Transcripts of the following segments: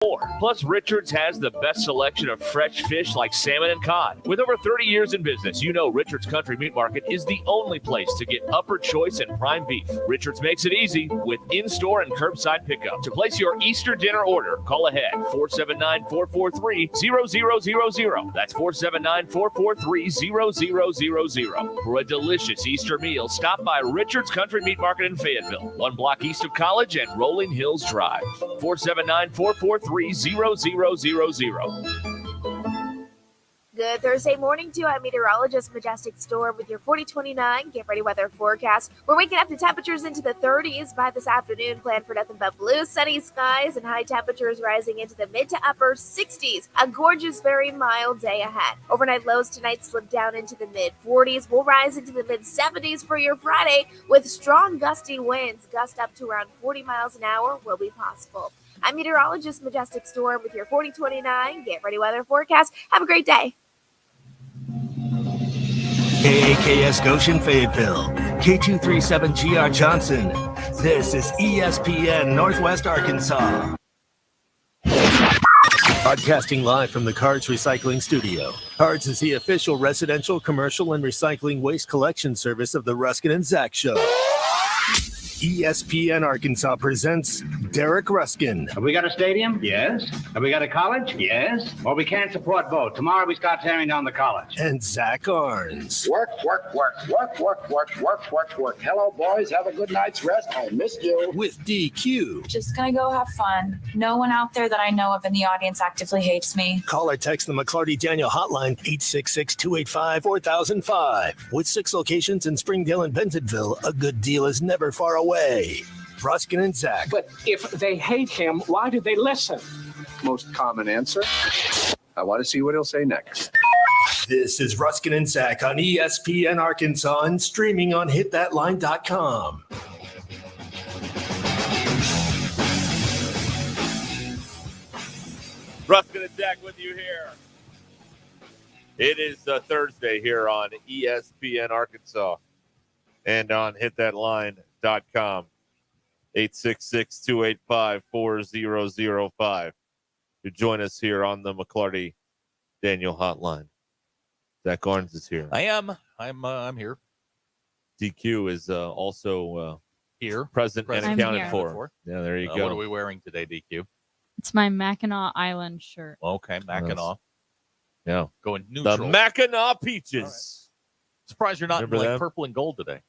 more. Plus, Richards has the best selection of fresh fish like salmon and cod. With over 30 years in business, you know Richards Country Meat Market is the only place to get upper choice and prime beef. Richards makes it easy with in-store and curbside pickup. To place your Easter dinner order, call ahead 479-443-0000. That's 479-443-0000. For a delicious Easter meal, stop by Richards Country Meat Market in Fayetteville, 1 block east of College and Rolling Hills Drive. 479-443-0000. Good Thursday morning to you. I'm meteorologist Majestic Storm with your 4029 Get Ready Weather forecast. We're waking up to temperatures into the 30s by this afternoon. Plan for nothing but blue, sunny skies and high temperatures rising into the mid to upper 60s. A gorgeous, very mild day ahead. Overnight lows tonight slip down into the mid 40s. We'll rise into the mid 70s for your Friday with strong gusty winds. Gust up to around 40 miles an hour will be possible. I'm meteorologist Majestic Storm with your 4029 Get Ready Weather forecast. Have a great day. KAKS Goshen Fayetteville, K237GR Johnson. This is ESPN Northwest Arkansas. Broadcasting live from the Cards Recycling Studio. Cards is the official residential, commercial, and recycling waste collection service of the Ruscin and Zach Show. ESPN Arkansas presents Derek Ruscin. Have we got a stadium? Yes. Have we got a college? Yes. Well, we can't support both. Tomorrow we start tearing down the college. And Zach Arns. Work. Hello, boys. Have a good night's rest. I missed you. With DQ. Just gonna go have fun. No one out there that I know of in the audience actively hates me. Call or text the McClarty Daniel hotline 866-285-4005. With 6 locations in Springdale and Bentonville, a good deal is never far away. Ruscin and Zach. But if they hate him, why do they listen? Most common answer. I want to see what he'll say next. This is Ruscin and Zach on ESPN Arkansas and streaming on hitthatline.com. Ruscin and Zach with you here. It is Thursday here on ESPN Arkansas and on hitthatline.com. 866-285-4005 to join us here on the McClarty Daniel hotline. Zach Arns is here. I am. I'm here. DQ is also here, present and accounted for. Yeah, there you go. What are we wearing today, DQ? It's my Mackinac Island shirt. Okay, Mackinac. Yeah, going neutral. The Mackinac Peaches. Right. Surprised you're not in like purple and gold today.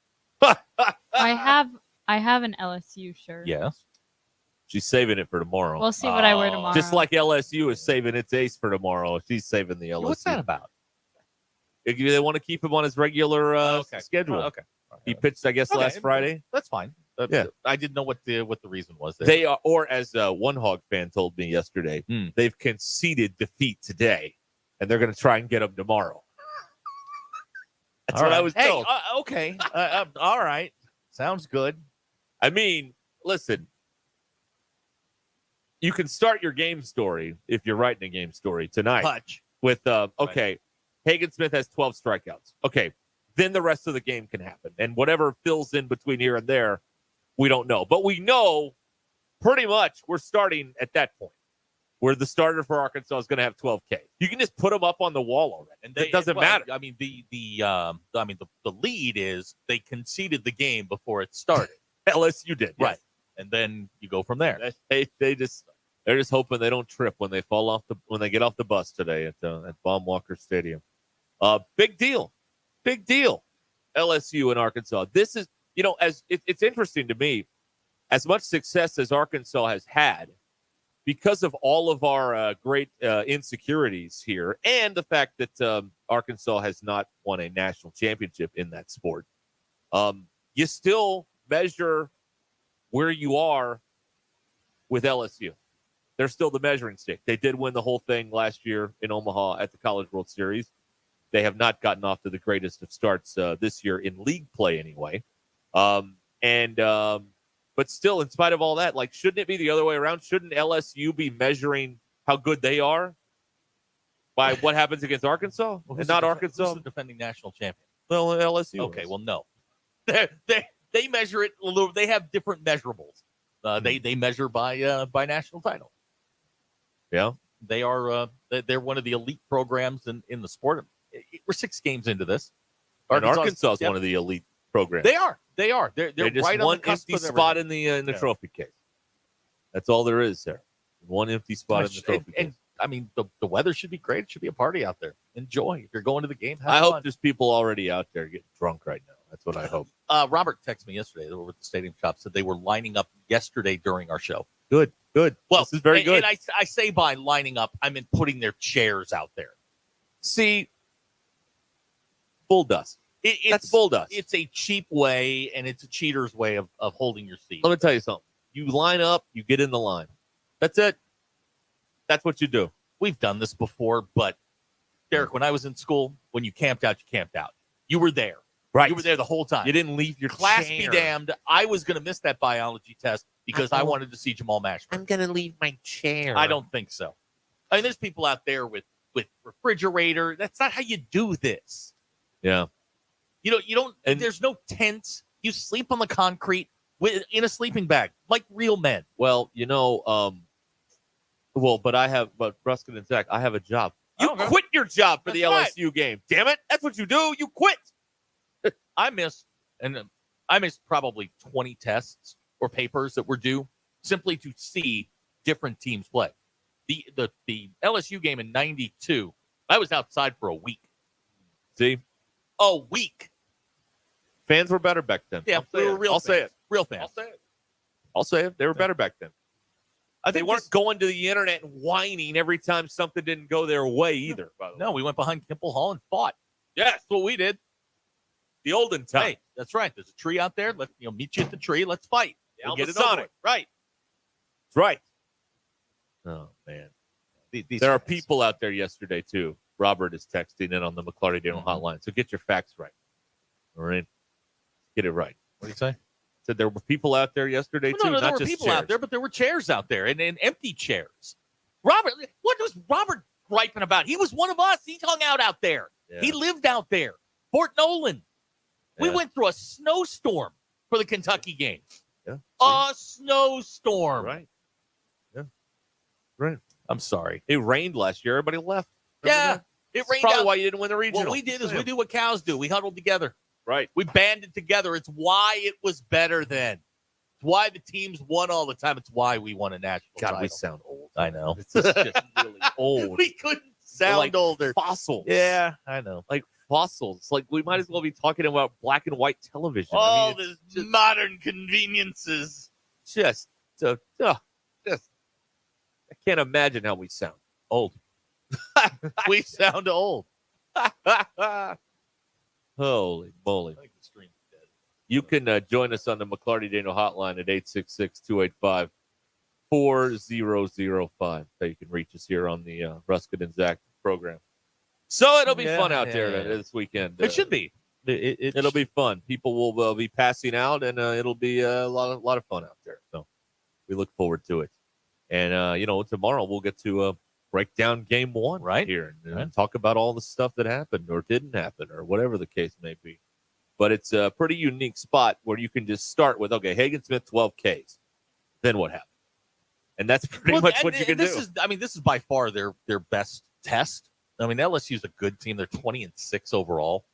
I have an LSU shirt. Yes. She's saving it for tomorrow. We'll see what I wear tomorrow. Just like LSU is saving its ace for tomorrow. She's saving the LSU. What's that about? They want to keep him on his regular schedule. Okay. He pitched, I guess, last Friday. That's fine. Yeah. I didn't know what the reason was there. They are, or as One Hog fan told me yesterday, they've conceded defeat today, and they're going to try and get him tomorrow. That's what I was told. Okay. All right. Sounds good. I mean, listen, you can start your game story if you're writing a game story tonight with, Hagen Smith has 12 strikeouts. Okay, then the rest of the game can happen. And whatever fills in between here and there, we don't know. But we know pretty much we're starting at that point where the starter for Arkansas is going to have 12 K. You can just put them up on the wall already. And it doesn't matter. I mean, the lead is they conceded the game before it started. LSU did, right? Yes. And then you go from there. They're just hoping they don't trip when they when they get off the bus today at Baum-Walker Stadium. Big deal. LSU and Arkansas. This is, as it's interesting to me, as much success as Arkansas has had, because of all of our great insecurities here and the fact that Arkansas has not won a national championship in that sport, you still measure where you are with LSU. They're still the measuring stick. They did win the whole thing last year in Omaha at the College World Series. They have not gotten off to the greatest of starts this year in league play anyway. But still, in spite of all that, shouldn't it be the other way around? Shouldn't LSU be measuring how good they are by what happens against Arkansas and not Arkansas? Who's the defending national champion? Well, LSU. Okay, well, no. They measure it a little. They have different measurables. They measure by national title. Yeah. They are. They're one of the elite programs in the sport. We're 6 games into this. And Arkansas is one of the elite programs. They are. They're just right on one the cusp empty of spot everything. in the trophy case. That's all there is there. One empty spot in the trophy case. And I mean, the weather should be great. It should be a party out there. Enjoy. If you're going to the game, have I fun. hope there's people already out there getting drunk right now. That's what I hope. Robert texted me yesterday. They were at the stadium shop. Said they were lining up yesterday during our show. Good. Well, this is very good. And I say by lining up, I mean putting their chairs out there. See, bull dust. That's bull dust. It's a cheap way, and it's a cheater's way of holding your seat. Let me tell you something. You line up, you get in the line. That's it. That's what you do. We've done this before, but Derek, when I was in school, when you camped out, you camped out. You were there. Right. You were there the whole time. You didn't leave your Class chair. be damned. I was going to miss that biology test because I wanted to see Jamal Mashburn. I'm going to leave my chair. I don't think so. I mean, there's people out there with refrigerator. That's not how you do this. Yeah. You don't. And there's no tent. You sleep on the concrete in a sleeping bag like real men. Well, but Ruscin and Zach, I have a job. You quit your job for the LSU game. Damn it. That's what you do. You quit. I missed probably 20 tests or papers that were due simply to see different teams play. The LSU game in 92, I was outside for a week. See? A week. Fans were better back then. Yeah, we were real fans. Say it. Real fans. I'll say it. They were better back then. They weren't going to the internet and whining every time something didn't go their way either, by the way. No, we went behind Kimple Hall and fought. Yeah, that's what we did. The olden time. Hey, that's right. There's a tree out there. Let's meet you at the tree. Let's fight. We'll get it over with. Right. That's right. Oh, man. There are people out there yesterday, too. Robert is texting in on the McClarty-Daniel hotline. So get your facts right. All right? Get it right. What do you say? Said there were people out there yesterday, too. No, there not were just people chairs. out there, but there were chairs out there and empty chairs. Robert, what was Robert griping about? He was one of us. He hung out there. Yeah. He lived out there. Fort Nolan. We Yeah. went through a snowstorm for the Kentucky game. Yeah. A snowstorm. Right. Yeah. Right. I'm sorry. It rained last year. Everybody left. Remember Yeah. that? It That's rained probably out. why you didn't win the regional. What we did is we do what cows do. We huddled together. Right. We banded together. It's why it was better then. It's why the teams won all the time. It's why we won a national God, title. we sound old. I know. It's just really old. We couldn't sound like older. Fossils. Yeah, I know. Like fossils. Like we might as well be talking about black and white television. All it's the modern conveniences. just I can't imagine how we sound. Old. We sound old. Holy moly. I think the stream's dead. You can join us on the McClarty-Daniel hotline at 866-285-4005. So you can reach us here on the Ruscin and Zach program. So it'll be fun out there this weekend. It should be. It'll be fun. People will be passing out, and it'll be a lot of fun out there. So we look forward to it. And tomorrow we'll get to break down game one here and talk about all the stuff that happened or didn't happen or whatever the case may be. But it's a pretty unique spot where you can just start with, okay, Hagen Smith, 12 Ks. Then what happened? And that's pretty much what you can do. This is by far their best test. I mean, LSU's a good team. They're 20-6 overall.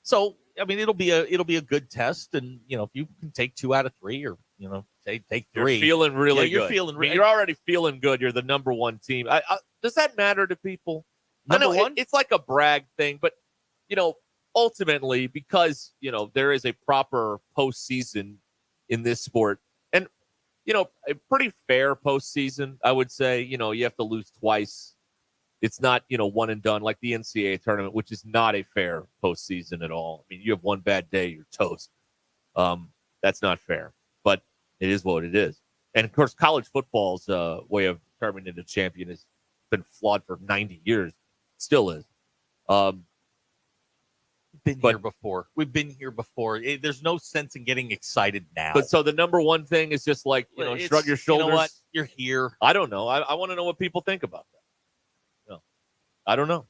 So, I mean, it'll be a good test. And, if you can take 2 out of 3 or, take 3. You're feeling really you're good. Feeling you're already feeling good. You're the number one team. Does that matter to people? Number I know one? it's like a brag thing, but, ultimately, because, there is a proper postseason in this sport and, a pretty fair postseason, I would say, you have to lose twice. It's not, one and done like the NCAA tournament, which is not a fair postseason at all. I mean, you have one bad day, you're toast. That's not fair, but it is what it is. And of course, college football's way of determining a champion has been flawed for 90 years. Still is. Here before. We've been here before. There's no sense in getting excited now. But so the number one thing is just like, shrug your shoulders. You know what? You're here. I don't know. I want to know what people think about that. No, I don't know.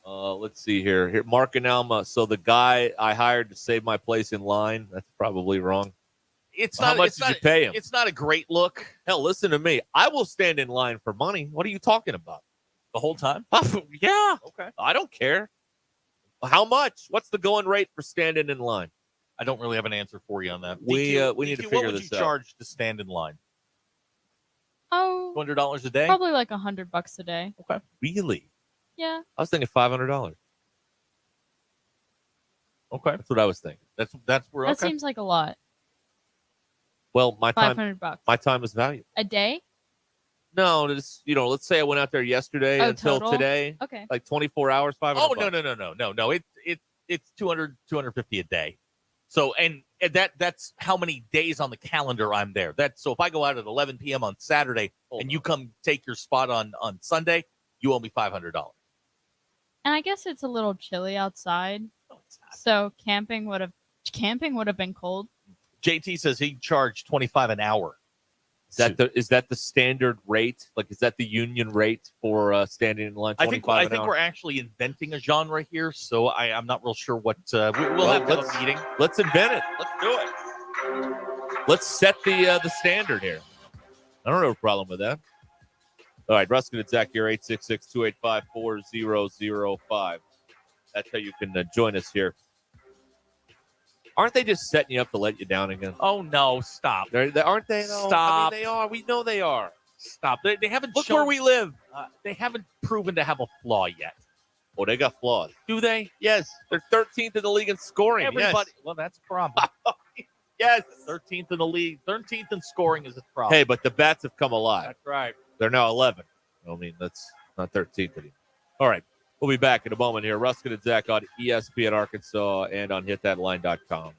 Let's see here. Mark and Alma. So the guy I hired to save my place in line, that's probably wrong. It's How not. much it's did not, you pay him? It's not a great look. Hell, listen to me. I will stand in line for money. What are you talking about? The whole time. Yeah. Okay. I don't care. How much? What's the going rate for standing in line? I don't really have an answer for you on that. We need to DQ, figure what would this you out. charge to stand in line? Oh, $200 a day. probably like $100 a day. Okay. Really? Yeah. I was thinking $500. Okay. That's what I was thinking. That's where. That Okay. seems like a lot. Well, my time $500 is valuable. a day. No, it's, let's say I went out there yesterday Oh, until total? today, Okay. like 24 hours, 500. Oh no! It's 250 a day. So and that's how many days on the calendar I'm there. So if I go out at 11 p.m. on Saturday and you come take your spot on Sunday, you owe me $500. And I guess it's a little chilly outside, No, it's not. so camping would have been cold. JT says he charged $25 an hour. Is that the standard rate? Like, is that the union rate for standing in line? I think we're actually inventing a genre here, so I'm not real sure what we'll have to have a meeting. Let's invent it. Let's do it. Let's set the standard here. I don't have a problem with that. All right, Ruscin and Zach here, 866-285-4005. That's how you can join us here. Aren't they just setting you up to let you down again? Oh no! Stop! Aren't they? Though? Stop! I mean, they are. We know they are. Stop! They haven't. Look shown, where we live. They haven't proven to have a flaw yet. Oh, they got flaws. Do they? Yes, they're 13th in the league in scoring. Everybody. Yes. Well, that's a problem. Yes. 13th in the league. 13th in scoring is a problem. Hey, but the bats have come alive. That's right. They're now 11. I mean, that's not 13th anymore. All right. We'll be back in a moment here. Ruscin and Zach on ESPN Arkansas and on hitthatline.com.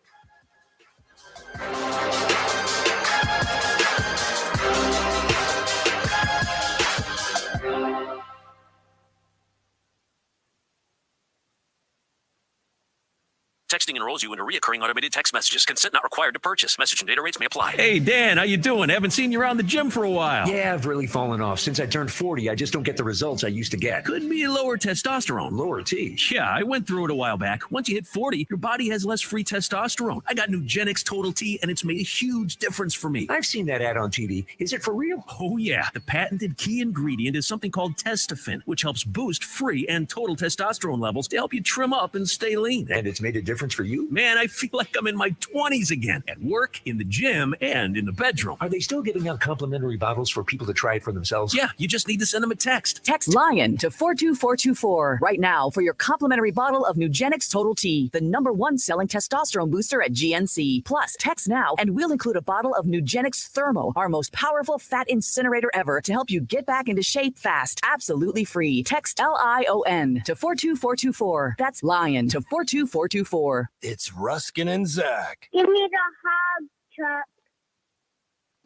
Texting enrolls you into recurring automated text messages. Consent not required to purchase. Message and data rates may apply. Hey, Dan, how you doing? Haven't seen you around the gym for a while. Yeah, I've really fallen off. Since I turned 40, I just don't get the results I used to get. Could be lower testosterone. Lower T. Yeah, I went through it a while back. Once you hit 40, your body has less free testosterone. I got Nugenix Total T, and it's made a huge difference for me. I've seen that ad on TV. Is it for real? Oh, yeah. The patented key ingredient is something called Testofen, which helps boost free and total testosterone levels to help you trim up and stay lean. And it's made a difference for you? Man, I feel like I'm in my 20s again, at work, in the gym, and in the bedroom. Are they still giving out complimentary bottles for people to try it for themselves? Yeah, you just need to send them a text. Text LION to 42424 right now for your complimentary bottle of Nugenix Total T, the #1 selling testosterone booster at GNC. Plus, text now and we'll include a bottle of Nugenix Thermo, our most powerful fat incinerator ever, to help you get back into shape fast. Absolutely free. Text LION to 42424. That's LION to 42424. It's Ruscin and Zach. Give me the hug, Chuck.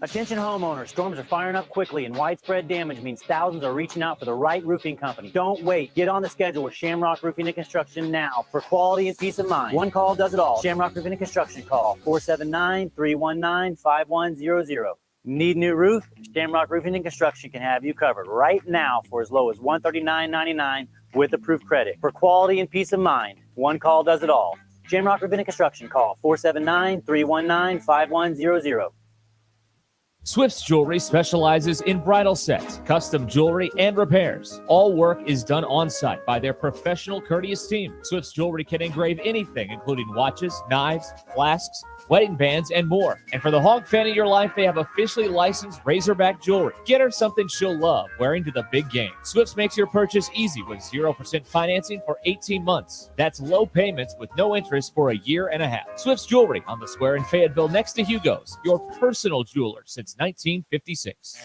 Attention homeowners, storms are firing up quickly and widespread damage means thousands are reaching out for the right roofing company. Don't wait. Get on the schedule with Shamrock Roofing and Construction now for quality and peace of mind. One call does it all. Shamrock Roofing and Construction, call 479-319-5100. Need new roof? Shamrock Roofing and Construction can have you covered right now for as low as $139.99 with approved credit. For quality and peace of mind, one call does it all. Shamrock Roofing and Construction, call 479-319-5100. Swift's Jewelry specializes in bridal sets, custom jewelry, and repairs. All work is done on-site by their professional, courteous team. Swift's Jewelry can engrave anything, including watches, knives, flasks, wedding bands, and more. And for the hog fan of your life, they have officially licensed Razorback jewelry. Get her something she'll love, wearing to the big game. Swift's makes your purchase easy with 0% financing for 18 months. That's low payments with no interest for a year and a half. Swift's Jewelry on the square in Fayetteville next to Hugo's, your personal jeweler since 1956.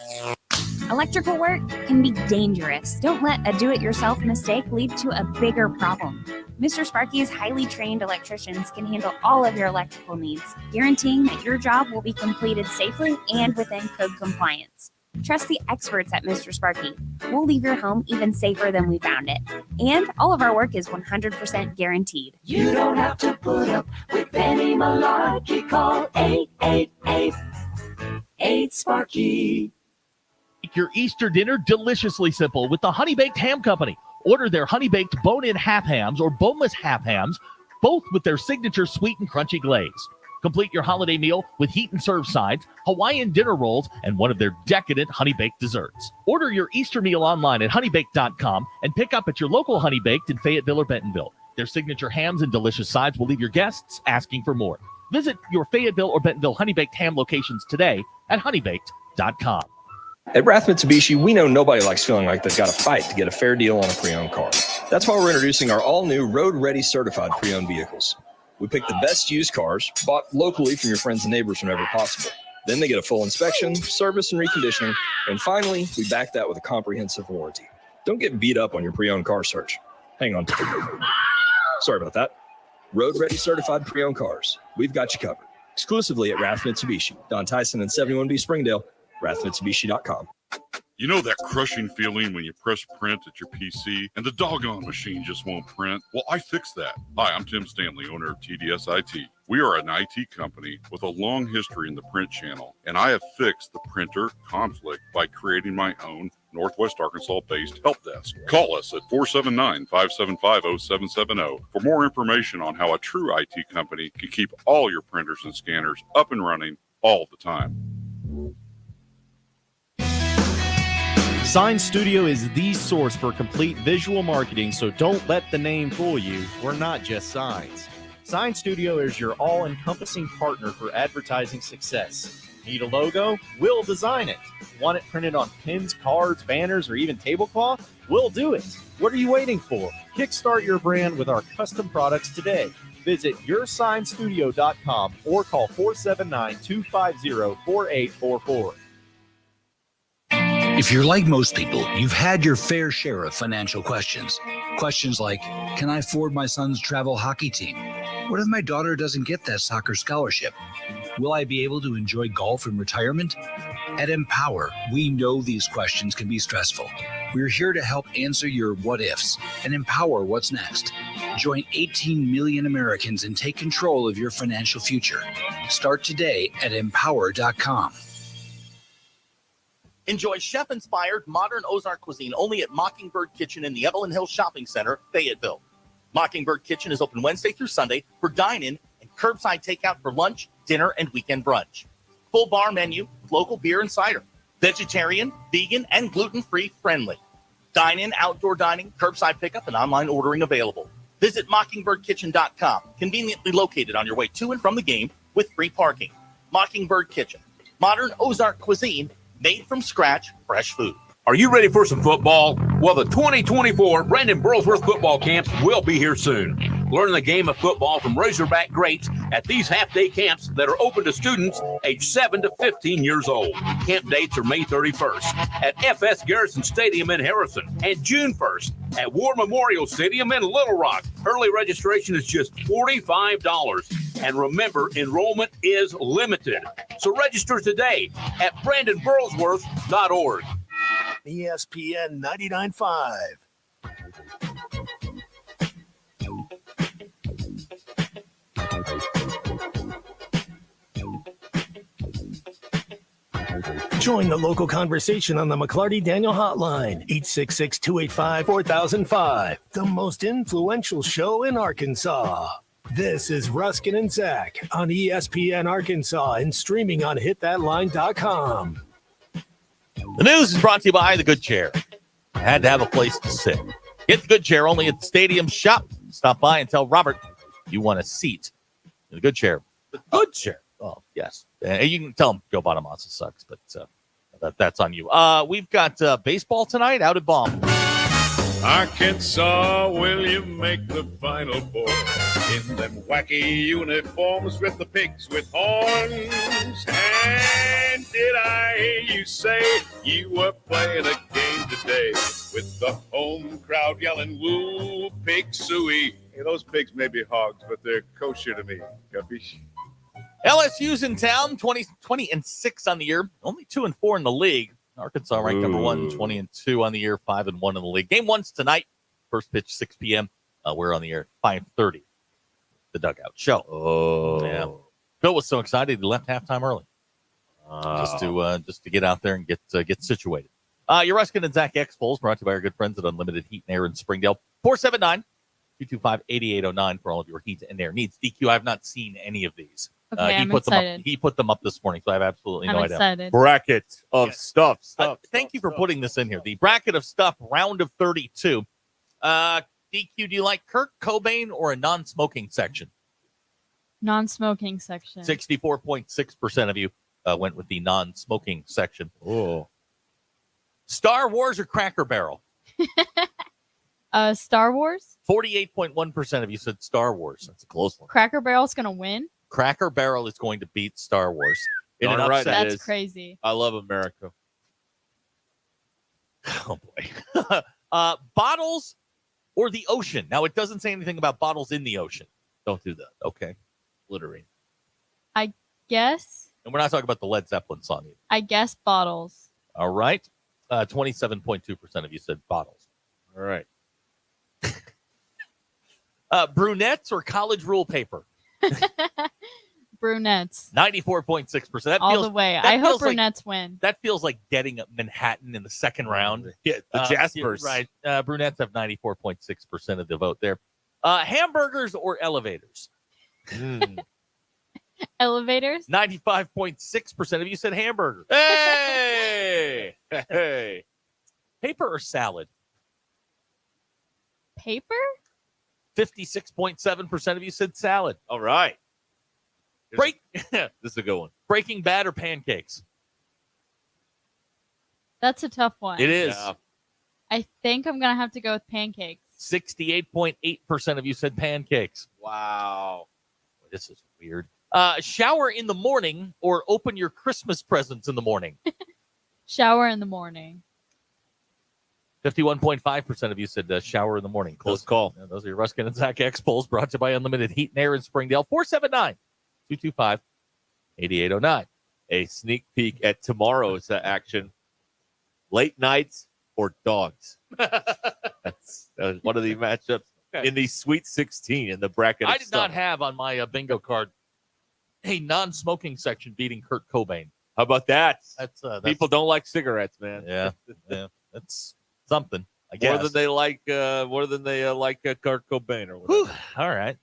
Electrical work can be dangerous. Don't let a do-it-yourself mistake lead to a bigger problem. Mr. Sparky's highly trained electricians can handle all of your electrical needs, guaranteeing that your job will be completed safely and within code compliance. Trust the experts at Mr. Sparky. We'll leave your home even safer than we found it. And all of our work is 100% guaranteed. You don't have to put up with any malarkey. Call 888-8 Make your Easter dinner deliciously simple with the Honey Baked Ham Company. Order their Honey Baked bone-in half hams or boneless half hams, both with their signature sweet and crunchy glaze. Complete your holiday meal with heat and serve sides, Hawaiian dinner rolls, and one of their decadent honey-baked desserts. Order your Easter meal online at honeybaked.com and pick up at your local Honey Baked in Fayetteville or Bentonville. Their signature hams and delicious sides will leave your guests asking for more. Visit your Fayetteville or Bentonville Honey Baked ham locations today at honeybaked.com. At Rath Mitsubishi, we know nobody likes feeling like they've got to fight to get a fair deal on a pre-owned car. That's why we're introducing our all-new road-ready certified pre-owned vehicles. We pick the best used cars, bought locally from your friends and neighbors whenever possible. Then they get a full inspection, service, and reconditioning. And finally, we back that with a comprehensive warranty. Don't get beat up on your pre-owned car search. Hang on. Sorry about that. Road-ready certified pre-owned cars. We've got you covered. Exclusively at Rath Mitsubishi. Don Tyson and 71B Springdale. RathMitsubishi.com. You know that crushing feeling when you press print at your PC and the doggone machine just won't print? Well, I fixed that. Hi, I'm Tim Stanley, owner of TDS IT. We are an IT company with a long history in the print channel, and I have fixed the printer conflict by creating my own Northwest Arkansas-based help desk. Call us at 479-575-0770 for more information on how a true IT company can keep all your printers and scanners up and running all the time. Sign Studio is the source for complete visual marketing, so don't let the name fool you. We're not just signs. Sign Studio is your all-encompassing partner for advertising success. Need a logo? We'll design it. Want it printed on pins, cards, banners, or even tablecloth? We'll do it. What are you waiting for? Kickstart your brand with our custom products today. Visit yoursignstudio.com or call 479-250-4844. If you're like most people, you've had your fair share of financial questions. Questions like, can I afford my son's travel hockey team? What if my daughter doesn't get that soccer scholarship? Will I be able to enjoy golf in retirement? At Empower, we know these questions can be stressful. We're here to help answer your what ifs and empower what's next. Join 18 million Americans and take control of your financial future. Start today at empower.com. Enjoy chef-inspired modern Ozark cuisine only at Mockingbird Kitchen in the Evelyn Hills Shopping Center, Fayetteville. Mockingbird Kitchen is open Wednesday through Sunday for dine-in and curbside takeout for lunch, dinner, and weekend brunch. Full bar menu, local beer and cider. Vegetarian, vegan, and gluten-free friendly. Dine-in, outdoor dining, curbside pickup, and online ordering available. Visit mockingbirdkitchen.com, conveniently located on your way to and from the game with free parking. Mockingbird Kitchen. Modern Ozark cuisine made from scratch, fresh food. Are you ready for some football? Well, the 2024 Brandon Burlsworth football camps will be here soon. Learn the game of football from Razorback greats at these half-day camps that are open to students aged 7 to 15 years old. Camp dates are May 31st at FS Garrison Stadium in Harrison and June 1st at War Memorial Stadium in Little Rock. Early registration is just $45. And remember, enrollment is limited. So register today at BrandonBurlsworth.org. ESPN 99.5. Join the local conversation on the McLarty Daniel Hotline, 866-285-4005, the most influential show in Arkansas. This is Ruscin and Zach on ESPN Arkansas and streaming on hitthatline.com. The news is brought to you by The Good Chair. I had to have a place to sit. Get The Good Chair only at the Stadium Shop. Stop by and tell Robert you want a seat in The Good Chair. The Good Chair. Oh, yes. You can tell him Joe Bonamassa sucks, but that's on you. We've got baseball tonight out at Baum. Arkansas, will you make the Final Four? In them wacky uniforms with the pigs with horns. And did I hear you say you were playing a game today with the home crowd yelling, woo, pig suey? Hey, those pigs may be hogs, but they're kosher to me. Capiche? LSU's in town, 20-6 on the year, only 2-4 in the league. Arkansas ranked number 1, 20-2 on the year, 5-1 in the league. Game 1's tonight. First pitch 6 p.m. We're on the air 5:30. The Dugout Show. Oh, yeah. Phil was so excited he left halftime early, just to get out there and get situated. Your Ruscin and Zach X polls brought to you by our good friends at Unlimited Heat and Air in Springdale. 479-225-8809 for all of your heat and air needs. DQ, I've not seen any of these. Okay, I'm excited. He put them up this morning, so I have absolutely no I'm idea. excited. Bracket of stuff. Thank you for putting this in here. The bracket of stuff, round of 32. DQ, do you like Kurt Cobain or a non-smoking section? Non-smoking section. 64.6% of you went with the non-smoking section. Oh. Star Wars or Cracker Barrel? Star Wars. 48.1% of you said Star Wars. That's a close one. Cracker Barrel's gonna win. Cracker Barrel is going to beat Star Wars. In an Darn upset. right it That's is. crazy. I love America. Oh boy. Bottles or the ocean. Now it doesn't say anything about bottles in the ocean. Don't do that. Okay. Littering. I guess. And we're not talking about the Led Zeppelin song either. I guess bottles. All right. 27.2% of you said bottles. All right. Brunettes or college rule paper? Brunettes. 94.6%. All the way. I hope brunettes win. That feels like getting Manhattan in the second round. Yeah, the Jaspers. Right. Brunettes have 94.6% of the vote there. Hamburgers or elevators? Elevators. 95.6% of you said hamburger. Hey! Hey! Paper or salad? Paper. 56.7% of you said salad. All right. This is a good one. Breaking Bad or pancakes? That's a tough one. It is. I think I'm gonna have to go with pancakes. 68.8% of you said pancakes. Wow. This is weird. Shower in the morning or open your Christmas presents in the morning? Shower in the morning. 51.5% of you said shower in the morning. Close call. Yeah, those are your Ruskin and Zach X polls brought to you by Unlimited Heat and Air in Springdale. 479-225-8809. A sneak peek at tomorrow's action. Late nights or dogs. That's one of the matchups in the Sweet 16 in the bracket. I did not have on my bingo card a non-smoking section beating Kurt Cobain. How about that? That's people don't like cigarettes, man. Yeah, that's something. I guess More than they like Kurt Cobain or whatever. Whew. All right.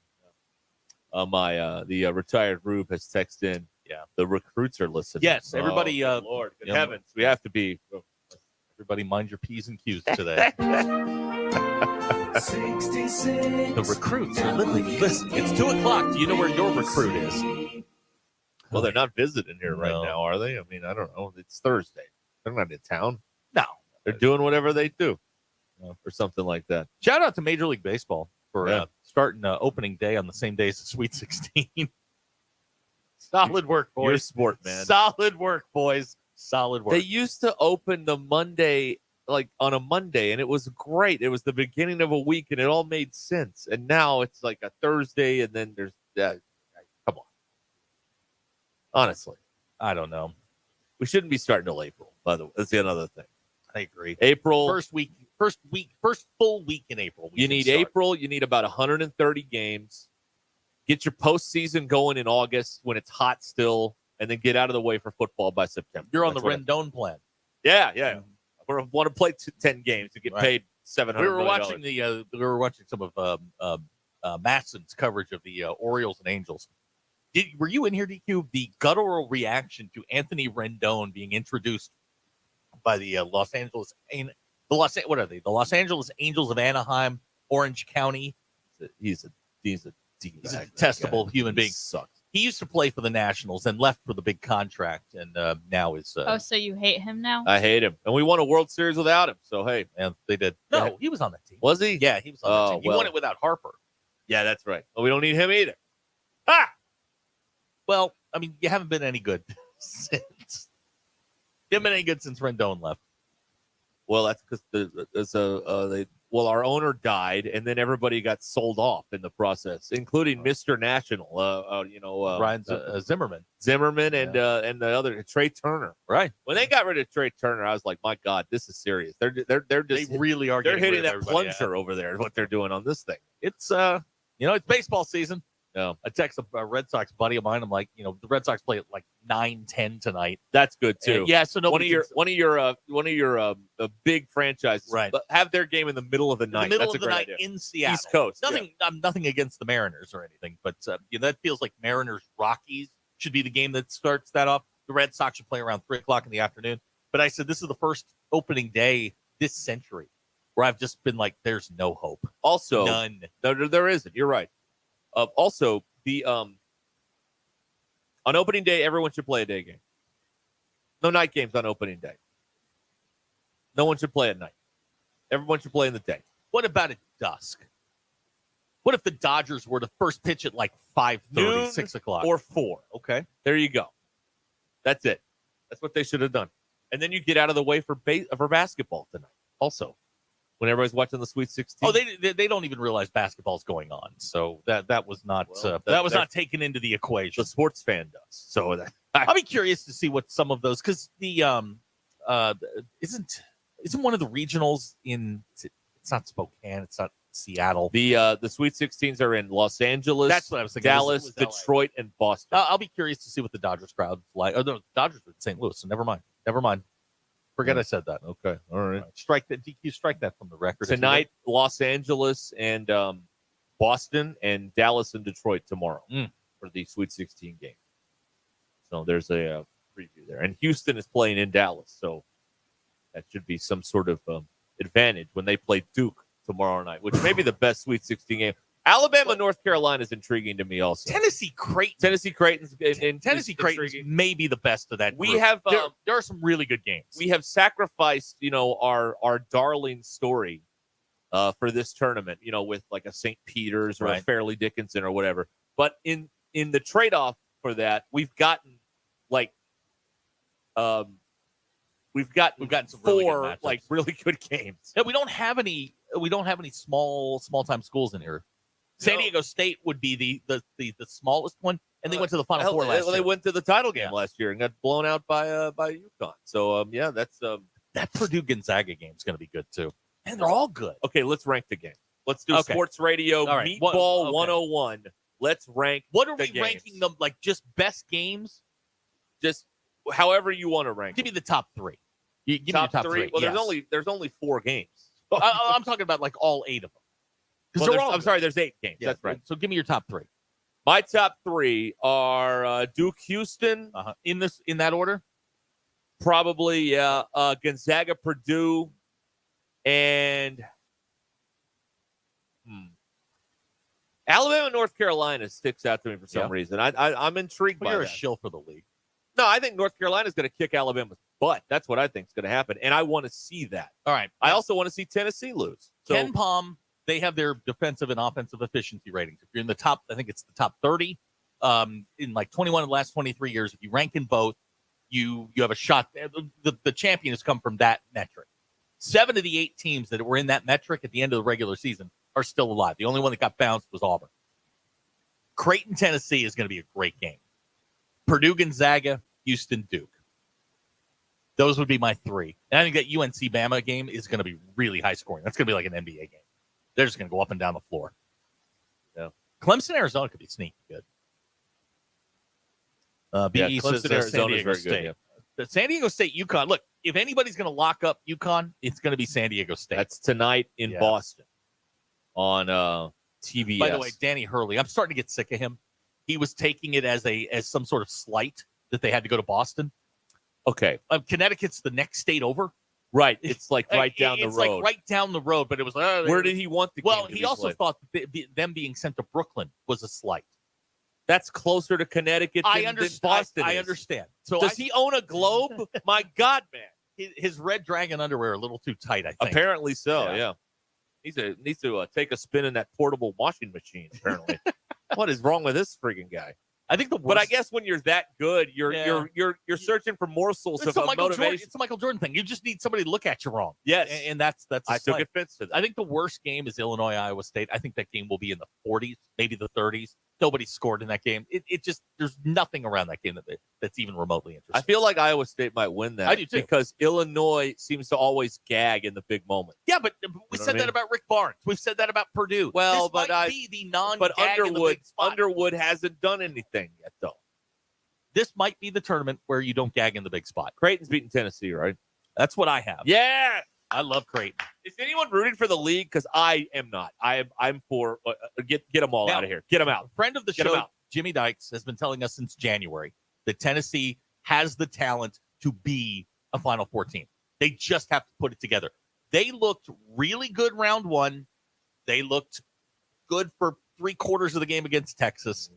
The retired Rube has texted in. Yeah, the recruits are listening. Yes, everybody. Good Lord, good heavens, we have to be. Everybody, mind your P's and Q's today. 66. The recruits are literally listening. It's 2:00. Do you know where your recruit is? Well, they're not visiting here right now, are they? I mean, I don't know. It's Thursday. They're not in town. No, they're doing whatever they do, or something like that. Shout out to Major League Baseball for starting opening day on the same day as the Sweet 16. Solid work, boys. You're a sport, man. Solid work, boys. Solid work. They used to open the Monday, like on a Monday, and it was great. It was the beginning of a week, and it all made sense. And now it's like a Thursday, and then there's come on. Honestly, I don't know. We shouldn't be starting till April, by the way. That's another thing. I agree. April. First full week in April. You need April. You need about 130 games. Get your postseason going in August when it's hot still, and then get out of the way for football by September. You're on the Rendon plan. Yeah. We want to play 10 games to get paid $700 We were million. watching we were watching some of Masson's coverage of the Orioles and Angels. Were you in here, DQ? The guttural reaction to Anthony Rendon being introduced by the Los Angeles Angels of Anaheim, Orange County. He's a detestable human being. Sucks. He used to play for the Nationals and left for the big contract, and now is. So you hate him now? I hate him, and we won a World Series without him. So hey, and they did. No, he was on that team. Was he? Yeah, he was on that team. He won it without Harper. Yeah, that's right. Well, we don't need him either. Well, I mean, you haven't been any good since. You haven't been any good since Rendon left. Well, that's because our owner died, and then everybody got sold off in the process, including Mr. National. Ryan Zimmerman, and the other Trey Turner. Right. When they got rid of Trey Turner, I was like, my God, this is serious. They really are. They're hitting rid of that plunger over there. Is what they're doing on this thing. It's it's baseball season. Yeah. I text a Red Sox buddy of mine. I'm like, the Red Sox play at like 9-10 tonight. That's good too. Yeah. So one of your big franchises, right? Have their game in the middle of the night. That's a great great idea. In Seattle, East Coast. Nothing against the Mariners or anything, but that feels like Mariners Rockies. should be the game that starts that off. The Red Sox should play around 3 o'clock in the afternoon. But I said this is the first opening day this century where I've just been like, there's no hope. Also, none. No, there isn't. You're right. Also, the on opening day, everyone should play a day game. No night games on opening day. No one should play at night. Everyone should play in the day. What about at dusk? What if the Dodgers were to first pitch at like 5:30, 6 o'clock? Or 4. Okay, there you go. That's it. That's what they should have done. And then you get out of the way for basketball tonight. Also, when everybody's watching the Sweet 16. Oh, they don't even realize basketball's going on. So that was not not taken into the equation. The sports fan does. So I'll be curious to see what some of those, because the isn't one of the regionals in, it's not Spokane, it's not Seattle. The Sweet 16s are in Los Angeles. That's what I was thinking. Dallas, was Detroit, and Boston. I'll be curious to see what the Dodgers crowd like. Oh, no, the Dodgers are in St. Louis, so never mind. Forget I said that. Okay, all right. Strike that. DQ, strike that from the record. Tonight, Los Angeles and Boston, and Dallas and Detroit tomorrow for the Sweet 16 game. So there's a preview there. And Houston is playing in Dallas, so that should be some sort of advantage when they play Duke tomorrow night, which may be the best Sweet 16 game. Alabama, North Carolina is intriguing to me also. Tennessee Creighton's may be the best of that group. We have there are some really good games. We have sacrificed, our darling story for this tournament, with like a St. Peter's or a Fairleigh Dickinson or whatever. But in the trade-off for that, we've gotten some four really good games. Yeah, we don't have any small time schools in here. San Diego State would be the smallest one, and they went to the Final Four last year. They went to the title game last year and got blown out by UConn. So that's that Purdue Gonzaga game is going to be good too. And they're all good. Okay, let's rank the game. Let's do Sports Radio Meatball 101. Let's rank. What are we games. ranking them? Like just best games? Just however you want to rank. Give me the top 3. Give me top your top 3. Well, there's only 4 games. I'm talking about like all 8 of them. I'm sorry, there's 8 games. Yeah, that's right. So give me your top 3. My top 3 are Duke, Houston. In that order? Probably, yeah. Gonzaga, Purdue, and Alabama, North Carolina sticks out to me for some reason. I'm intrigued by you're that. A shill for the league. No, I think North Carolina is going to kick Alabama's butt. That's what I think is going to happen, and I want to see that. All right. I also want to see Tennessee lose. So, Ken Palm, they have their defensive and offensive efficiency ratings. If you're in the top, I think it's the top 30 in like 21 of the last 23 years. If you rank in both, you have a shot. The champion has come from that metric. 7 of the 8 teams that were in that metric at the end of the regular season are still alive. The only one that got bounced was Auburn. Creighton, Tennessee is going to be a great game. Purdue, Gonzaga, Houston, Duke. Those would be my 3. And I think that UNC Bama game is going to be really high scoring. That's going to be like an NBA game. They're just going to go up and down the floor. Yeah. Clemson, Arizona could be sneaky good. BE Clemson, says Arizona San Diego is very State. good. The San Diego State, UConn. Look, if anybody's going to lock up UConn, it's going to be San Diego State. That's tonight in Boston on TBS. By the way, Danny Hurley, I'm starting to get sick of him. He was taking it as some sort of slight that they had to go to Boston. Okay. Connecticut's the next state over. Right. It's like right down the road. It's like right down the road, but it was where did he want the game Well, to he be also played? thought them being sent to Brooklyn was a slight. That's closer to Connecticut than Boston. I is. understand. So does he own a globe? My God, man. His Red Dragon underwear are a little too tight, I think. Apparently so, yeah. Needs to take a spin in that portable washing machine, apparently. What is wrong with this freaking guy? I think But I guess when you're that good, you're searching for morsels of motivation. It's a Michael Jordan thing. You just need somebody to look at you wrong. Yes. And that's I took offense to that. I think the worst game is Illinois, Iowa State. I think that game will be in the 40s, maybe the 30s. Nobody scored in that game. It just, there's nothing around that game that's even remotely interesting. I feel like Iowa State might win that. I do too. Because Illinois seems to always gag in the big moment. Yeah, but we said that about Rick Barnes. We've said that about Purdue. Well, this might be the non-gag in the big spot. Underwood hasn't done anything yet, though. This might be the tournament where you don't gag in the big spot. Creighton's beating Tennessee, right? That's what I have. Yeah. I love Creighton. Is anyone rooting for the league? Because I am not. I'm for get them all Now, out of here. Get them out. Friend of the Get 'em show, out. Jimmy Dykes has been telling us since January that Tennessee has the talent to be a Final Four team. They just have to put it together. They looked really good round one. They looked good for 3/4 of the game against Texas.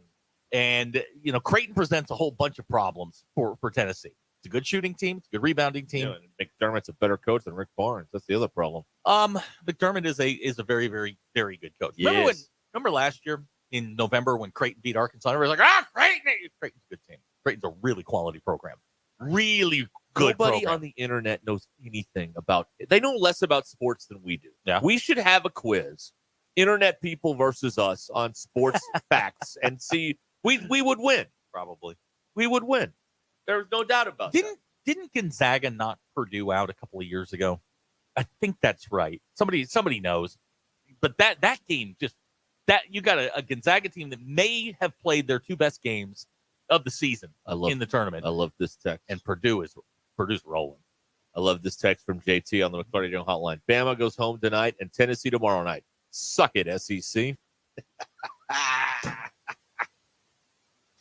And, Creighton presents a whole bunch of problems for Tennessee. It's a good shooting team. It's a good rebounding team. Yeah, and McDermott's a better coach than Rick Barnes. That's the other problem. McDermott is a very, very, very good coach. Yes. Remember last year in November when Creighton beat Arkansas? Everybody's like, Creighton! Creighton's a good team. Creighton's a really quality program. Really good Nobody program. on the internet knows anything about it. They know less about sports than we do. Yeah. We should have a quiz, internet people versus us, on sports facts, and see we would win. Probably. We would win. There's no doubt about that. Didn't Gonzaga knock Purdue out a couple of years ago? I think that's right. Somebody knows. But that game you got a Gonzaga team that may have played their 2 best games of the season in the tournament. I love this text. And Purdue's rolling. I love this text from JT on the McCarty Young hotline. Bama goes home tonight and Tennessee tomorrow night. Suck it, SEC.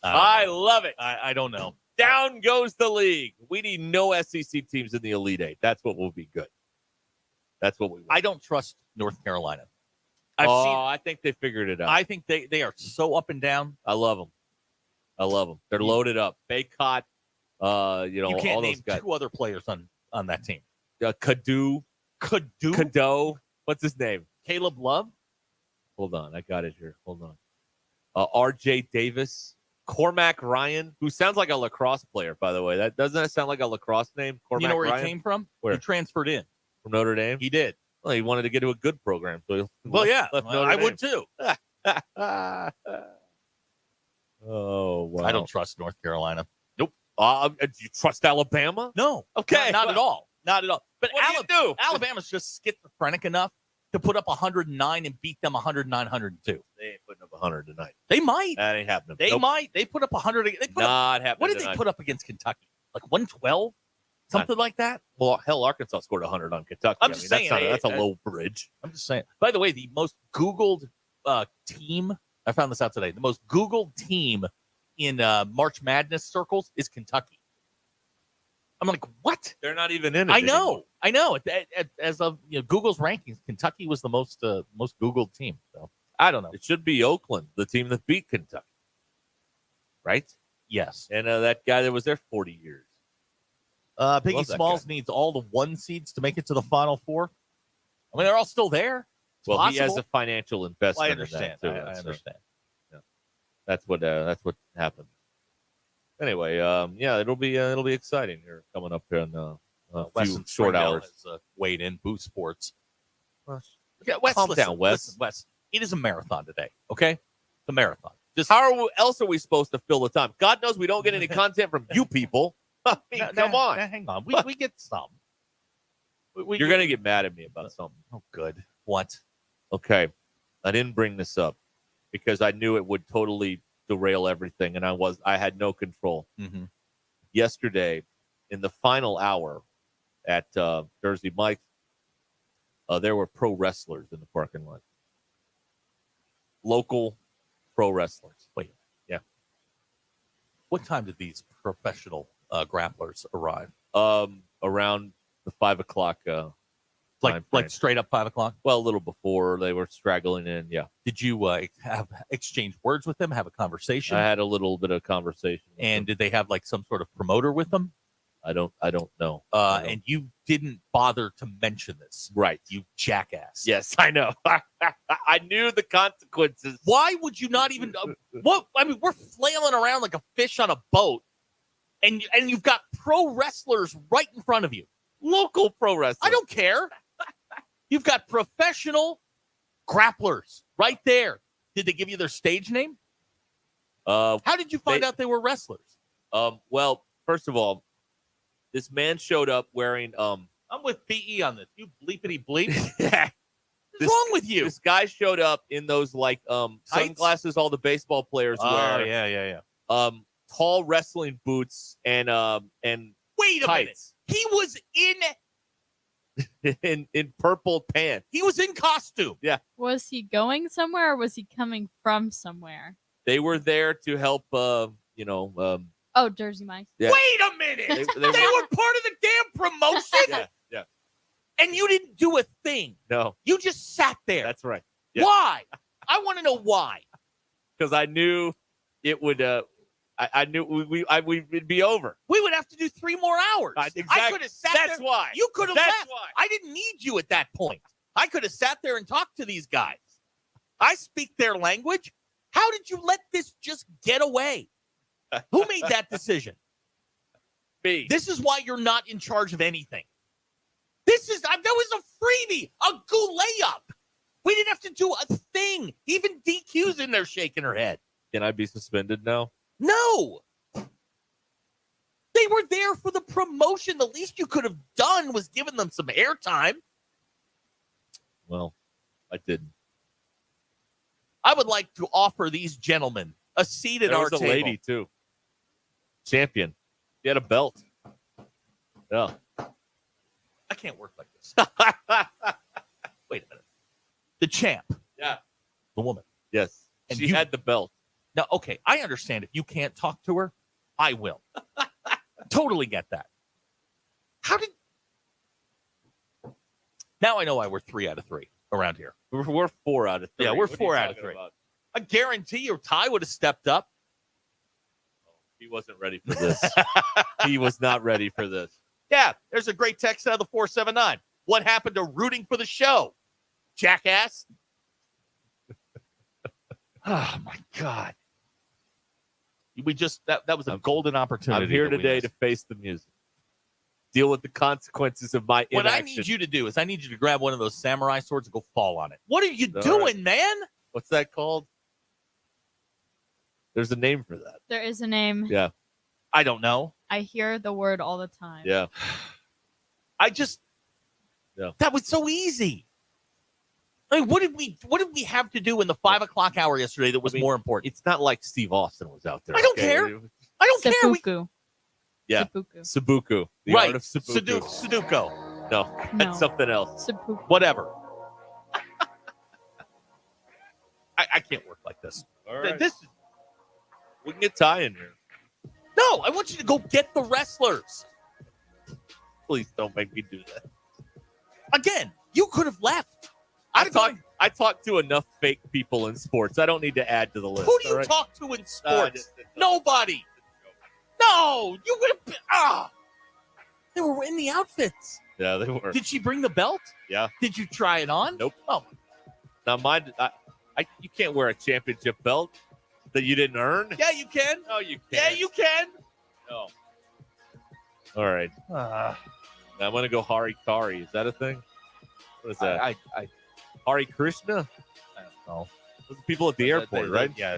I love it. I don't know. Down goes the league. We need no SEC teams in the Elite Eight. That's what will be good. That's what we want. I don't trust North Carolina. I think they figured it out. I think they are so up and down. I love them. They're loaded up. Baycott, you can't all name those guys. 2 other players on that team. Cadeau. What's his name? Caleb Love. Hold on. I got it here. Hold on. R.J. Davis. Cormac Ryan, who sounds like a lacrosse player, by the way. Doesn't that sound like a lacrosse name? Cormac You know where Ryan? he came from? Where? He transferred in. From Notre Dame? He did. Well, he wanted to get to a good program. So I would too. Oh, wow. I don't trust North Carolina. Nope. Do you trust Alabama? No. Okay. Not at all. Not at all. But what do you do? Alabama's just schizophrenic enough to put up 109 and beat them 109, 102. They ain't putting up 100 tonight. They might. That ain't happening. They Nope. might. They put up 100. Not happening. What did tonight. they put up against Kentucky? Like 112? Something like that? Well, hell, Arkansas scored 100 on Kentucky. I'm just saying. That's a low bridge. I'm just saying. By the way, the most Googled team, I found this out today, the most Googled team in March Madness circles is Kentucky. I'm like, what? They're not even in it. I know. As of Google's rankings, Kentucky was the most Googled team. So I don't know. It should be Oakland, the team that beat Kentucky. Right? Yes. And that guy that was there 40 years. Biggie Love that Smalls guy. needs all the 1 seeds to make it to the Final Four. I mean, they're all still there. It's Well, possible. he has a financial investment. Well, I in understand. that, too. I understand. That's what happened. Anyway, it'll be exciting here coming up in a few Weston short Springdale hours. has weighed in Boost Sports. Calm down, Wes. Listen, Wes. It is a marathon today. Okay, the marathon. Just else are we supposed to fill the time? God knows we don't get any content from you people. I mean, come on. Hang on. We get some. You're gonna get mad at me about something. Oh, good. What? Okay, I didn't bring this up because I knew it would totally derail everything, and I had no control. Mm-hmm. Yesterday, in the final hour at Jersey Mike's, there were pro wrestlers in the parking lot. Local pro wrestlers. Wait. Yeah. What time did these professional grapplers arrive? Around the 5 o'clock. Like straight up 5 o'clock? Well, a little before. They were straggling in. Yeah. Did you have exchange words with them? Have a conversation? I had a little bit of conversation. And did they have like some sort of promoter with them? I don't know. And you didn't bother to mention this, right? You jackass. Yes, I know. I knew the consequences. Why would you not even? What? I mean, we're flailing around like a fish on a boat, and you've got pro wrestlers right in front of you. Local pro wrestlers. I don't care. You've got professional grapplers right there. Did they give you their stage name? How did you find out they were wrestlers? Well, first of all, this man showed up wearing I'm with PE on this. You bleepity bleep. What's wrong with you? This guy showed up in those like sunglasses all the baseball players wear. Oh, yeah. Tall wrestling boots and wait a minute. He was in purple pants. He was in costume. Yeah. Was he going somewhere or was he coming from somewhere? They were there to help, Oh, Jersey Mike's. Yeah. Wait a minute. They were part of the damn promotion? Yeah. And you didn't do a thing. No. You just sat there. That's right. Yeah. Why? I want to know why. Because I knew it would. I knew we'd be over. We would have to do 3 more hours. Exactly. I could have sat there. That's why. You could have That's left. why. I didn't need you at that point. I could have sat there and talked to these guys. I speak their language. How did you let this just get away? Who made that decision? Me. This is why you're not in charge of anything. That was a freebie, a good layup. We didn't have to do a thing. Even DQ's in there shaking her head. Can I be suspended now? No. They were there for the promotion. The least you could have done was given them some airtime. Well, I didn't. I would like to offer these gentlemen a seat at our table. table. A lady, too. Champion. She had a belt. Yeah. I can't work like this. Wait a minute. The champ. Yeah. The woman. Yes. And she you had the belt. Now, okay, I understand if you can't talk to her, I will. Totally get that. How did... Now I know why we're 3 out of 3 around here. We're 4 out of 3. Yeah, we're What are you 4 out of talking 3. about? I guarantee you Ty would have stepped up. He wasn't ready for this. He was not ready for this. Yeah, there's a great text out of the 479. What happened to rooting for the show? Jackass. Oh, my God. We just, that was a golden opportunity. I'm here that we today missed. to face the music. Deal with the consequences of my What inaction. I need you to do is I need you to grab one of those samurai swords and go fall on it. What are you All doing, right. man? What's that called? There's a name for that. There is a name. Yeah. I don't know. I hear the word all the time. Yeah. I just, that was so easy. I mean, what did we have to do in the 5 o'clock hour yesterday that was more important? It's not like Steve Austin was out there. I don't okay? care. I don't care. Seppuku. Yeah. Seppuku. Subuku. The Right. art of Subuku. Sudoku. No, that's something else. Seppuku. Whatever. I can't work like this. All right. This is, We can get Ty in here. no, I want you to go get the wrestlers. Please don't make me do that. Again, you could have left. I talk to enough fake people in sports. I don't need to add to the list. Who do you all right? talk to in sports? Nobody. No, you would have been. They were in the outfits. Yeah, they were. Did she bring the belt? Yeah. Did you try it on? Nope. Oh, Now, mine, you can't wear a championship belt that you didn't earn. yeah, you can. No, you Yeah, can't. you can. No. All right. Now I'm going to go Hari Kari. Is that a thing? What is that? I Hari Krishna? don't know. Those are people at the airport, right? Yeah.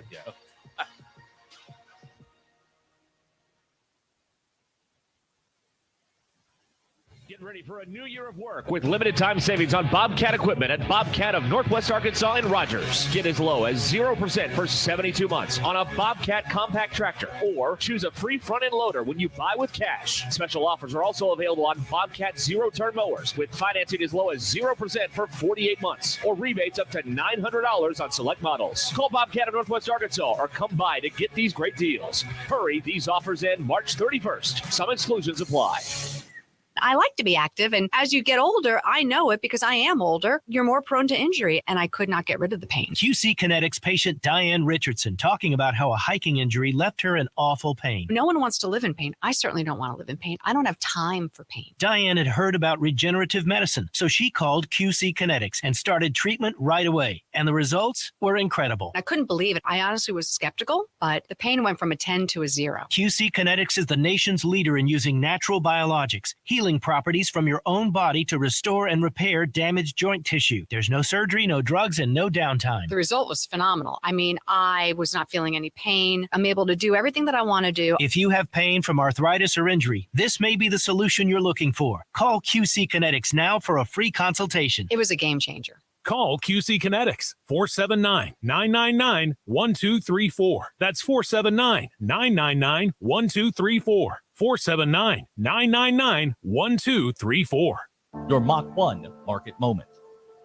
Get ready for a new year of work with limited time savings on Bobcat equipment at Bobcat of Northwest Arkansas in Rogers. Get as low as 0% for 72 months on a Bobcat compact tractor, or choose a free front-end loader when you buy with cash. Special offers are also available on Bobcat zero-turn mowers with financing as low as 0% for 48 months, or rebates up to $900 on select models. Call Bobcat of Northwest Arkansas or come by to get these great deals. Hurry, these offers end March 31st. Some exclusions apply. I like to be active, and as you get older, I know it because I am older. You're more prone to injury, and I could not get rid of the pain. QC Kinetics patient Diane Richardson talking about how a hiking injury left her in awful pain. No one wants to live in pain. I certainly don't want to live in pain. I don't have time for pain. Diane had heard about regenerative medicine, so she called QC Kinetics and started treatment right away. And the results were incredible. I couldn't believe it. I honestly was skeptical, but the pain went from a 10 to a 0. QC Kinetics is the nation's leader in using natural biologics, healing properties from your own body to restore and repair damaged joint tissue. There's no surgery, no drugs, and no downtime. The result was phenomenal. I mean, I was not feeling any pain. I'm able to do everything that I want to do. If you have pain from arthritis or injury, this may be the solution you're looking for. Call QC Kinetics now for a free consultation. It was a game changer. Call QC Kinetics, 479-999-1234. That's 479-999-1234. 479-999-1234. Your Mach 1 market moment.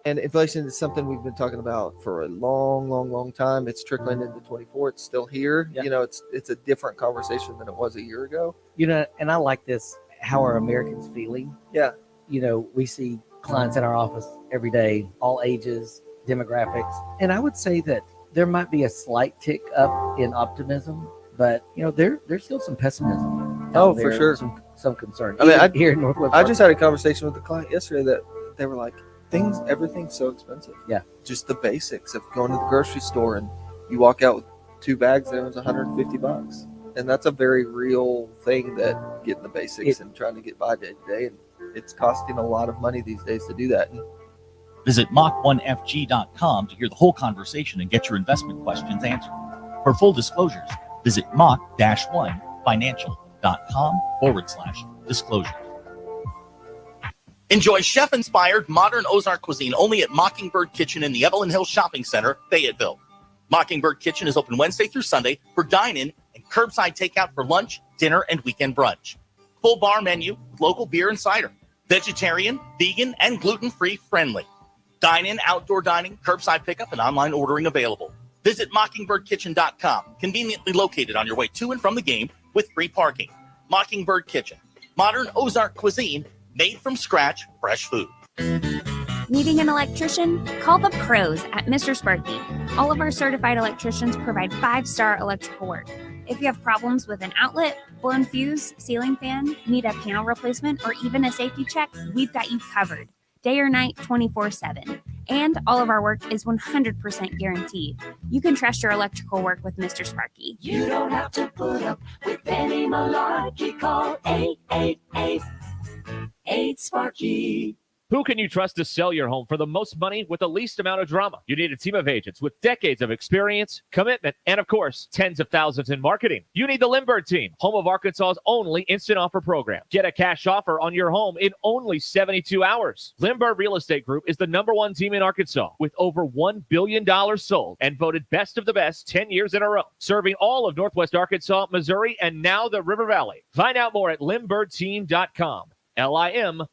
And inflation is something we've been talking about for a long time. It's trickling into 24. It's still here. Yeah. It's a different conversation than it was a year ago. And I like this. How are Americans feeling? Yeah. We see clients in our office every day, all ages, demographics. And I would say that there might be a slight tick up in optimism, but there's still some pessimism. Oh, out for there, sure. Some concern. I mean, Even here in Northwest. I just had a conversation with a client yesterday that they were like, everything's so expensive. Yeah. Just the basics of going to the grocery store and you walk out with 2 bags and it was $150. And that's a very real thing, that getting the basics and trying to get by day to day. And it's costing a lot of money these days to do that. And Visit Mach1FG.com to hear the whole conversation and get your investment questions answered. For full disclosures, visit Mach-1Financial.com/disclosure. Enjoy chef-inspired modern Ozark cuisine only at Mockingbird Kitchen in the Evelyn Hill Shopping Center, Fayetteville. Mockingbird Kitchen is open Wednesday through Sunday for dine-in and curbside takeout for lunch, dinner, and weekend brunch. Full bar menu, local beer and cider. Vegetarian, vegan, and gluten-free friendly. Dine-in, outdoor dining, curbside pickup, and online ordering available. Visit mockingbirdkitchen.com, conveniently located on your way to and from the game with free parking. Mockingbird Kitchen, modern Ozark cuisine, made from scratch, fresh food. Needing an electrician? Call the pros at Mr. Sparky. All of our certified electricians provide 5-star electrical work. If you have problems with an outlet, blown fuse, ceiling fan, need a panel replacement, or even a safety check, we've got you covered. Day or night, 24/7. And all of our work is 100% guaranteed. You can trust your electrical work with Mr. Sparky. You don't have to put up with any malarkey. Call 888-8-SPARKY. Who can you trust to sell your home for the most money with the least amount of drama? You need a team of agents with decades of experience, commitment, and of course, tens of thousands in marketing. You need the Lindbergh team, home of Arkansas's only instant offer program. Get a cash offer on your home in only 72 hours. Lindbergh Real Estate Group is the #1 team in Arkansas with over $1 billion sold and voted best of the best 10 years in a row, serving all of Northwest Arkansas, Missouri, and now the River Valley. Find out more at lindberghteam.com. LIMBIRD.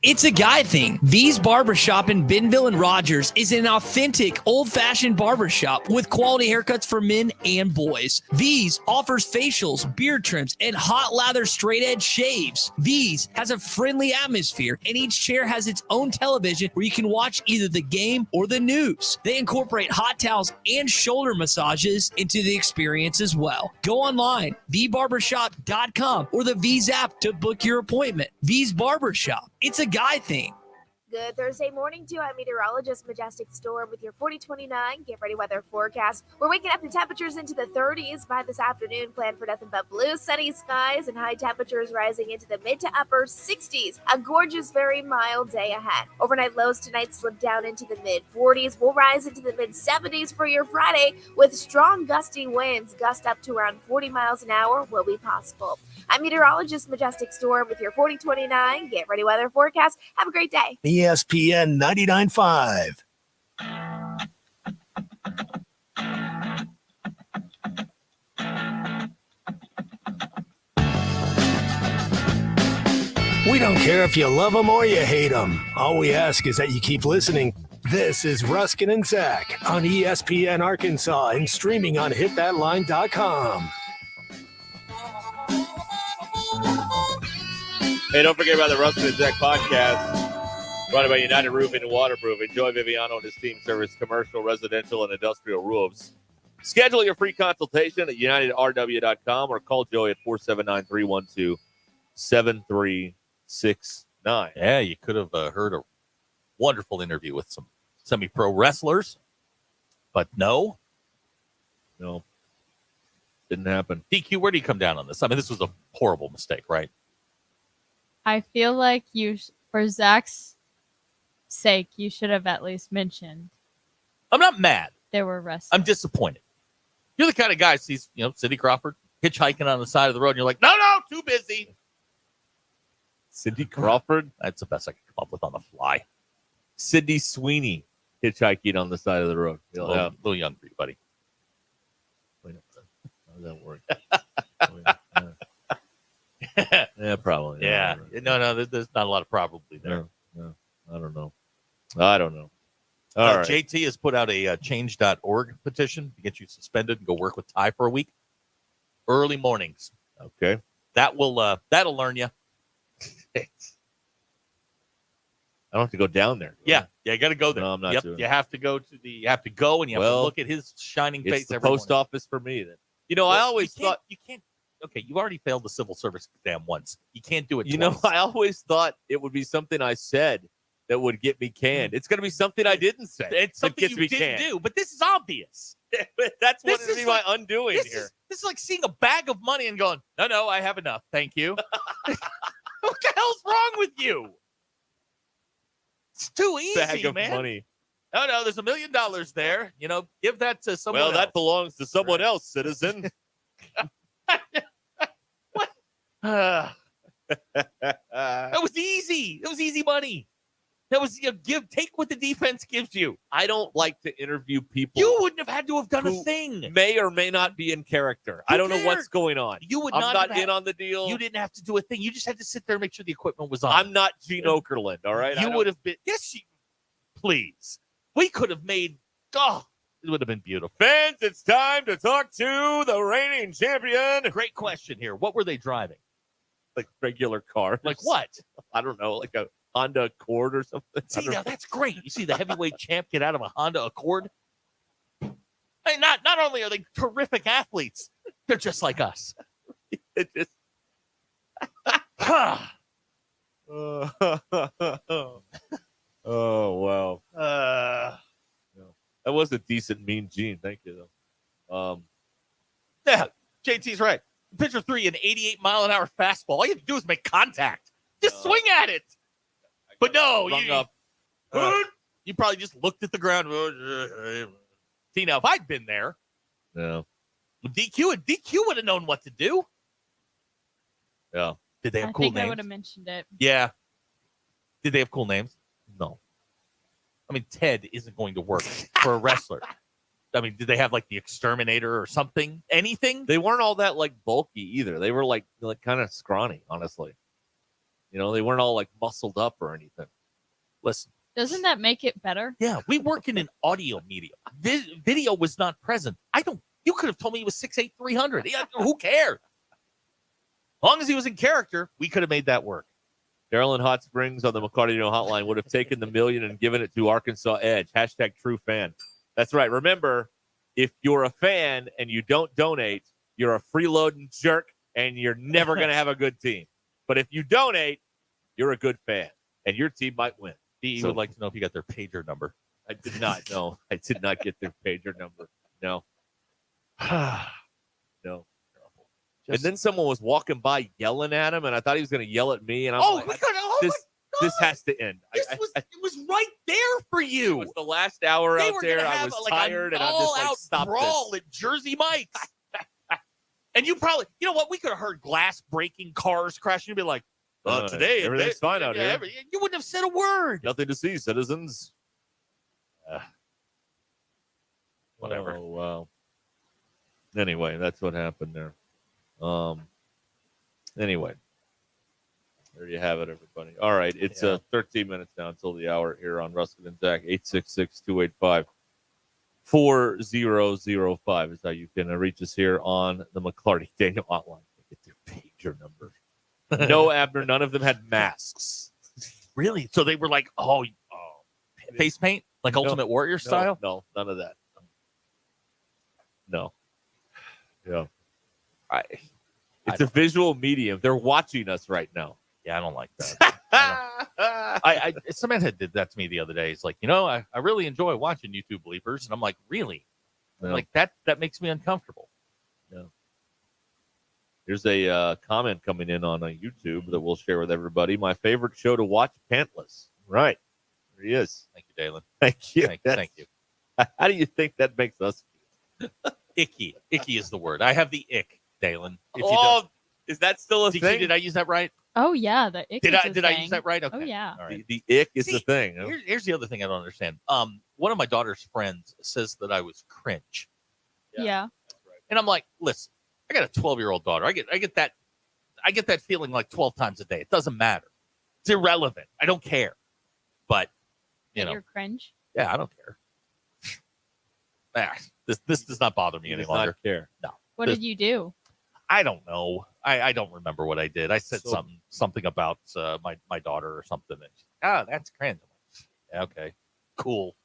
It's a guy thing. V's Barbershop in Bentonville and Rogers is an authentic, old-fashioned barbershop with quality haircuts for men and boys. V's offers facials, beard trims, and hot lather straight-edge shaves. V's has a friendly atmosphere, and each chair has its own television where you can watch either the game or the news. They incorporate hot towels and shoulder massages into the experience as well. Go online, vbarbershop.com, or the V's app to book your appointment. V's Barbershop. It's a guy thing. Good Thursday morning to I'm meteorologist Majestic Storm with your 4029 Get Ready Weather forecast. We're waking up to temperatures into the 30s by this afternoon. Plan for nothing but blue, sunny skies and high temperatures rising into the mid to upper 60s. A gorgeous, very mild day ahead. Overnight lows tonight slip down into the mid 40s. We'll rise into the mid 70s for your Friday with strong gusty winds. Gust up to around 40 miles an hour will be possible. I'm meteorologist Majestic Storm with your 4029 Get Ready Weather forecast. Have a great day. ESPN 99.5. We don't care if you love them or you hate them. All we ask is that you keep listening. This is Ruskin and Zach on ESPN Arkansas and streaming on hitthatline.com. Hey, don't forget about the Ruscin and Zach podcast. Brought by United Roofing and Waterproofing. Joey Viviano and his team service commercial, residential, and industrial roofs. Schedule your free consultation at unitedrw.com or call Joey at 479-312-7369. Yeah, you could have heard a wonderful interview with some semi-pro wrestlers, but no. Didn't happen. DQ, where do you come down on this? I mean, this was a horrible mistake, right? I feel like for Zach's sake, you should have at least mentioned. I'm not mad. There were wrestlers. I'm disappointed. You're the kind of guy who sees, Cindy Crawford hitchhiking on the side of the road, and you're like, no, too busy. Cindy Crawford? That's the best I could come up with on the fly. Sydney Sweeney hitchhiking on the side of the road. A little young for you, buddy. How does that work? Yeah, probably. Yeah. No, there's not a lot of probably there. No, not don't know. All right. JT has put out a change.org petition to get you suspended and go work with Ty for a week. Early mornings. Okay. That'll learn you. I don't have to go down there. Yeah, you got to go there. No, I'm not doing You it. have to go to the. You have to go and you have to look at his shining face. It's the every post morning. office for me then. You know, I always thought you can't. Okay, you already failed the civil service exam once. You can't do it. You twice. know, I always thought it would be something I said that would get me canned. It's going to be something I didn't say. It's that something gets you me didn't canned. do, but this is obvious. That's what This is is my like- undoing This here. is like seeing a bag of money and going, no, I have enough. Thank you. What the hell's wrong with you? It's too easy, Bag of man. money. No, there's $1 million there. You know, give that to someone Well, else. that belongs to someone else, citizen. That was easy. It was easy money. That was take what the defense gives you. I don't like to interview people. You wouldn't have had to have done a who thing. May or may not be in character. I don't know what's going on. You would I'm not not have in on the deal. You didn't have to do a thing. You just had to sit there and make sure the equipment was on. I'm not Gene Okerlund, all right? You would have been. Yes, please. We could have made. Oh, it would have been beautiful. Fans, it's time to talk to the reigning champion. Great question here. What were they driving? Like regular cars. Like what? I don't know, like a Honda Accord or something. See, now that's great. You see the heavyweight champ get out of a Honda Accord. I mean, not only are they terrific athletes, they're just like us. It just. Oh wow. That was a decent mean Gene. Thank you though. Yeah, JT's right. Pitcher 3, an 88-mile-an-hour fastball. All you have to do is make contact. Just swing at it. But no, you probably just looked at the ground. See, now if I'd been there, no, DQ would have known what to do. Yeah. Did they have I cool think I names? would have mentioned it. Yeah. Did they have cool names? No. I mean, Ted isn't going to work for a wrestler. I mean, did they have like the Exterminator or something? Anything? They weren't all that like bulky either. They were like kind of scrawny, honestly. You know, they weren't all like muscled up or anything. Listen. Doesn't that make it better? Yeah, we work in an audio medium. Video was not present. You could have told me he was 6'8", 300. Yeah, who cared? As long as he was in character, we could have made that work. Daryl in Hot Springs on the McCarty hotline would have taken the $1 million and given it to Arkansas Edge. # true fan. That's right. Remember, if you're a fan and you don't donate, you're a freeloading jerk and you're never going to have a good team. But if you donate, you're a good fan and your team might win. He would like to know if you got their pager number. I did not know. I did not get their pager number. No. No. And then someone was walking by yelling at him, and I thought he was going to yell at me. And I'm like, this has to end. It was right there for you. It was the last hour They out were there. gonna I have was like tired, an and I'm just like, all-out stop brawl this. at Jersey Mike's. And you probably, you know what? We could have heard glass breaking, cars crashing. You'd be like, today everything's fine out here. You wouldn't have said a word. Nothing to see, citizens. Whatever. Oh, wow. Anyway, that's what happened there. Anyway, there you have it, everybody. All right, it's 13 minutes now until the hour here on Ruscin and Zach. 866-285-4005 is how you can reach us here on the McClarty Daniel hotline. Get their pager number. No, Abner, none of them had masks. Really? So they were like, face paint? Like Ultimate Warrior style? No, none of that. No. Yeah. It's a visual medium. They're watching us right now. Yeah, I don't like that. Some man did that to me the other day. He's like, I really enjoy watching YouTube bleepers. And I'm like, really? No. Like that makes me uncomfortable. No. Here's a comment coming in on YouTube that we'll share with everybody. My favorite show to watch, Pantless. Right. There he is. Thank you, Dalen. Thank you. Thank you. How do you think that makes us feel? Icky. Icky is the word. I have the ick, Dalen. Is that still a thing? Did I use that right? Oh yeah, the ick. Did is I a use thing. that right? Okay. Oh yeah. All right. The ick is the thing. Huh? Here's the other thing I don't understand. One of my daughter's friends says that I was cringe. Yeah. And I'm like, listen, I got a 12-year-old daughter. I get that feeling like 12 times a day. It doesn't matter. It's irrelevant. I don't care. But You're cringe. yeah, I don't care. This does not bother me He any does longer. not care. No. What did you do? I don't know. I don't remember what I did. I said So- something about my daughter or something. And she's like, that's cringe. I'm like, yeah, okay, cool.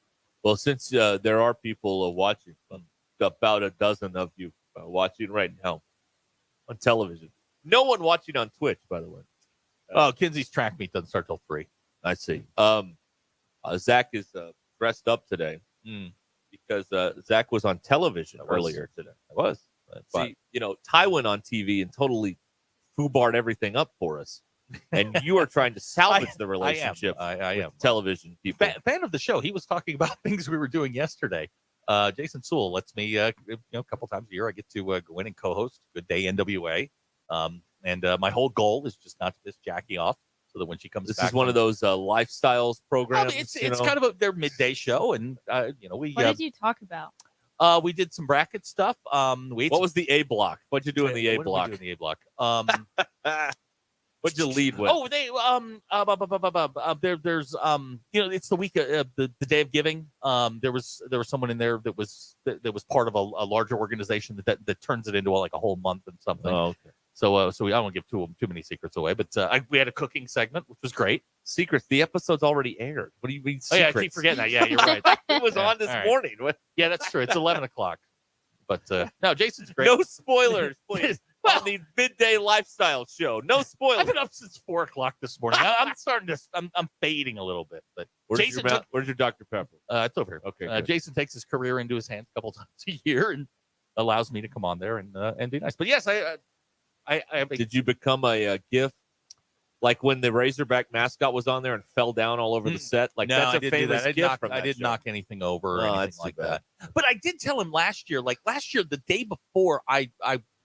Well, since there are people watching, about a dozen of you watching right now on television. No one watching on Twitch, by the way. Oh, Kinsey's track meet doesn't start till 3. I see. Zach is dressed up today because Zach was on television earlier today. I was. See, Ty went on TV and totally foobarred everything up for us. And you are trying to salvage the relationship I am. with television people. Fan of the show. He was talking about things we were doing yesterday. Jason Sewell lets me, a couple times a year, I get to go in and co-host Good Day NWA. And my whole goal is just not to piss Jackie off, so that when she comes This back, is one of those lifestyles programs. It's kind of their midday show, and we What did you talk about? we did some bracket stuff. What was the A block? What'd you do in the A what did we block? do in the A block? What'd you lead with? Oh, they there's it's the week of the day of giving. There was someone in there that was part of a larger organization that turns it into like a whole month and something. Oh, okay. So I won't give too many secrets away, but we had a cooking segment, which was great. Secrets. The episode's already aired. What do you mean? Oh, yeah, I Secrets? keep forgetting that. Yeah, you're right. It was on this all right. morning. What? Yeah, that's true. It's 11 o'clock. But no, Jason's great. No spoilers, please. On the midday lifestyle show. No spoilers. I've been up since 4 o'clock this morning. I'm starting to. I'm fading a little bit. But Jason, where's your Dr. Pepper? It's over here. Okay. Good. Jason takes his career into his hands a couple times a year and allows me to come on there and be nice. But yes, I Did you become a GIF? Like when the Razorback mascot was on there and fell down all over the set? Like no, that's I a didn't do famous that. GIF from I that did show. knock anything over or Oh, anything that's too like bad. that. But I did tell him last year, the day before I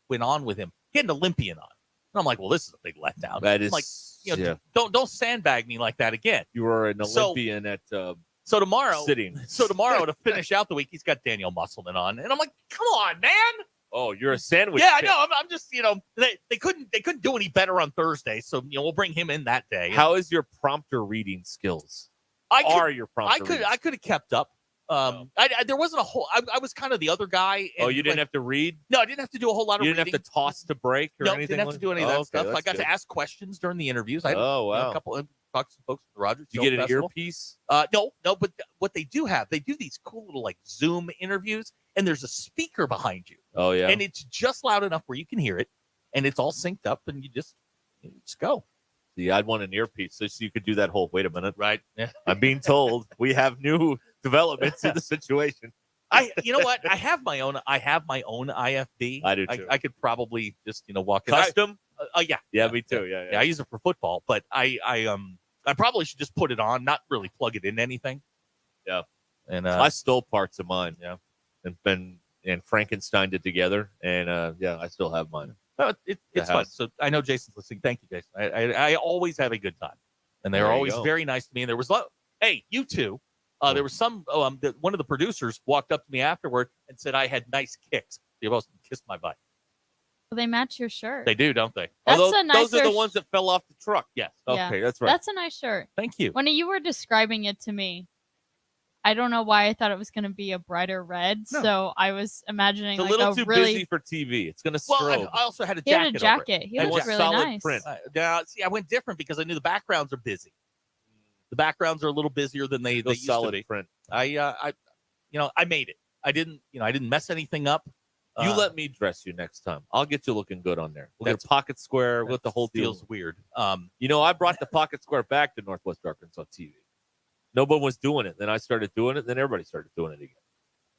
went on with him, he had an Olympian on. And I'm like, well, this is a big letdown. That is, I'm like, yeah. don't sandbag me like that again. You were an Olympian at So tomorrow, sitting. So tomorrow to finish out the week, he's got Daniel Musselman on, and I'm like, come on, man. Oh, you're a sandwich. Yeah, pit. I know. I'm just, they couldn't do any better on Thursday, so we'll bring him in that day. How is your prompter reading skills? I could have kept up. There wasn't a whole. I was kind of the other guy. Oh, you didn't have to read? No, I didn't have to do a whole lot of. You reading. didn't have to toss to break or no, anything. didn't have to do any of that okay, stuff. I that's got good. to ask questions during the interviews. I had Oh, wow. a couple of talk to some folks at the Rogers. You Film get an Festival. earpiece? No, but what they do these cool little like Zoom interviews, and there's a speaker behind you. Oh yeah, and it's just loud enough where you can hear it, and it's all synced up, and you just go. See, I'd want an earpiece so you could do that whole. Wait a minute, right? Yeah. I'm being told we have new developments in the situation. You know what? I have my own IFB. I do too. I could probably just walk in. Custom? Yeah. Yeah, me too. Yeah. I use it for football, but I probably should just put it on, not really plug it into anything. Yeah. And I stole parts of mine. Yeah. And Frankensteined it together, and I still have mine. No, it's fun. So I know Jason's listening. Thank you, Jason. I always have a good time, and they're There you always go. very nice to me. And there was, hey, you two. There was one of the producers walked up to me afterward and said I had nice kicks. You both kissed my butt. Well, they match your shirt. They do, don't they? That's Although, a nicer those are the ones that fell off the truck. Yes. Yeah. Okay, that's right. That's a nice shirt. Thank you. When you were describing it to me, I don't know why I thought it was going to be a brighter red. No. So I was imagining It's a like little a too really. busy for TV. It's going to Well, strobe. I also had a He had jacket. a jacket. Over it. He And was just really solid nice. print. See, I went different because I knew the backgrounds are busy. The backgrounds are a little busier than they Go used solid to be. print. I made it. I didn't mess anything up. You let me dress you next time. I'll get you looking good on there. We'll get a pocket square. We'll get the whole deal. Feels weird. I brought the pocket square back to Northwest Arkansas TV. Nobody was doing it. Then I started doing it. Then everybody started doing it again.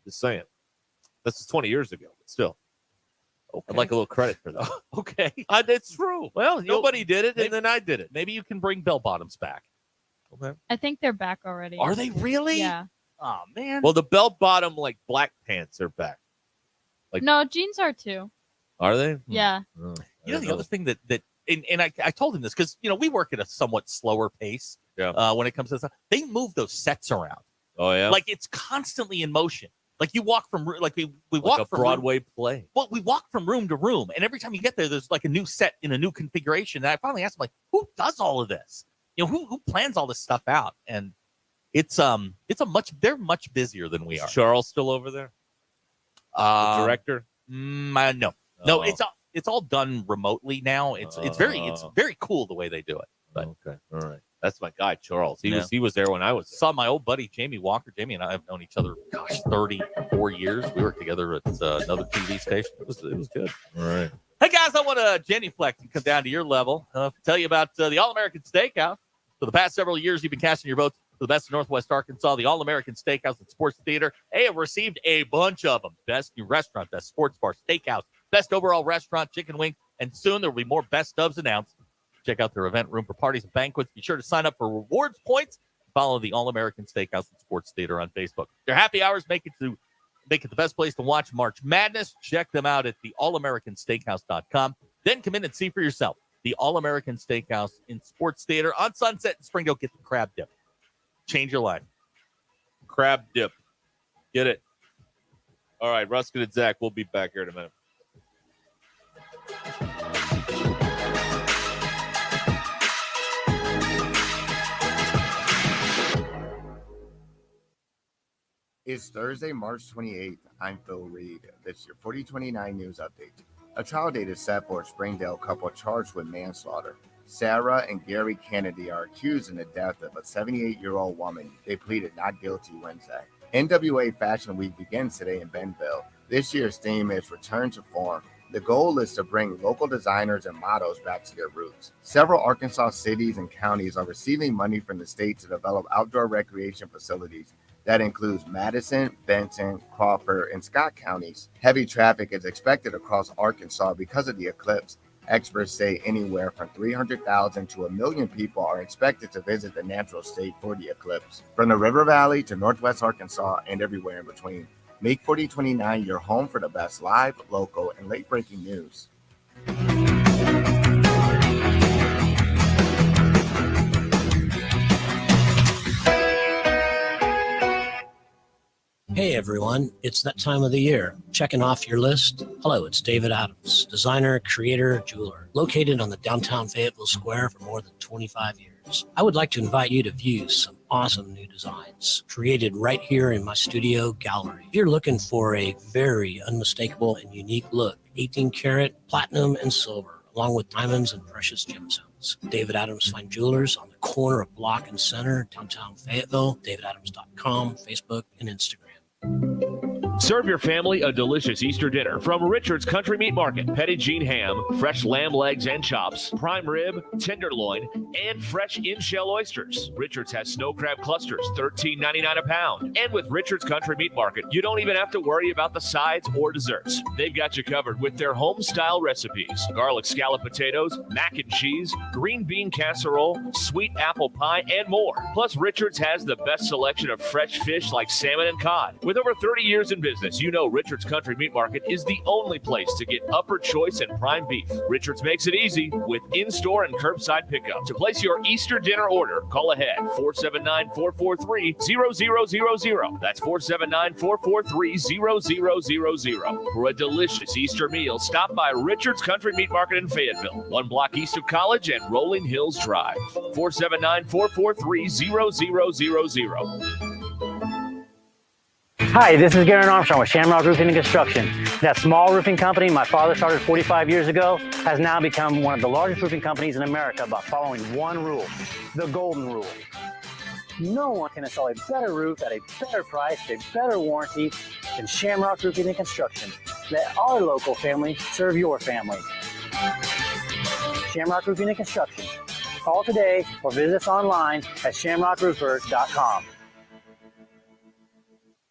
Just saying. This is 20 years ago, but still. Okay. I'd like a little credit for that. Okay. It's true. Well, nobody did it, and then I did it. Maybe you can bring bell bottoms back. Okay. I think they're back already. Are they really? Yeah. Oh man. Well, the belt bottom like black pants are back. Like, No, jeans are too. are they? Yeah. Oh, You know the other thing that and I told him this because we work at a somewhat slower pace. Yeah. When it comes to stuff, they move those sets around. Oh yeah. Like it's constantly in motion. Like you walk from we like walk a from Broadway play. Well, we walk from room to room, and every time you get there, there's like a new set in a new configuration. And I finally asked him, like, who does all of this? Who plans all this stuff out? And they're much busier than we are. Charles still over there? The director? No, it's all done remotely now. It's very cool the way they do it. But okay, all right. That's my guy, Charles. He Yeah. was there when I was there. Saw my old buddy Jamie Walker. Jamie and I have known each other, 34 years. We worked together at another TV station. It was good. All right. Hey guys, I want to genuflect and come down to your level. Tell you about the All-American Steakhouse. For the past several years, you've been casting your votes for the best in Northwest Arkansas. The All-American Steakhouse and Sports Theater. They have received a bunch of them. Best new restaurant, best sports bar, steakhouse, best overall restaurant, chicken wing, and soon there will be more best ofs announced. Check out their event room for parties and banquets. Be sure to sign up for rewards points. Follow the All-American Steakhouse and Sports Theater on Facebook. Their happy hours make it the best place to watch March Madness. Check them out at theallamericansteakhouse.com. Then come in and see for yourself. The All-American Steakhouse in Sports Theater on Sunset in Springdale. Get the crab dip. Change your life. Crab dip. Get it. All right, Ruscin and Zach, we'll be back here in a minute. It's Thursday, March 28th. I'm Phil Reed. This is your 4029 News Update. A trial date is set for a Springdale couple charged with manslaughter. Sarah and Gary Kennedy are accused in the death of a 78-year-old woman. They pleaded not guilty Wednesday. NWA Fashion Week begins today in Bentonville. This year's theme is Return to Form. The goal is to bring local designers and models back to their roots. Several Arkansas cities and counties are receiving money from the state to develop outdoor recreation facilities. That includes Madison, Benton, Crawford, and Scott counties. Heavy traffic is expected across Arkansas because of the eclipse. Experts say anywhere from 300,000 to 1 million people are expected to visit the natural state for the eclipse. From the River Valley to Northwest Arkansas and everywhere in between, make 4029 your home for the best live, local, and late-breaking news. Hey everyone, it's that time of the year. Checking off your list. Hello, it's David Adams, designer, creator, jeweler, located on the downtown Fayetteville Square for more than 25 years. I would like to invite you to view some awesome new designs created right here in my studio gallery. If you're looking for a very unmistakable and unique look, 18 karat, platinum, and silver, along with diamonds and precious gemstones. David Adams Fine Jewelers on the corner of Block and Center, downtown Fayetteville, davidadams.com, Facebook, and Instagram. Serve your family a delicious Easter dinner from Richard's Country Meat Market. Petit ham, fresh lamb legs and chops, prime rib, tenderloin, and fresh in-shell oysters. Richard's has snow crab clusters, $13.99 a pound. And with Richard's Country Meat Market, you don't even have to worry about the sides or desserts. They've got you covered with their home-style recipes. Garlic scallop potatoes, mac and cheese, green bean casserole, sweet apple pie, and more. Plus, Richard's has the best selection of fresh fish like salmon and cod. With over 30 years in business, you know Richard's Country Meat Market is the only place to get upper choice and prime beef. Richard's makes it easy with in-store and curbside pickup. To place your Easter dinner order, call ahead 479-443-0000. That's 479-443-0000. For a delicious Easter meal, stop by Richard's Country Meat Market in Fayetteville, 1 block east of College and Rolling Hills Drive. 479-443-0000. Hi, this is Garen Armstrong with Shamrock Roofing and Construction. That small roofing company my father started 45 years ago has now become one of the largest roofing companies in America by following one rule, the golden rule. No one can install a better roof at a better price, a better warranty than Shamrock Roofing and Construction. Let our local family serve your family. Shamrock Roofing and Construction. Call today or visit us online at shamrockroofer.com.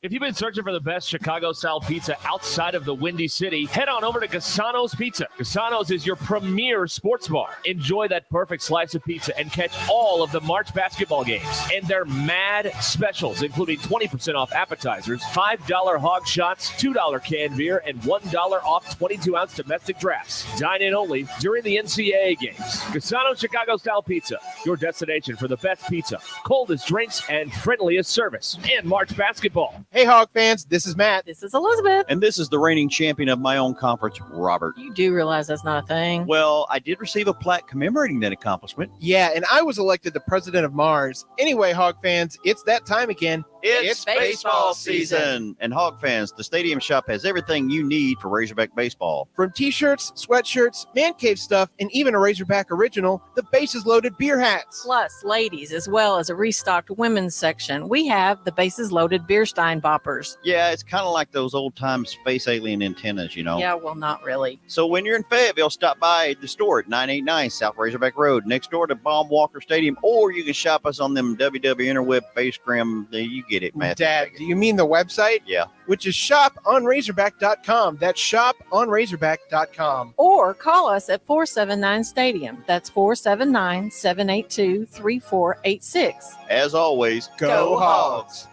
If you've been searching for the best Chicago-style pizza outside of the Windy City, head on over to Cassano's Pizza. Cassano's is your premier sports bar. Enjoy that perfect slice of pizza and catch all of the March basketball games. And their mad specials, including 20% off appetizers, $5 hog shots, $2 canned beer, and $1 off 22-ounce domestic drafts. Dine in only during the NCAA games. Cassano's Chicago-style pizza, your destination for the best pizza, coldest drinks, and friendliest service. And March basketball. Hey, Hog fans, this is Matt. This is Elizabeth. And this is the reigning champion of my own conference, Robert. You do realize that's not a thing. Well, I did receive a plaque commemorating that accomplishment. Yeah, and I was elected the president of Mars. Anyway, Hog fans, it's that time again. It's baseball season. And Hog fans, the Stadium Shop has everything you need for Razorback baseball. From t-shirts, sweatshirts, man cave stuff, and even a Razorback original, the Bases Loaded beer hats. Plus, ladies, as well as a restocked women's section, we have the Bases Loaded beer stein boppers. Yeah, it's kind of like those old-time space alien antennas, you know. Yeah, well, not really. So when you're in Fayetteville, stop by the store at 989 South Razorback Road, next door to Baum Walker Stadium, or you can shop us on them WW Interweb Facegram. You get it, Matt. Dad, do you mean the website? Yeah. Which is shoponrazorback.com. That's shoponrazorback.com. Or call us at 479-STADIUM. That's 479-782-3486. As always, Go Hogs!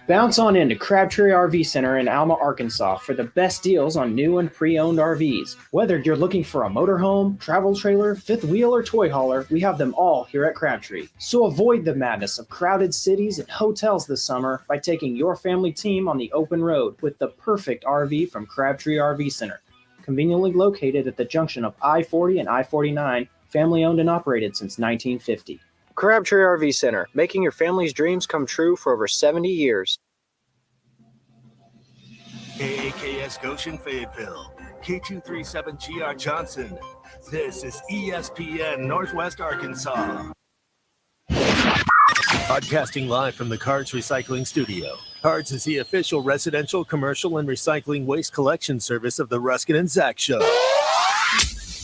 Bounce on into Crabtree RV Center in Alma, Arkansas for the best deals on new and pre-owned RVs. Whether you're looking for a motorhome, travel trailer, fifth wheel, or toy hauler, we have them all here at Crabtree. So avoid the madness of crowded cities and hotels this summer by taking your family team on the open road with the perfect RV from Crabtree RV Center. Conveniently located at the junction of I-40 and I-49, family owned and operated since 1950. Crabtree RV Center, making your family's dreams come true for over 70 years. KAKS Goshen Fayetteville, K237GR Johnson. This is ESPN Northwest Arkansas. Broadcasting live from the Cards Recycling Studio. Cards is the official residential, commercial, and recycling waste collection service of the Ruscin and Zach Show.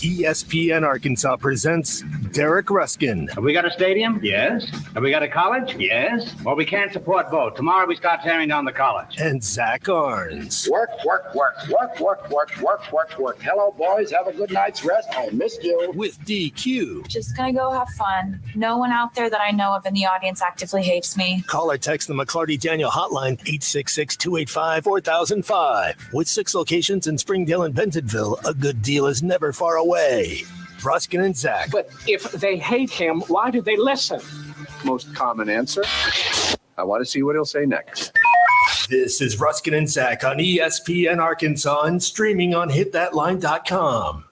ESPN Arkansas presents Derek Ruscin. Have we got a stadium? Yes. Have we got a college? Yes. Well, we can't support both. Tomorrow we start tearing down the college. And Zach Arns. Work. Hello, boys. Have a good night's rest. I missed you. With DQ. Just gonna go have fun. No one out there that I know of in the audience actively hates me. Call or text the McClarty Daniel hotline 866-285-4005. With 6 locations in Springdale and Bentonville, a good deal is never far away. Ruscin and Zach. But if they hate him, why do they listen? Most common answer. I want to see what he'll say next. This is Ruscin and Zach on ESPN Arkansas and streaming on hitthatline.com.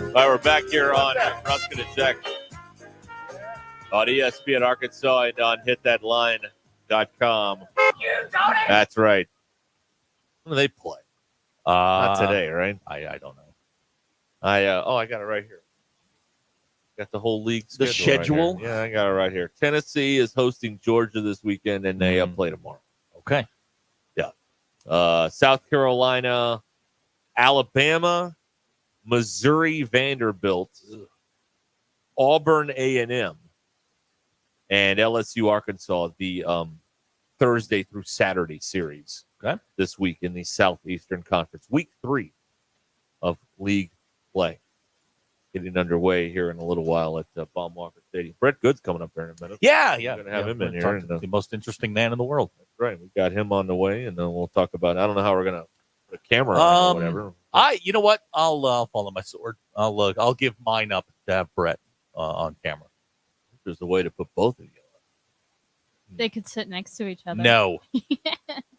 All right, we're back here on Ruscin and Zach on ESPN Arkansas and on hitthatline.com. That's right. When do they play? Not today, right? I don't know. I got it right here. Got the whole league The schedule? Right here. Yeah, I got it right here. Tennessee is hosting Georgia this weekend, and they play tomorrow. Okay. Yeah. South Carolina, Alabama, Missouri, Vanderbilt, Auburn, A&M, and LSU, Arkansas. The Thursday through Saturday series this week in the Southeastern Conference. Week 3 of league play. Getting underway here in a little while at Baum Walker Stadium. Brett Good's coming up there in a minute. Yeah. We're going to have him in We're here. talking to the most interesting man in the world. That's right. We got him on the way, and then we'll talk about, I don't know how we're going to put a camera on or whatever. You know what? I'll follow my sword. I'll give mine up to have Brett on camera. There's a way to put both of you. They could sit next to each other. No.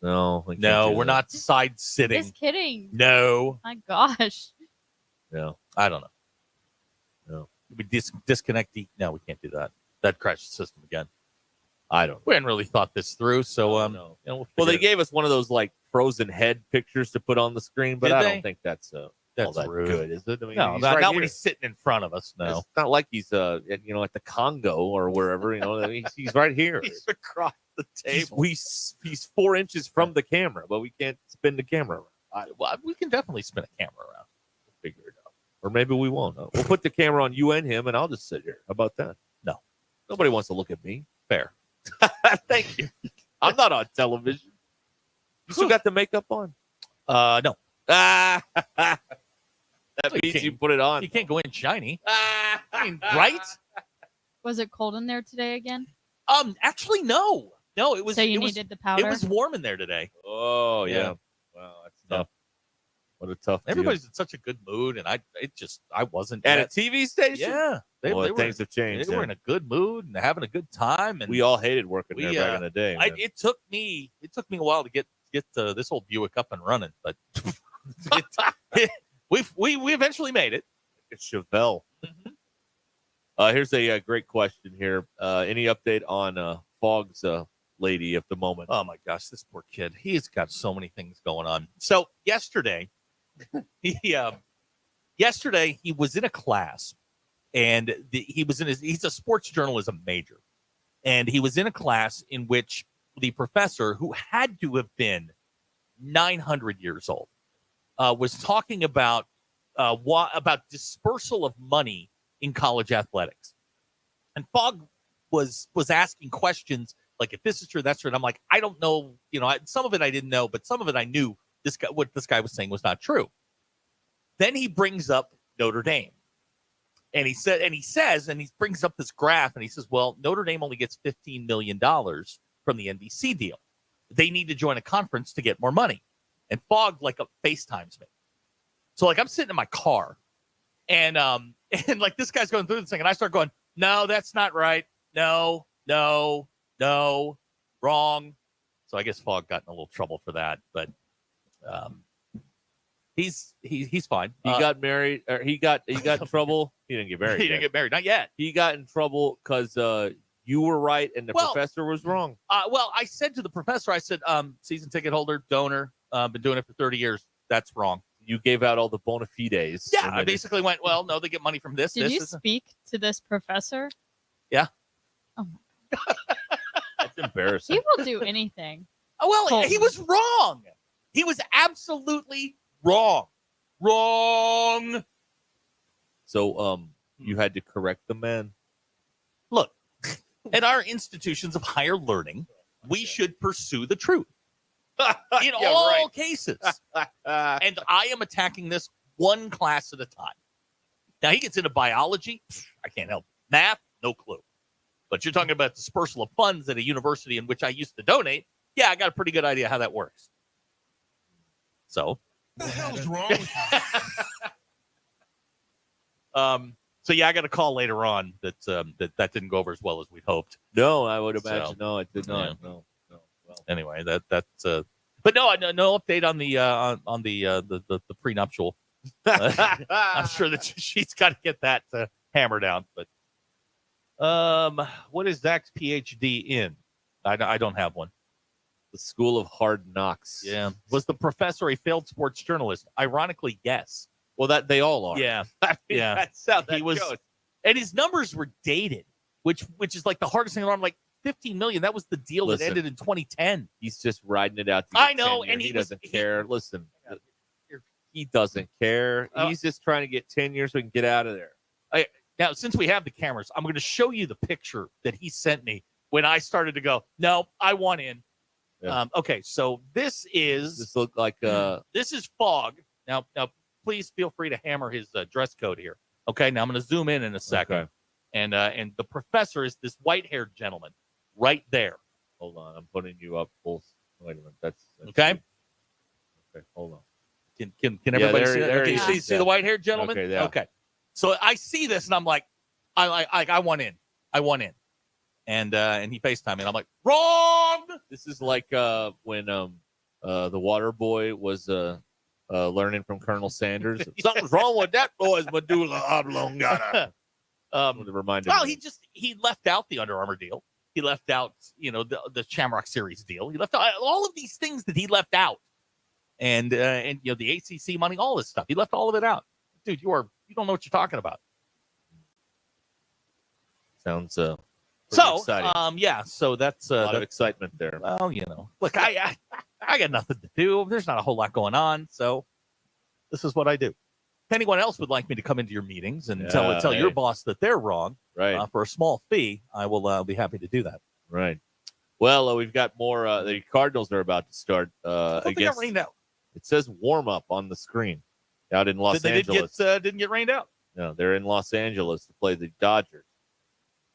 No, we're not side sitting. Just kidding. No. My gosh. No. I don't know. No. We disconnect No, we can't do that. That crashed the system again. I don't know. We hadn't really thought this through, so well, they gave us one of those like frozen head pictures to put on the screen, but Did I they? don't think that's all That's that rude. good, is it? I mean, No, he's not right when here. he's sitting in front of us. No. It's not like he's at the Congo or wherever. He's right here. He's across the table. He's 4 inches from the camera, but we can't spin the camera around. We can definitely spin a camera around. We'll figure it out, or maybe we won't. We'll put the camera on you and him, and I'll just sit here. How about that? No, nobody wants to look at me. Fair. Thank you. I'm not on television. You still got the makeup on? No. That means you put it on. You can't go in shiny. I mean, right? Was it cold in there today again? Actually, no. No, it was. So you it was, needed the powder? It was warm in there today. Oh yeah. Wow, that's tough. What a tough deal. Everybody's in such a good mood, and I wasn't At a yet. TV station. Yeah, Things have changed. They were in a good mood and having a good time, and we all hated working there back in the day. It took me a while to get this old Buick up and running, but we eventually made it. It's Chevelle. Here's a great question here. Any update on Fogg's lady at the moment? Oh my gosh, this poor kid. He's got so many things going on. So yesterday, yesterday he was in a class, and he's a sports journalism major, and he was in a class in which the professor, who had to have been 900 years old, was talking about dispersal of money in college athletics, and Fogg was asking questions like, if this is true, that's true. And I'm like, I don't know. Some of it I didn't know, but some of it I knew. What this guy was saying was not true. Then he brings up Notre Dame, and he brings up this graph, and he says, well, Notre Dame only gets $15 million from the NBC deal. They need to join a conference to get more money. And Fogg FaceTimes me. So I'm sitting in my car, and like this guy's going through this thing, and I start going, no, that's not right. No, wrong. So I guess Fogg got in a little trouble for that, but he's fine. He got married, or he got in trouble. He didn't get married. He didn't get married, not yet. He got in trouble because you were right and the professor was wrong. Well, I said to the professor, I said, season ticket holder, donor, been doing it for 30 years. That's wrong. You gave out all the bona fides. Yeah, I basically went, well, no, they get money from this. Did this you is speak to this professor? Yeah. Oh That's embarrassing. He will do anything. Well, he was wrong. He was absolutely wrong. Wrong. So, you had to correct the man. Look, at our institutions of higher learning, we should pursue the truth in all cases. And I am attacking this one class at a time. Now, he gets into biology. I can't help. Math, no clue. But you're talking about dispersal of funds at a university in which I used to donate. Yeah, I got a pretty good idea how that works. So, what the hell's wrong with you? So yeah, I got a call later on that didn't go over as well as we'd hoped. No, I would imagine. No, it did not. Yeah. No. Well, anyway, that's but no update on the prenuptial. I'm sure that she's got to get that hammered out. But what is Zach's PhD in? I don't have one. The School of Hard Knocks. Yeah. Was the professor a failed sports journalist? Ironically, yes. Well, that they all are. Yeah. Yeah. That's how that goes. And his numbers were dated, which is like the hardest thing. I'm like, 15 million. That was the deal that ended in 2010. He's just riding it out. I know, tenure. and he doesn't care. Listen, he doesn't care. He's just trying to get tenure so he can get out of there. Now, since we have the cameras, I'm going to show you the picture that he sent me when I started to go, no, I want in. Yeah. Okay, so this looked like this is Fogg. Now, please feel free to hammer his dress code here. Okay, now I'm going to zoom in a second, Okay. and the professor is this white-haired gentleman right there. Hold on, I'm putting you up full. Wait a minute, that's okay. Okay, hold on. Can everybody see that? There Okay, he is. see the white-haired gentleman? Okay, yeah. Okay. So I see this and I'm like, I want in. I want in. And he FaceTimed me and I'm like, wrong. This is like when the water boy was learning from Colonel Sanders. Something's wrong with that boy's medulla oblongata. Well, he left out the Under Armour deal. He left out, the Shamrock Series deal. He left out all of these things that he left out. And the ACC money, all this stuff. He left all of it out. Dude, you don't know what you're talking about. Sounds exciting. So that's a lot of excitement there. Well, look, I got nothing to do. There's not a whole lot going on, so this is what I do. If anyone else would like me to come into your meetings and tell your boss that they're wrong, right, for a small fee, I will be happy to do that. Right. Well, we've got more. The Cardinals are about to start. I guess got rained out. It says warm up on the screen out in Los Angeles. Didn't get rained out. No, they're in Los Angeles to play the Dodgers.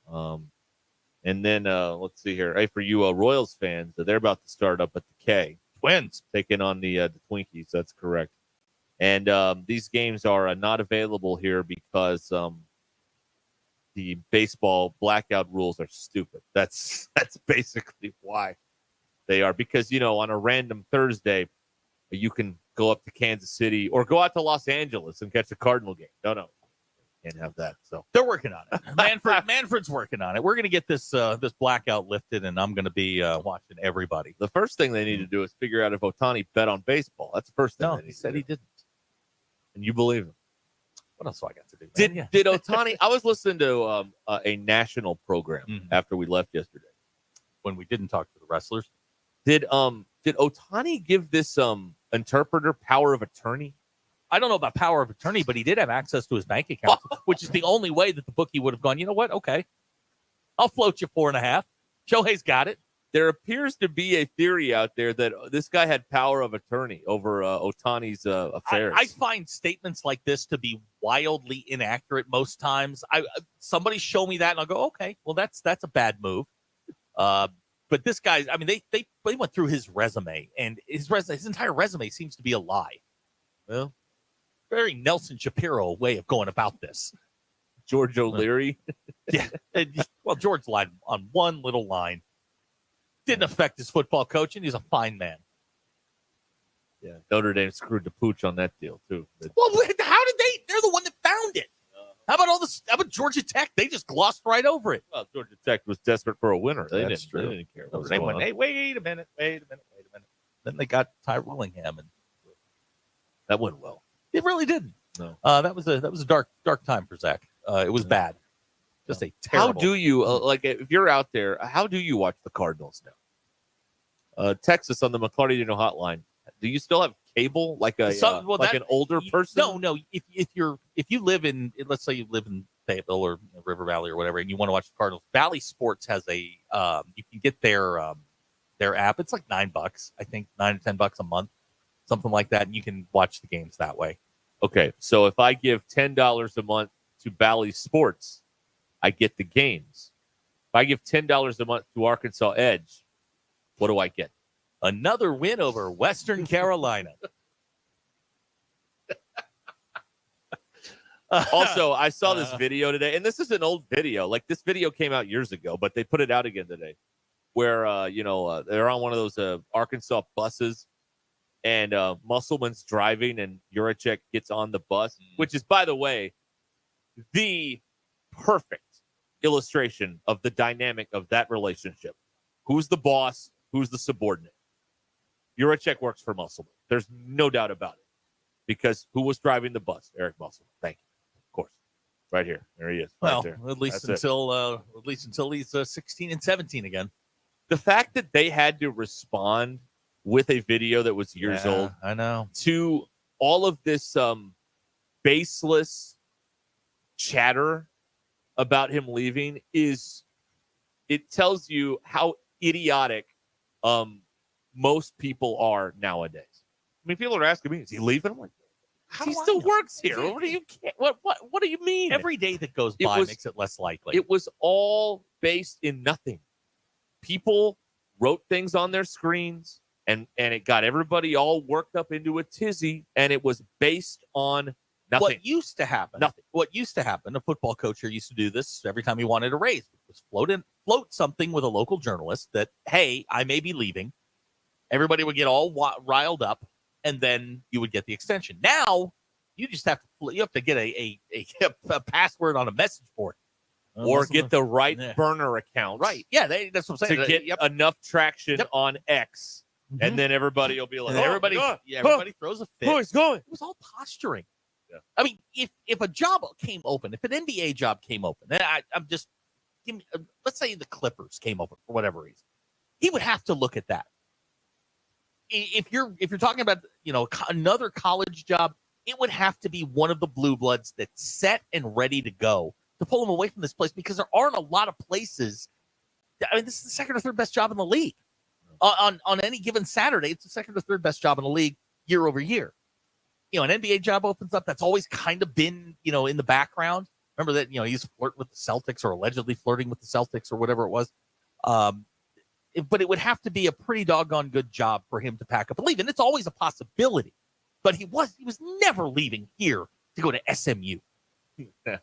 And then let's see here. Hey, for you Royals fans, they're about to start up at the K. Twins taking on the Twinkies. That's correct. And these games are not available here because the baseball blackout rules are stupid. That's basically why they are. Because, on a random Thursday, you can go up to Kansas City or go out to Los Angeles and catch a Cardinal game. No. Can't have that. So they're working on it. Manfred's working on it. We're going to get this blackout lifted, and I'm going to be watching everybody. The first thing they need to do is figure out if Ohtani bet on baseball. That's the first thing. No, they need he said he didn't. And you believe him. What else do I got to do? Did Ohtani? I was listening to a national program after we left yesterday when we didn't talk to the wrestlers. Did Ohtani give this interpreter power of attorney? I don't know about power of attorney, but he did have access to his bank account, which is the only way that the bookie would have gone, you know what? Okay, I'll float you 4.5. Shohei's got it. There appears to be a theory out there that this guy had power of attorney over Ohtani's affairs. I find statements like this to be wildly inaccurate most times. Somebody show me that, and I'll go, okay, well, that's a bad move. But this guy, I mean, they went through his resume, and his entire resume seems to be a lie. Well, very Nelson Shapiro way of going about this. George O'Leary. Yeah. Well, George lied on one little line. Didn't affect his football coaching. He's a fine man. Yeah. Notre Dame screwed the pooch on that deal, too. Well, how did they? They're the one that found it. How about all this? How about Georgia Tech? They just glossed right over it. Well, Georgia Tech was desperate for a winner. They That's true. They didn't care. They went, hey, wait a minute. Then they got Ty Willingham, and that went well. It really didn't. No. That was a dark time for Zach. It was bad. Just a terrible. How do you if you're out there? How do you watch the Cardinals now? Texas on the McCarty-Dino hotline. Do you still have cable like an older person? No. If you live in, let's say you live in Fayetteville or River Valley or whatever, and you want to watch the Cardinals, Valley Sports has a you can get their app. It's like $9, I think, $9 to $10 a month, something like that, and you can watch the games that way. Okay, so if I give $10 a month to Valley Sports, I get the games. If I give $10 a month to Arkansas Edge, what do I get? Another win over Western Carolina. Also, I saw this video today, and this is an old video. Like, this video came out years ago, but they put it out again today, where they're on one of those Arkansas buses, and Musselman's driving, and Juracek gets on the bus, which is, by the way, the perfect illustration of the dynamic of that relationship. Who's the boss? Who's the subordinate? Juracek works for Musselman. There's no doubt about it. Because who was driving the bus? Eric Musselman. Thank you. Of course. Right here. There he is. Well, right there. at least until he's 16 and 17 again. The fact that they had to respond with a video that was years old, I know, to all of this baseless chatter about him leaving it tells you how idiotic most people are nowadays. I mean, people are asking me, is he leaving? I'm like, he still works here. What do you what do you mean? Every day that goes by makes it less likely. It was all based in nothing. People wrote things on their screens, and it got everybody all worked up into a tizzy, and it was based on nothing. What used to happen? Nothing. What used to happen? A football coach here used to do this every time he wanted a raise. Was float something with a local journalist that, hey, I may be leaving. Everybody would get all riled up, and then you would get the extension. Now you just have to get a password on a message board, or get the right burner account. Right? Yeah, that's what I'm saying. To get enough traction on X, and then everybody will be like, everybody throws a fit. Oh, he's going. It was all posturing. Yeah. I mean, if a job came open, if an NBA job came open, and let's say the Clippers came open for whatever reason, he would have to look at that. If you're talking about another college job, it would have to be one of the blue bloods that's set and ready to go to pull him away from this place, because there aren't a lot of places. I mean, this is the second or third best job in the league. On any given Saturday, it's the second or third best job in the league year over year. An NBA job opens up. That's always kind of been, in the background. Remember that, he's flirting with the Celtics, or allegedly flirting with the Celtics, or whatever it was. But it would have to be a pretty doggone good job for him to pack up and leave. And it's always a possibility. but he was never leaving here to go to SMU.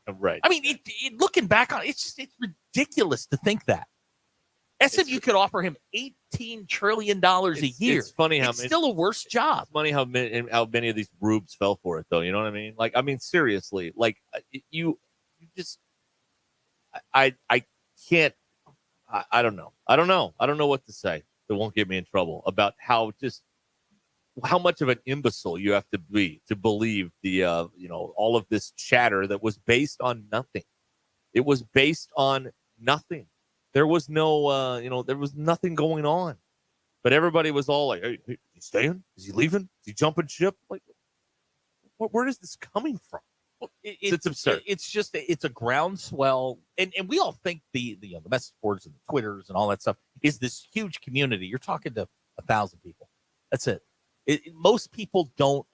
Right. I mean, looking back on it, it's ridiculous to think that. SMU could offer him $18 trillion a year. It's funny how it's still a worse job. It's funny how many of these rubes fell for it, though. You know what I mean? Like, I mean, seriously, like you just, I can't. I don't know. I don't know what to say that won't get me in trouble about how much of an imbecile you have to be to believe the all of this chatter that was based on nothing. It was based on nothing. There was no there was nothing going on. But everybody was all like, hey, is he staying? Is he leaving? Is he jumping ship? Like, where is this coming from? It's absurd. It's a groundswell, and we all think the message boards and the Twitters and all that stuff is this huge community. You're talking to 1,000 people. That's it. Most people don't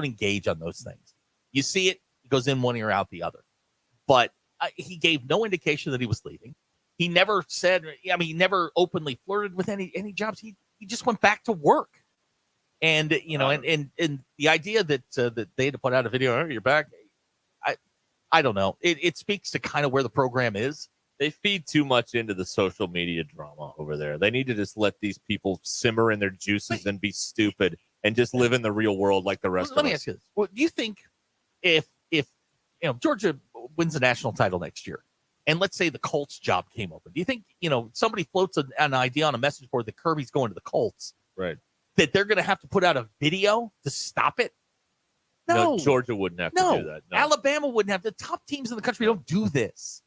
engage on those things. You see it goes in one ear out the other. But he gave no indication that he was leaving. He never said. I mean, he never openly flirted with any jobs. He just went back to work. And and the idea that they had to put out a video, oh, you're back. I don't know. It speaks to kind of where the program is. They feed too much into the social media drama over there. They need to just let these people simmer in their juices and be stupid and just live in the real world like the rest of us. Let me ask you this: do you think if Georgia wins the national title next year, and let's say the Colts job came open, do you think somebody floats an idea on a message board that Kirby's going to the Colts? Right. That they're going to have to put out a video to stop it? No, Georgia wouldn't have to do that. No. Alabama wouldn't have. The top teams in the country don't do this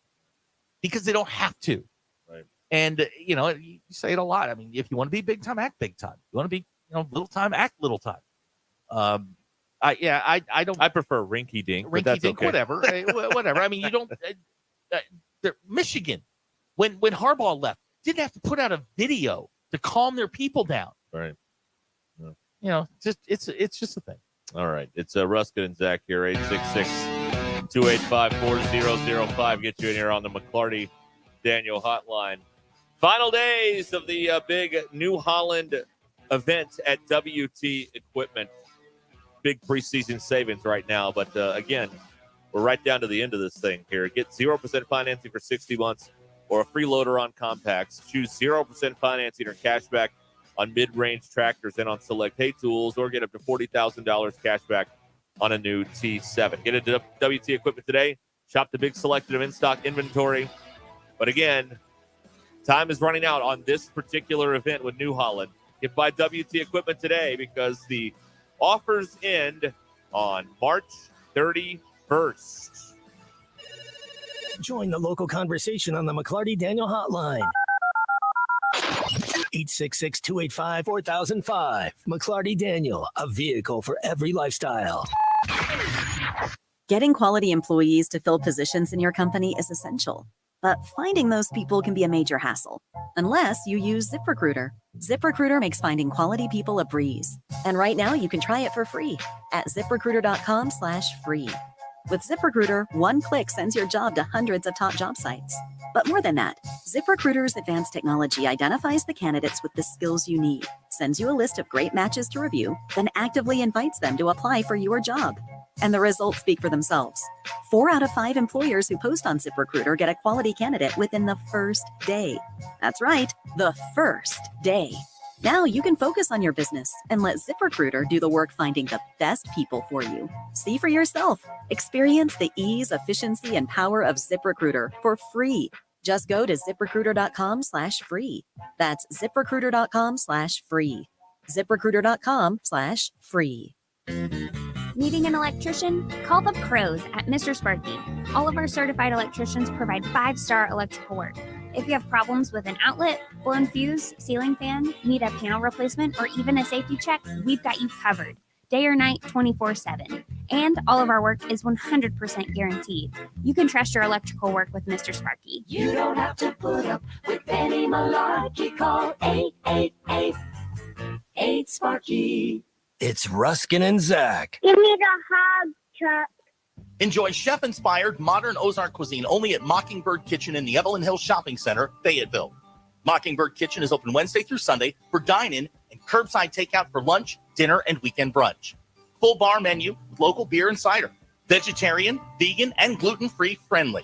because they don't have to. Right. And you say it a lot. I mean, if you want to be big time, act big time. You want to be little time, act little time. I don't. I prefer rinky dink. Rinky dink, okay. Whatever. Whatever. I mean, you don't. Michigan, when Harbaugh left, didn't have to put out a video to calm their people down. Right. It's just a thing. All right. It's Ruscin and Zach here, 866-285-4005. Get you in here on the McClarty Daniel hotline. Final days of the big New Holland event at WT Equipment. Big preseason savings right now. But again, we're right down to the end of this thing here. Get 0% financing for 60 months or a free loader on compacts. Choose 0% financing or cash back on mid-range tractors and on select hay tools, or get up to $40,000 cash back on a new T7. Get into WT Equipment today. Shop the big selection of in-stock inventory. But again, time is running out on this particular event with New Holland. Get by WT Equipment today because the offers end on March 31st. Join the local conversation on the McClarty Daniel hotline. 866-285-4005. McClarty Daniel, a vehicle for every lifestyle. Getting quality employees to fill positions in your company is essential, but finding those people can be a major hassle, unless you use ZipRecruiter. ZipRecruiter makes finding quality people a breeze. And right now you can try it for free at ZipRecruiter.com/free. With ZipRecruiter, one click sends your job to hundreds of top job sites. But more than that, ZipRecruiter's advanced technology identifies the candidates with the skills you need, sends you a list of great matches to review, then actively invites them to apply for your job. And the results speak for themselves. 4 out of 5 employers who post on ZipRecruiter get a quality candidate within the first day. That's right, the first day. Now you can focus on your business and let ZipRecruiter do the work finding the best people for you. See for yourself. Experience the ease, efficiency, and power of ZipRecruiter for free. Just go to ZipRecruiter.com/free. That's ZipRecruiter.com/free. ZipRecruiter.com/free. Needing an electrician? Call the pros at Mr. Sparky. All of our certified electricians provide 5-star electrical work. If you have problems with an outlet, blown fuse, ceiling fan, need a panel replacement, or even a safety check, we've got you covered. Day or night, 24/7. And all of our work is 100% guaranteed. You can trust your electrical work with Mr. Sparky. You don't have to put up with any malarkey. Call 888-8-SPARKY. It's Ruscin and Zach. Give me the hog truck. Enjoy chef-inspired modern Ozark cuisine only at Mockingbird Kitchen in the Evelyn Hills Shopping Center, Fayetteville. Mockingbird Kitchen is open Wednesday through Sunday for dine-in and curbside takeout for lunch, dinner, and weekend brunch. Full bar menu with local beer and cider. Vegetarian, vegan, and gluten-free friendly.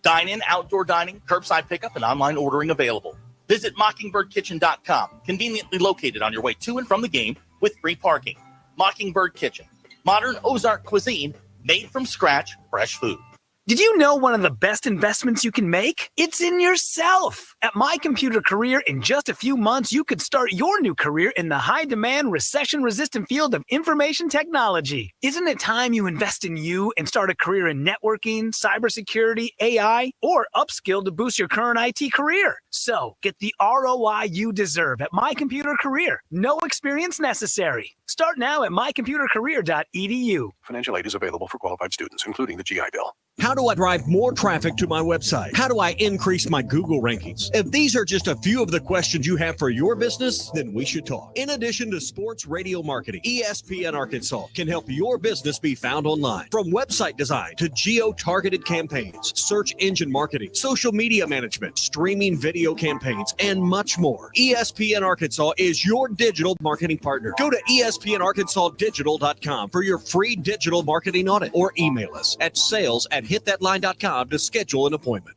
Dine-in, outdoor dining, curbside pickup, and online ordering available. Visit mockingbirdkitchen.com, conveniently located on your way to and from the game with free parking. Mockingbird Kitchen, modern Ozark cuisine made from scratch, fresh food. Did you know one of the best investments you can make? It's in yourself. At My Computer Career, in just a few months, you could start your new career in the high-demand, recession-resistant field of information technology. Isn't it time you invest in you and start a career in networking, cybersecurity, AI, or upskill to boost your current IT career? So, get the ROI you deserve at My Computer Career. No experience necessary. Start now at mycomputercareer.edu. Financial aid is available for qualified students, including the GI Bill. How do I drive more traffic to my website? How do I increase my Google rankings? If these are just a few of the questions you have for your business, then we should talk. In addition to sports radio marketing, ESPN Arkansas can help your business be found online. From website design to geo-targeted campaigns, search engine marketing, social media management, streaming video campaigns, and much more. ESPN Arkansas is your digital marketing partner. Go to espnarkansasdigital.com for your free digital marketing audit or email us at sales@hitthatline.com to schedule an appointment.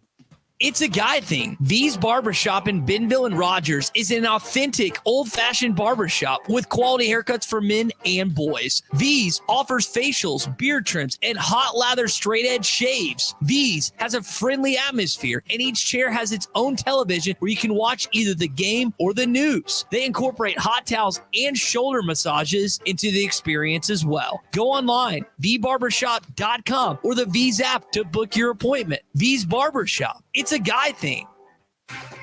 It's a guy thing. V's Barbershop in Bentonville and Rogers is an authentic, old-fashioned barbershop with quality haircuts for men and boys. V's offers facials, beard trims, and hot lather straight-edge shaves. V's has a friendly atmosphere, and each chair has its own television where you can watch either the game or the news. They incorporate hot towels and shoulder massages into the experience as well. Go online, vbarbershop.com, or the V's app to book your appointment. V's Barbershop. It's a guy thing.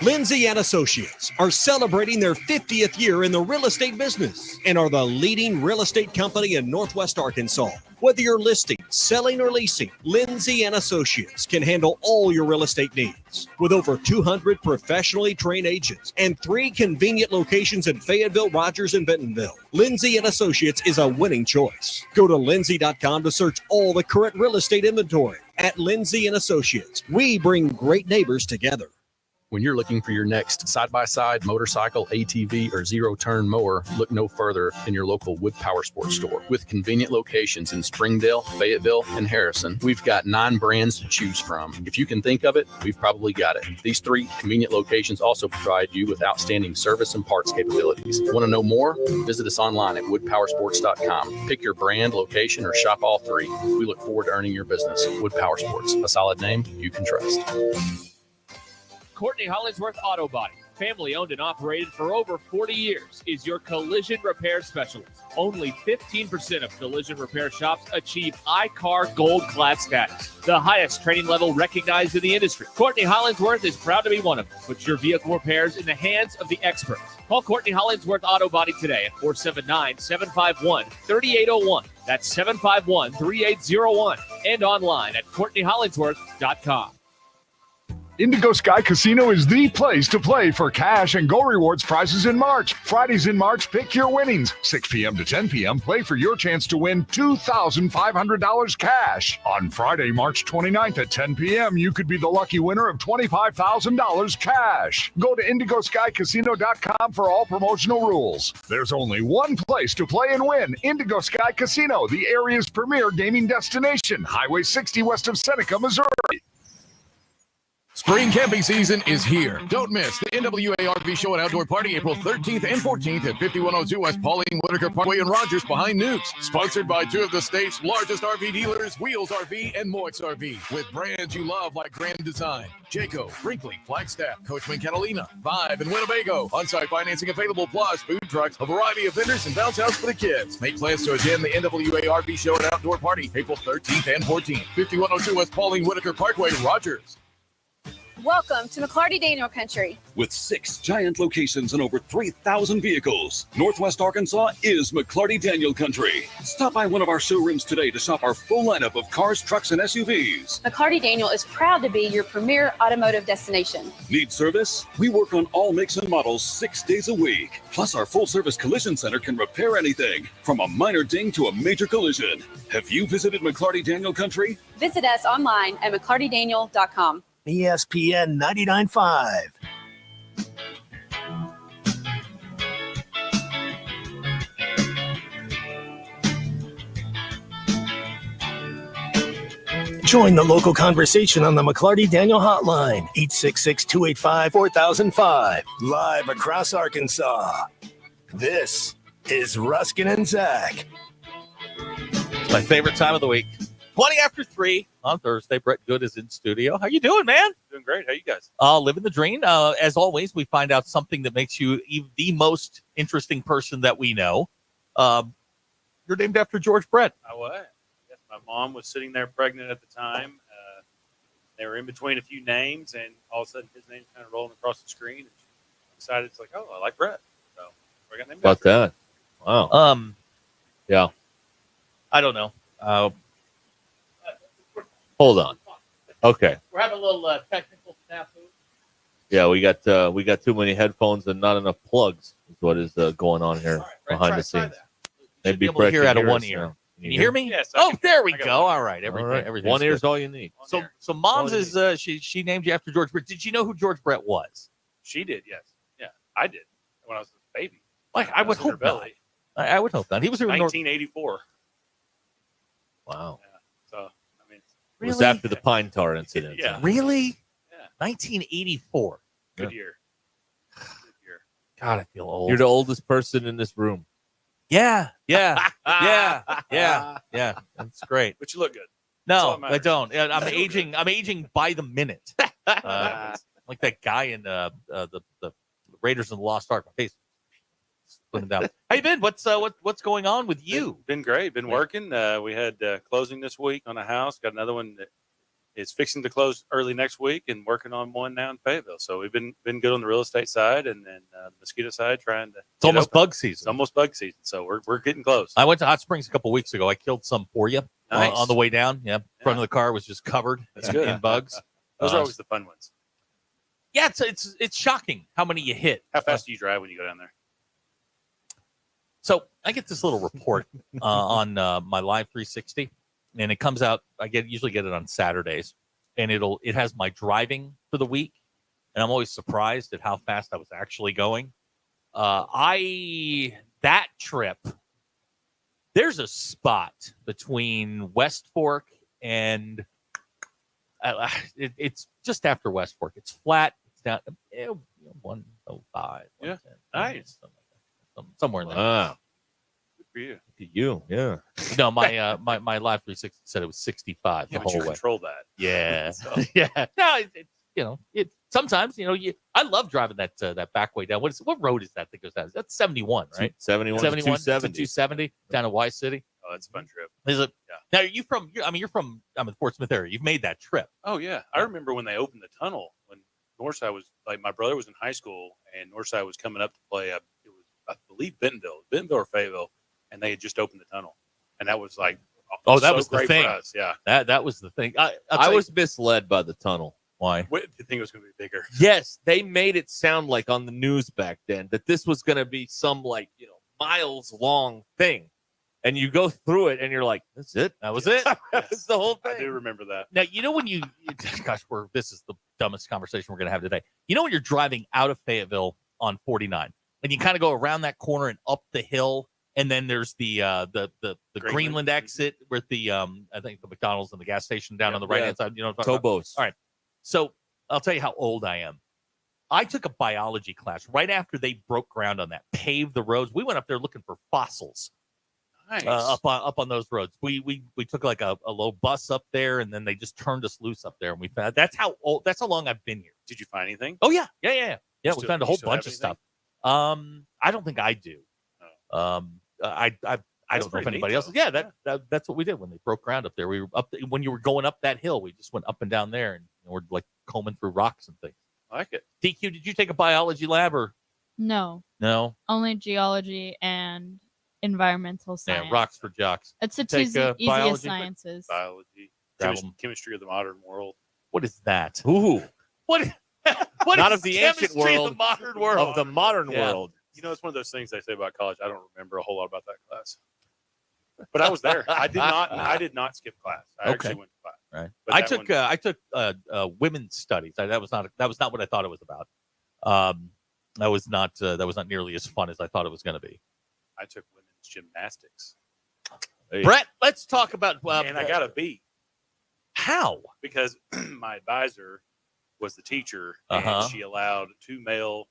Lindsay and Associates are celebrating their 50th year in the real estate business and are the leading real estate company in Northwest Arkansas. Whether you're listing, selling, or leasing, Lindsay and Associates can handle all your real estate needs. With over 200 professionally trained agents and 3 convenient locations in Fayetteville, Rogers, and Bentonville, Lindsay and Associates is a winning choice. Go to lindsay.com to search all the current real estate inventory. At Lindsay and Associates, we bring great neighbors together. When you're looking for your next side-by-side, motorcycle, ATV, or zero-turn mower, look no further than your local Wood Power Sports store. With convenient locations in Springdale, Fayetteville, and Harrison, we've got 9 brands to choose from. If you can think of it, we've probably got it. These 3 convenient locations also provide you with outstanding service and parts capabilities. Want to know more? Visit us online at woodpowersports.com. Pick your brand, location, or shop all 3. We look forward to earning your business. Wood Power Sports, a solid name you can trust. Courtney Hollingsworth Auto Body, family owned and operated for over 40 years, is your collision repair specialist. Only 15% of collision repair shops achieve iCar Gold Class status, the highest training level recognized in the industry. Courtney Hollingsworth is proud to be one of them. Put your vehicle repairs in the hands of the experts. Call Courtney Hollingsworth Auto Body today at 479-751-3801. That's 751-3801. And online at CourtneyHollingsworth.com. Indigo Sky Casino is the place to play for cash and Go Rewards prizes in March. Fridays in March, pick your winnings. 6 p.m. to 10 p.m., play for your chance to win $2,500 cash. On Friday, March 29th at 10 p.m., you could be the lucky winner of $25,000 cash. Go to IndigoSkyCasino.com for all promotional rules. There's only one place to play and win. Indigo Sky Casino, the area's premier gaming destination. Highway 60 west of Seneca, Missouri. Spring camping season is here. Don't miss the NWA RV Show and Outdoor Party April 13th and 14th at 5102 West Pauline Whitaker Parkway in Rogers behind Nukes. Sponsored by 2 of the state's largest RV dealers, Wheels RV and Moix RV. With brands you love like Grand Design, Jayco, Brinkley, Flagstaff, Coachman Catalina, Vibe, and Winnebago. On-site financing available, plus food trucks, a variety of vendors, and bounce house for the kids. Make plans to attend the NWA RV Show and Outdoor Party April 13th and 14th. 5102 West Pauline Whitaker Parkway, Rogers. Welcome to McClarty Daniel Country. With 6 giant locations and over 3,000 vehicles, Northwest Arkansas is McClarty Daniel Country. Stop by one of our showrooms today to shop our full lineup of cars, trucks, and SUVs. McClarty Daniel is proud to be your premier automotive destination. Need service? We work on all makes and models 6 days a week. Plus, our full-service collision center can repair anything, from a minor ding to a major collision. Have you visited McClarty Daniel Country? Visit us online at McClartyDaniel.com. ESPN 99.5. Join the local conversation on the McClarty Daniel Hotline, 866-285-4005. Live across Arkansas. This is Ruskin and Zach. It's my favorite time of the week. 20 after 3 on Thursday. Brett Good is in studio. How you doing, man? Doing great. How you guys? Living the dream. As always, we find out something that makes you the most interesting person that we know. You're named after George Brett. I was. Yes, my mom was sitting there pregnant at the time. They were in between a few names, and all of a sudden his name's kind of rolling across the screen. And she decided, it's like, oh, I like Brett. So I got named About after him. that. Wow. Yeah. I don't know. Hold on. Okay. We're having a little technical snafu. Yeah, we got too many headphones and not enough plugs. Is what is going on here behind the scenes. Maybe be able to hear out of one ear. Can you hear me? Yes. There we go. All right. Everything. One ear's all you need. So mom's is she named you after George Brett. Did you know who George Brett was? She did, yes. Yeah, I did when I was a baby. I would hope not. I would hope not. He was in 1984. Wow. Yeah. So I mean, it was after the pine tar incident. Yeah. Really? Yeah. 1984. Good year. God, I feel old. You're the oldest person in this room. Yeah. That's great. But you look good. No, I don't. I'm aging. I'm aging by the minute. Like that guy in the Raiders of the Lost Ark. My face slimming down. How you been? What's going on with you? Been great. Been working. We had closing this week on a house. Got another one that is fixing to close early next week, and working on one now in Fayetteville. So we've been good on the real estate side, and then the mosquito side, trying to. It's almost bug season. It's almost bug season, so we're getting close. I went to Hot Springs a couple weeks ago. I killed some for you Nice. on the way down. Yeah, front of the car was just covered in bugs. Those are always the fun ones. Yeah, it's shocking how many you hit. How fast do you drive when you go down there? So I get this little report on my Live 360, and it comes out. I usually get it on Saturdays, and it has my driving for the week, and I'm always surprised at how fast I was actually going. That trip, there's a spot between West Fork and it's just after West Fork. It's flat. It's down 105. Yeah, 110, nice. Somewhere in there. Wow. Good for you. You, yeah. No, my Live 360 said it was 65 Yeah, the but whole you way. control that. Yeah, So- yeah. No, it sometimes I love driving that back way down. What road is that goes down? That's 71, right? 71 to 270. 270 down to Y City. Oh, that's a fun trip. Is it? Yeah. Now, are you from? You're from the Fort Smith area. You've made that trip. Oh yeah, I remember when they opened the tunnel when Northside was like my brother was in high school and Northside was coming up to play. It was I believe Bentonville or Fayetteville, and they had just opened the tunnel, and that was like that so was the great thing. for us. Yeah, That was the thing. I was misled by the tunnel. Why? I didn't think it was going to be bigger. Yes, they made it sound like on the news back then that this was going to be some miles long thing. And you go through it and you're like, that's it. That was it. That's the whole thing. I do remember that. Now, when this is the dumbest conversation we're going to have today. When you're driving out of Fayetteville on 49 and you kind of go around that corner and up the hill, and then there's the Greenland exit with the I think the McDonald's and the gas station down on the right hand side. Tobos. All right. So I'll tell you how old I am. I took a biology class right after they broke ground on that, paved the roads. We went up there looking for fossils. Nice. Up on those roads. We took like a low bus up there, and then they just turned us loose up there, and we found that's how long I've been here. Did you find anything? Oh yeah. We found a whole bunch of anything? stuff. I don't think I do. I don't know if anybody else. Yeah, that's what we did when they broke ground up there. We were when you were going up that hill. We just went up and down there, and we're like combing through rocks and things. I like it. DQ, did you take a biology lab or No, no? only geology and environmental science. Yeah, rocks for jocks. It's the Take, easiest biology? sciences. Biology, Grab 'em. chemistry of the modern world. What is that? Ooh. What Not is of the ancient chemistry of world, the modern world. of the modern Yeah. world. You know, it's one of those things they say about college. I don't remember a whole lot about that class, but I was there. I did not skip class. I actually went to class. Right. But I that took women's studies. That was not what I thought it was about. That was not nearly as fun as I thought it was going to be. I took women's gymnastics. Brett, let's talk about. And I got a B. How? Because my advisor was the teacher, and Uh-huh. she allowed 2 male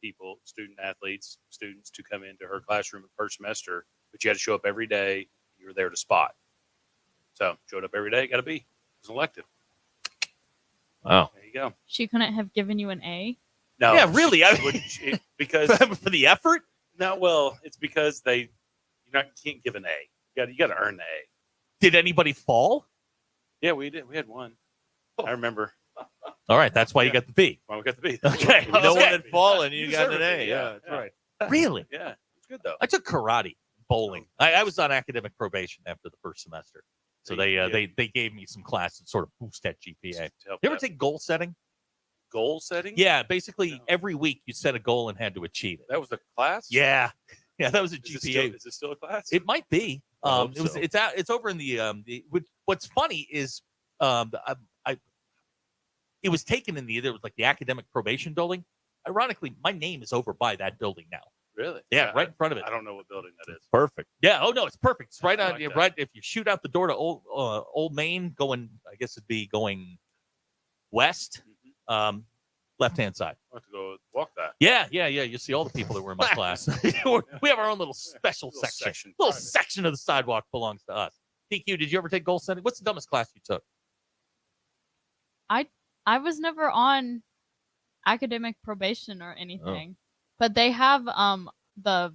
people, student athletes, students, to come into her classroom at first semester, but you had to show up every day. You were there to spot. So showed up every day, got a B. It was an elective. Wow. There you go. She couldn't have given you an A. No. Yeah, really. Because for the effort? No, well, it's because you can't give an A. You got to earn the A. Did anybody fall? Yeah, we did. We had one. I remember. All right, that's why you got the B. Well, we got the B. Okay. No one Okay. had fallen. You got an deserve A. it, Yeah, that's right. Really? Yeah, it's good though. I took karate, bowling. I was on academic probation after the first semester, so they gave me some classes to sort of boost that GPA. You ever take goal setting? Goal setting? Yeah, basically every week you set a goal and had to achieve it. That was a class? Yeah, that was a Is GPA. it still a class? It might be. I hope so. It's out. It's over in the. What's funny is, it was taken in there was like the academic probation building. Ironically, my name is over by that building now. Really? Yeah, right in front of it. I don't know what building that is. Perfect. Yeah. Oh no, it's perfect. It's right on. like that. Right if you shoot out the door to Old Main, going. I guess it'd be going west. Left hand side. I'll have to go walk that. Yeah. You see all the people that were in my class. We have our own little special section. Little section of the sidewalk belongs to us. DQ, did you ever take goal setting? What's the dumbest class you took? I was never on academic probation or anything, but they have the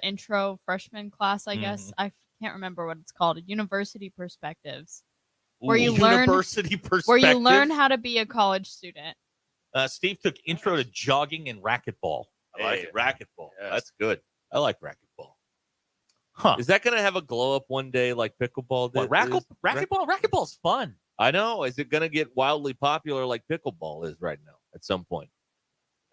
intro freshman class. I guess I can't remember what it's called. University Perspectives, where you learn how to be a college student. Steve took intro to jogging and racquetball. I like it. Racquetball. Yes. That's good. I like racquetball. Huh? Is that going to have a glow up one day like pickleball did? What, racquetball? Racquetball's fun. I know. Is it going to get wildly popular like pickleball is right now at some point?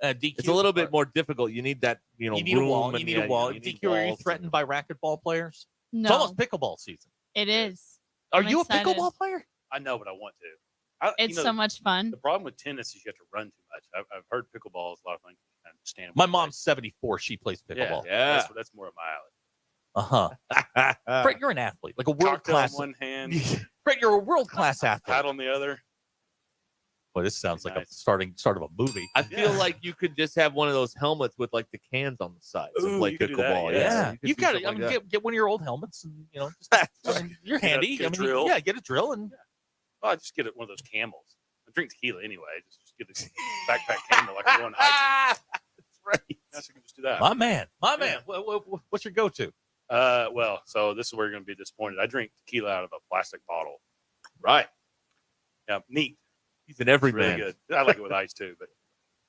DQ, It's a little bit more difficult. You need that, You need room a wall. and You need a wall. DQ, are you walls threatened by racquetball players? No, It's almost pickleball season. it is. Are I'm you excited. a pickleball player? I know, but I want to. It's so much fun. The problem with tennis is you have to run too much. I've heard pickleball is a lot of fun. Kind of stand. My mom's 74. She plays pickleball. Yeah. That's more of my alley. Brett, you're an athlete, like a world Cocktail in class. one hand, Brett, you're a world class athlete. paddle on the other. Boy, this sounds like Nice. a start of a movie. I feel like you could just have one of those helmets with like the cans on the sides and Ooh, play you could do that, pickleball. yeah. You could You've do got something to. I mean, like that. get one of your old helmets, and you're handy. Get a I mean, drill. yeah, get a drill and Oh, I just get one of those Camels. I drink tequila anyway. Just get a backpack Camel like I'm going hiking. that's right. Yes, you can just do that. My man. What's your go-to? Well, so this is where you're going to be disappointed. I drink tequila out of a plastic bottle. Right. Yeah, neat. He's an every It's really man. good. I like it with ice too, but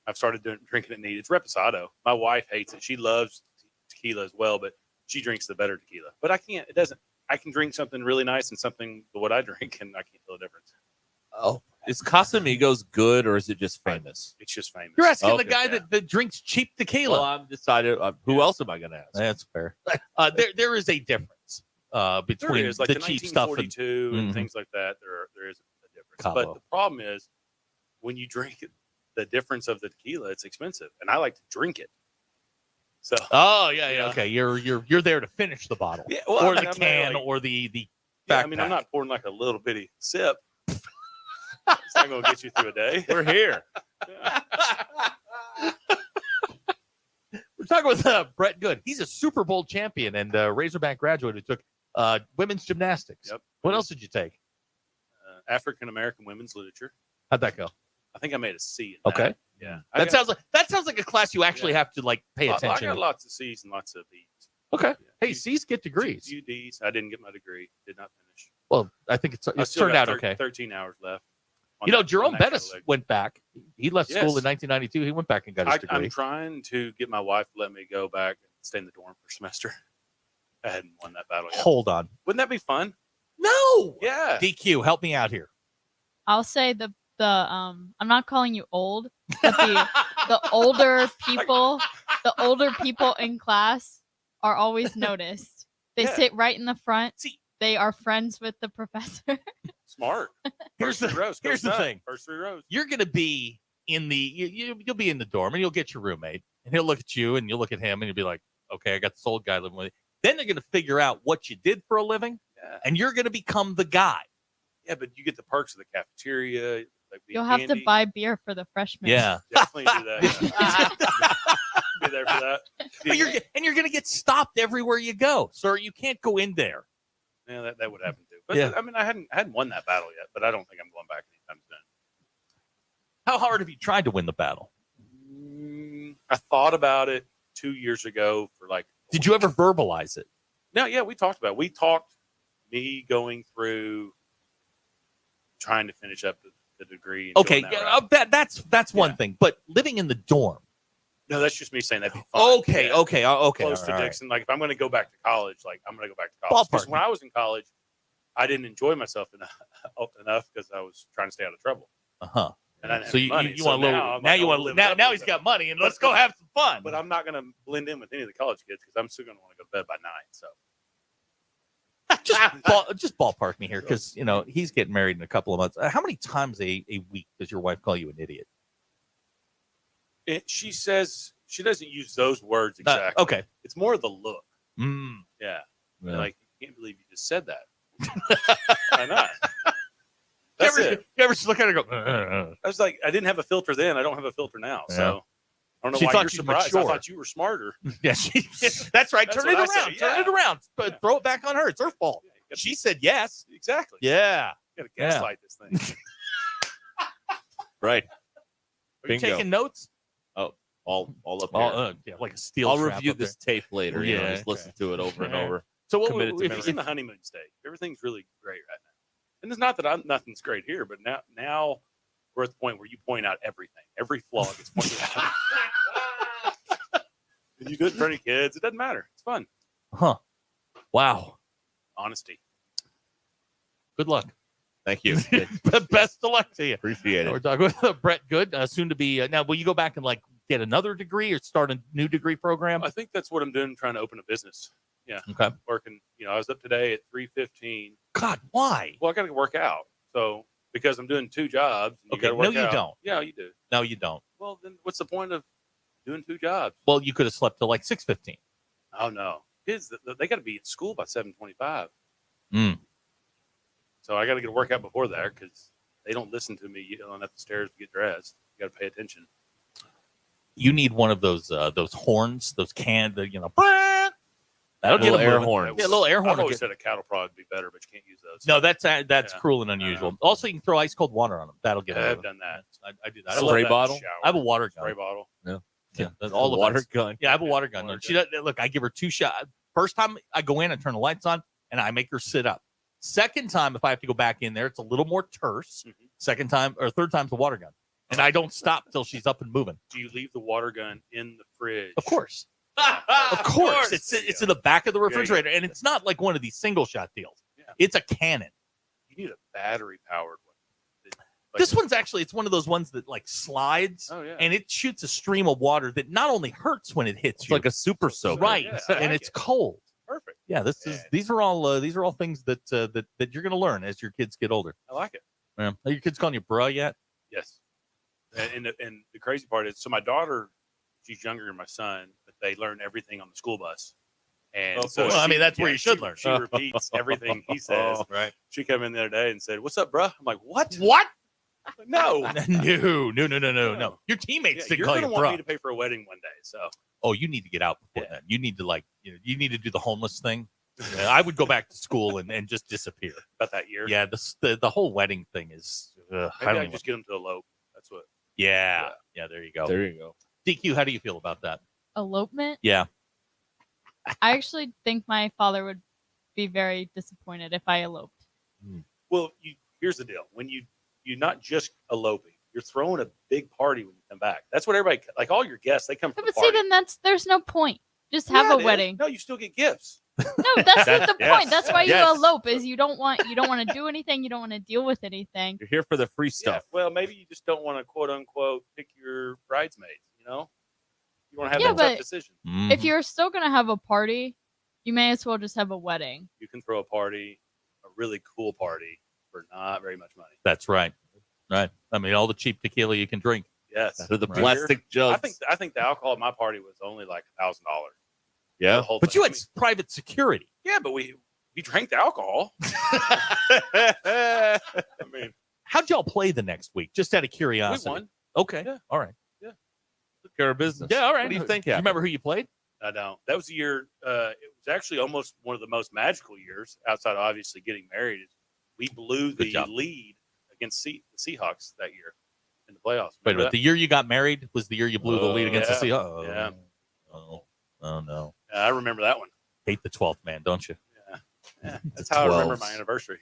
I've started drinking it neat. It's Reposado. My wife hates it. She loves tequila as well, but she drinks the better tequila. But I can't. It doesn't. I can drink something really nice and something what I drink, and I can't tell the difference. Oh, is Casamigos good or is it just famous? It's just famous. You're asking Okay. the guy that drinks cheap tequila. Well, I'm decided. Who else am I going to ask? That's fair. There is a difference There between is like the the cheap stuff and 1942 and Mhm. things like that. There is a difference. Cabo. But the problem is when you drink it, the difference of the tequila, it's expensive, and I like to drink it. So Oh yeah. Okay, you're there to finish the bottle, Yeah, well, or I mean, the I'm can, like- or the. yeah, I mean, I'm backpack. not pouring like a little bitty sip. It's not going to get you through a day. We're here. We're talking with Brett Good. He's a Super Bowl champion and Razorback graduate who took women's gymnastics. Yep. What else did you take? African American women's literature. How'd that go? I think I made a C. In Okay. that. Yeah. I That sounds like a class you actually have to like pay I attention got to. lots of C's and lots of B's. Okay. Hey, You- C's get degrees. Few D's. I didn't get my degree. Did not finish. Well, I think I it's still turned got out okay. 13 hours left. on You know, that- Jerome on that Bettis leg. went back. He left school Yes. in 1992. He went back and got his degree. I'm trying to get my wife to let me go back and stay in the dorm for a semester. I hadn't won that battle yet. Hold on. Wouldn't that be fun? No. Yeah. DQ, help me out here. I'll say the I'm not calling you old, but the older people in class are always noticed. They Yeah. sit right in the front. See, they are friends with the professor. Smart. Here's First the- three rows. here's Goes the up. thing. First 3 rows. You're going to be in the you'll be in the dorm and you'll get your roommate and he'll look at you and you'll look at him and you'll be like, okay, I got this old guy living with me. Then they're going to figure out what you did for a living Yeah. and you're going to become the guy. Yeah, but you get the perks of the cafeteria. Like the You'll have candy. to buy beer for the freshmen. Yeah. Definitely do that. Be there for that. But you're going to get stopped everywhere you go, sir. You can't go in there. Yeah, that would happen too. But Yeah. I mean, I hadn't won that battle yet, but I don't think I'm going back anytime soon. How hard have you tried to win the battle? I thought about it 2 years ago for like. Did you ever verbalize it? No, yeah, we talked about it. We talked me going through trying to finish up the degree. And Okay, going that route. that's one thing. But living in the dorm. No, that's just me saying that'd be fun. Okay, Yeah. okay. Close to all right. Dixon. Like if I'm going to go back to college, like I'm going to go back to college. Because Ballpark. when I was in college, I didn't enjoy myself enough because I was trying to stay out of trouble. Uh-huh. And I didn't So have you money. want a little. I'm Now like, you I want wanna to live it up a now little he's bit. got money and let's go have some fun. But I'm not going to blend in with any of the college kids because I'm still going to want to go to bed by 9. So just ballpark me here because he's getting married in a couple of months. How many times a week does your wife call you an idiot? she says she doesn't use those words exactly. Okay. It's more the look. Mm. Yeah. Yeah. Like, you can't believe you just said that. Why not? You That's ever, it. you ever just look at her and go, I was like, I didn't have a filter then. I don't have a filter now. Yeah. So I don't know She why thought you're you surprised. mature. I thought you were smarter. Yeah, that's right. That's Turn it what I around. said, Turn yeah. it around. But throw it back on her. It's her fault. She said yes. Exactly. Yeah. You got to gaslight this thing. Right. Are you Bingo. taking notes? Oh, all up here. Yeah, like a steel I'll trap review up this there. tape later. Yeah, Just listen to it over and over. So what Committed to if, memory. It's in the honeymoon stage. Everything's really great right now. And it's not that nothing's great here, but now we're at the point where you point out everything. Every flaw gets pointed out. And you do it in front of kids. It doesn't matter. It's fun. Huh. Wow. Honesty. Good luck. Thank you. Best of luck to you. Appreciate We're it. talking with Brett Good, soon to be. Now, will you go back and get another degree or start a new degree program? I think that's what I'm doing, trying to open a business. Yeah. Okay. Working, I was up today at 3:15. God, why? Well, I got to work out. So, because I'm doing 2 jobs. And you Okay, gotta work no, you out. don't. Yeah, you do. No, you don't. Well, then what's the point of doing 2 jobs? Well, you could have slept till 6:15. Oh, no. Kids, they got to be at school by 7:25. Mm. So I got to get a workout before there because they don't listen to me yelling up the stairs to get dressed. You got to pay attention. You need one of those horns, those canned, that'll get Little them air moving. horns. Yeah, a little air horn. I've will always get- said a cattle prod would be better, but you can't use those. No, that's Yeah. cruel and unusual. Also, you can throw ice cold water on them. That'll get. Yeah, them I've moving. done that. I do that. I I love Spray that in the bottle? shower. have a water gun. Spray bottle. Yeah, The all of water it. gun. Yeah, I have a water gun. Water She does, look, I give her 2 shots. First time I go in, I turn the lights on, and I make her sit up. Second time, if I have to go back in there, it's a little more terse. Mhm. Second time or third time's the water gun, and I don't stop till she's up and moving. Do you leave the water gun in the fridge? Of course, of course. It's in the back of the refrigerator, and it's not like one of these single shot deals. Yeah. It's a cannon. You need a battery powered one. This one's actually, it's one of those ones that slides, Oh, yeah. and it shoots a stream of water that not only hurts when it hits It's you, like a super soaker. right, Yeah, I and like it's it. cold. Perfect. Yeah, these are all things that you're going to learn as your kids get older. I like it. Yeah. Are your kids calling you bruh yet? Yes. And the crazy part is, so my daughter, she's younger than my son, but they learn everything on the school bus. And Of so course. Well, I mean, that's where you should learn. She repeats everything he says. Right. She came in the other day and said, "What's up, bruh?" I'm like, "What? What? No, No. Your teammates didn't you're call gonna you want me bruh. to pay for a wedding one day." So Oh, you need to get out before then. You need to you need to do the homeless thing. Yeah, I would go back to school and just disappear. about that year, Yeah, the whole wedding thing is. I maybe don't I even- just get them to elope. That's what. yeah. There you go. There you go. DQ, how do you feel about that? Elopement. Yeah. I actually think my father would be very disappointed if I eloped. Well, here's the deal: when you're not just eloping, you're throwing a big party when you come back. That's what everybody, like all your guests, they come for But the see, party. then there's no point. Just have Yeah, a it is. wedding. No, you still get gifts. No, that's not the Yes. point. That's why Yes. you elope. Is you don't want to do anything. You don't want to deal with anything. You're here for the free Yeah. stuff. Well, maybe you just don't want to quote unquote pick your bridesmaids. You want to have Yeah, that tough but- decision. If you're still gonna have a party, you may as well just have a wedding. You can throw a party, a really cool party, for not very much money. That's right. Right. I mean, all the cheap tequila you can drink. Yes, Out of the Right. plastic jugs. I think the alcohol at my party was only like $1,000. Yeah. The whole But thing. you had private security. Yeah, but we We drank the alcohol. I mean, how'd y'all play the next week? Just out of curiosity. We won. Okay. Yeah. All right. Yeah. Took care of business. Yeah. All right. What do you think? Do you remember who you played? I don't. That was the year. It was actually almost one of the most magical years outside of obviously getting married. We blew the lead against the Seahawks that year in the playoffs. Wait a minute. The year you got married was the year you blew the lead against the Seahawks. Yeah. Oh no. Yeah, I remember that one. Hate the 12th man, don't you? Yeah. That's how I remember my anniversary.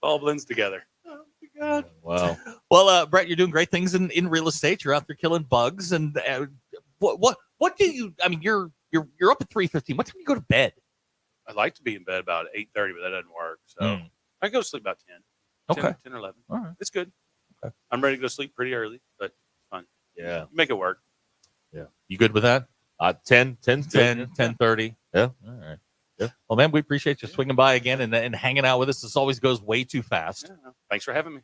All blends together. Oh my God. Wow. Well, Brett, you're doing great things in real estate. You're out there killing bugs. And what do you? I mean, you're up at 3:15. What time do you go to bed? I'd like to be in bed about 8:30, but that doesn't work. So I go to sleep about 10. 10 or 11. All right. It's good. Okay. I'm ready to go to sleep pretty early, but it's fun. Yeah. Make it work. Yeah. You good with that? 10, 10:30. Yeah. All right. Yeah. Well, man, we appreciate you swinging by again and hanging out with us. This always goes way too fast. Yeah. Thanks for having me.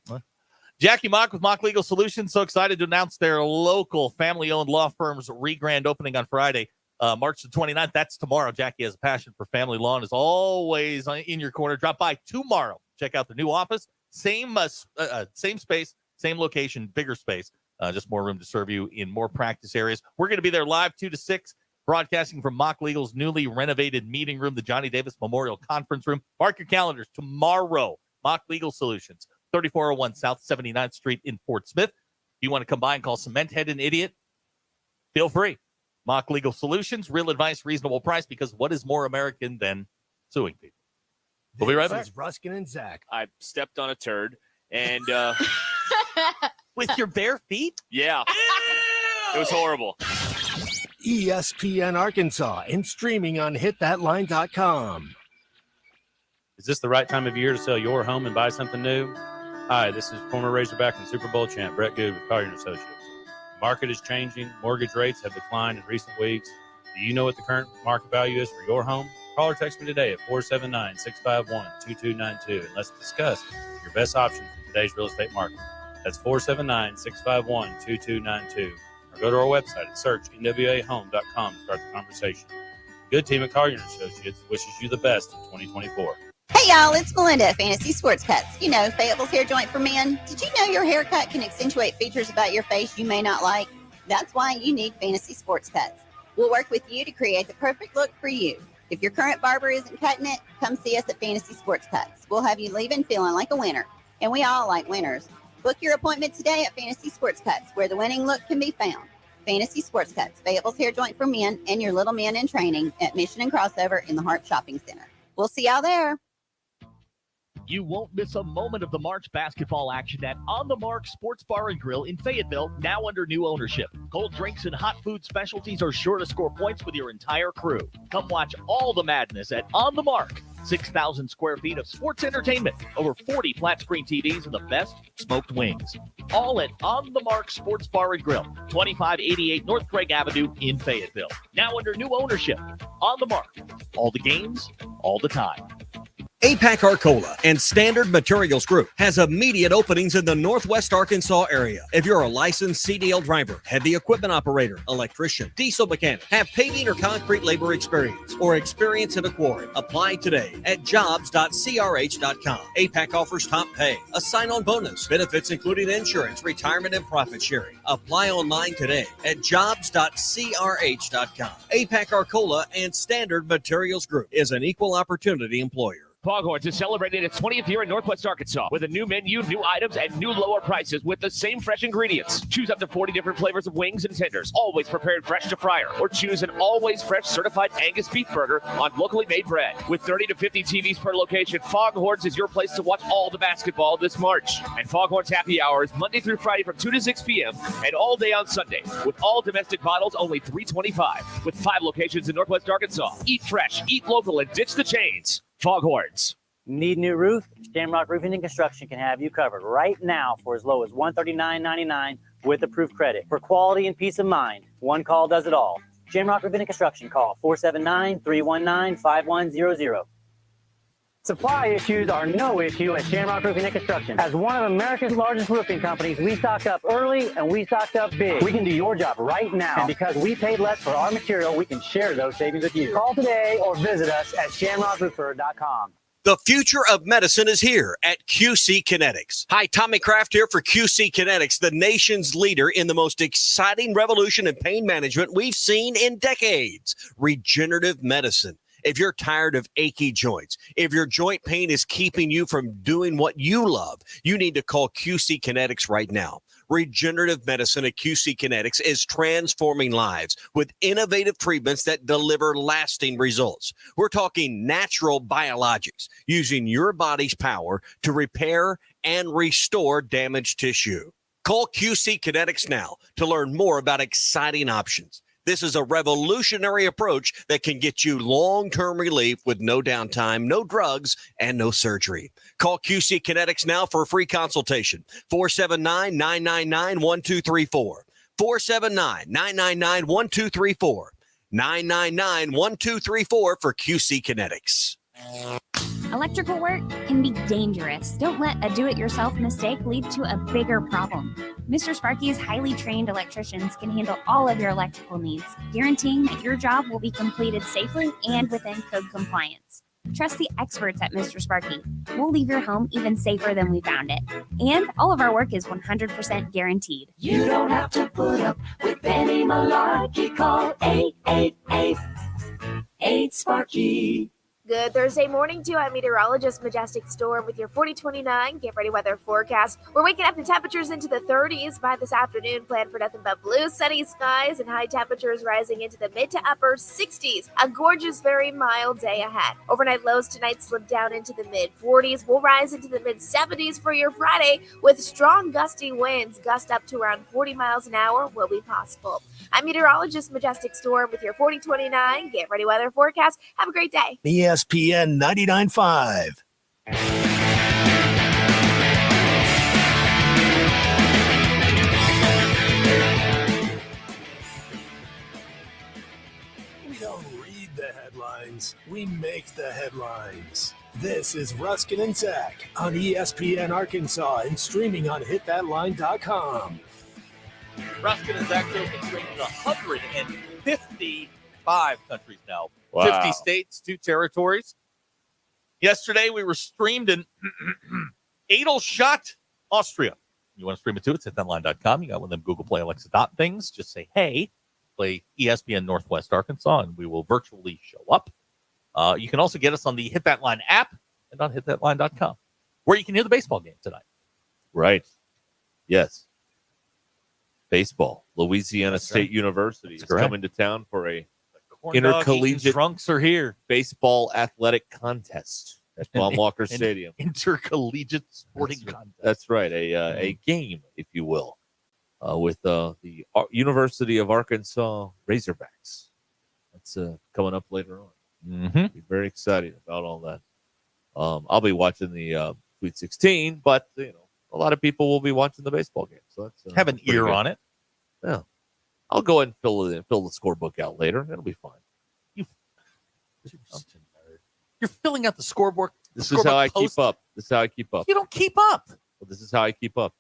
Jackie Mock with Mock Legal Solutions. So excited to announce their local family-owned law firm's re-grand opening on Friday, March the 29th. That's tomorrow. Jackie has a passion for family law and is always in your corner. Drop by tomorrow. Check out the new office. Same space, same location, bigger space. Just more room to serve you in more practice areas. We're going to be there live 2 to 6, broadcasting from Mock Legal's newly renovated meeting room, the Johnny Davis Memorial Conference Room. Mark your calendars. Tomorrow, Mock Legal Solutions, 3401 South 79th Street in Fort Smith. If you want to come by and call Cement Head an idiot, feel free. Mock Legal Solutions, real advice, reasonable price, because what is more American than suing people? We'll be right back. This is Ruskin and Zach. I stepped on a turd, and with your bare feet? Yeah. It was horrible. ESPN Arkansas and streaming on hitthatline.com. Is this the right time of year to sell your home and buy something new? Hi, this is former Razorback and Super Bowl champ Brett Good with Collier & Associates. The market is changing. Mortgage rates have declined in recent weeks. Do you know what the current market value is for your home? Call or text me today at 479-651-2292 and let's discuss your best options in today's real estate market. That's 479-651-2292. Or go to our website and search nwahome.com to start the conversation. Good team at Collier & Associates wishes you the best in 2024. Hey y'all, it's Melinda at Fantasy Sports Cuts. You know, Fayetteville's hair joint for men. Did you know your haircut can accentuate features about your face you may not like? That's why you need Fantasy Sports Cuts. We'll work with you to create the perfect look for you. If your current barber isn't cutting it, come see us at Fantasy Sports Cuts. We'll have you leaving feeling like a winner. And we all like winners. Book your appointment today at Fantasy Sports Cuts, where the winning look can be found. Fantasy Sports Cuts, Fayetteville's hair joint for men and your little men in training at Mission and Crossover in the Hart Shopping Center. We'll see y'all there. You won't miss a moment of the March basketball action at On the Mark Sports Bar and Grill in Fayetteville, now under new ownership. Cold drinks and hot food specialties are sure to score points with your entire crew. Come watch all the madness at On the Mark. 6,000 square feet of sports entertainment, over 40 flat screen TVs, and the best smoked wings. All at On the Mark Sports Bar and Grill, 2588 North Craig Avenue in Fayetteville. Now under new ownership. On the Mark. All the games, all the time. APAC Arcola and Standard Materials Group has immediate openings in the Northwest Arkansas area. If you're a licensed CDL driver, heavy equipment operator, electrician, diesel mechanic, have paving or concrete labor experience, or experience in a quarry, apply today at jobs.crh.com. APAC offers top pay, a sign-on bonus, benefits including insurance, retirement, and profit sharing. Apply online today at jobs.crh.com. APAC Arcola and Standard Materials Group is an equal opportunity employer. Foghorns is celebrating its 20th year in Northwest Arkansas with a new menu, new items, and new lower prices with the same fresh ingredients. Choose up to 40 different flavors of wings and tenders, always prepared fresh to fryer, or choose an always fresh certified Angus beef burger on locally made bread. With 30 to 50 TVs per location, Foghorns is your place to watch all the basketball this March. And Foghorns Happy Hour is Monday through Friday from 2 to 6 p.m. and all day on Sunday. With all domestic bottles, only $3.25. With 5 locations in Northwest Arkansas. Eat fresh, eat local, and ditch the chains. Foghorns. Need new roof? Shamrock Roofing and Construction can have you covered right now for as low as $139.99 with approved credit. For quality and peace of mind, one call does it all. Shamrock Roofing and Construction. Call 479-319-5100. Supply issues are no issue at Shamrock Roofing and Construction. As one of America's largest roofing companies, we stocked up early and we stocked up big. We can do your job right now. And because we paid less for our material, we can share those savings with you. Call today or visit us at shamrockroofer.com. The future of medicine is here at QC Kinetics. Hi, Tommy Kraft here for QC Kinetics, the nation's leader in the most exciting revolution in pain management we've seen in decades. Regenerative medicine. If you're tired of achy joints, if your joint pain is keeping you from doing what you love, you need to call QC Kinetics right now. Regenerative medicine at QC Kinetics is transforming lives with innovative treatments that deliver lasting results. We're talking natural biologics, using your body's power to repair and restore damaged tissue. Call QC Kinetics now to learn more about exciting options. This is a revolutionary approach that can get you long-term relief with no downtime, no drugs, and no surgery. Call QC Kinetics now for a free consultation. 479-999-1234. 479-999-1234. 999-1234 for QC Kinetics. Electrical work can be dangerous. Don't let a do-it-yourself mistake lead to a bigger problem. Mr. Sparky's highly trained electricians can handle all of your electrical needs, guaranteeing that your job will be completed safely and within code compliance. Trust the experts at Mr. Sparky. We'll leave your home even safer than we found it. And all of our work is 100% guaranteed. You don't have to put up with any malarkey. Call 888-8-SPARKY. Good Thursday morning to our meteorologist Majestic Storm with your 4029 Get Ready Weather forecast. We're waking up to temperatures into the 30s by this afternoon. Plan for nothing but blue, sunny skies and high temperatures rising into the mid to upper 60s. A gorgeous, very mild day ahead. Overnight lows tonight slip down into the mid 40s. We'll rise into the mid 70s for your Friday with strong gusty winds. Gust up to around 40 miles an hour will be possible. I'm meteorologist Majestic Storm with your 4029 Get Ready Weather forecast. Have a great day. ESPN 99.5. We don't read the headlines. We make the headlines. This is Ruscin and Zach on ESPN Arkansas and streaming on hitthatline.com. Ruscin and Zach Jones are streaming 155 countries now. Wow. 50 states, 2 territories. Yesterday, we were streamed in Edelstadt, Austria. You want to stream it too? It's hitthatline.com. You got one of them Google Play, Alexa dot things. Just say, hey, play ESPN Northwest Arkansas, and we will virtually show up. You can also get us on the Hit That Line app and on hitthatline.com, where you can hear the baseball game tonight. Right. Yes. Baseball. Louisiana State University is coming to town for a intercollegiate drunks are here. Baseball athletic contest at Baum Walker Stadium. Intercollegiate sporting contest. That's right. A game, if you will, with the University of Arkansas Razorbacks. That's coming up later on. Mm-hmm. Be very excited about all that. I'll be watching the Sweet 16, but a lot of people will be watching the baseball game. So that's have an ear on it. Yeah. I'll go ahead and fill the scorebook out later. It'll be fine. You're filling out the scoreboard. This is how I keep up. This is how I keep up. You don't keep up. Well, this is how I keep up.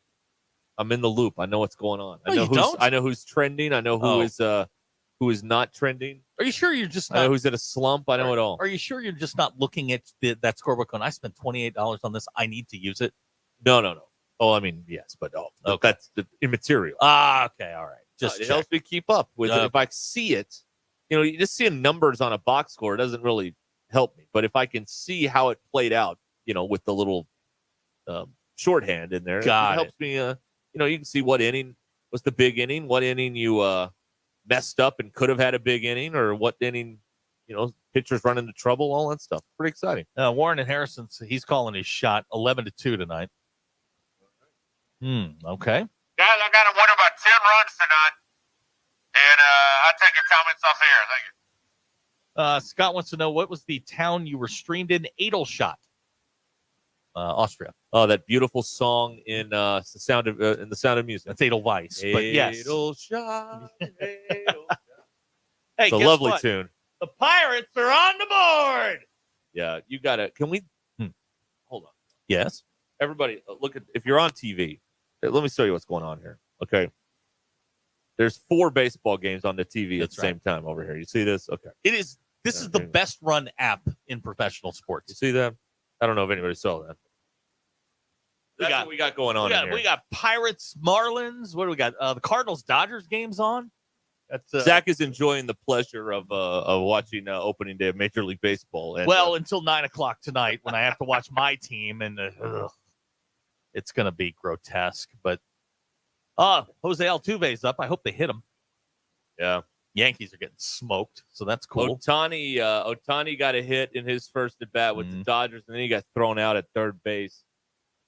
I'm in the loop. I know what's going on. No, you don't. I know who's trending. I know who is not trending. Are you sure you're just not? I know who's in a slump. I know it all. Are you sure you're just not looking at that scorebook going, I spent $28 on this. I need to use it. No. Oh, I mean, yes, but that's immaterial. Okay, all right. It helps me keep up with it. If I see it, you just seeing numbers on a box score doesn't really help me. But if I can see how it played out, with the little shorthand in there, it helps me. You can see what inning was the big inning, what inning you messed up and could have had a big inning, or what inning, pitchers run into trouble, all that stuff. Pretty exciting. Warren and Harrison, he's calling his shot 11-2 tonight. Okay. Guys, I got to win about 10 runs tonight. And I'll take your comments off air. Thank you. Scott wants to know, what was the town you were streamed in? Edelstadt, Austria. Oh, that beautiful song in the Sound of Music. That's Edelweiss, but yes. Edelstadt. Hey, it's a lovely tune. The Pirates are on the board. Yeah, you got to. Can we hold on. Yes. Everybody, look at if you're on TV. Let me show you what's going on here. Okay. There's 4 baseball games on the TV at the same time over here. You see this? Okay. This is the best run app in professional sports. You see that? I don't know if anybody saw that. That's what we got going on in here. We got Pirates, Marlins. What do we got? The Cardinals, Dodgers games on. That's Zach is enjoying the pleasure of watching opening day of Major League Baseball. And, until 9:00 tonight when I have to watch my team, and it's going to be grotesque. But Jose Altuve's up. I hope they hit him. Yeah. Yankees are getting smoked, so that's cool. Ohtani got a hit in his first at bat with the Dodgers, and then he got thrown out at third base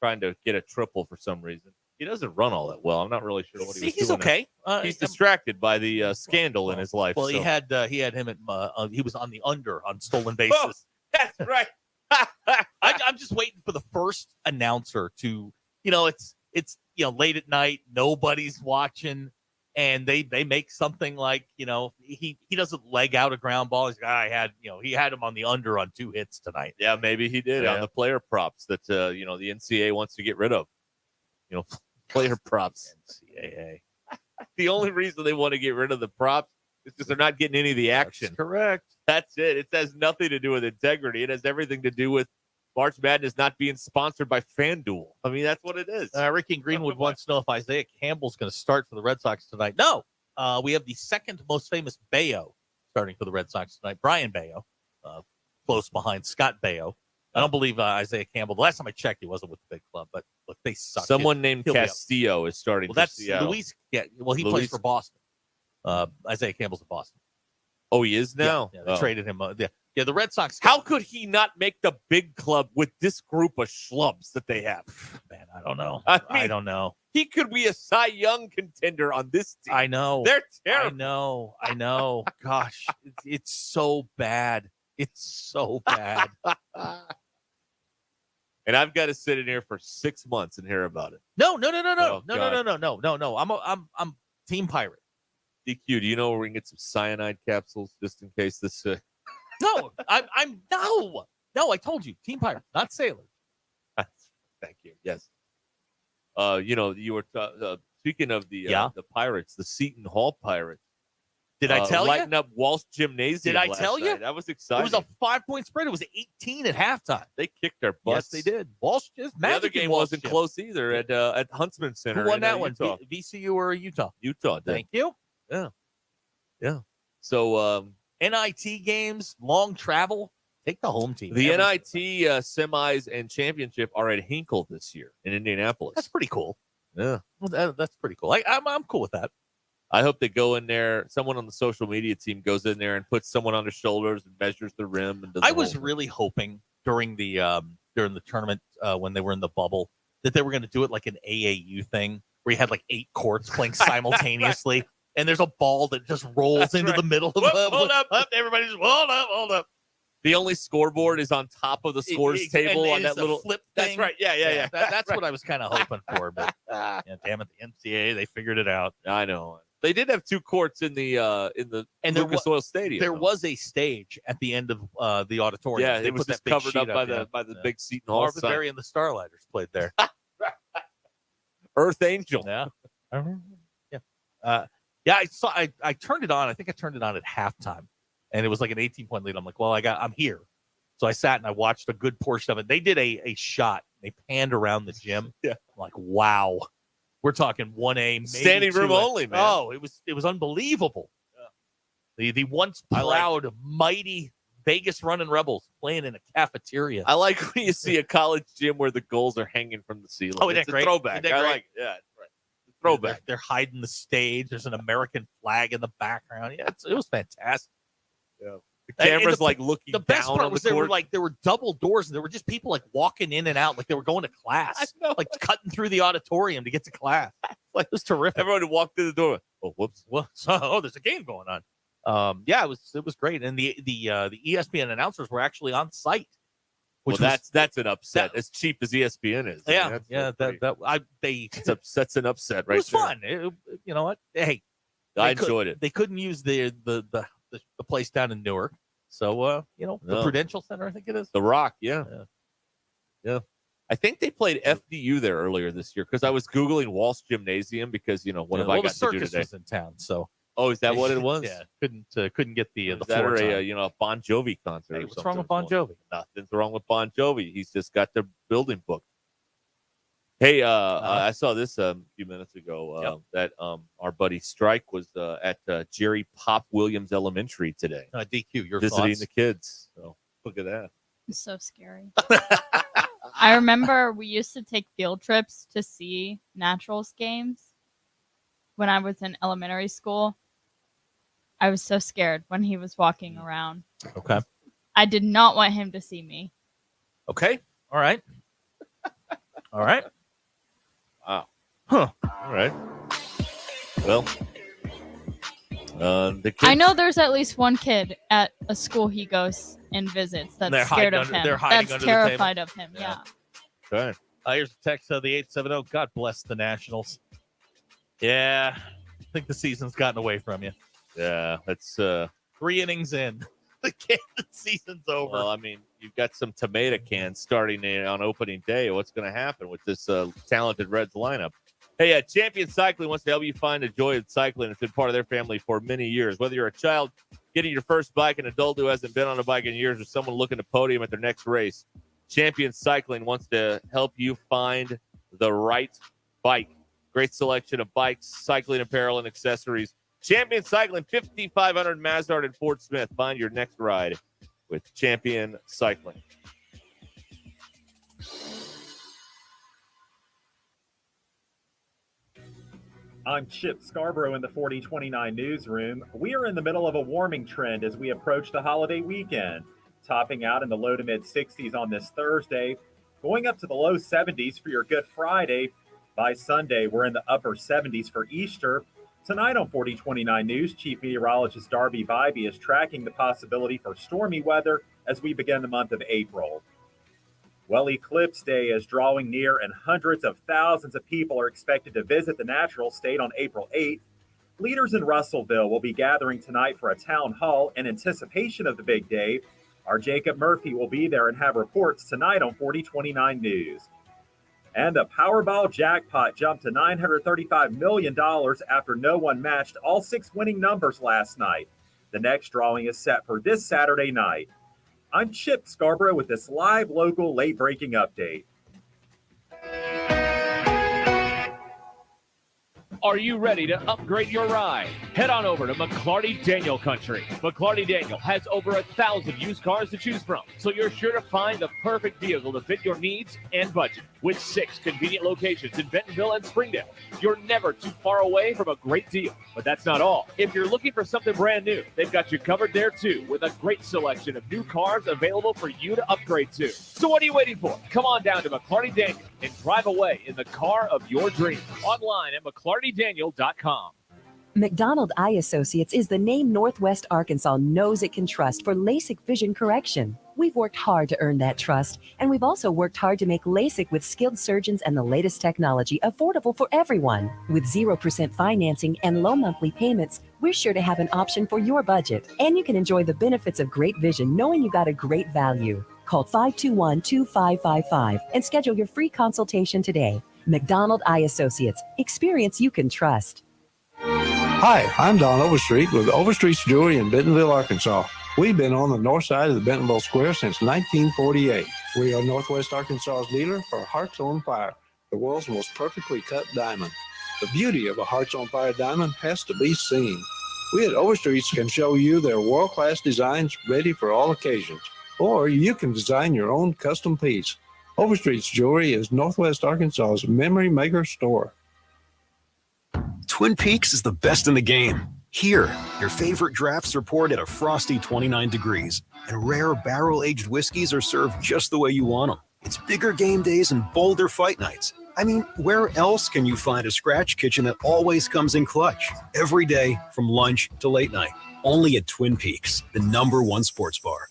trying to get a triple for some reason. He doesn't run all that well. I'm not really sure what he was doing. He's okay. He's distracted by the scandal in his life. Well, he had him at he was on the under on stolen bases. Oh, that's right. I'm just waiting for the first announcer to, it's late at night, nobody's watching, and they make something like, he doesn't leg out a ground ball. He's like, he had him on the under on 2 hits tonight. Yeah, maybe he did on the player props that the NCAA wants to get rid of. Player props. NCAA. The only reason they want to get rid of the props is because they're not getting any of the action. That's correct. That's it. It has nothing to do with integrity. It has everything to do with March Madness not being sponsored by FanDuel. I mean, that's what it is. Ricky in Greenwood wants to know if Isaiah Campbell's going to start for the Red Sox tonight. No. We have the second most famous Bayo starting for the Red Sox tonight. Brian Bayo, close behind Scott Bayo. I don't believe Isaiah Campbell. The last time I checked, he wasn't with the big club, but look, they suck. Someone named Castillo is starting. Well, that's Seattle. Luis. Yeah, well, he plays for Boston. Isaiah Campbell's in Boston. Oh, he is now. Yeah, they traded him. Yeah, the Red Sox. How could he not make the big club with this group of schlubs that they have? Man, I don't know. I don't know. He could be a Cy Young contender on this team. I know. They're terrible. I know. Gosh, it's so bad. It's so bad. And I've got to sit in here for 6 months and hear about it. No. Oh, No. I'm Team Pirate. DQ, do you know where we can get some cyanide capsules just in case this? No, I'm no. I told you, Team Pirate, not Sailors. Thank you. Yes. You were speaking of the Pirates, the Seton Hall Pirates. Did I tell you? Lighting up Walsh Gymnasium. Did I tell you? That was exciting. It was a 5-point spread. It was 18 at halftime. They kicked their butts. Yes, they did. Walsh just the other game wasn't close either at Huntsman Center. Who won that one? Utah. VCU or Utah? Utah did. Thank you. Yeah. So NIT games, long travel. Take the home team. The NIT semis and championship are at Hinkle this year in Indianapolis. That's pretty cool. Yeah. Well, that's pretty cool. I'm cool with that. I hope they go in there. Someone on the social media team goes in there and puts someone on their shoulders and measures the rim. And I was really hoping during the tournament when they were in the bubble that they were going to do it like an AAU thing where you had like 8 courts playing simultaneously, and there's a ball that just rolls into the middle of the. Hold up! Everybody's hold up! The only scoreboard is on top of the scores table on that little flip thing. That's right. Yeah. That's what I was kind of hoping for, but damn it, the NCAA, they figured it out. I know. They did have 2 courts in the Lucas Oil Stadium. There was a stage at the end of the auditorium. Yeah, they it was just covered up by the big Seton Hall sign. Marvin Berry and the Starlighters played there. Earth Angel. Yeah. I saw. I turned it on. I think I turned it on at halftime, and it was like an 18-point lead. I'm like, well, I'm here. So I sat and I watched a good portion of it. They did a shot. They panned around the gym. Yeah. I'm like, wow. We're talking 1A, maybe standing room 2A. only, man. Oh, it was unbelievable. Yeah. The once proud, mighty Vegas Running Rebels playing in a cafeteria. I like when you see a college gym where the goals are hanging from the ceiling. Oh, it's a great? Throwback. I like it. Yeah, right. Throwback. They're hiding the stage. There's an American flag in the background. Yeah, it was fantastic. Yeah. The camera's like looking down. The best part was there were double doors and there were just people like walking in and out like they were going to class, like cutting through the auditorium to get to class. Like it was terrific. Everyone would walk through the door. Oh, whoops! Oh, there's a game going on. Yeah, it was great, and the ESPN announcers were actually on site. Which that's an upset. As cheap as ESPN is. That's an upset, right? It was fun. You know what? Hey, I enjoyed it. They couldn't use the place down in Newark. So, the Prudential Center, I think it is. The Rock, yeah. Yeah. I think they played FDU there earlier this year because I was Googling Walsh Gymnasium because, what have I got the to do circus today? was in town, so. Oh, is that what it was? Yeah, couldn't get the Is that floor or time. a Bon Jovi concert? Hey, or what's wrong something with Bon Jovi? Nothing's wrong with Bon Jovi. He's just got the building book. Hey, I saw this a few minutes ago that our buddy Strike was at Jerry Pop Williams Elementary today. DQ, your visiting thoughts? the kids. So look at that. It's so scary. I remember we used to take field trips to see Naturals games when I was in elementary school. I was so scared when he was walking around. Okay. I did not want him to see me. Okay. All right. All right. Wow. Huh. All right. Well, the kids, I know there's at least one kid at a school he goes and visits that's They're scared hiding of under- him. they're hiding That's under the terrified table. of him. Yeah. Okay. Here's a text of the 870. God bless the Nationals. Yeah. I think the season's gotten away from you. Yeah, that's 3 innings in. The season's over. Well, I mean, you've got some tomato cans starting on opening day. What's going to happen with this talented Reds lineup? Hey, Champion Cycling wants to help you find the joy of cycling. It's been part of their family for many years. Whether you're a child getting your first bike, an adult who hasn't been on a bike in years, or someone looking to podium at their next race, Champion Cycling wants to help you find the right bike. Great selection of bikes, cycling apparel, and accessories. Champion Cycling, 5500 Mazard and Fort Smith. Find your next ride with Champion Cycling. I'm Chip Scarborough in the 4029 newsroom. We are in the middle of a warming trend as we approach the holiday weekend, topping out in the low to mid 60s on this Thursday, going up to the low 70s for your Good Friday. By Sunday, we're in the upper 70s for Easter. Tonight on 4029 News, Chief Meteorologist Darby Bybee is tracking the possibility for stormy weather as we begin the month of April. Well, Eclipse Day is drawing near, and hundreds of thousands of people are expected to visit the natural state on April 8th. Leaders in Russellville will be gathering tonight for a town hall in anticipation of the big day. Our Jacob Murphy will be there and have reports tonight on 4029 News. And the Powerball jackpot jumped to $935 million after no one matched all 6 winning numbers last night. The next drawing is set for this Saturday night. I'm Chip Scarborough with this live local late-breaking update. Are you ready to upgrade your ride? Head on over to McClarty Daniel Country. McClarty Daniel has over 1,000 used cars to choose from, so you're sure to find the perfect vehicle to fit your needs and budget. With 6 convenient locations in Bentonville and Springdale, you're never too far away from a great deal. But that's not all. If you're looking for something brand new, they've got you covered there too, with a great selection of new cars available for you to upgrade to. So what are you waiting for? Come on down to McClarty Daniel and drive away in the car of your dreams. Online at McClartyDaniel.com. McDonald Eye Associates is the name Northwest Arkansas knows it can trust for LASIK vision correction. We've worked hard to earn that trust, and we've also worked hard to make LASIK with skilled surgeons and the latest technology affordable for everyone. With 0% financing and low monthly payments, we're sure to have an option for your budget. And you can enjoy the benefits of great vision knowing you got a great value. Call 521-2555 and schedule your free consultation today. McDonald Eye Associates. Experience you can trust. Hi, I'm Don Overstreet with Overstreet's Jewelry in Bentonville, Arkansas. We've been on the north side of the Bentonville Square since 1948. We are Northwest Arkansas's dealer for Hearts on Fire, the world's most perfectly cut diamond. The beauty of a Hearts on Fire diamond has to be seen. We at Overstreet's can show you their world-class designs ready for all occasions, or you can design your own custom piece. Overstreet's Jewelry is Northwest Arkansas's memory maker store. Twin Peaks is the best in the game. Here, your favorite drafts are poured at a frosty 29 degrees, and rare barrel-aged whiskeys are served just the way you want them. It's bigger game days and bolder fight nights. I mean, where else can you find a scratch kitchen that always comes in clutch? Every day, from lunch to late night. Only at Twin Peaks, the #1 sports bar.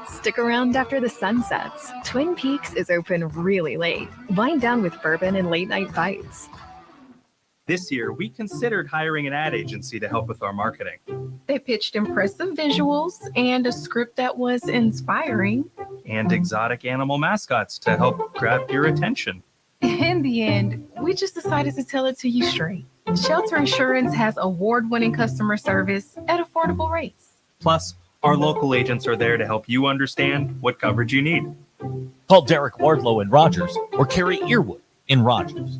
Stick around after the sun sets. Twin Peaks is open really late. Wind down with bourbon and late-night bites. This year, we considered hiring an ad agency to help with our marketing. They pitched impressive visuals and a script that was inspiring. and exotic animal mascots to help grab your attention. In the end, we just decided to tell it to you straight. Shelter Insurance has award-winning customer service at affordable rates. Plus, our local agents are there to help you understand what coverage you need. Call Derek Wardlow in Rogers or Carrie Earwood in Rogers.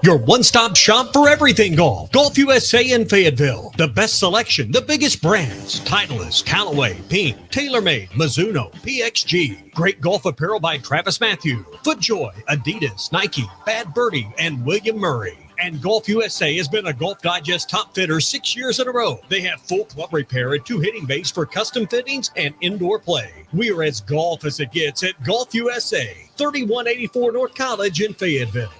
Your one-stop shop for everything golf. Golf USA in Fayetteville. The best selection, the biggest brands. Titleist, Callaway, Pink, TaylorMade, Mizuno, PXG. Great golf apparel by Travis Matthew, FootJoy, Adidas, Nike, Bad Birdie, and William Murray. And Golf USA has been a Golf Digest top fitter 6 years in a row. They have full club repair and 2 hitting bays for custom fittings and indoor play. We are as golf as it gets at Golf USA, 3184 North College in Fayetteville.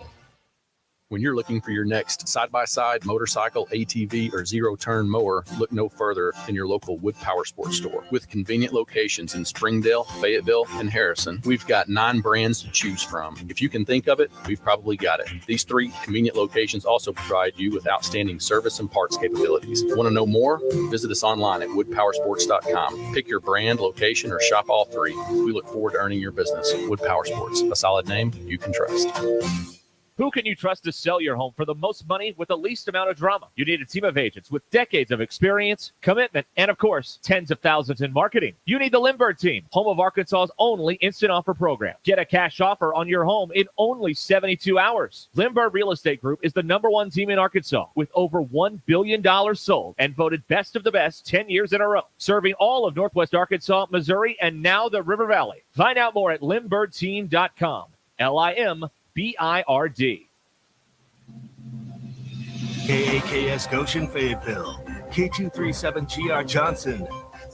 When you're looking for your next side-by-side, motorcycle, ATV, or zero-turn mower, look no further than your local Wood Power Sports store. With convenient locations in Springdale, Fayetteville, and Harrison, we've got 9 brands to choose from. If you can think of it, we've probably got it. These 3 convenient locations also provide you with outstanding service and parts capabilities. Want to know more? Visit us online at woodpowersports.com. Pick your brand, location, or shop all 3. We look forward to earning your business. Wood Power Sports, a solid name you can trust. Who can you trust to sell your home for the most money with the least amount of drama? You need a team of agents with decades of experience, commitment, and of course, tens of thousands in marketing. You need the Lindbergh team, home of Arkansas's only instant offer program. Get a cash offer on your home in only 72 hours. Lindbergh Real Estate Group is the #1 team in Arkansas with over $1 billion sold and voted best of the best 10 years in a row, serving all of Northwest Arkansas, Missouri, and now the River Valley. Find out more at LindberghTeam.com. LIMBIRD. KAKS Goshen Fayetteville, K237GR Johnson.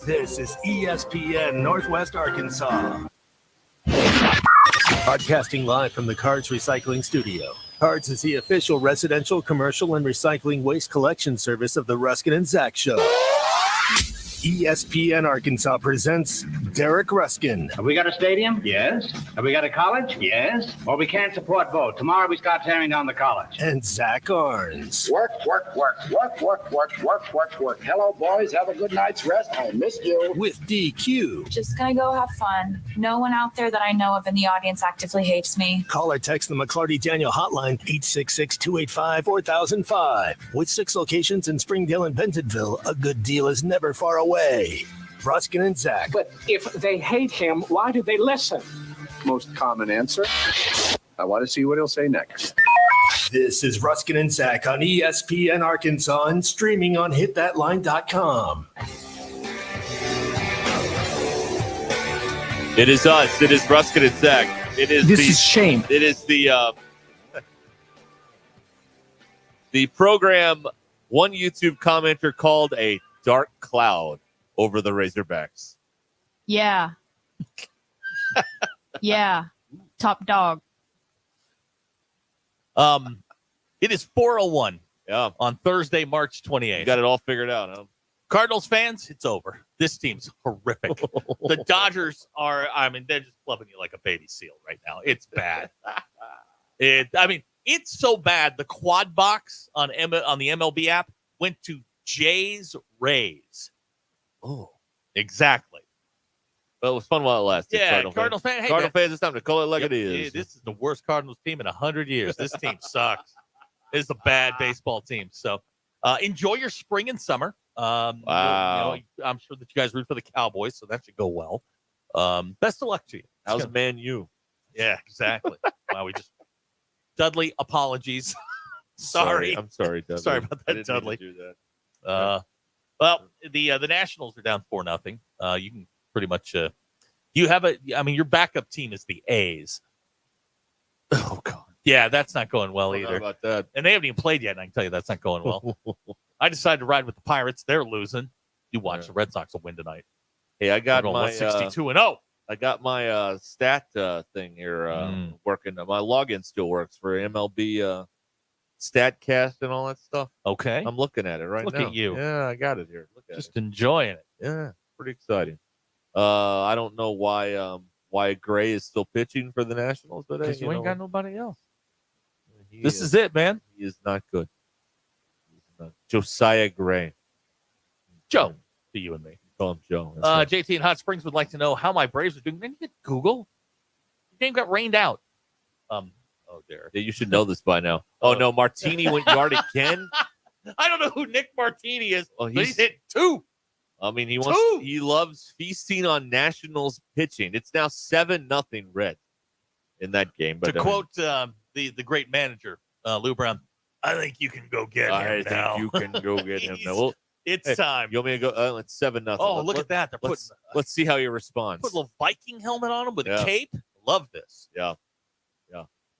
This is ESPN Northwest Arkansas. Broadcasting live from the Cards Recycling Studio. Cards is the official residential, commercial, and recycling waste collection service of the Ruscin and Zach Show. ESPN Arkansas presents Derek Ruscin. Have we got a stadium? Yes. Have we got a college? Yes. Well, we can't support both. Tomorrow we start tearing down the college. And Zach Arns. Work. Hello, boys. Have a good night's rest. I missed you. With DQ. Just gonna go have fun. No one out there that I know of in the audience actively hates me. Call or text the McClarty Daniel hotline 866-285-4005. With 6 locations in Springdale and Bentonville, a good deal is never far away. Ruscin and Zach. But if they hate him, why do they listen? Most common answer. I want to see what he'll say next. This is Ruscin and Zach on ESPN Arkansas and streaming on hitthatline.com. It is us. It is Ruscin and Zach. It is This is shame. It is the program one YouTube commenter called a dark cloud over the Razorbacks. Yeah. Yeah. Top dog. It is 4:01 Yeah. on Thursday, March 28th. You got it all figured out, huh? Cardinals fans, it's over. This team's horrific. The Dodgers are, they're just loving you like a baby seal right now. It's bad. It's so bad. The quad box on the MLB app went to Jays Rays. Oh, exactly. Well, it was fun while it lasted. Yeah, Cardinal fans. Hey, Cardinal fans, it's time to call it like it is. Yeah, this is the worst Cardinals team in 100 years. This team sucks. It's a bad baseball team. So enjoy your spring and summer. Wow. I'm sure that you guys root for the Cowboys, so that should go well. Best of luck to you. How's Man U? Yeah, exactly. Wow, Dudley, apologies. Sorry. I'm sorry, Dudley. Sorry about that, Dudley. Do that. Well, the Nationals are down 4-0. You can pretty much your backup team is the A's. Oh God. Yeah, that's not going well either. How about that? And they haven't even played yet, and I can tell you that's not going well. I decided to ride with the Pirates. They're losing. You watch the Red Sox will win tonight. Hey, I got my 62-0. I got my stat thing here working. My login still works for MLB StatCast and all that stuff. Okay. I'm looking at it right now. Look at you. Yeah, I got it here. Look at Just enjoying it. Yeah, pretty exciting. I don't know why Gray is still pitching for the Nationals, but Because you ain't got nobody else. This is it, man. He is not good. Josiah Gray. Joe, to you and me. Call him Joe. That's right. JT in Hot Springs would like to know how my Braves are doing. Then you get Google. The game got rained out. Oh, there. Yeah, you should know this by now. Oh, no, Martini went yard again? I don't know who Nick Martini is, Well, but he's hit 2. I mean, he Two. loves feasting on Nationals pitching. It's now 7-0 Red in that game. But To quote the great manager, Lou Brown, I think you can go get him now. I think you can go get him now. Well, It's time. You want me to go? It's 7-0. Oh, look at that. Let's see how he responds. Put a little Viking helmet on him with a cape. Love this. Yeah.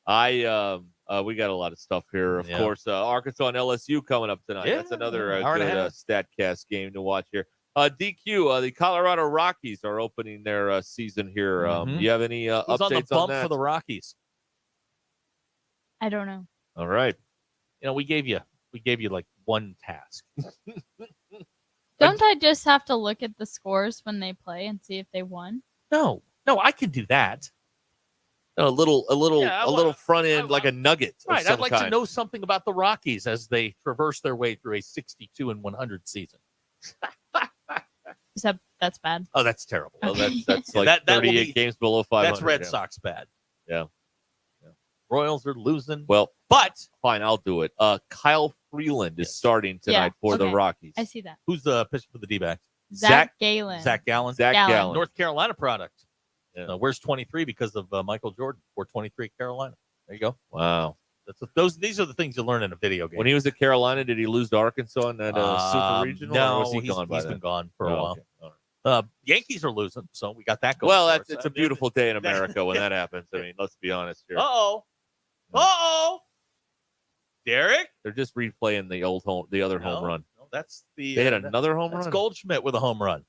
We got a lot of stuff here. Of course, Arkansas and LSU coming up tonight. Yeah, That's another hour and a good half. StatCast game to watch here. DQ, the Colorado Rockies are opening their season here. Do you have any Who's updates on the bump that? for the Rockies? I don't know. All right. We gave you like one task. Don't I just have to look at the scores when they play and see if they won? No, I can do that. A little front end, like a nugget. of Right. some I'd like to kind. know something about the Rockies as they traverse their way through a 62-100 season. Except that's bad. Oh, that's terrible. Well, that's like That will 38 be- games below 500. That's Red yeah. Sox bad. Yeah. Royals are losing. Well, but fine, I'll do it. Kyle Freeland is starting tonight for the okay. Rockies. I see that. Who's the pitcher for the D-backs? Zach Gallen. Zach Gallen. North Carolina product. Where's 23 because of Michael Jordan? 423 Carolina. There you go. Wow. These are the things you learn in a video game. When he was at Carolina, did he lose to Arkansas in that Super Regional? No, or was he he's gone by been then? gone for a Oh, while. okay. All right. Yankees are losing, so we got that going. Well, for us. it's a beautiful day in America when that happens. I mean, let's be honest here. Uh-oh. Derek? They're just replaying the other home run. No, that's the. They had another home that's run? Goldschmidt with a home run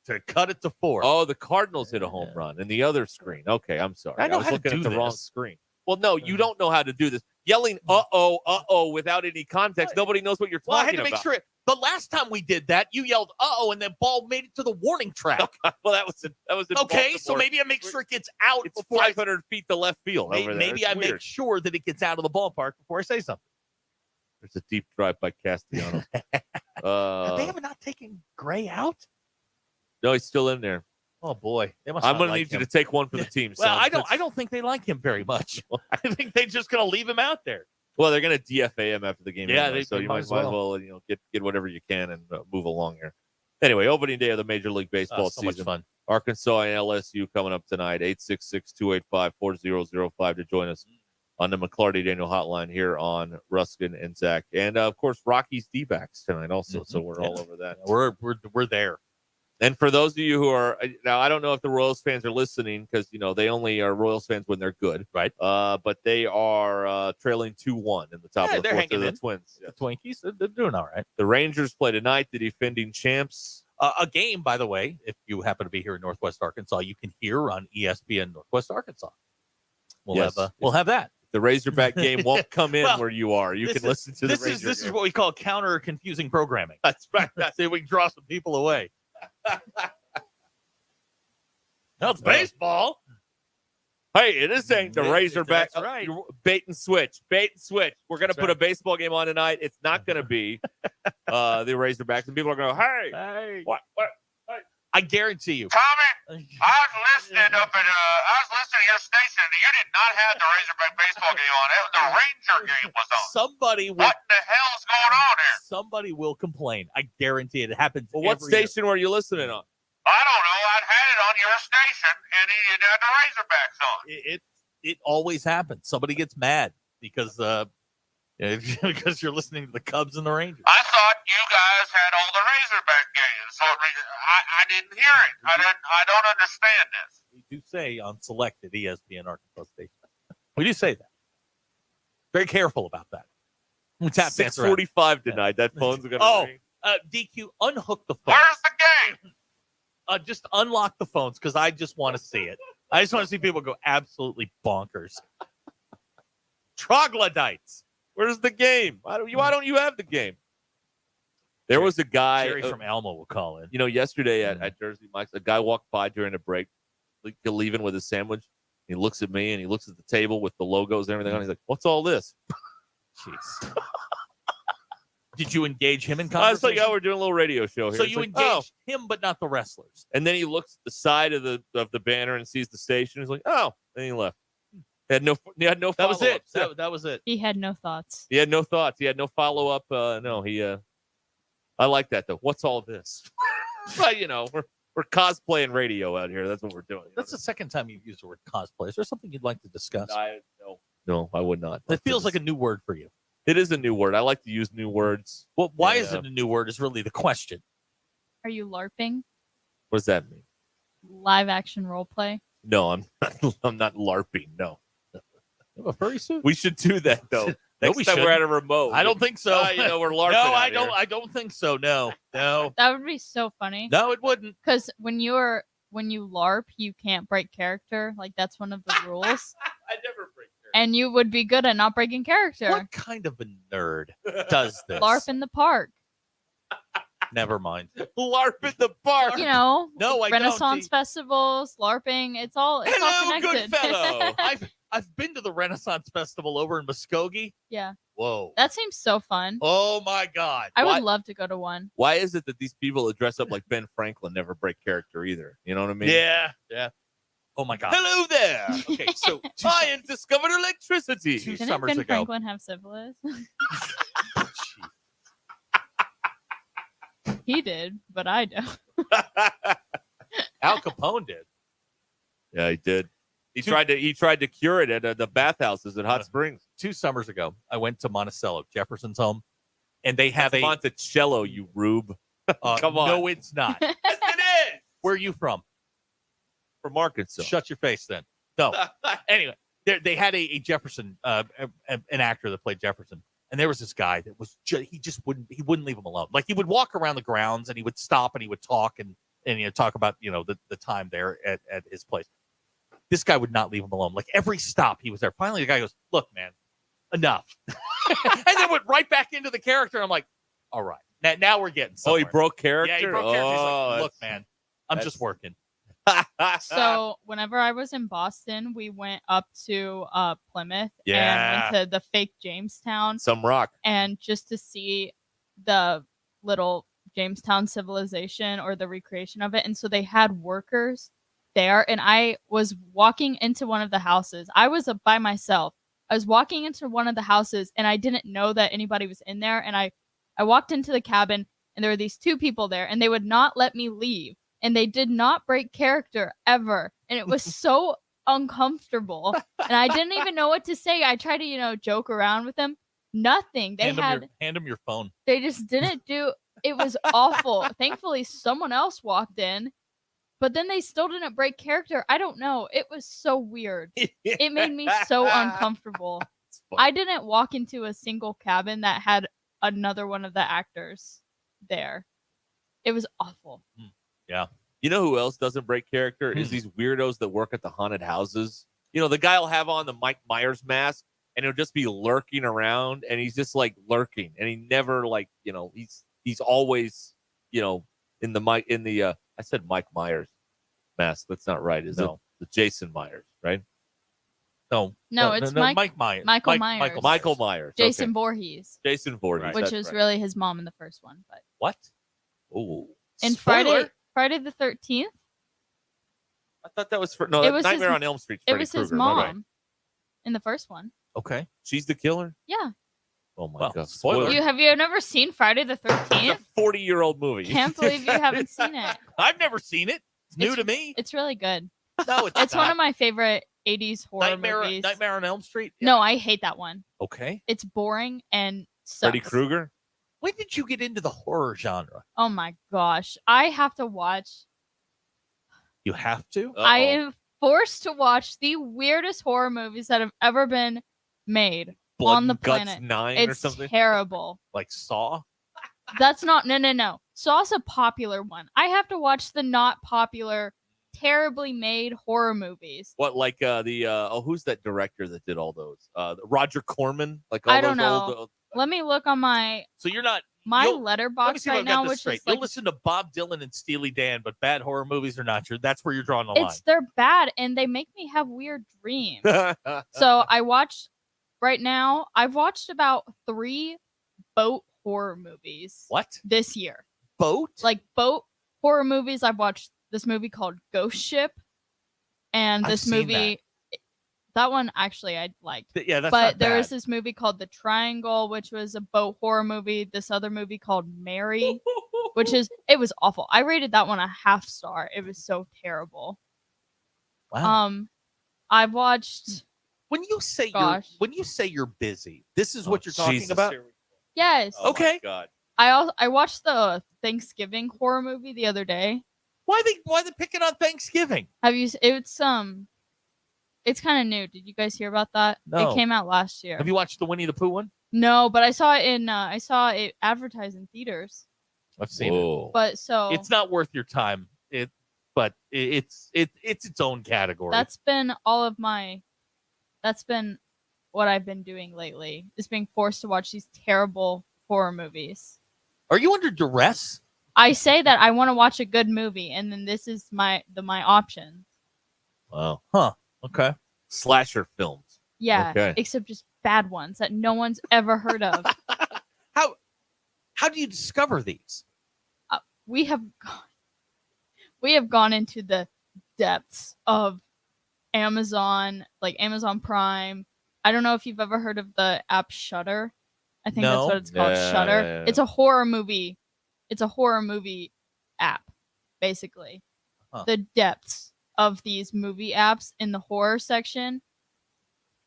to cut it to 4. Oh, the Cardinals hit a home run in the other screen. Okay, I'm sorry. I know was how to looking do at the wrong this. screen. Well, no, you don't know how to do this. Yelling uh-oh without any context. Nobody knows what you're Well, I talking had to make about. sure. The last time we did that, you yelled "uh-oh," and the ball made it to the warning track. Well, that was in Okay, so Baltimore. maybe I make sure it gets out It's before 500 feet to left field over there. Maybe It's I make weird. sure that it gets out of the ballpark before I say something. There's a deep drive by Castellanos. Have they ever not taken Gray out? No, he's still in there. Oh boy, they must. I'm going to need you to take one for the team. Well, son. I don't think they like him very much. I think they're just going to leave him out there. Well, they're going to DFA him after the game. Yeah, anyway, so they you might might as as well. well get whatever you can and move along here. Anyway, opening day of the Major League Baseball so much season. fun. Arkansas and LSU coming up tonight. 866-285-4005 to join us on the McClarty Daniel Hotline here on Ruscin and Zach, and of course Rockies D-backs tonight also. So we're all over that. We're there. And for those of you who are now, I don't know if the Royals fans are listening because they only are Royals fans when they're good, right? But they are trailing 2-1 in the top of the they're fourth to hanging the in. Twins. The Twinkies, they're doing all right. The Rangers play tonight, the defending champs. A game, by the way, if you happen to be here in Northwest Arkansas, you can hear on ESPN Northwest Arkansas. We'll have that. The Razorback game won't come in Well, where you are. You can listen to the Razor This is game. what we call counter confusing programming. That's right. See if we can draw some people away. No, it's baseball. Hey, this ain't the Razorback. That's right. Bait and switch. Bait and switch. We're going to put a baseball game on tonight. It's not going to be the Razorbacks. And people are going to go, hey, what? I guarantee you. Tommy, I was listening to your station, and you did not have the Razorback baseball game on. The Ranger game was on. Somebody will. What the hell's going on here? Somebody will complain. I guarantee it happens. Well, what every year. station were you listening on? I don't know. I'd had it on your station, and you had the Razorbacks on. It always happens. Somebody gets mad because because you're listening to the Cubs and the Rangers. I thought you guys had all the Razorback games, so I didn't hear it. I don't understand this. We do say on selected ESPN Arkansas station. We do say that. Very careful about that. 6:45 tonight. That phone's going to ring. DQ, unhook the phone. Where's the game? Just unlock the phones because I just want to see it. I just want to see people go absolutely bonkers. Troglodytes. Where's the game? Why don't you have the game? There was a guy. Jerry from Alma will call in. Yesterday at Jersey Mike's, a guy walked by during a break, leaving with his sandwich. He looks at me and he looks at the table with the logos and everything on. He's like, "What's all this?" Jeez. Did you engage him in I was conversation? like, we're doing a little radio show here. So It's you like, engaged him, but not the wrestlers. And then he looks at the side of the banner and sees the station. He's like, oh, and he left. He had no That was it. follow-ups. That was it. He had no thoughts. He had no thoughts. He had no follow-up. I like that, though. What's all this? But, we're cosplaying radio out here. That's what we're doing. That's the second time you've used the word cosplay. Is there something you'd like to discuss? No, I would not. It feels like a new word for you. It is a new word. I like to use new words. Well, why is it a new word is really the question. Are you LARPing? What does that mean? Live action role play? No, I'm not LARPing. No. You have a furry suit? We should do that, though. Next time we're at a remote. I don't think so. We're LARPing. No, out here. I don't think so. No. That would be so funny. No, it wouldn't. Because when you LARP, you can't break character. Like, that's one of the rules. I never break character. And you would be good at not breaking character. What kind of a nerd does this? LARP in the park. Never mind. LARP in the park. No, I Renaissance don't. festivals, LARPing. It's all Hello, connected. good fellow. I've been to the Renaissance Festival over in Muskogee. Yeah. Whoa. That seems so fun. Oh my God. I would love to go to one. Why is it that these people that dress up like Ben Franklin never break character either? You know what I mean? Yeah. Oh my God. Hello there. Okay, so science discovered electricity. Didn't summers Ben ago. Franklin have syphilis? He did, but I don't. Al Capone did. Yeah, he did. He tried to cure it at the bathhouses at Hot Springs. 2 summers ago, I went to Monticello, Jefferson's home, and they have That's Monticello, you rube. Come on. No, it's not. Yes, it is. Where are you from? From Arkansas. Shut your face then. No. Anyway, they had a Jefferson, an actor that played Jefferson. And there was this guy that was he wouldn't leave him alone. Like, he would walk around the grounds and he would stop and he would talk and talk about, the time there at his place. This guy would not leave him alone. Like, every stop he was there. Finally, the guy goes, "Look, man, enough." And then went right back into the character. I'm like, all right, now we're getting somewhere. Oh, he broke character? Yeah, he broke character. He's like, "Look, man, I'm just working." So whenever I was in Boston, we went up to Plymouth Yeah. and went to the fake Jamestown. Some rock. And just to see the little Jamestown civilization or the recreation of it. And so they had workers there. And I was walking into one of the houses. I was by myself. I was walking into one of the houses and I didn't know that anybody was in there. And I walked into the cabin and there were these 2 people there and they would not let me leave. And they did not break character ever. And it was so uncomfortable. And I didn't even know what to say. I tried to, joke around with them. Nothing. They hand him your phone. They just didn't do. It was awful. Thankfully, someone else walked in. But then they still didn't break character. I don't know. It was so weird. It made me so uncomfortable. I didn't walk into a single cabin that had another one of the actors there. It was awful. Yeah. You know who else doesn't break character? Is these weirdos that work at the haunted houses. The guy will have on the Mike Myers mask and he'll just be lurking around and he's just like lurking and he never he's always, in the I said Mike Myers mask. That's not right. Is it the Jason Myers, right? No, it's Mike Myers. Michael Myers. Michael Myers. Jason Okay. Voorhees. Jason Voorhees. Which that's was right. really his mom in the first one. But what? Oh. And Spoiler. Friday the 13th. I thought that was It Nightmare was on Elm Street. It was his mom in the first one. Okay. She's the killer? Yeah. Oh my God. Spoiler. Have you never seen Friday the 13th? 40-year-old movie. Can't believe you haven't seen it. I've never seen it. It's new to me. It's really good. No, it's one of my favorite 80s horror movies. Nightmare on Elm Street? No, I hate that one. Okay. It's boring and sucks. Freddy Krueger? When did you get into the horror genre? Oh my gosh. I have to watch. You have to? I am forced to watch the weirdest horror movies that have ever been made Blood on the and Guts planet. 9 it's or something? terrible. Like Saw? That's not no. Saw's a popular one. I have to watch the not popular, terribly made horror movies. What, like who's that director that did all those? Roger Corman? Like all I don't those know. old Let me look on my So you're not letterbox right now, which is You'll like listen to Bob Dylan and Steely Dan, but bad horror movies are not your. That's where you're drawing the line. they're bad and they make me have weird dreams. So I watched right now. I've watched about 3 boat horror movies. What? This year. Boat? Like boat horror movies. I've watched this movie called Ghost Ship. And this movie, that one actually I liked. Yeah, that's but not there bad. was this movie called The Triangle, which was a boat horror movie. This other movie called Mary, it was awful. I rated that one a 0.5 star. It was so terrible. Wow. I've watched. When you say you're busy, this is what you're talking Jesus. about. Yes. Okay. My God. I watched the Thanksgiving horror movie the other day. Why they picking on Thanksgiving? Have you? It's kind of new. Did you guys hear about that? No. It came out last year. Have you watched the Winnie the Pooh one? No, but I saw it advertised in theaters. I've seen it. But so It's not worth your time. But it's its own category. that's been what I've been doing lately. Is being forced to watch these terrible horror movies. Are you under duress? I say that I want to watch a good movie, and then this is my option. Wow. Huh. Okay. Slasher films. Yeah, Okay. except just bad ones that no one's ever heard of. How do you discover these? We have gone into the depths of Amazon, like Amazon Prime. I don't know if you've ever heard of the app Shudder. I think that's No. what it's called, Yeah, Shudder. yeah. It's a horror movie. It's a horror movie app, basically. Huh. The depths of these movie apps in the horror section.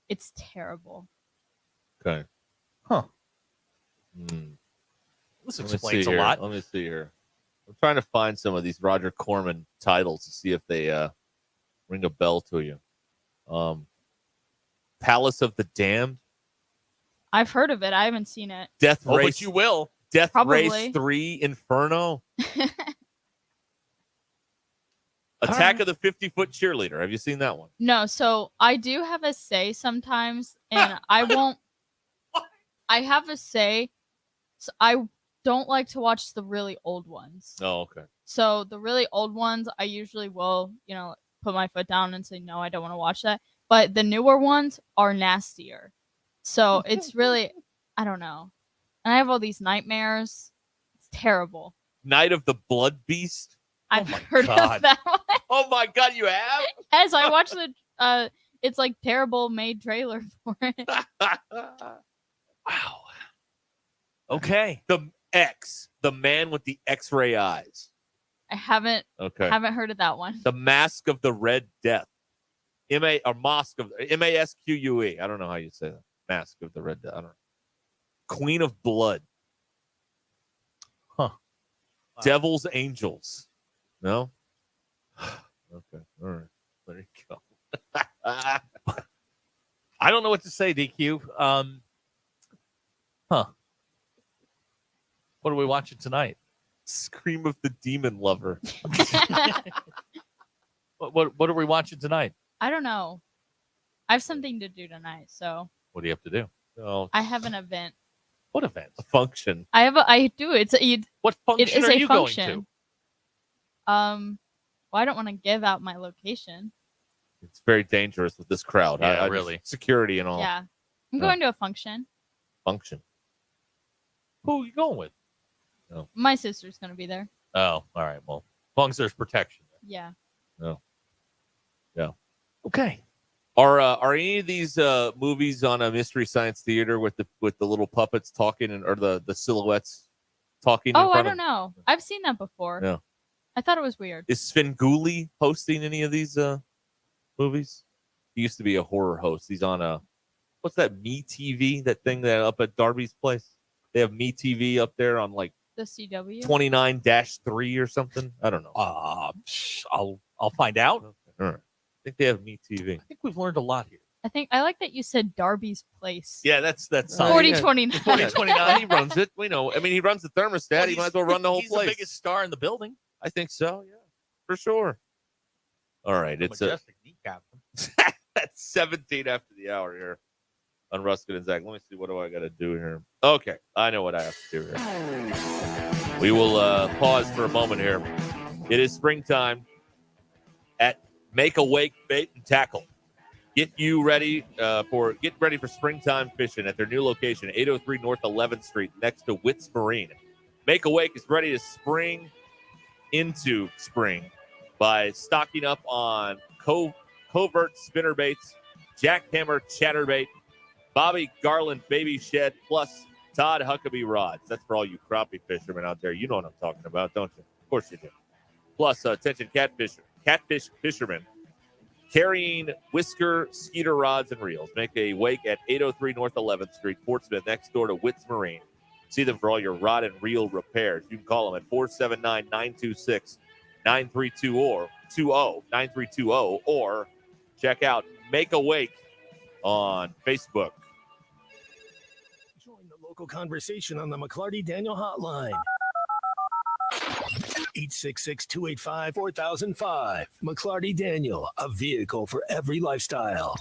It's terrible. Okay. Huh. Let This me explains see a here. lot. Let me see here. I'm trying to find some of these Roger Corman titles to see if they ring a bell to you. Palace of the Damned, I've heard of it. I haven't seen it. Death Oh, Race, but you will. Death Probably. Race 3, Inferno, Attack of the 50-Foot Cheerleader. Have you seen that one? No, so I do have a say sometimes, and I won't. I have a say. So I don't like to watch the really old ones. Oh, okay. So the really old ones, I usually will, put my foot down and say no, I don't want to watch that. But the newer ones are nastier. So it's really, I don't know. And I have all these nightmares. It's terrible. Night of the Blood Beast. I've heard God. of that one. Oh my God, you have? Yes, I watched the. It's like terrible made trailer for it. Wow. Okay. The X, the man with the X-ray eyes. I haven't heard of that one. The Mask of the Red Death. Masque of Masque. I don't know how you say that. Mask of the Red Death. I don't know. Queen of Blood. Huh. Devil's Angels. No? Okay. All right. There you go. I don't know what to say, DQ. What are we watching tonight? Scream of the Demon Lover. What are we watching tonight? I don't know. I have something to do tonight, so What do you have to do? Oh, I have an event. What event? a function. I do. What function it is are a you function. going to? Well, I don't want to give out my location. It's very dangerous with this crowd. Yeah, really. Security and all. Yeah, I'm going to a function. Function. Who are you going with? My sister's going to be there. Oh, all right. Well, as long as there's protection. Yeah. No. Yeah. Okay. Are any of these movies on a Mystery Science Theater with the little puppets talking or the silhouettes talking? Oh, I don't know. I've seen that before. Yeah. I thought it was weird. Is Svengoolie hosting any of these movies? He used to be a horror host. He's on what's that, Me TV? That thing that up at Darby's place? They have Me TV up there on like The CW? 29-3 or something. I don't know. I'll find out. Okay. All right. I think they have Me TV. I think we've learned a lot here. I like that you said Darby's place. Yeah, that's 4029. 4029. He runs it. We know. I mean, he runs the thermostat. Well, He might as well run the whole he's place. the biggest star in the building. I think so. Yeah, for sure. All right, it's Majestic kneecap. that's 17 after the hour here on Ruscin and Zach. Let me see, what do I got to do here? Okay, I know what I have to do here. We will pause for a moment here. It is springtime at Make a Wake Bait and Tackle. Get ready for springtime fishing at their new location, 803 North 11th Street, next to Witt's Marine. Make a Wake is ready to spring into spring by stocking up on covert spinnerbaits, jackhammer chatterbait, Bobby Garland baby shed, plus Todd Huckabee rods. That's for all you crappie fishermen out there. You know what I'm talking about, don't you? Of course you do. Plus, attention catfish fishermen carrying whisker, skeeter rods, and reels. Make a wake at 803 North 11th Street, Portsmouth, next door to Witt's Marine. See them for all your rod and reel repairs. You can call them at 479-926-9320 or check out Make a Wake on Facebook. Join the local conversation on the McClarty Daniel hotline. 866-285-4005. McClarty Daniel, a vehicle for every lifestyle.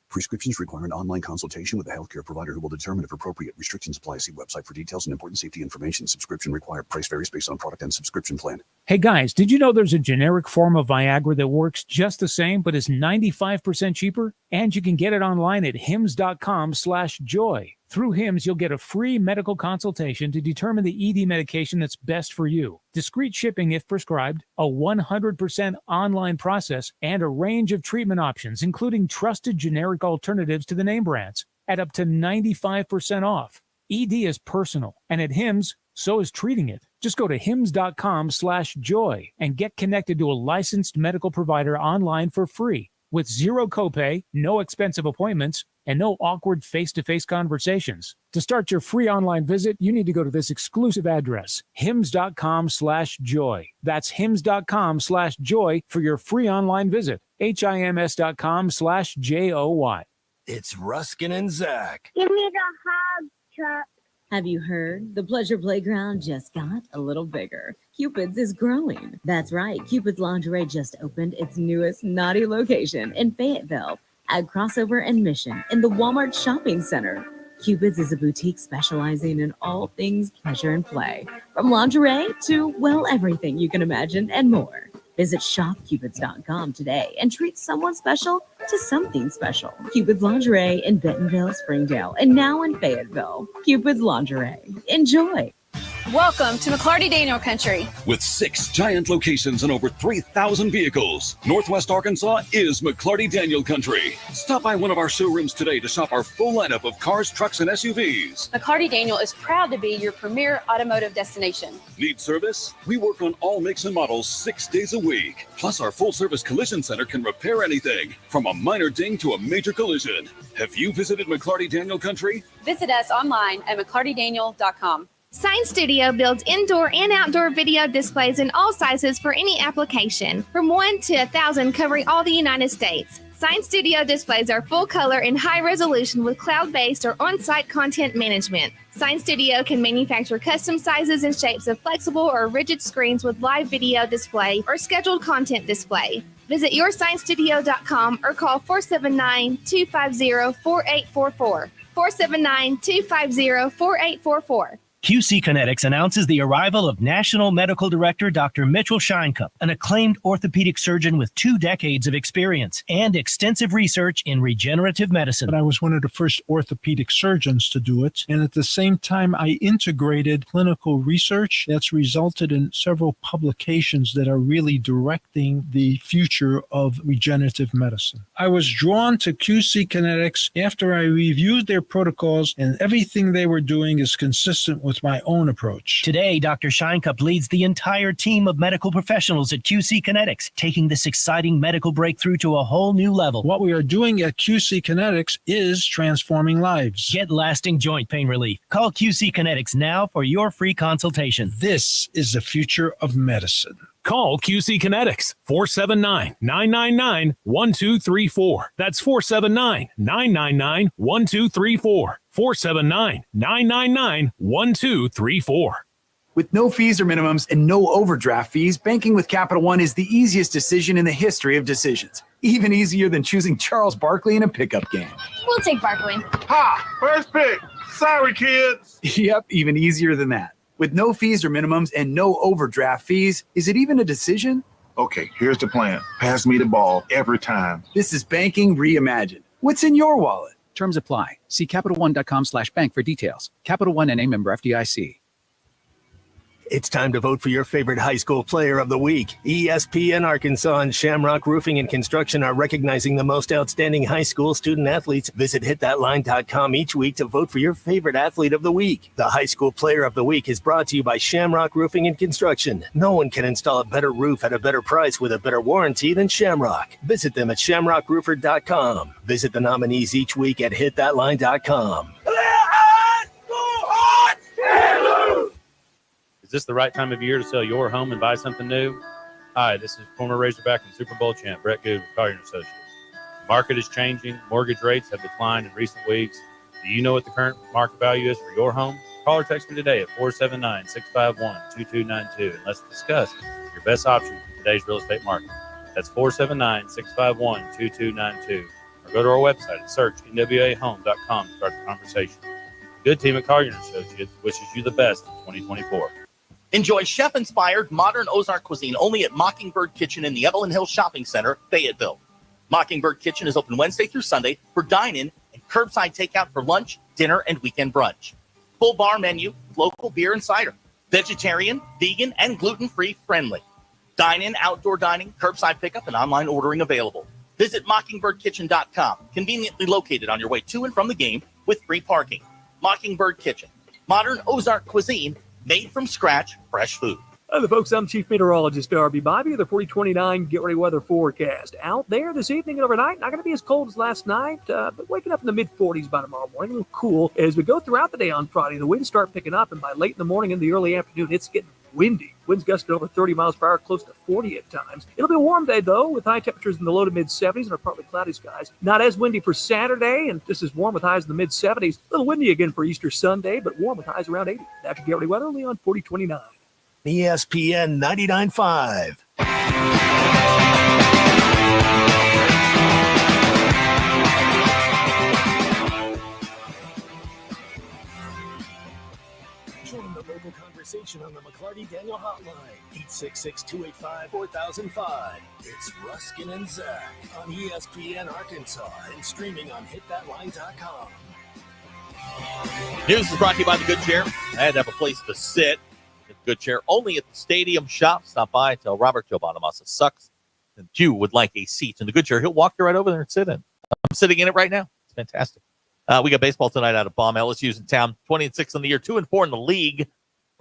Prescriptions require an online consultation with a healthcare provider who will determine if appropriate. Restrictions apply. See website for details and important safety information. Subscription required. Price varies based on product and subscription plan. Hey guys, did you know there's a generic form of Viagra that works just the same but is 95% cheaper? And you can get it online at hims.com/joy. Through Hims, you'll get a free medical consultation to determine the ED medication that's best for you. Discreet shipping if prescribed, a 100% online process, and a range of treatment options, including trusted generic alternatives to the name brands, at up to 95% off. ED is personal, and at Hims, so is treating it. Just go to hims.com/joy and get connected to a licensed medical provider online for free with zero copay, no expensive appointments, and no awkward face-to-face conversations. To start your free online visit, you need to go to this exclusive address, hims.com/joy. That's hims.com/joy for your free online visit. hims.com/joy. It's Ruskin and Zach. Give me the hug, Chuck. Have you heard? The Pleasure Playground just got a little bigger. Cupid's is growing. That's right. Cupid's Lingerie just opened its newest naughty location in Fayetteville at Crossover and Mission in the Walmart Shopping Center. Cupid's is a boutique specializing in all things pleasure and play, from lingerie to, well, everything you can imagine and more. Visit shopcupids.com today and treat someone special to something special. Cupid's Lingerie in Bentonville, Springdale, and now in Fayetteville. Cupid's Lingerie. Enjoy. Welcome to McClarty Daniel Country. With 6 giant locations and over 3,000 vehicles, Northwest Arkansas is McClarty Daniel Country. Stop by one of our showrooms today to shop our full lineup of cars, trucks, and SUVs. McClarty Daniel is proud to be your premier automotive destination. Need service? We work on all makes and models 6 days a week. Plus, our full-service collision center can repair anything, from a minor ding to a major collision. Have you visited McClarty Daniel Country? Visit us online at McClartyDaniel.com. Sign Studio builds indoor and outdoor video displays in all sizes for any application, from 1 to 1,000 covering all the United States. Sign Studio displays are full color and high resolution with cloud-based or on-site content management. Sign Studio can manufacture custom sizes and shapes of flexible or rigid screens with live video display or scheduled content display. Visit yoursignstudio.com or call 479-250-4844. 479-250-4844. QC Kinetics announces the arrival of National Medical Director Dr. Mitchell Scheinkup, an acclaimed orthopedic surgeon with 2 decades of experience and extensive research in regenerative medicine. But I was one of the first orthopedic surgeons to do it. And at the same time, I integrated clinical research that's resulted in several publications that are really directing the future of regenerative medicine. I was drawn to QC Kinetics after I reviewed their protocols, and everything they were doing is consistent with my own approach. Today, Dr. Scheinkup leads the entire team of medical professionals at QC Kinetics, taking this exciting medical breakthrough to a whole new level. What we are doing at QC Kinetics is transforming lives. Get lasting joint pain relief. Call QC Kinetics now for your free consultation. This is the future of medicine. Call QC Kinetics, 479-999-1234. That's 479-999-1234. 479-999-1234. With no fees or minimums and no overdraft fees, banking with Capital One is the easiest decision in the history of decisions. Even easier than choosing Charles Barkley in a pickup game. We'll take Barkley. Ha! First pick. Sorry, kids. Yep, even easier than that. With no fees or minimums and no overdraft fees, is it even a decision? Okay, here's the plan. Pass me the ball every time. This is banking reimagined. What's in your wallet? Terms apply. See CapitalOne.com/bank for details. Capital One and a member FDIC. It's time to vote for your favorite high school player of the week. ESPN Arkansas and Shamrock Roofing and Construction are recognizing the most outstanding high school student athletes. Visit hitthatline.com each week to vote for your favorite athlete of the week. The high school player of the week is brought to you by Shamrock Roofing and Construction. No one can install a better roof at a better price with a better warranty than Shamrock. Visit them at shamrockroofer.com. Visit the nominees each week at hitthatline.com. Is this the right time of year to sell your home and buy something new? Hi, this is former Razorback and Super Bowl champ Brett Good with Collier & Associates. The market is changing. Mortgage rates have declined in recent weeks. Do you know what the current market value is for your home? Call or text me today at 479-651-2292 and let's discuss your best option for today's real estate market. That's 479-651-2292. Or go to our website and search nwahome.com to start the conversation. The good team at Collier & Associates wishes you the best in 2024. Enjoy chef-inspired modern Ozark cuisine only at Mockingbird Kitchen in the Evelyn Hill Shopping Center, Fayetteville. Mockingbird Kitchen is open Wednesday through Sunday for dine-in and curbside takeout for lunch, dinner, and weekend brunch. Full bar menu, local beer and cider. Vegetarian, vegan, and gluten-free friendly. Dine-in, outdoor dining, curbside pickup, and online ordering available. Visit mockingbirdkitchen.com, conveniently located on your way to and from the game with free parking. Mockingbird Kitchen. Modern Ozark cuisine made from scratch, fresh food. Hi, the folks. I'm Chief Meteorologist Darby Bobby. The 4029 Get Ready Weather forecast. Out there this evening and overnight, not going to be as cold as last night, but waking up in the mid-40s by tomorrow morning. A little cool as we go throughout the day on Friday. The winds start picking up, and by late in the morning and the early afternoon, it's getting windy. Winds gusting over 30 miles per hour, close to 40 at times. It'll be a warm day, though, with high temperatures in the low to mid-70s and our partly cloudy skies. Not as windy for Saturday, and just as warm with highs in the mid-70s. A little windy again for Easter Sunday, but warm with highs around 80. That's your Get Ready Weather, only on 4029. ESPN 99.5. Join the local conversation on the McClarty Daniel Hotline, 866-285-4005. It's Ruscin and Zach on ESPN Arkansas and streaming on hitthatline.com. News is brought to you by the Good Chair. I had to have a place to sit. Good Chair only at the Stadium Shop. Stop by, tell Robert Joe Bonamassa sucks and you would like a seat in the Good Chair. He'll walk you right over there and sit in. I'm sitting in it right now. It's fantastic. We got baseball tonight out of Baum. LSU's in town, 20-6 on the year, 2-4 in the league.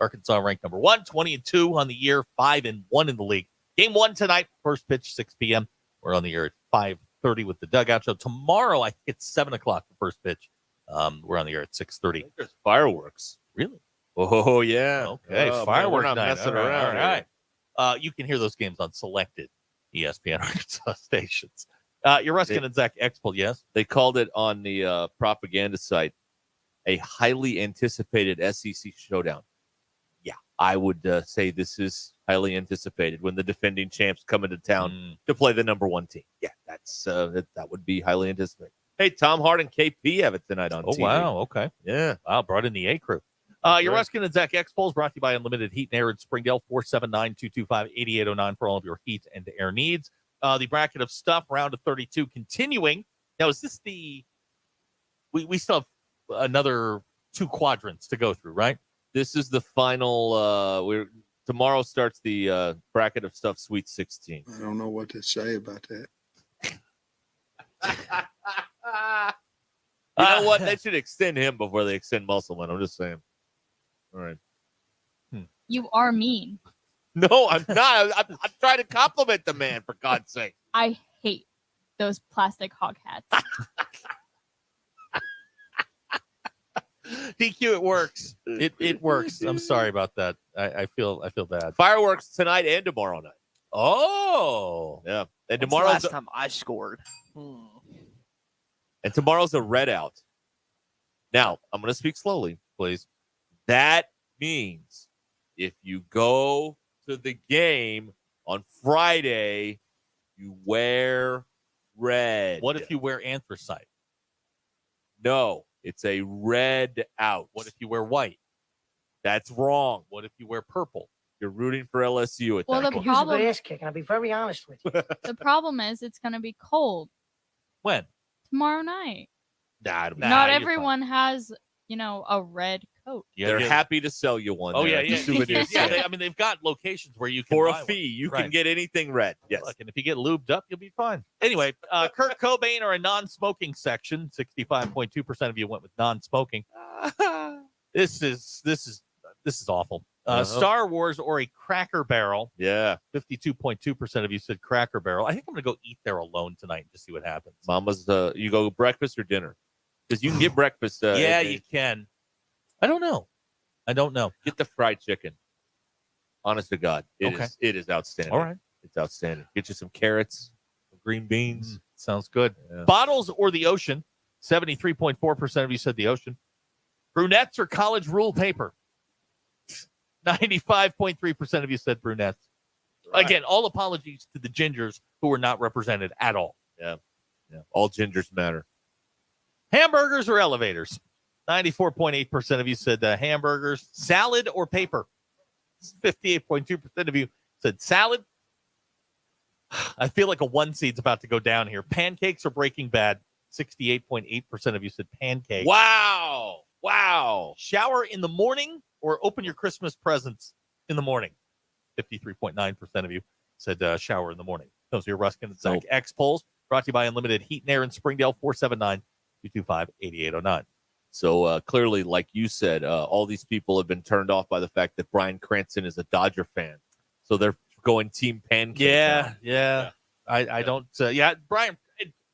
Arkansas ranked number 1, 20-2 on the year, 5-1 in the league. Game 1 tonight, first pitch 6 p.m. We're on the air at 5:30 with the dugout show. Tomorrow, I think it's 7 o'clock the first pitch. We're on the air at 6:30. There's fireworks. Really? Oh, yeah. Okay, fireworks night. Messing All right, around. all right. You can hear those games on selected ESPN Arkansas stations. You're Ruskin and Zach Expo, yes? They called it on the propaganda site a highly anticipated SEC showdown. Yeah, I would say this is highly anticipated when the defending champs come into town to play the number 1 team. Yeah, that's that would be highly anticipated. Hey, Tom Hart and KP have it tonight on TV. Oh, wow. Okay. Yeah. Wow, brought in the A crew. Your Ruskin and Zach Expo is brought to you by Unlimited Heat and Air in Springdale, 479-225-8809 for all of your heat and air needs. The bracket of stuff, round of 32 continuing. Now, is this the we still have another 2 quadrants to go through, right? This is the final tomorrow starts the bracket of stuff Sweet 16. I don't know what to say about that. You know what? They should extend him before they extend Musselman. I'm just saying. All right. You are mean. No, I'm not. I'm trying to compliment the man, for God's sake. I hate those plastic hog hats. DQ, it works. It works. I'm sorry about that. I feel bad. Fireworks tonight and tomorrow night. Oh, yeah. And When's tomorrow's the last time I scored. And tomorrow's a red out. Now, I'm going to speak slowly, please. That means if you go to the game on Friday, you wear red. What if you wear anthracite? No, it's a red out. What if you wear white? That's wrong. What if you wear purple? You're rooting for LSU at Well, that the point. problem- Use a good ass kicking. I'll be very honest with you. The problem is it's going to be cold When? tomorrow night. Nah, it'll be Not fine. everyone has, a red coat. They're happy to sell you one. Oh there yeah, at the yeah, souvenir yeah. stand. They've got locations where you can For a buy one. fee, you Right. can get anything red. Yes. Look, and if you get lubed up, you'll be fine. Anyway, Kurt Cobain or a non-smoking section. 65.2% of you went with non-smoking. This is awful. Star Wars or a Cracker Barrel. Yeah. 52.2% of you said Cracker Barrel. I think I'm going to go eat there alone tonight and just see what happens. Mama's. You go breakfast or dinner? Because you can get breakfast. Yeah, you can. I don't know. Get the fried chicken. Honest to God, Okay. It is outstanding. All right. It's outstanding. Get you some carrots, some green beans. Sounds good. Yeah. Bottles or the ocean. 73.4% of you said the ocean. Brunettes or college rule paper. 95.3% of you said brunettes. Right. Again, all apologies to the gingers who were not represented at all. Yeah. All gingers matter. Hamburgers or elevators. 94.8% of you said hamburgers. Salad or paper. 58.2% of you said salad. I feel like a one seed's about to go down here. Pancakes or Breaking Bad. 68.8% of you said pancakes. Wow. Shower in the morning or open your Christmas presents in the morning. 53.9% of you said shower in the morning. Those are your Ruskin and Zach X polls. Brought to you by Unlimited Heat and Air in Springdale. 479-225-8809. So clearly, like you said, all these people have been turned off by the fact that Bryan Cranston is a Dodger fan. So they're going Team Pancake. Yeah. I don't. Brian.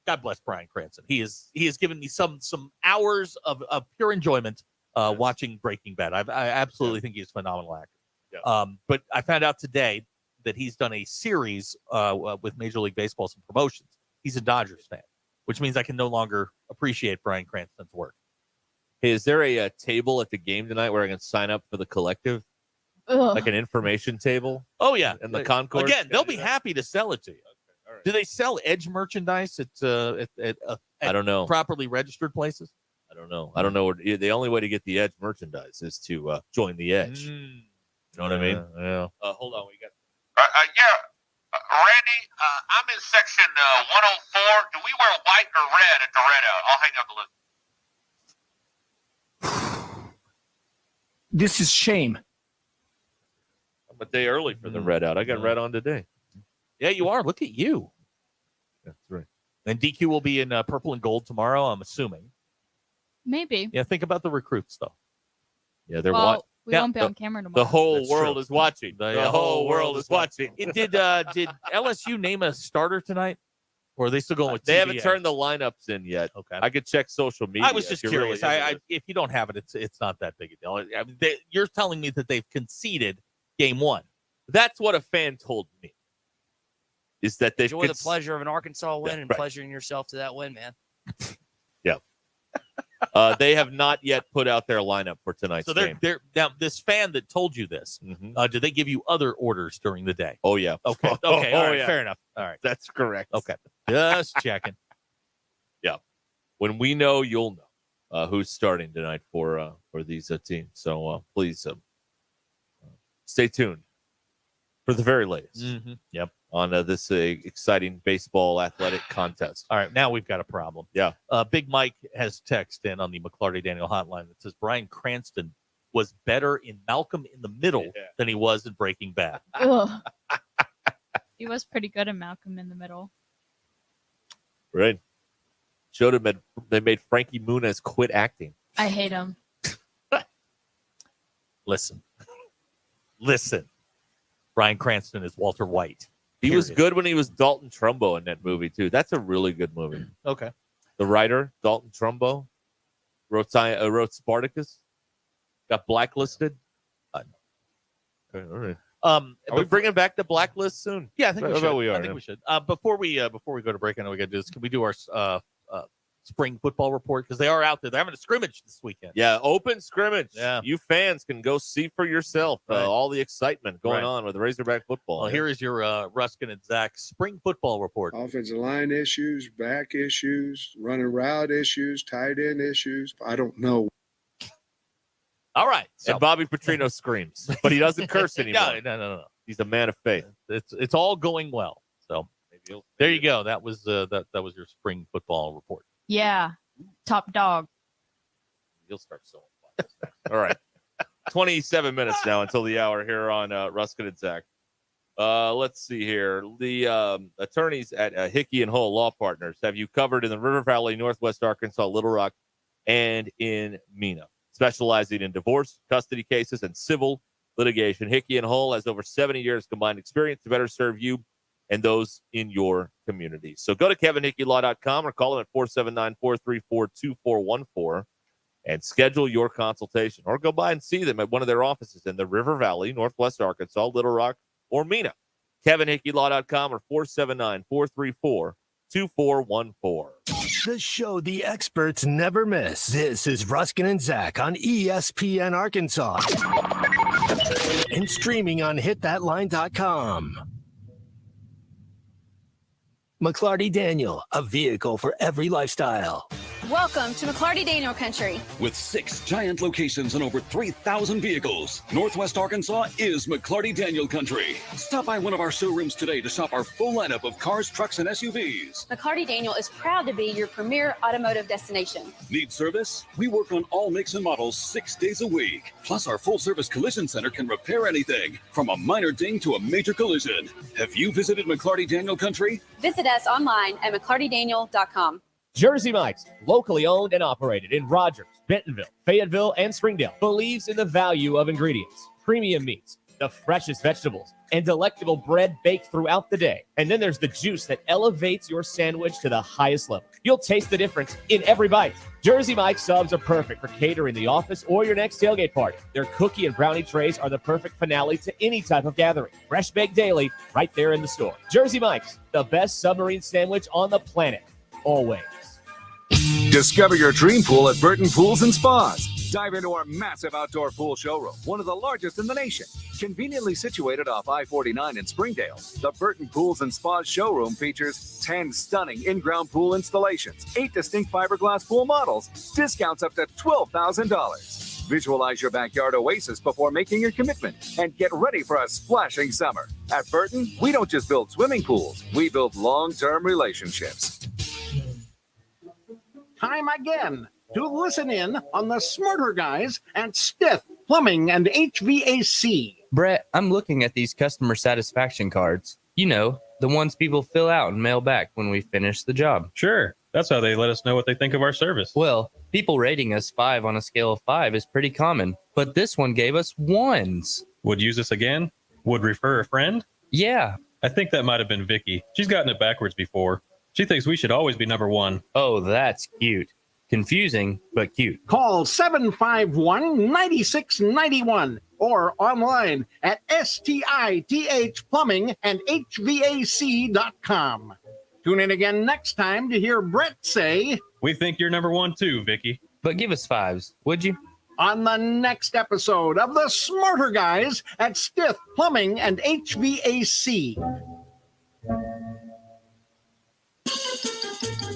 God bless Bryan Cranston. He has given me some hours of pure enjoyment watching Breaking Bad. I absolutely think he's a phenomenal actor. Yeah. But I found out today that he's done a series with Major League Baseball, some promotions. He's a Dodgers fan, which means I can no longer appreciate Bryan Cranston's work. Hey, is there a table at the game tonight where I can sign up for the collective? Ugh. Like an information table? Oh, yeah. In the concourse? Again, they'll be happy to sell it to you. Okay, all right. Do they sell Edge merchandise at I don't know. properly registered places? I don't know. The only way to get the Edge merchandise is to join the Edge. You know what I mean? Yeah. Hold on. We got. Randy, I'm in section 104. Do we wear white or red at the red out? I'll hang up the list. This is shame. I'm a day early for the red out. I got red on today. Yeah, you are. Look at you. That's right. And DQ will be in purple and gold tomorrow, I'm assuming. Maybe. Yeah, think about the recruits, though. Yeah, they're Well, we Yeah, won't be on camera The tomorrow. whole That's world true. is watching. The whole world is watching. Did LSU name a starter tonight? Or are they still going with They haven't TBA? turned the lineups in yet. Okay. I could check social media. I was just if you're curious. really into I it. if you don't have it, it's not that big a deal. I mean, you're telling me that they've conceded game one. That's what a fan told me. Is that they Enjoy the pleasure of an Arkansas win and right. pleasuring yourself to that win, man. Yeah. They have not yet put out their lineup for tonight's So game. they're now this fan that told you this. Did they give you other orders during the day? Oh yeah. Okay. Okay. All right. Fair enough. All right. That's correct. Okay. Just checking. Yeah. When we know, you'll know who's starting tonight for these teams. So please stay tuned for the very latest. Yep. On this exciting baseball athletic contest. All right. Now we've got a problem. Yeah. Big Mike has text in on the McClarty Daniel hotline that says Bryan Cranston was better in Malcolm in the Middle than he was in Breaking Bad. Ugh. He was pretty good at Malcolm in the Middle. Right. Showed him they made Frankie Muniz quit acting. I hate him. Listen. Bryan Cranston is Walter White. He was good when he was Dalton Trumbo in that movie, too. That's a really good movie. Okay. The writer, Dalton Trumbo, wrote Spartacus, got blacklisted. Okay, all right. Are we bringing back the blacklist soon? Yeah, I think we should. We are. I think we should. Before we go to break, I know we got to do this. Can we do our spring football report? Because they are out there. They're having a scrimmage this weekend. Yeah, open scrimmage. Yeah. You fans can go see for yourself all the excitement going on with Razorback football. Well, here is your Ruskin and Zach spring football report. Offensive line issues, back issues, running route issues, tight end issues. I don't know. All right. So- And Bobby Petrino screams, but he doesn't curse anymore. No. He's a man of faith. It's all going well. So there you go. That was that was your spring football report. Yeah. Top dog. You'll start sewing. All right. 27 minutes now until the hour here on Ruscin and Zach. Let's see here. The attorneys at Hickey and Hull Law Partners have you covered in the River Valley, Northwest Arkansas, Little Rock, and in Mena. Specializing in divorce, custody cases, and civil litigation, Hickey and Hull has over 70 years combined experience to better serve you and those in your community. So go to kevinhickeylaw.com or call them at 479-434-2414 and schedule your consultation, or go by and see them at one of their offices in the River Valley, Northwest Arkansas, Little Rock, or Mena. kevinhickeylaw.com or 479-434-2414. The show the experts never miss. This is Ruscin and Zach on ESPN Arkansas and streaming on hitthatline.com. McClarty Daniel, a vehicle for every lifestyle. Welcome to McClarty Daniel Country. With 6 giant locations and over 3,000 vehicles, Northwest Arkansas is McClarty Daniel Country. Stop by one of our showrooms today to shop our full lineup of cars, trucks, and SUVs. McClarty Daniel is proud to be your premier automotive destination. Need service? We work on all makes and models 6 days a week. Plus, our full-service collision center can repair anything, from a minor ding to a major collision. Have you visited McClarty Daniel Country? Visit us online at McClartyDaniel.com. Jersey Mike's, locally owned and operated in Rogers, Bentonville, Fayetteville, and Springdale, believes in the value of ingredients, premium meats, the freshest vegetables, and delectable bread baked throughout the day. And then there's the juice that elevates your sandwich to the highest level. You'll taste the difference in every bite. Jersey Mike's subs are perfect for catering the office or your next tailgate party. Their cookie and brownie trays are the perfect finale to any type of gathering. Fresh baked daily, right there in the store. Jersey Mike's, the best submarine sandwich on the planet. Always. Discover your dream pool at Burton Pools and Spas. Dive into our massive outdoor pool showroom, one of the largest in the nation. Conveniently situated off I-49 in Springdale, the Burton Pools and Spas showroom features 10 stunning in-ground pool installations, 8 distinct fiberglass pool models, discounts up to $12,000. Visualize your backyard oasis before making your commitment and get ready for a splashing summer. At Burton, we don't just build swimming pools, we build long-term relationships. Time again to listen in on the smarter guys at Stith Plumbing and HVAC. Brett, I'm looking at these customer satisfaction cards. You know, the ones people fill out and mail back when we finish the job. Sure. That's how they let us know what they think of our service. Well, people rating us 5 on a scale of 5 is pretty common, but this one gave us 1s. Would use us again? Would refer a friend? Yeah. I think that might have been Vicky. She's gotten it backwards before. She thinks we should always be number 1. Oh, that's cute. Confusing, but cute. Call 751-9691 or online at stithplumbingandhvac.com. Tune in again next time to hear Brett say, "We think you're number 1 too, Vicky." But give us 5s, would you? On the next episode of the Smarter Guys at Stith Plumbing and HVAC.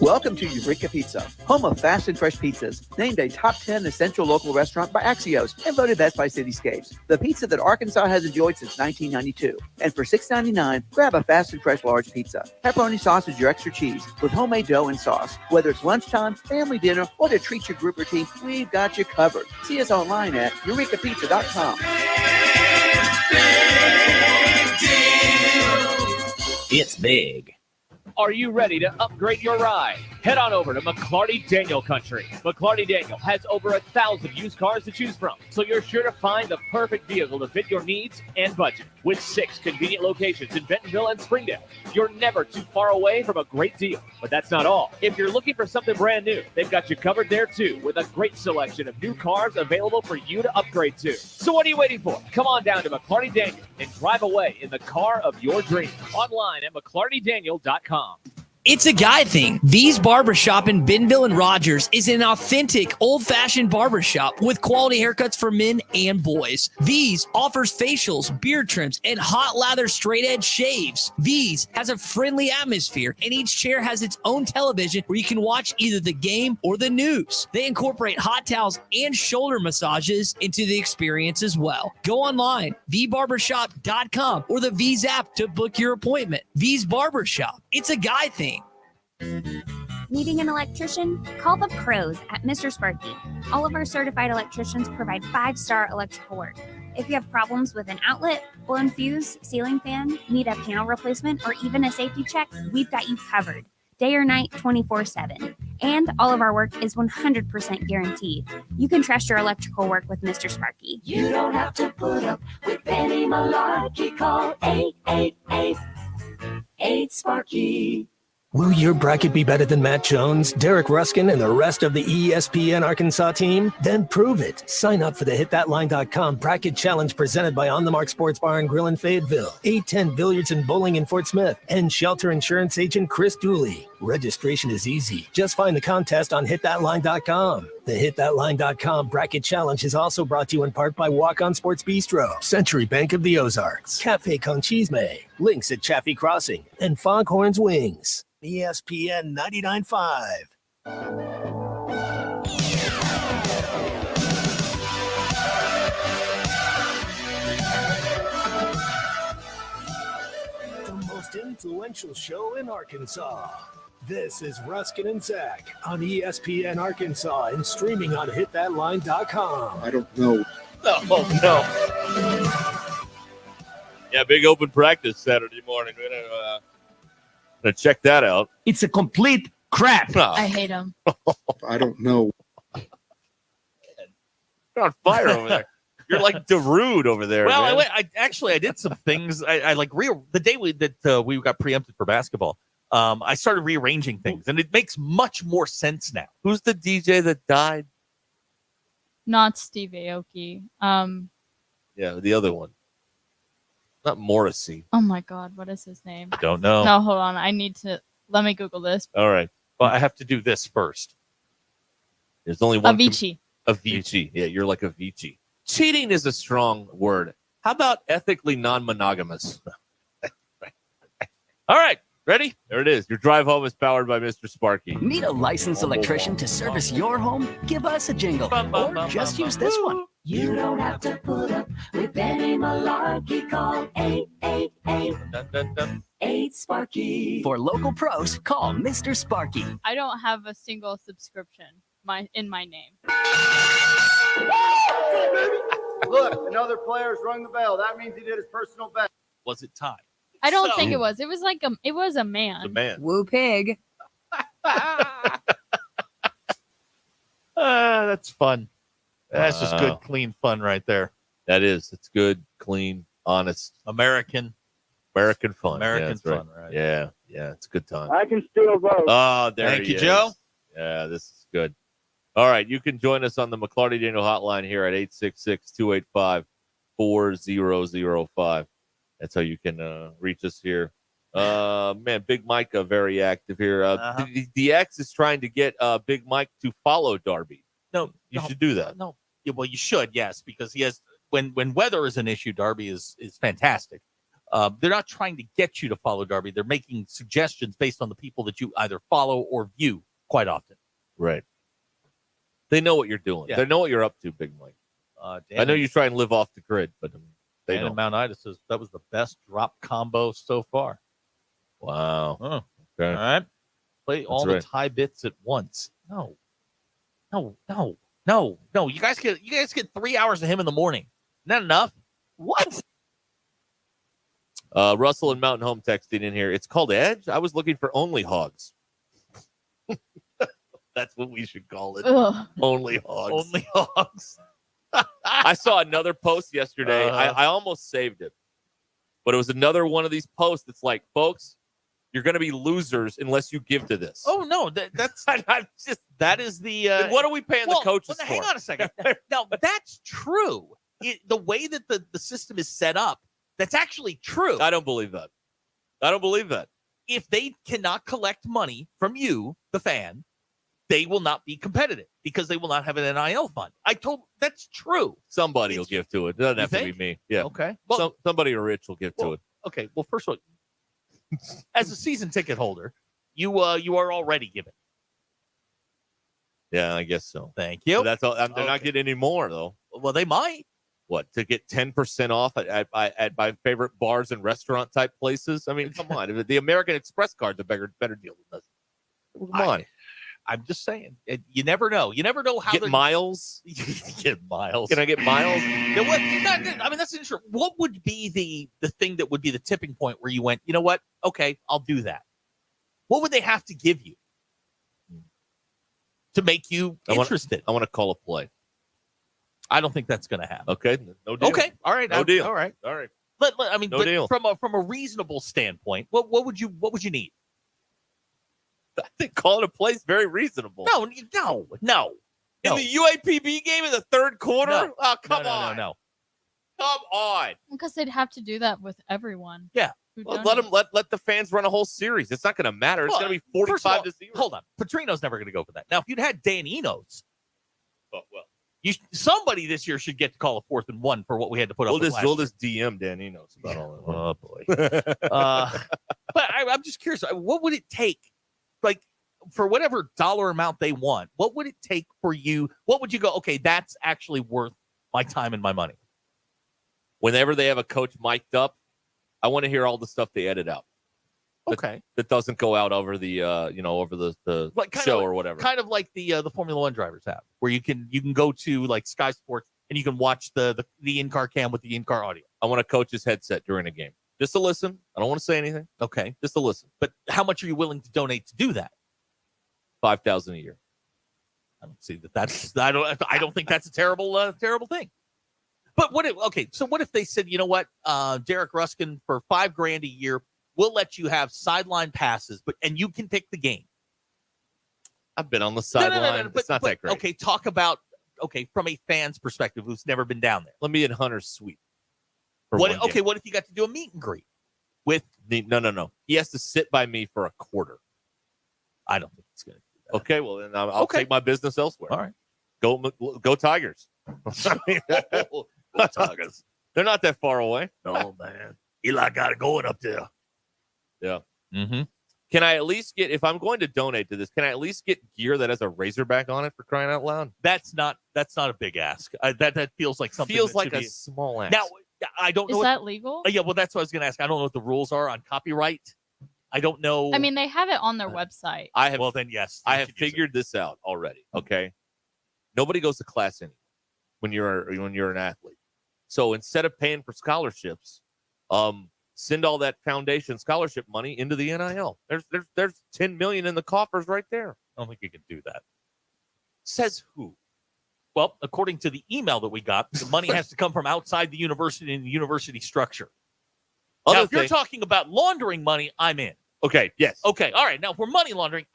Welcome to Eureka Pizza, home of fast and fresh pizzas, named a top 10 essential local restaurant by Axios and voted best by Cityscapes. The pizza that Arkansas has enjoyed since 1992. And for $6.99, grab a fast and fresh large pizza. Pepperoni sausage or extra cheese with homemade dough and sauce. Whether it's lunchtime, family dinner, or to treat your group or team, we've got you covered. See us online at eurekapizza.com. It's big. Are you ready to upgrade your ride? Head on over to McClarty Daniel Country. McClarty Daniel has over 1,000 used cars to choose from, so you're sure to find the perfect vehicle to fit your needs and budget. With 6 convenient locations in Bentonville and Springdale, you're never too far away from a great deal. But that's not all. If you're looking for something brand new, they've got you covered there too, with a great selection of new cars available for you to upgrade to. So what are you waiting for? Come on down to McClarty Daniel and drive away in the car of your dreams. Online at McClartyDaniel.com. It's a guy thing. V's Barbershop in Bentonville and Rogers is an authentic, old-fashioned barbershop with quality haircuts for men and boys. V's offers facials, beard trims, and hot lather straight-edge shaves. V's has a friendly atmosphere, and each chair has its own television where you can watch either the game or the news. They incorporate hot towels and shoulder massages into the experience as well. Go online, vbarbershop.com, or the V's app to book your appointment. V's Barbershop. It's a guy thing. Needing an electrician? Call the pros at Mr. Sparky. All of our certified electricians provide 5-star electrical work. If you have problems with an outlet, blown fuse, ceiling fan, need a panel replacement, or even a safety check, we've got you covered. Day or night, 24/7. And all of our work is 100% guaranteed. You can trust your electrical work with Mr. Sparky. You don't have to put up with any malarkey. Call 888-8-SPARKY. Will your bracket be better than Matt Jones, Derek Ruskin, and the rest of the ESPN Arkansas team? Then prove it. Sign up for the HitThatLine.com Bracket Challenge presented by On the Mark Sports Bar and Grill in Fayetteville, 810 Billiards and Bowling in Fort Smith, and Shelter Insurance Agent Chris Dooley. Registration is easy. Just find the contest on HitThatLine.com. The HitThatLine.com Bracket Challenge is also brought to you in part by Walk On Sports Bistro, Century Bank of the Ozarks, Cafe Con Chisme, Links at Chaffee Crossing, and Foghorns Wings. ESPN 99.5. The most influential show in Arkansas. This is Ruskin and Zach on ESPN Arkansas and streaming on HitThatLine.com. I don't know. Oh, no. Yeah, big open practice Saturday morning. We're gonna check that out. It's a complete crap. I hate him. I don't know. You're on fire over there. You're like Darude over there. Well, man. I did some things. I like the day we got preempted for basketball. I started rearranging things, and it makes much more sense now. Who's the DJ that died? Not Steve Aoki. Yeah, the other one. Not Morrissey. Oh my God, what is his name? Don't know. No, hold on. Let me Google this. All right. Well, I have to do this first. There's only one. Avicii. Avicii. Yeah, you're like Avicii. Cheating is a strong word. How about ethically non-monogamous? All right. Ready? There it is. Your drive home is powered by Mr. Sparky. Need a licensed electrician to service your home? Give us a jingle. Or just use this one. You don't have to put up with any malarkey. Call 888-8-SPARKY. For local pros, call Mr. Sparky. I don't have a single subscription in my name. Look, another player's rung the bell. That means he did his personal best. Was it time? I don't think it was. It was like it was a man. The man. Woo pig. That's fun. That's just good, clean fun right there. That is. It's good, clean, honest. American fun. American fun, right? Yeah. Yeah. It's a good time. I can still vote. Oh, there Thank he you, is. Joe. Yeah, this is good. All right. You can join us on the McClarty Daniel hotline here at 866-285-4005. That's how you can reach us here. Man, Big Mike very active here. The X is trying to get Big Mike to follow Darby. No, you should do that. No, yeah, well, you should, yes, because he has. When weather is an issue, Darby is fantastic. They're not trying to get you to follow Darby. They're making suggestions based on the people that you either follow or view quite often. Right. They know what you're doing. Yeah. They know what you're up to, Big Mike. I know you try and live off the grid, but they Dan don't. in Mount Ida says that was the best drop combo so far. Wow. Oh, okay. All right. Play all right. the tie bits at once. No. You guys get 3 hours of him in the morning. Not enough. What? Russell and Mountain Home texting in here. It's called Edge. I was looking for Only Hogs. That's what we should call it. Ugh. Only Hogs. Only Hogs. I saw another post yesterday. I almost saved it, but it was another one of these posts that's like, folks, you're going to be losers unless you give to this. Oh no, that's just that is the. Then what are we paying the coaches for? Hang on a second. Now that's true. The way that the system is set up, that's actually true. I don't believe that. if they cannot collect money from you, the fan, they will not be competitive because they will not have an NIL fund. That's true. Somebody will give to it. It doesn't have to be me. Yeah. Okay. Well, somebody rich will give to it. Okay. Well, first of all, as a season ticket holder, you are already given. Yeah, I guess so. Thank you. So that's all. They're not getting any more though. Well, they might. What, to get 10% off at my favorite bars and restaurant type places? I mean, come on. The American Express card's a better deal than this. Come on. I'm just saying. You never know. You never know how get miles. Get miles. Can I get miles? I mean, that's interesting. What would be the thing that would be the tipping point where you went, you know what? Okay, I'll do that. What would they have to give you to make you interested? I want to call a play. I don't think that's going to happen. Okay, no deal. Okay, all right, no deal. All right. I mean, no deal. From a reasonable standpoint, what would you need? I think calling a play is very reasonable. No. In the UAPB game in the third quarter? No. Oh, come on. No. Come on. Because they'd have to do that with everyone. Yeah. Well, let the fans run a whole series. It's not going to matter. It's going to be 45 to 0. Hold on. Petrino's never going to go for that. Now, if you'd had Dan Enos, well, somebody this year should get to call a 4th and 1 for what we had to put up with last year. We'll just DM Dan Enos about all that. Oh, boy. But I'm just curious. What would it take, like, for whatever dollar amount they want, what would it take for you? What would you go, okay, that's actually worth my time and my money? Whenever they have a coach mic'd up, I want to hear all the stuff they edit out. That doesn't go out over the over the show or whatever. Kind of like the Formula One drivers have, where you can go to like Sky Sports and you can watch the in-car cam with the in-car audio. I want a coach's headset during a game. Just to listen. I don't want to say anything. Okay. Just to listen. But how much are you willing to donate to do that? $5,000 a year. I don't see that's I don't think that's a terrible thing. But what if they said, you know what, Derek Ruskin, for $5,000 a year, we'll let you have sideline passes, and you can pick the game. I've been on the sideline. It's not that great. Okay, talk about from a fan's perspective who's never been down there. Let me in Hunter's suite. What if you got to do a meet and greet with No. He has to sit by me for a quarter. I don't think it's going to do that. Okay, well then I'll take my business elsewhere. All right. Go Tigers. Tigers. They're not that far away. Oh man. Eli got it going up there. Yeah. Mm-hmm. Can I at least get, if I'm going to donate to this, can I at least get gear that has a Razorback on it, for crying out loud? That's not a big ask. That feels like something. Feels like a small ask. Now, I don't know. Is that legal? Yeah, well, that's what I was going to ask. I don't know what the rules are on copyright. I don't know. I mean, they have it on their website. Well, then yes. I have figured this out already. Okay. Nobody goes to class anymore when you're an athlete. So instead of paying for scholarships, send all that foundation scholarship money into the NIL. There's $10 million in the coffers right there. I don't think you can do that. Says who? Well, according to the email that we got, the money has to come from outside the university and the university structure. Now, if you're talking about laundering money, I'm in. Okay. Yes. Okay. All right. Now, for money laundering,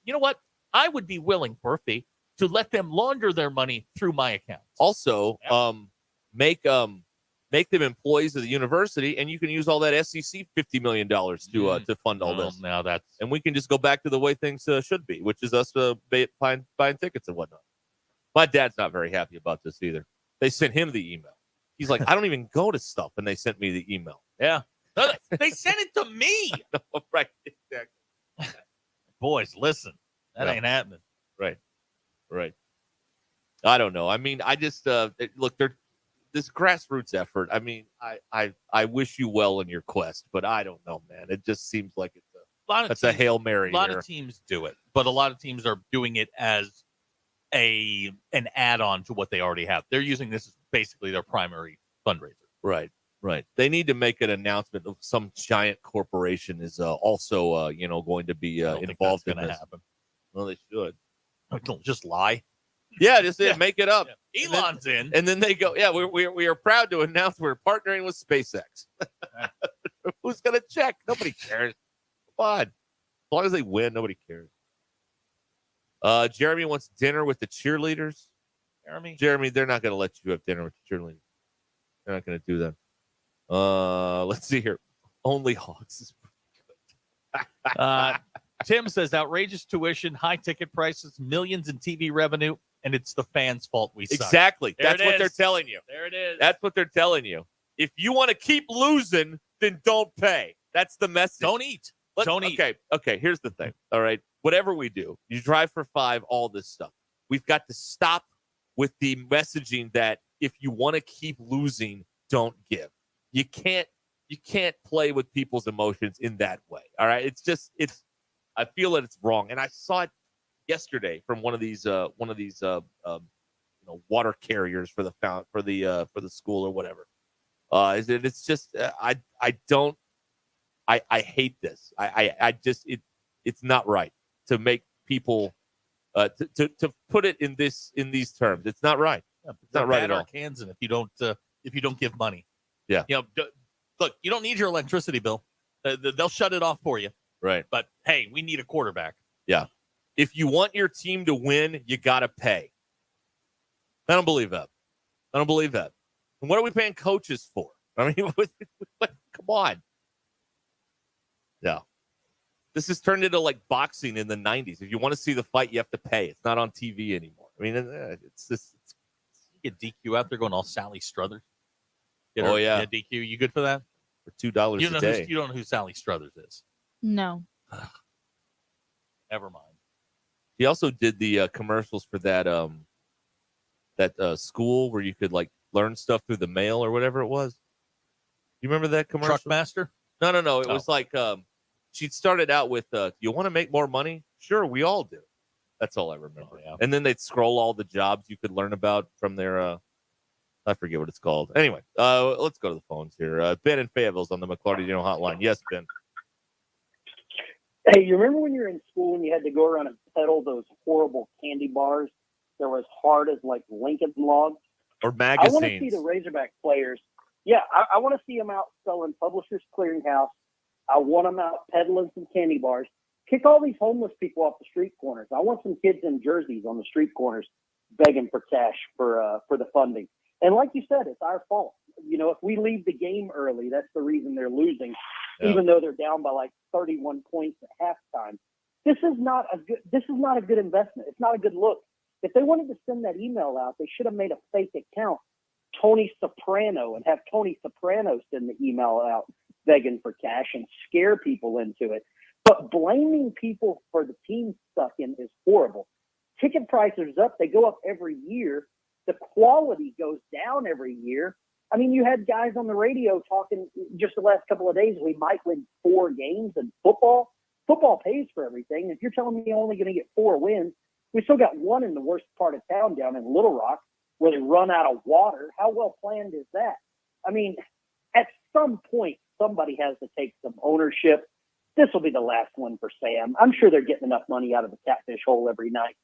you know what? I would be willing for a fee to let them launder their money through my account. Also, make them employees of the university, and you can use all that SEC $50 million to fund all this. Now and we can just go back to the way things should be, which is us buying tickets and whatnot. My dad's not very happy about this either. They sent him the email. He's like, I don't even go to stuff, and they sent me the email. Yeah. They sent it to me. Right. Exactly. Boys, listen. That ain't happening. Right. I don't know. I mean, I just look, this grassroots effort. I mean, I wish you well in your quest, but I don't know, man. It just seems like it's a Hail Mary. A lot of teams do it, but a lot of teams are doing it as an add-on to what they already have. They're using this as basically their primary fundraiser. Right. They need to make an announcement of some giant corporation is also going to be involved in this. Happen. Well, they should. Don't just lie. Yeah, just make it up. Yeah. Elon's in. And then they go, yeah, we are proud to announce we're partnering with SpaceX. Who's going to check? Nobody cares. Come on. As long as they win, nobody cares. Jeremy wants dinner with the cheerleaders. Jeremy, they're not going to let you have dinner with the cheerleaders. They're not going to do that. Let's see here. Only Hogs is pretty good. Tim says outrageous tuition, high ticket prices, millions in TV revenue, and it's the fans' fault we suck. Exactly. There That's it what is. they're telling you. There it is. That's what they're telling you. If you want to keep losing, then don't pay. That's the message. Don't eat. Don't eat. Okay, here's the thing. All right. Whatever we do, you drive for 5, all this stuff. We've got to stop with the messaging that if you want to keep losing, don't give. You can't play with people's emotions in that way. All right. I feel that it's wrong. And I saw it yesterday from one of these water carriers for the school or whatever. It's just I hate this. It's not right to make people to put it in these terms. It's not right. It's not right at all. Arkansas, if you don't give money. Yeah. Look, you don't need your electricity bill. They'll shut it off for you. Right. But hey, we need a quarterback. Yeah. If you want your team to win, you got to pay. I don't believe that. And what are we paying coaches for? I mean, come on. Yeah. This has turned into like boxing in the 90s. If you want to see the fight, you have to pay. It's not on TV anymore. I mean, it's just. You get DQ out there going all Sally Struthers. Yeah. DQ. You good for that? For $2 a day. You don't know who Sally Struthers is. No. Never mind. He also did the commercials for that school where you could like learn stuff through the mail or whatever it was. You remember that commercial? Truckmaster? No. It was like she started out with, you want to make more money? Sure, we all do. That's all I remember. Oh, yeah. And then they'd scroll all the jobs you could learn about from their, I forget what it's called. Anyway, let's go to the phones here. Ben in Fayetteville's on the McClarty Dino hotline. Yes, Ben. Hey, you remember when you were in school and you had to go around and peddle those horrible candy bars that were as hard as like Lincoln logs? Or magazines. I want to see the Razorback players. Yeah, I want to see them out selling Publishers Clearinghouse. I want them out peddling some candy bars. Kick all these homeless people off the street corners. I want some kids in jerseys on the street corners begging for cash for the funding. And like you said, it's our fault. You know, if we leave the game early, that's the reason they're losing, even though they're down by like 31 points at halftime. This is not a good investment. It's not a good look. If they wanted to send that email out, they should have made a fake account, Tony Soprano, and have Tony Soprano send the email out begging for cash and scare people into it. But blaming people for the team sucking is horrible. Ticket prices up. They go up every year. The quality goes down every year. I mean, you had guys on the radio talking just the last couple of days. We might win 4 games in football. Football pays for everything. If you're telling me you're only going to get 4 wins, we still got one in the worst part of town down in Little Rock where they run out of water. How well planned is that? I mean, at some point, somebody has to take some ownership. This will be the last one for Sam. I'm sure they're getting enough money out of the catfish hole every night.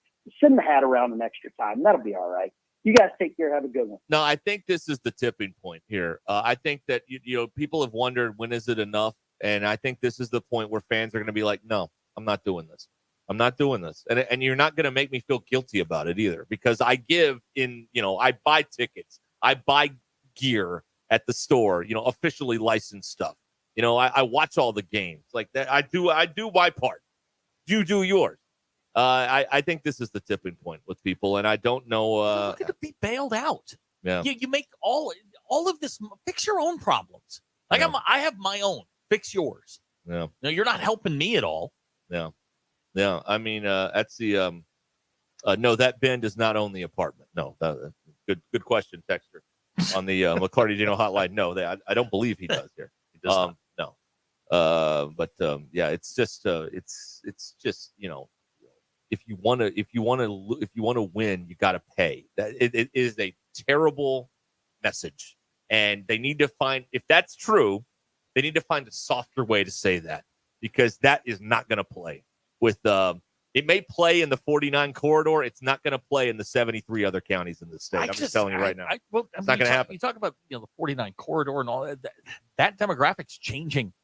Send the hat around an extra time. That'll be all right. You guys take care. Have a good one. No, I think this is the tipping point here. I think that, people have wondered, when is it enough? And I think this is the point where fans are going to be like, no, I'm not doing this. I'm not doing this. And you're not going to make me feel guilty about it either, because I give in, I buy tickets. I buy gear at the store, officially licensed stuff. I watch all the games like that. I do my part. You do yours. I think this is the tipping point with people, and I don't know. Look at to be bailed out. Yeah. You make all of this. Fix your own problems. Like I have my own. Fix yours. Yeah. No, you're not helping me at all. Yeah. Yeah. I mean, that's the no. That Ben does not own the apartment. No. Good question, Texter, on the McClarty Dino hotline. No, I don't believe he does here. He does not. No. But yeah, it's just if you want to win, you got to pay. That it is a terrible message, and they need to find, if that's true, they need to find a softer way to say that, because that is not going to play with it may play in the 49 corridor. It's not going to play in the 73 other counties in the state. I'm just telling you right now. It's not going to happen. You talk about the 49 corridor and all that. That demographic's changing.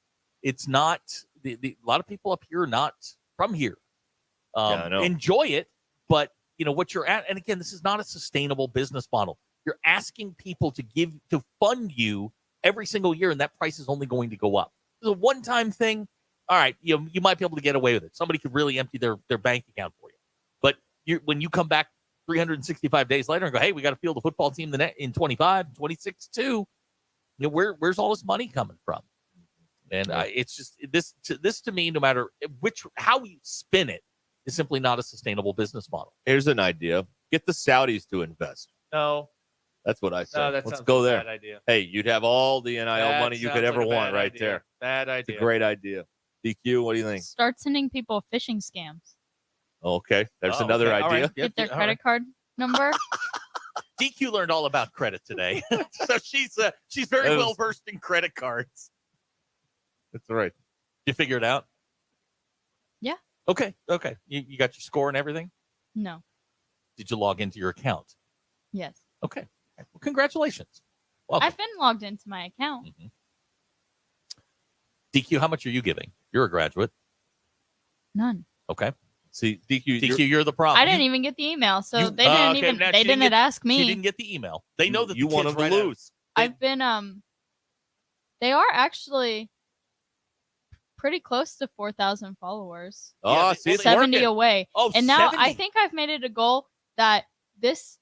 It's not a lot of people up here are not from here. Enjoy it, but what you're at, and again, this is not a sustainable business model. You're asking people to fund you every single year, and that price is only going to go up. It's a one-time thing. all right, you might be able to get away with it. Somebody could really empty their bank account for you. But when you come back 365 days later and go, hey, we got to field a football team in 25, 26 too. Where's all this money coming from? And it's just this to me, no matter how you spin it, is simply not a sustainable business model. Here's an idea: get the Saudis to invest. No, that's what I said. No, Let's go there. Bad idea. Hey, you'd have all the NIL money you could ever want right there. Bad idea. It's a great idea. DQ, what do you think? Start sending people phishing scams. Okay, there's another idea. Right. Get their credit card number. DQ learned all about credit today, so she's very well versed in credit cards. That's right. You figure it out? Yeah. Okay. You got your score and everything? No. Did you log into your account? Yes. Okay. Well, congratulations. Welcome. I've been logged into my account. Mm-hmm. DQ, how much are you giving? You're a graduate. None. Okay. See, DQ, you're the problem. I didn't even get the email, so they didn't ask me. She didn't get the email. They know that you want them to lose. I've been they are actually pretty close to 4,000 followers. Oh, see, it's 70 working. away. Oh, and now 70. I think I've made it a goal that this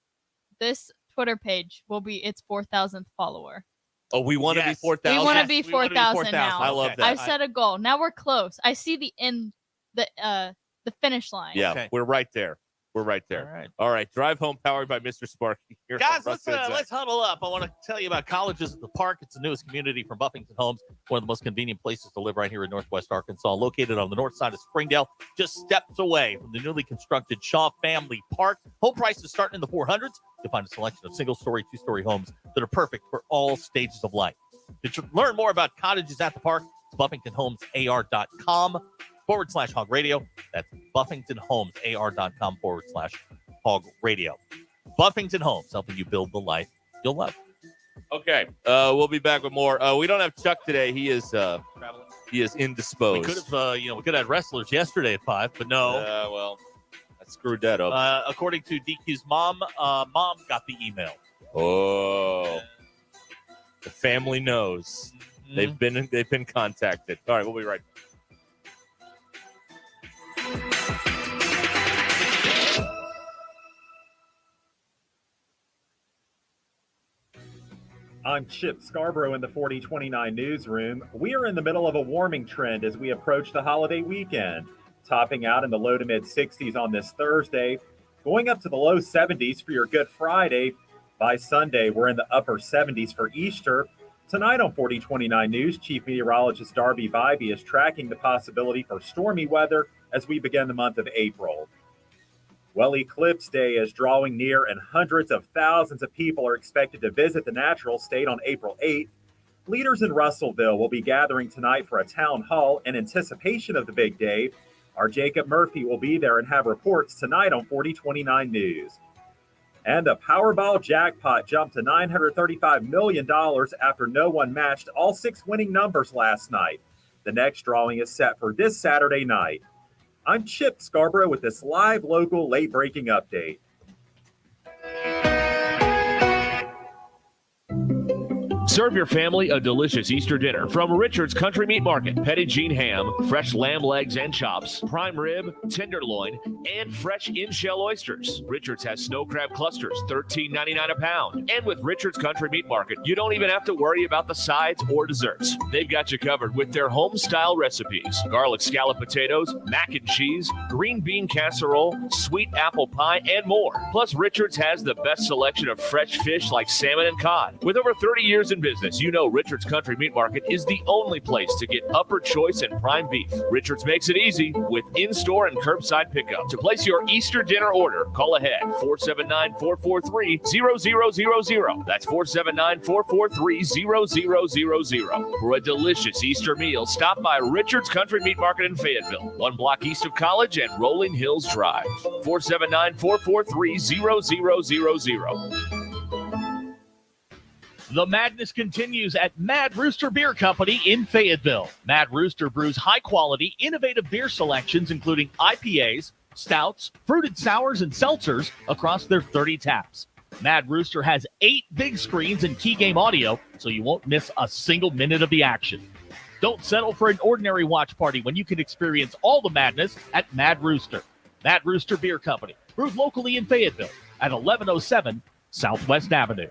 Twitter page will be its 4,000th follower. Oh, we want to be 4,000. We want to be 4,000 now. I love that. I've set a goal. Now we're close. I see the end, the finish line. Yeah, we're right there. We're right there. All right. Drive home powered by Mr. Sparky. Here Guys, from let's huddle up. I want to tell you about Colleges at the Park. It's the newest community from Buffington Homes, one of the most convenient places to live right here in Northwest Arkansas, located on the north side of Springdale, just steps away from the newly constructed Shaw Family Park. Home prices starting in the 400s. You'll find a selection of single-story, two-story homes that are perfect for all stages of life. To learn more about Cottages at the Park, it's BuffingtonHomesAR.com/hog radio. That's BuffingtonHomesAR.com/hog radio. Buffington Homes, helping you build the life you'll love. Okay, we'll be back with more. We don't have Chuck today. He is indisposed. We could have had wrestlers yesterday at 5, but no. Well, I screwed that up. According to DQ's mom, mom got the email. Oh, the family knows. Mm-hmm. They've been contacted. All right, we'll be right back. I'm Chip Scarborough in the 4029 newsroom. We are in the middle of a warming trend as we approach the holiday weekend, topping out in the low to mid 60s on this Thursday, going up to the low 70s for your Good Friday. By Sunday, we're in the upper 70s for Easter. Tonight on 4029 News, Chief Meteorologist Darby Bybee is tracking the possibility for stormy weather as we begin the month of April. Well, Eclipse Day is drawing near, and hundreds of thousands of people are expected to visit the natural state on April 8th. Leaders in Russellville will be gathering tonight for a town hall in anticipation of the big day. Our Jacob Murphy will be there and have reports tonight on 4029 News. And the Powerball jackpot jumped to $935 million after no one matched all 6 winning numbers last night. The next drawing is set for this Saturday night. I'm Chip Scarborough with this live local late-breaking update. Serve your family a delicious Easter dinner from Richard's Country Meat Market. Petit Jean ham, fresh lamb legs and chops, prime rib, tenderloin, and fresh in-shell oysters. Richard's has snow crab clusters, $13.99 a pound. And with Richard's Country Meat Market, you don't even have to worry about the sides or desserts. They've got you covered with their home-style recipes. Garlic scallop potatoes, mac and cheese, green bean casserole, sweet apple pie, and more. Plus, Richard's has the best selection of fresh fish like salmon and cod. With over 30 years in business, you know Richard's Country Meat Market is the only place to get upper choice and prime beef. Richard's makes it easy with in-store and curbside pickup. To place your Easter dinner order, call ahead 479-443-0000. That's 479-443-0000. For a delicious Easter meal, stop by Richard's Country Meat Market in Fayetteville, 1 block east of College and Rolling Hills Drive. 479-443-0000. The madness continues at Mad Rooster Beer Company in Fayetteville. Mad Rooster brews high-quality, innovative beer selections, including IPAs, stouts, fruited sours, and seltzers across their 30 taps. Mad Rooster has 8 big screens and key game audio, so you won't miss a single minute of the action. Don't settle for an ordinary watch party when you can experience all the madness at Mad Rooster. Mad Rooster Beer Company, brewed locally in Fayetteville at 1107 Southwest Avenue.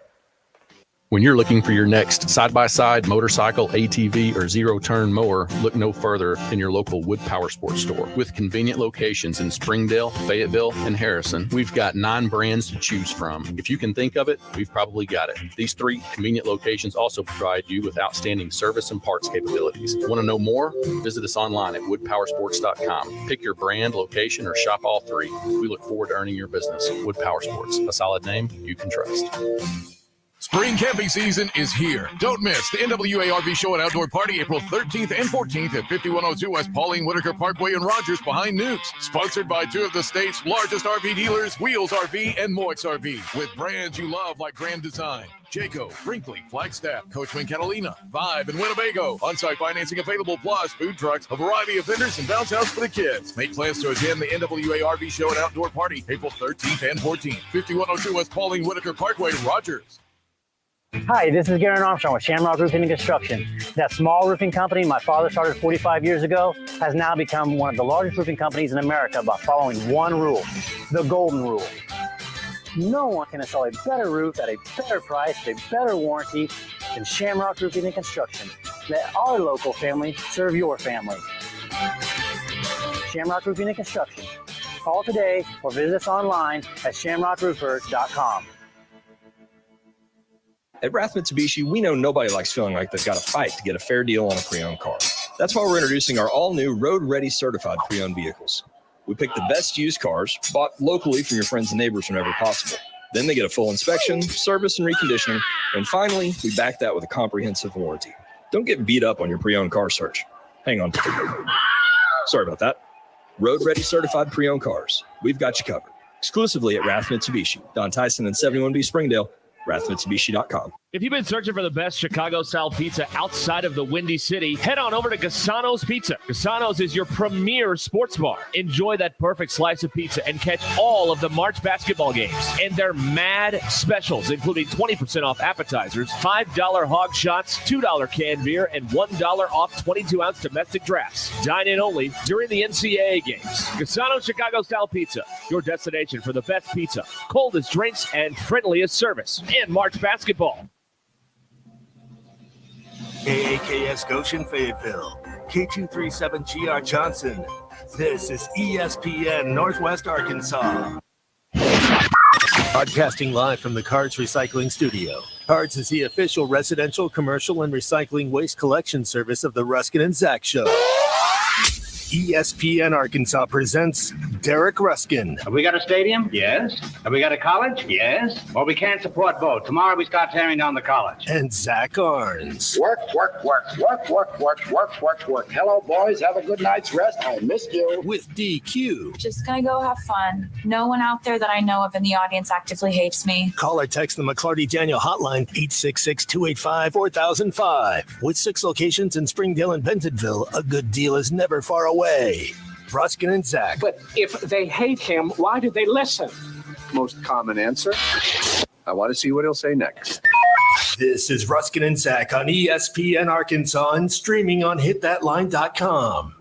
When you're looking for your next side-by-side, motorcycle, ATV, or zero-turn mower, look no further than your local Wood Power Sports store. With convenient locations in Springdale, Fayetteville, and Harrison, we've got 9 brands to choose from. If you can think of it, we've probably got it. These 3 convenient locations also provide you with outstanding service and parts capabilities. Want to know more? Visit us online at woodpowersports.com. Pick your brand, location, or shop all 3. We look forward to earning your business. Wood Power Sports, a solid name you can trust. Spring camping season is here. Don't miss the NWA RV Show and Outdoor Party April 13th and 14th at 5102 West Pauline Whitaker Parkway in Rogers behind Newt's. Sponsored by 2 of the state's largest RV dealers, Wheels RV and Moix RV, with brands you love like Grand Design, Jayco, Brinkley, Flagstaff, Coachman Catalina, Vibe, and Winnebago. On-site financing available, plus food trucks, a variety of vendors, and bounce house for the kids. Make plans to attend the NWA RV Show and Outdoor Party April 13th and 14th, 5102 West Pauline Whitaker Parkway in Rogers. Hi, this is Garen Armstrong with Shamrock Roofing and Construction. That small roofing company my father started 45 years ago has now become one of the largest roofing companies in America by following one rule, the golden rule. No one can install a better roof at a better price, a better warranty than Shamrock Roofing and Construction. Let our local family serve your family. Shamrock Roofing and Construction. Call today or visit us online at shamrockroofers.com. At Rath Mitsubishi, we know nobody likes feeling like they've got to fight to get a fair deal on a pre-owned car. That's why we're introducing our all-new road-ready certified pre-owned vehicles. We pick the best used cars, bought locally from your friends and neighbors whenever possible. Then they get a full inspection, service, and reconditioning. And finally, we back that with a comprehensive warranty. Don't get beat up on your pre-owned car search. Hang on. Sorry about that. Road-ready certified pre-owned cars. We've got you covered. Exclusively at Rath Mitsubishi, Don Tyson and 71B Springdale. RathMitsubishi.com. If you've been searching for the best Chicago-style pizza outside of the Windy City, head on over to Gasano's Pizza. Gasano's is your premier sports bar. Enjoy that perfect slice of pizza and catch all of the March basketball games. And their mad specials, including 20% off appetizers, $5 hog shots, $2 canned beer, and $1 off 22-ounce domestic drafts. Dine in only during the NCAA games. Gasano's Chicago-style pizza, your destination for the best pizza, coldest drinks, and friendliest service in March basketball. KAKS Goshen Fayetteville, K237GR Johnson. This is ESPN Northwest Arkansas. Broadcasting live from the Cards Recycling Studio. Cards is the official residential, commercial, and recycling waste collection service of the Ruscin and Zach Show. ESPN Arkansas presents Derek Ruscin. Have we got a stadium? Yes. Have we got a college? Yes. Well, we can't support both. Tomorrow we start tearing down the college. And Zach Arns. Work. Hello, boys. Have a good night's rest. I missed you. With DQ. Just gonna go have fun. No one out there that I know of in the audience actively hates me. Call or text the McClarty Daniel hotline, 866-285-4005. With 6 locations in Springdale and Bentonville, a good deal is never far away. Ruscin and Zach. But if they hate him, why do they listen? Most common answer. I want to see what he'll say next. This is Ruscin and Zach on ESPN Arkansas and streaming on hitthatline.com.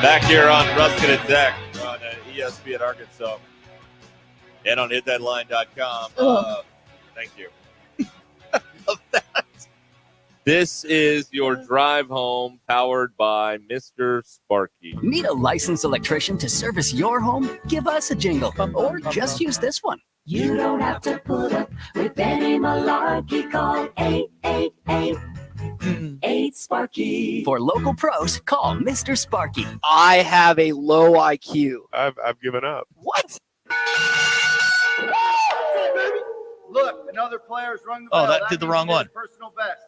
Back here on Ruscin and Zach on ESPN Arkansas and on hitthatline.com. Thank you. I love that. This is your drive home powered by Mr. Sparky. Need a licensed electrician to service your home? Give us a jingle or just use this one. You don't have to put up with any malarkey. Call 888-8-SPARKY. For local pros, call Mr. Sparky. I have a low IQ. I've given up. What? Look, another player's rung the bell. Oh, that did the wrong one. Personal best.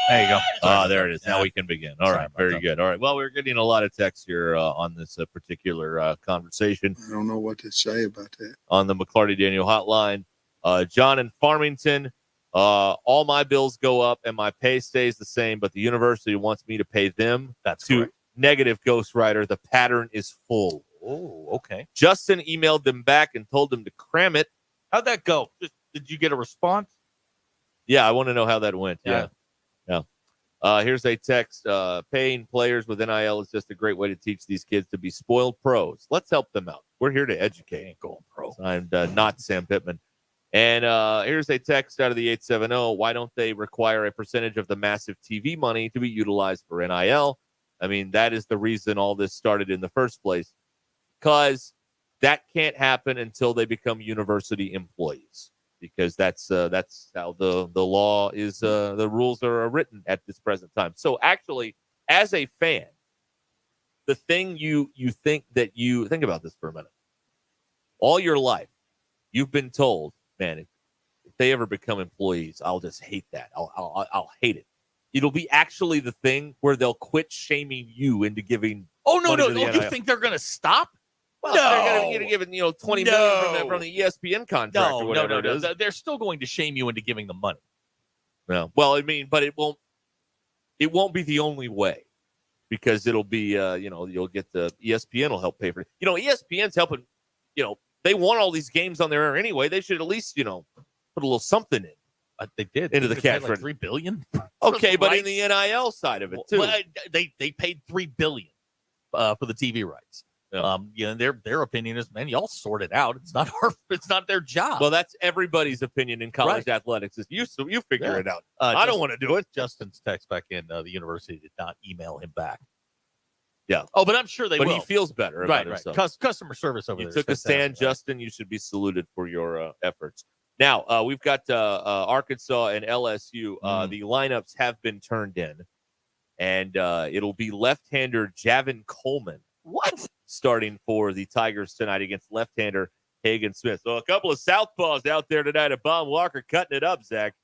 There you go. There it is. Now we can begin. All right. Very good. All right. Well, we're getting a lot of texts here on this particular conversation. I don't know what to say about that. On the McClarty Daniel hotline. John in Farmington, all my bills go up and my pay stays the same, but the university wants me to pay them. That's to correct. Negative ghostwriter. The pattern is full. Oh, okay. Justin emailed them back and told them to cram it. How'd that go? Did you get a response? Yeah, I want to know how that went. Yeah. Here's a text. Paying players with NIL is just a great way to teach these kids to be spoiled pros. Let's help them out. We're here to educate. Going pro. I'm not Sam Pittman. And here's a text out of the 870. Why don't they require a percentage of the massive TV money to be utilized for NIL? I mean, that is the reason all this started in the first place. Because that can't happen until they become university employees. Because that's how the law is, the rules are written at this present time. So actually, as a fan, the thing you think about this for a minute. All your life, you've been told, man, if they ever become employees, I'll just hate that. I'll hate it. It'll be actually the thing where they'll quit shaming you into giving. Oh no! money to the You NIL. think they're going to stop? Well, no, they're going to give it, $20 million from the ESPN contract or whatever it is. They're still going to shame you into giving them money. No, well, I mean, but it won't be the only way, because it'll be, you'll get the ESPN will help pay for it. ESPN's helping. They want all these games on their air anyway. They should at least, put a little something in. They did into the cash like $3 billion. Okay, but in the NIL side of it too, well, they paid $3 billion for the TV rights. Yeah. Their opinion is, man, y'all sort it out. It's not their job. Well, that's everybody's opinion in college athletics. Is you figure it out. I don't want to do it. Justin's text back in. The university did not email him back. Yeah. Oh, but I'm sure they will. But he feels better about himself. Customer service over there. You took a stand, Justin. You should be saluted for your efforts. Now, we've got Arkansas and LSU. The lineups have been turned in, and it'll be left-hander Javin Coleman. What? Starting for the Tigers tonight against left-hander Hagen Smith. So a couple of southpaws out there tonight at Baum Walker cutting it up, Zach.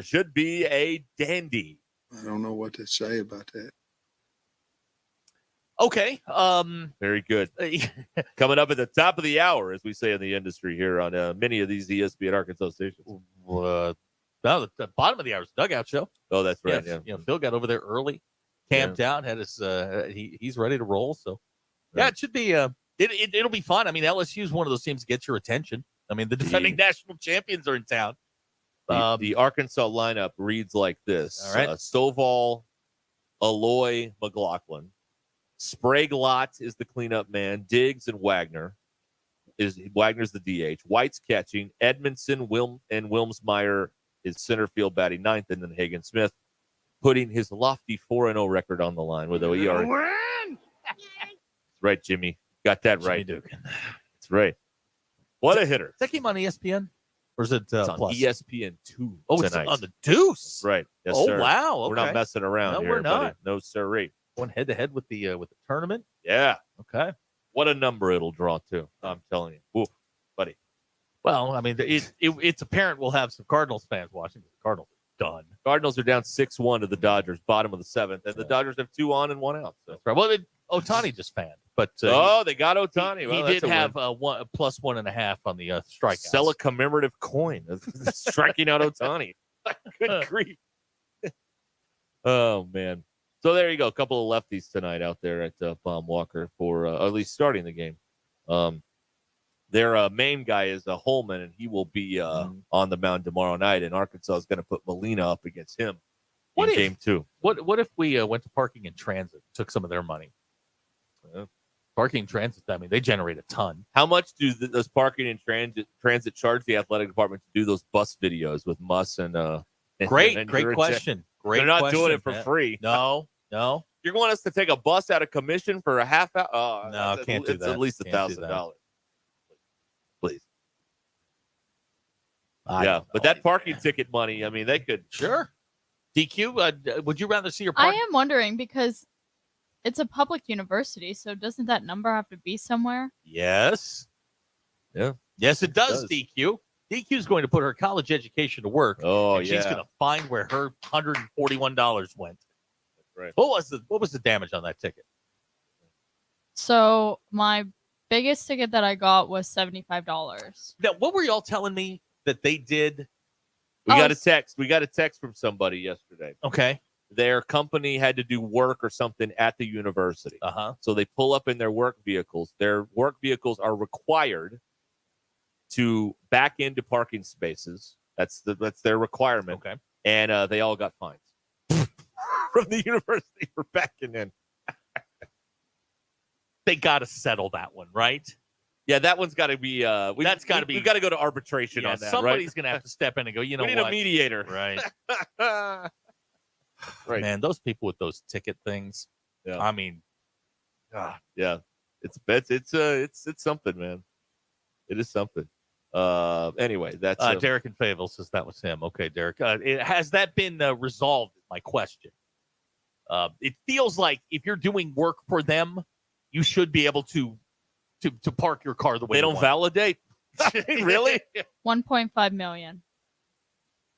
Should be a dandy. I don't know what to say about that. Okay. Very good. Coming up at the top of the hour, as we say in the industry here on many of these ESPN Arkansas stations. No, the bottom of the hour is dugout show. Oh, that's right. Yeah. Phil got over there early, camped out, had his he's ready to roll. So yeah, it should be it'll be fun. I mean, LSU is one of those teams that gets your attention. I mean, the defending national champions are in town. The Arkansas lineup reads like this: all right. Stovall, Aloy, McLaughlin. Sprague-Lott is the cleanup man. Diggs and Wagner's the DH. White's catching. Edmondson, and Wilmsmeyer is center field batting ninth, and then Hagen Smith putting his lofty 4-0 record on the line with OER. That's right, Jimmy. Got that right. That's right. What a hitter. Is that game on ESPN? Or is it it's on Plus? ESPN2 Oh, tonight. it's on the Deuce. That's right. Yes, oh, sir. wow. Okay. We're not messing around no, here, we're not. buddy. No, sirree. Going head-to-head with the tournament? Yeah. Okay. What a number it'll draw, too. I'm telling you. Ooh, buddy. Well, I mean, it's apparent we'll have some Cardinals fans watching. The Cardinals are done. Cardinals are down 6-1 to the Dodgers, bottom of the seventh, and the Dodgers have 2 on and 1 out. So. That's right. Well, Ohtani just fanned, but they got Ohtani. Well, he did have a plus 1.5 on the strikeout. Sell a commemorative coin of striking out Ohtani. Good grief. Oh man. So there you go. A couple of lefties tonight out there at Baum Walker for at least starting the game. Their main guy is Holman, and he will be on the mound tomorrow night. And Arkansas is going to put Molina up against him in game 2. What if we went to Parking and Transit, took some of their money? Parking and Transit, I mean, they generate a ton. How much does Parking and Transit charge the athletic department to do those bus videos with Muss and Great question. Great. They're not question, doing it for man. free. No. You're going us to take a bus out of commission for a half hour? No, can't do that. It's at least $1,000. Please. But that parking ticket money, I mean, they could. Sure. DQ, would you rather see your parking? I am wondering because it's a public university, so doesn't that number have to be somewhere? Yes. Yeah. Yes, it does. DQ. DQ is going to put her college education to work. Oh, and she's going to find where her $141 went. Right. What was the damage on that ticket? So my biggest ticket that I got was $75. Now, what were y'all telling me that they did? We got a text. We got a text from somebody yesterday. Okay. Their company had to do work or something at the university. So they pull up in their work vehicles. Their work vehicles are required to back into parking spaces That's their requirement. Okay. And they all got fines from the university for backing in. They got to settle that one, right? Yeah, that one's got to be. That's got to be. We've got to go to arbitration on that. Somebody's right? going to have to step in and go. You know we need what? a mediator, right? Right. Man, those people with those ticket things. Yeah. I mean, yeah, it's something, man. It is something. Anyway, that's Derek in Fayetteville says that was him. Okay, Derek. Has that been resolved? Is my question. It feels like if you're doing work for them, you should be able to park your car the way they you don't want. validate. Really? 1.5 million.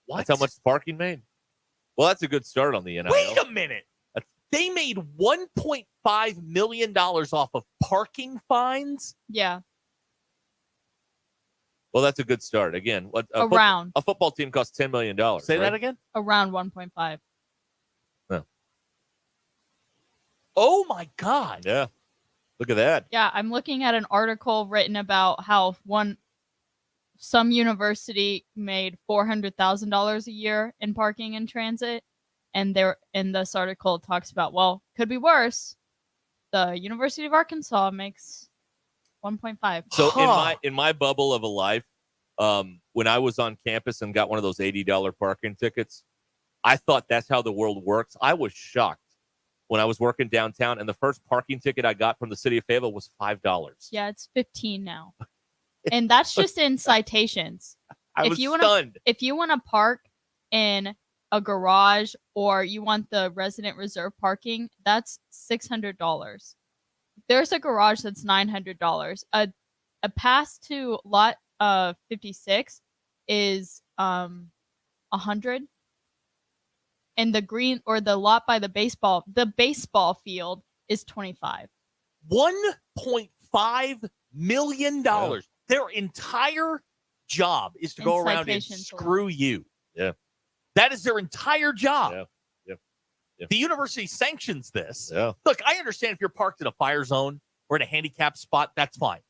What? That's how much the parking made. Well, that's a good start on the NIL. Wait a minute. They made $1.5 million off of parking fines? Yeah. Well, that's a good start. Again, Around. A football team costs $10 million. Say right? that again? Around 1.5. No. Oh, my God. Yeah. Look at that. Yeah, I'm looking at an article written about how some university made $400,000 a year in parking and transit, and in this article it talks about, well, could be worse. The University of Arkansas makes 1.5. So in my bubble of a life, when I was on campus and got one of those $80 parking tickets, I thought that's how the world works. I was shocked when I was working downtown, and the first parking ticket I got from the city of Fayetteville was $5. Yeah, it's 15 now. And that's just in citations. I was stunned. If you want to park in a garage or you want the resident reserve parking, that's $600. There's a garage that's $900. A pass to lot 56 is $100. And the green or the lot by the baseball field is $25. $1.5 million. Yeah. Their entire job is to go around and screw you. Yeah. That is their entire job. Yeah. The university sanctions this. Yeah. Look, I understand if you're parked in a fire zone or in a handicapped spot, that's fine.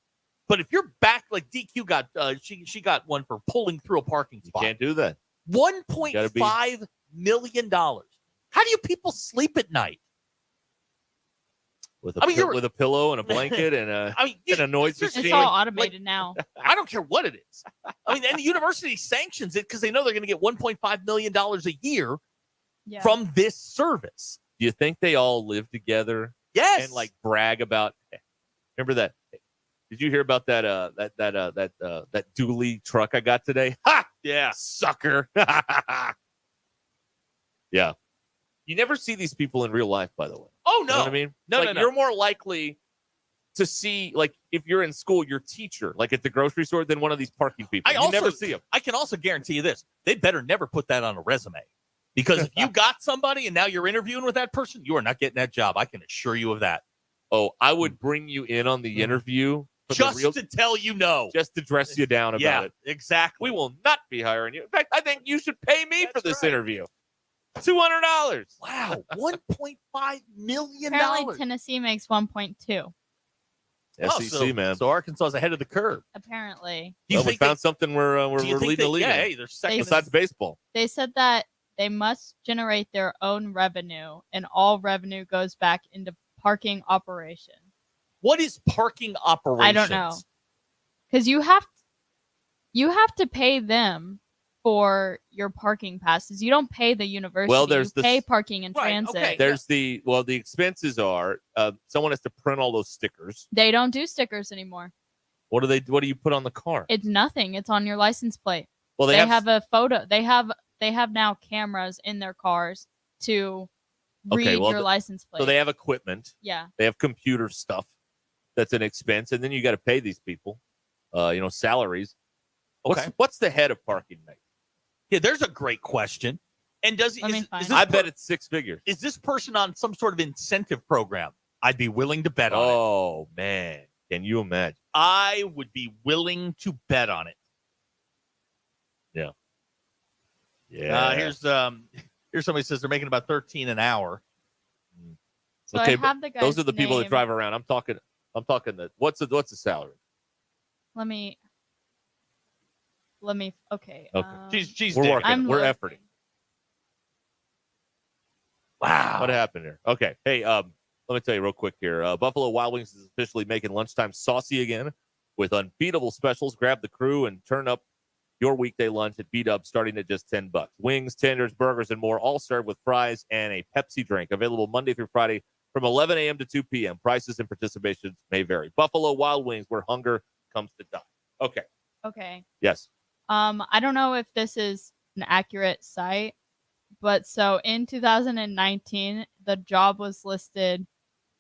But if you're back, like DQ got, she got one for pulling through a parking spot. You can't do that. $1.5 million. How do you people sleep at night? With a pillow and a blanket and a noise machine. It's all automated now. I don't care what it is. I mean, and the university sanctions it because they know they're going to get $1.5 million a year from this service. Do you think they all live together? Yes. And like brag about? Remember that? Did you hear about that? That dually truck I got today? Ha! Yeah, sucker. Yeah. You never see these people in real life, by the way. Oh, no. You know what I mean? No. You're more likely to see, like, if you're in school, your teacher, like at the grocery store, than one of these parking people. You never see them. I can also guarantee you this. They better never put that on a resume. Because if you got somebody and now you're interviewing with that person, you are not getting that job. I can assure you of that. Oh, I would bring you in on the interview. Just to tell you no. Just to dress you down about it. Exactly. We will not be hiring you. In fact, I think you should pay me for this interview. $200. Wow. $1.5 million. Apparently Tennessee makes 1.2. SEC, man. So Arkansas is ahead of the curve. Apparently. We found something we're leading the league. Yeah, hey, they're second. Besides baseball. They said that they must generate their own revenue, and all revenue goes back into parking operations. What is parking operations? I don't know. Because you have to pay them for your parking passes. You don't pay the university. Well, there's you pay parking and transit. Okay. There's the expenses are someone has to print all those stickers. They don't do stickers anymore. What do you put on the car? It's nothing. It's on your license plate. Well, they have a photo. They have now cameras in their cars to read your license plate. So they have equipment. Yeah. They have computer stuff. That's an expense, and then you got to pay these people, salaries. What's the head of parking make? Yeah, there's a great question. And I bet it's six figures. Is this person on some sort of incentive program? I'd be willing to bet on it. Oh man, can you imagine? I would be willing to bet on it. Yeah. Yeah. Here's somebody says they're making about $13 an hour. So okay, I have the those are the people that name. drive around. I'm talking what's the salary? Let me let me. Okay. Okay. She's We're digging. working. We're efforting. Wow. What happened here? Okay. Hey, let me tell you real quick here. Buffalo Wild Wings is officially making lunchtime saucy again with unbeatable specials. Grab the crew and turn up your weekday lunch at B-Dub starting at just $10. Wings, tenders, burgers, and more, all served with fries and a Pepsi drink. Available Monday through Friday from 11 a.m. to 2 p.m. Prices and participation may vary. Buffalo Wild Wings, where hunger comes to die. Okay. Okay. Yes. I don't know if this is an accurate site, but so in 2019, the job was listed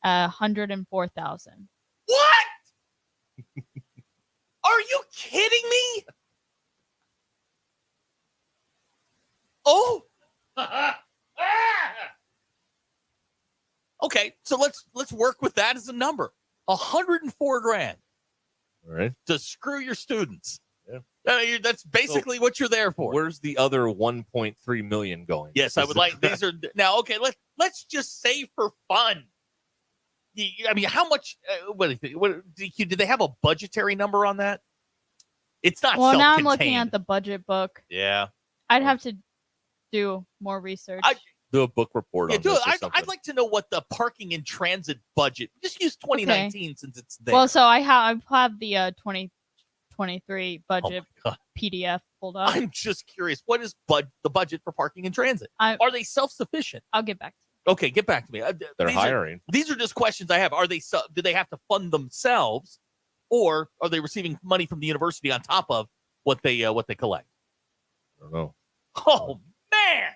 at 104,000. What? Are you kidding me? Oh. Okay, so let's work with that as a number. 104 grand. All right. To screw your students. Yeah. That's basically what you're there for. Where's the other 1.3 million going? Yes, I would like these are now. Okay, let's just say for fun. I mean, how much? What do they have a budgetary number on that? It's not. Well, now I'm self-contained. looking at the budget book. Yeah, I'd have to do more research. Do a book report on this. I'd like to know what the parking and transit budget. Just use 2019 since it's there. Well, so I have the 2023 budget PDF pulled up. I'm just curious. What is the budget for parking and transit? Are they self-sufficient? I'll get back to you. Okay, get back to me. They're hiring. These are just questions I have. Do they have to fund themselves, or are they receiving money from the university on top of what they collect? I don't know. Oh man!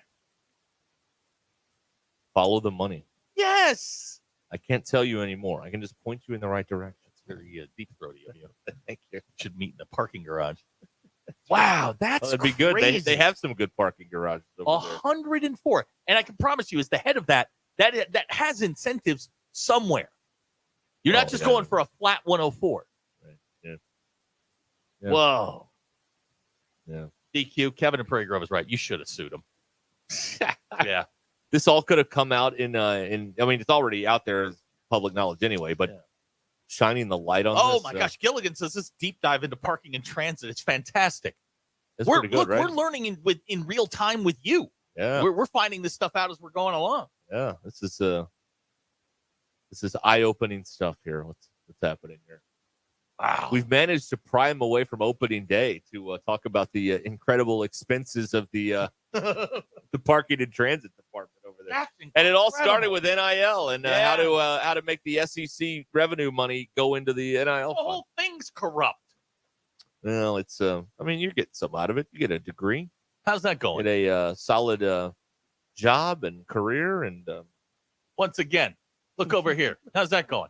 Follow the money. Yes. I can't tell you anymore. I can just point you in the right direction. It's very deep throaty of you. Thank you. Should meet in the parking garage. Wow, that's that'd be good. crazy. They have some good parking garages over there. 104, and I can promise you, as the head of that has incentives somewhere. You're not just going for a flat 104. Right. Yeah. Whoa. Yeah. DQ. Kevin and Prairie Grove is right. You should have sued him. Yeah. This all could have come out in. I mean, it's already out there as public knowledge anyway. But shining the light on. Oh this, my gosh, Gilligan says this deep dive into parking and transit. It's fantastic. It's pretty good, right? We're learning in real time with you. Yeah, we're finding this stuff out as we're going along. Yeah, this is eye-opening stuff here. What's happening here? Wow, we've managed to pry him away from opening day to talk about the incredible expenses of the the parking and transit department over there. And it all started with NIL and how to make the SEC revenue money go into the NIL fund. The whole thing's corrupt. Well, it's I mean, you get some out of it. You get a degree. How's that going? Get a solid job and career, and once again, look over here. How's that going?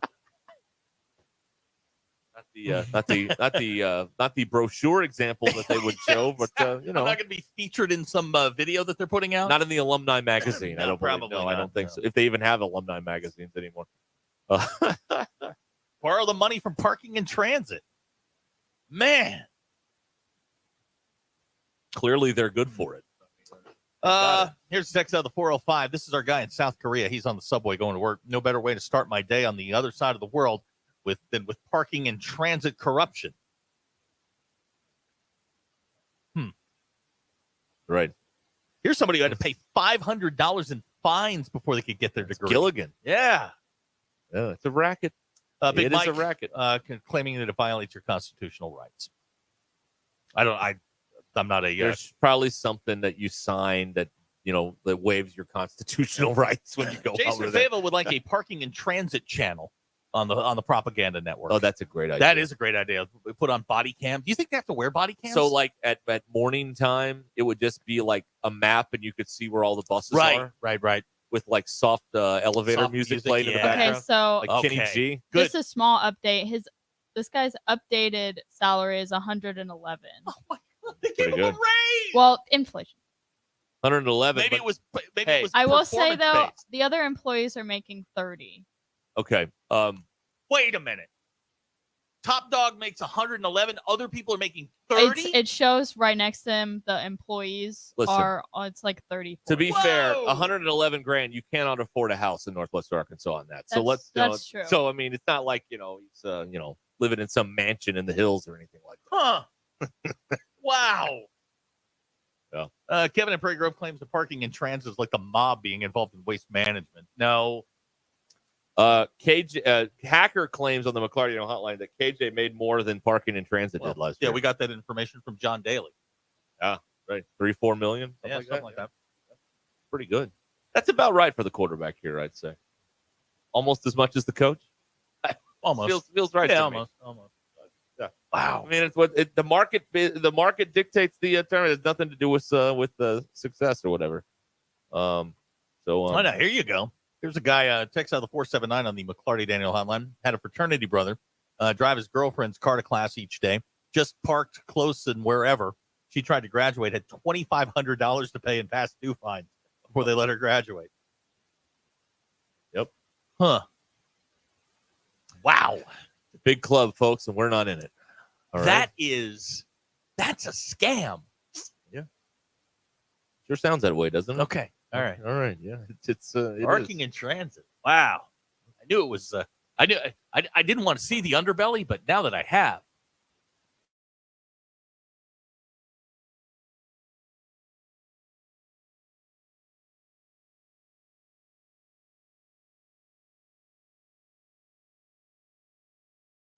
Not the brochure example that they would show, but I'm not going to be featured in some video that they're putting out. Not in the alumni magazine. No, I don't probably believe, no, not, I don't think so. If they even have alumni magazines anymore. Borrow the money from parking and transit. Man, clearly they're good for it. Here's a text out of the 405. This is our guy in South Korea. He's on the subway going to work. No better way to start my day on the other side of the world than with parking and transit corruption. Right. Here's somebody who had to pay $500 in fines before they could get their degree. Gilligan. Yeah. Yeah, it's a racket. Big It Mike, is a racket. Claiming that it violates your constitutional rights. I'm not a. There's probably something that you signed that that waives your constitutional rights when you go Jason over there. Fava would like a parking and transit channel on the propaganda network. Oh, that's a great idea. That is a great idea. We put on body cam. Do you think they have to wear body cams? So, like at morning time, it would just be like a map, and you could see where all the buses are. Right. With like soft elevator Soft music music, playing in the yeah. background. Okay, so like Kenny G. Good. Just a small update. This guy's updated salary is 111. Oh my God, they gave him a raise. Well, inflation. 111. Maybe it was. Maybe it was. I will say though, performance-based. the other employees are making 30. Okay. Wait a minute. Top Dog makes 111. Other people are making 30. It shows right next to him the employees Listen. it's like 30. To be fair, Whoa! 111 grand, you cannot afford a house in Northwest Arkansas on that. So That's true. So I mean, it's not like he's living in some mansion in the hills or anything like that. Huh. Wow. Yeah. Kevin in Prairie Grove claims the parking in transit is like the mob being involved in waste management. No. Hacker claims on the McClarty hotline that KJ made more than parking in transit did last year. Yeah, we got that information from John Daly. Yeah, right. 3-4 million. Something like that. Pretty good. That's about right for the quarterback here, I'd say. Almost as much as the coach. Almost feels right. Yeah, to me. almost. Yeah. Wow. I mean, it's what the market dictates the term. It has nothing to do with the success or whatever. Oh, no, here you go. Here's a guy texts out of the 479 on the McClarty Daniel hotline. Had a fraternity brother drive his girlfriend's car to class each day. Just parked close and wherever she tried to graduate. Had $2,500 to pay in past due fines before they let her graduate. Yep. Huh. Wow. Big club, folks, and we're not in it. All right. That's a scam. Yeah. Sure sounds that way, doesn't it? Okay. All right. Yeah. Parking in transit. Wow. I knew it was. I didn't want to see the underbelly, but now that I have.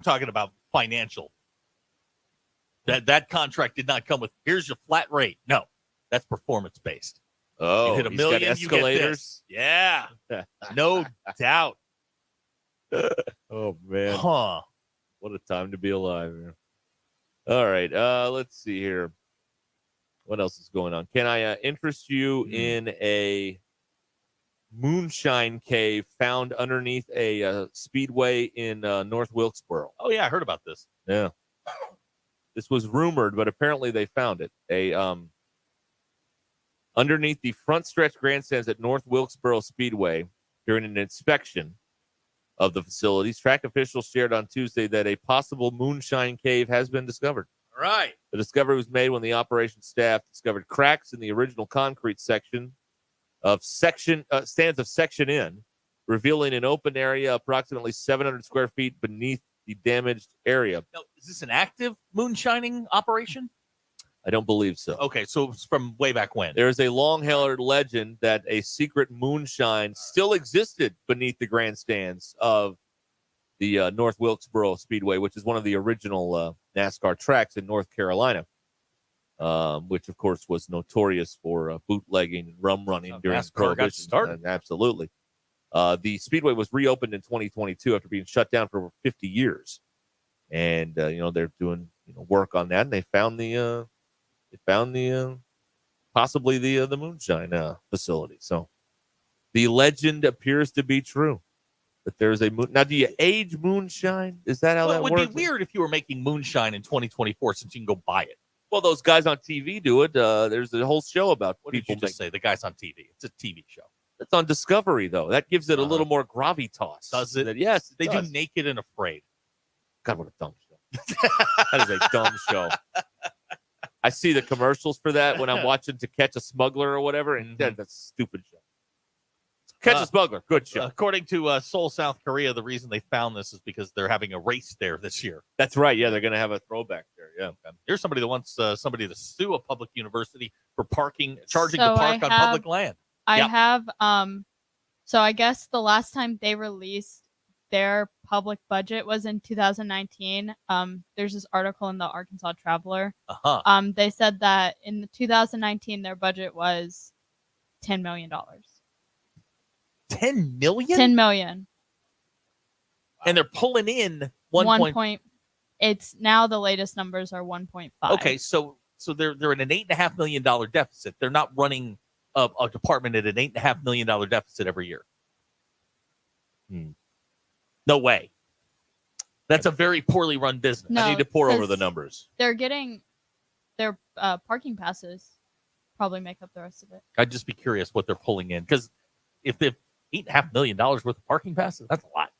I'm talking about financial. That contract did not come with, here's your flat rate. No, that's performance based. Oh, you hit $1 million, escalators. You get this. Yeah, no doubt. Oh man, huh? What a time to be alive, man. All right, let's see here. What else is going on? Can I interest you in a moonshine cave found underneath a speedway in North Wilkesboro? Oh yeah, I heard about this. Yeah, this was rumored, but apparently they found it. Underneath the front stretch grandstands at North Wilkesboro Speedway during an inspection of the facilities, track officials shared on Tuesday that a possible moonshine cave has been discovered. All right. The discovery was made when the operations staff discovered cracks in the original concrete section of stands of Section N, revealing an open area approximately 700 square feet beneath the damaged area. Now, is this an active moonshining operation? I don't believe so. Okay, so it's from way back when. There is a long-held legend that a secret moonshine still existed beneath the grandstands of the North Wilkesboro Speedway, which is one of the original NASCAR tracks in North Carolina, which, of course, was notorious for bootlegging and rum running during NASCAR got started. Absolutely. The Speedway was reopened in 2022 after being shut down for over 50 years. And, they're doing work on that, and they found the possibly the moonshine facility. So the legend appears to be true that there's a moon. Now, do you age moonshine? Is that how that works? It would be weird if you were making moonshine in 2024 since you can go buy it. Well, those guys on TV do it. There's a whole show about what people. Did you just say? The guys on TV. It's a TV show. It's on Discovery, though. That gives it a little more gravitas. Does it? Yes, they do Naked and Afraid. God, what a dumb show. That is a dumb show. I see the commercials for that when I'm watching To Catch a Smuggler or whatever, and that's a stupid show. Catch a Smuggler, good show. According to Seoul, South Korea, the reason they found this is because they're having a race there this year. That's right. Yeah, they're going to have a throwback there. Yeah. Here's somebody that wants somebody to sue a public university for charging to park on public land. I have. So I guess the last time they released their public budget was in 2019. There's this article in the Arkansas Traveler. They said that in 2019 their budget was $10 million. 10 million? 10 million. And they're pulling in It's now the latest numbers are 1.5. Okay, so they're in an $8.5 million deficit. They're not running a department at an $8.5 million deficit every year. No way. That's a very poorly run business. No, I need to pour over the numbers. They're getting their parking passes probably make up the rest of it. I'd just be curious what they're pulling in, because if they've $8.5 million worth of parking passes, that's a lot.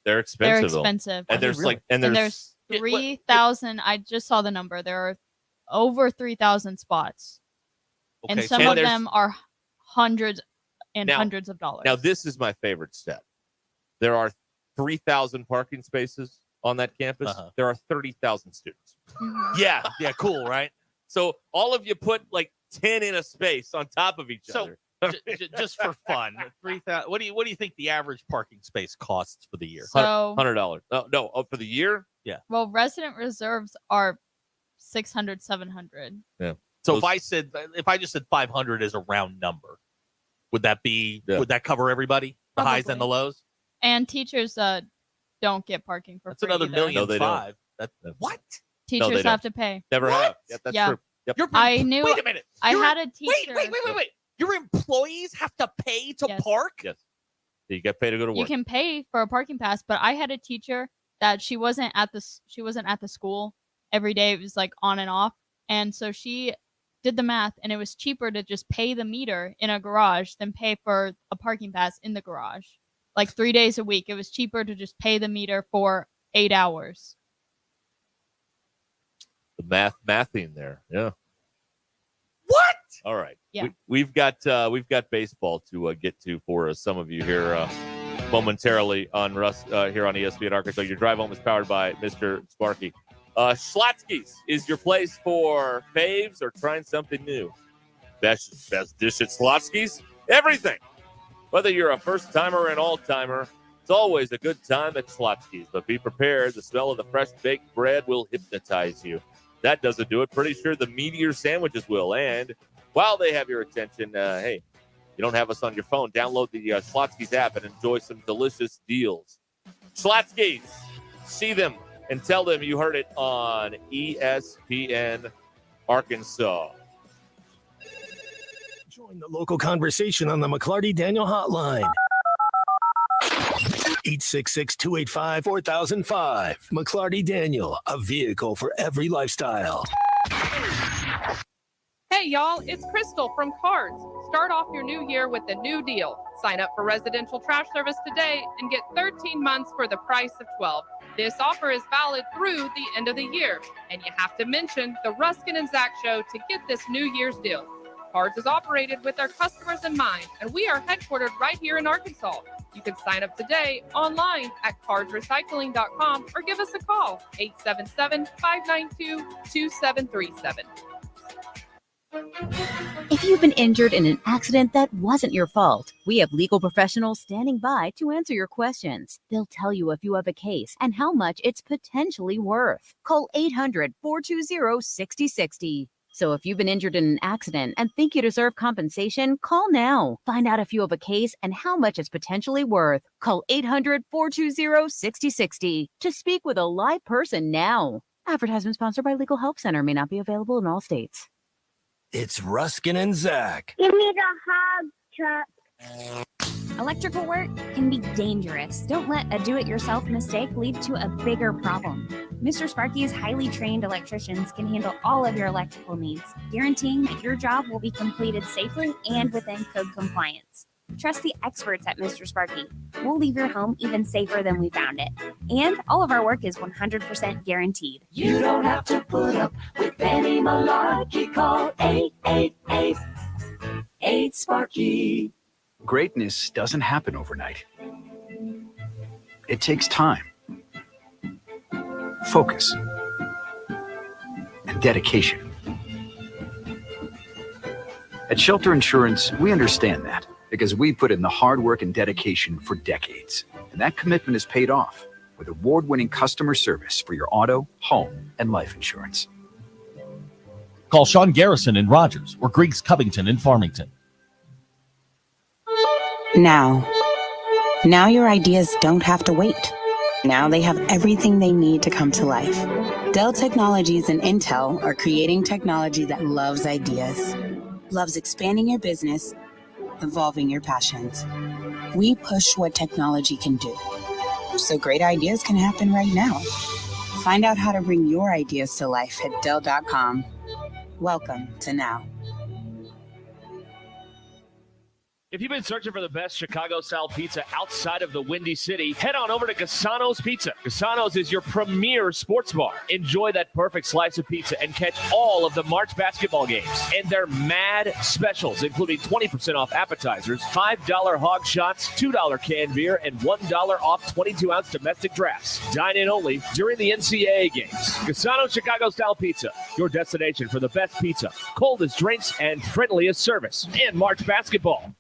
They're expensive. They're expensive. And there's there's 3,000. I just saw the number. There are over 3,000 spots, and some of them are hundreds and hundreds of dollars. Now, this is my favorite step. There are 3,000 parking spaces on that campus. There are 30,000 students. Yeah, cool, right? So all of you put like 10 in a space on top of each other. Just for fun, 3,000. What do you think the average parking space costs for the year? So $100. No, for the year? Yeah. Well, resident reserves are 600, 700. Yeah. So if I just said 500 as a round number, would that cover everybody? The highs and the lows? And teachers don't get parking for That's free another either. million No, they five. What? Teachers have to pay. Never have. Yeah, that's true. Yep. I knew. Wait a minute. I had a teacher. Wait. Your employees have to pay to park? Yes. You get paid to go to work. You can pay for a parking pass, but I had a teacher that she wasn't at the school every day. It was like on and off, and so she did the math, and it was cheaper to just pay the meter in a garage than pay for a parking pass in the garage. Like 3 days a week, it was cheaper to just pay the meter for 8 hours. The mathing there, yeah. What? All right. Yeah. We've got baseball to get to for some of you here momentarily on here on ESPN Arkansas. Your drive home is powered by Mr. Sparky. Schlotzsky's is your place for faves or trying something new. Best dish at Schlotzsky's? Everything. Whether you're a first timer or an all timer, it's always a good time at Schlotzsky's. But be prepared, the smell of the fresh baked bread will hypnotize you. That doesn't do it. Pretty sure the meatier sandwiches will. And while they have your attention, hey, you don't have us on your phone, download the Schlotzsky's app and enjoy some delicious deals. Schlotzsky's, see them and tell them you heard it on ESPN Arkansas. Join the local conversation on the McClarty Daniel hotline. 866-285-4005. McClarty Daniel, a vehicle for every lifestyle. Hey, y'all, it's Crystal from Cards. Start off your new year with a new deal. Sign up for residential trash service today and get 13 months for the price of 12. This offer is valid through the end of the year, and you have to mention the Ruscin and Zach Show to get this New Year's deal. Cards is operated with our customers in mind, and we are headquartered right here in Arkansas. You can sign up today online at cardsrecycling.com or give us a call, 877-592-2737. If you've been injured in an accident that wasn't your fault, we have legal professionals standing by to answer your questions. They'll tell you if you have a case and how much it's potentially worth. Call 800-420-6060. So if you've been injured in an accident and think you deserve compensation, call now. Find out if you have a case and how much it's potentially worth. Call 800-420-6060 to speak with a live person now. Advertisement sponsored by Legal Help Center. May not be available in all states. It's Ruscin and Zach. Give me the hog truck. Electrical work can be dangerous. Don't let a do-it-yourself mistake lead to a bigger problem. Mr. Sparky's highly trained electricians can handle all of your electrical needs, guaranteeing that your job will be completed safely and within code compliance. Trust the experts at Mr. Sparky. We'll leave your home even safer than we found it. And all of our work is 100% guaranteed. You don't have to put up with any malarkey. Call 888-8-SPARKY. Greatness doesn't happen overnight. It takes time, focus, and dedication. At Shelter Insurance, we understand that because we put in the hard work and dedication for decades. And that commitment is paid off with award-winning customer service for your auto, home, and life insurance. Call Sean Garrison in Rogers or Griggs Covington in Farmington. Now your ideas don't have to wait. Now they have everything they need to come to life. Dell Technologies and Intel are creating technology that loves ideas, loves expanding your business, evolving your passions. We push what technology can do, so great ideas can happen right now. Find out how to bring your ideas to life at Dell.com. Welcome to Now. If you've been searching for the best Chicago-style pizza outside of the Windy City, head on over to Cassano's Pizza. Cassano's is your premier sports bar. Enjoy that perfect slice of pizza and catch all of the March basketball games and their mad specials, including 20% off appetizers, $5 hog shots, $2 canned beer, and $1 off 22-ounce domestic drafts. Dine in only during the NCAA games. Cassano's Chicago-style pizza, your destination for the best pizza, coldest drinks, and friendliest service in March basketball.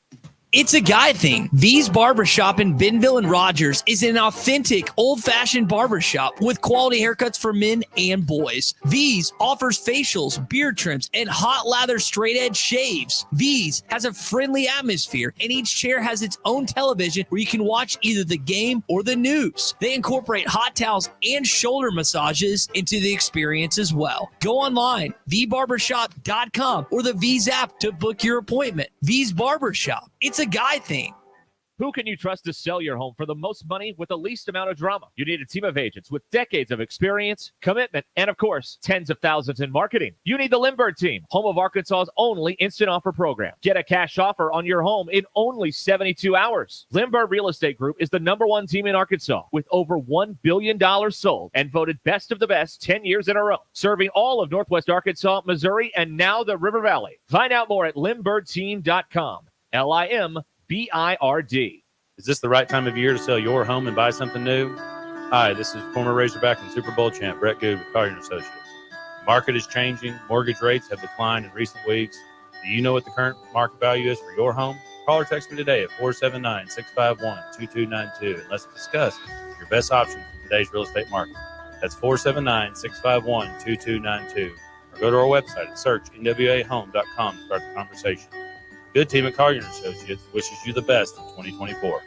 It's a guy thing. V's Barbershop in Benville and Rogers is an authentic, old-fashioned barbershop with quality haircuts for men and boys. V's offers facials, beard trims, and hot lather straight-edge shaves. V's has a friendly atmosphere, and each chair has its own television where you can watch either the game or the news. They incorporate hot towels and shoulder massages into the experience as well. Go online, vbarbershop.com, or the V's app to book your appointment. V's Barbershop. It's a guy thing. Who can you trust to sell your home for the most money with the least amount of drama? You need a team of agents with decades of experience, commitment, and of course, tens of thousands in marketing. You need the Lindbergh team, home of Arkansas's only instant offer program. Get a cash offer on your home in only 72 hours. Lindbergh Real Estate Group is the #1 team in Arkansas with over $1 billion sold and voted best of the best 10 years in a row, serving all of Northwest Arkansas, Missouri, and now the River Valley. Find out more at lindberghteam.com. LIMBIRD. Is this the right time of year to sell your home and buy something new? Hi, this is former Razorback and Super Bowl champ Brett Goode with Collier & Associates. The market is changing. Mortgage rates have declined in recent weeks. Do you know what the current market value is for your home? Call or text me today at 479-651-2292 and let's discuss your best option for today's real estate market. That's 479-651-2292. Or go to our website and search nwahome.com to start the conversation. Good team at Collier & Associates wishes you the best in 2024.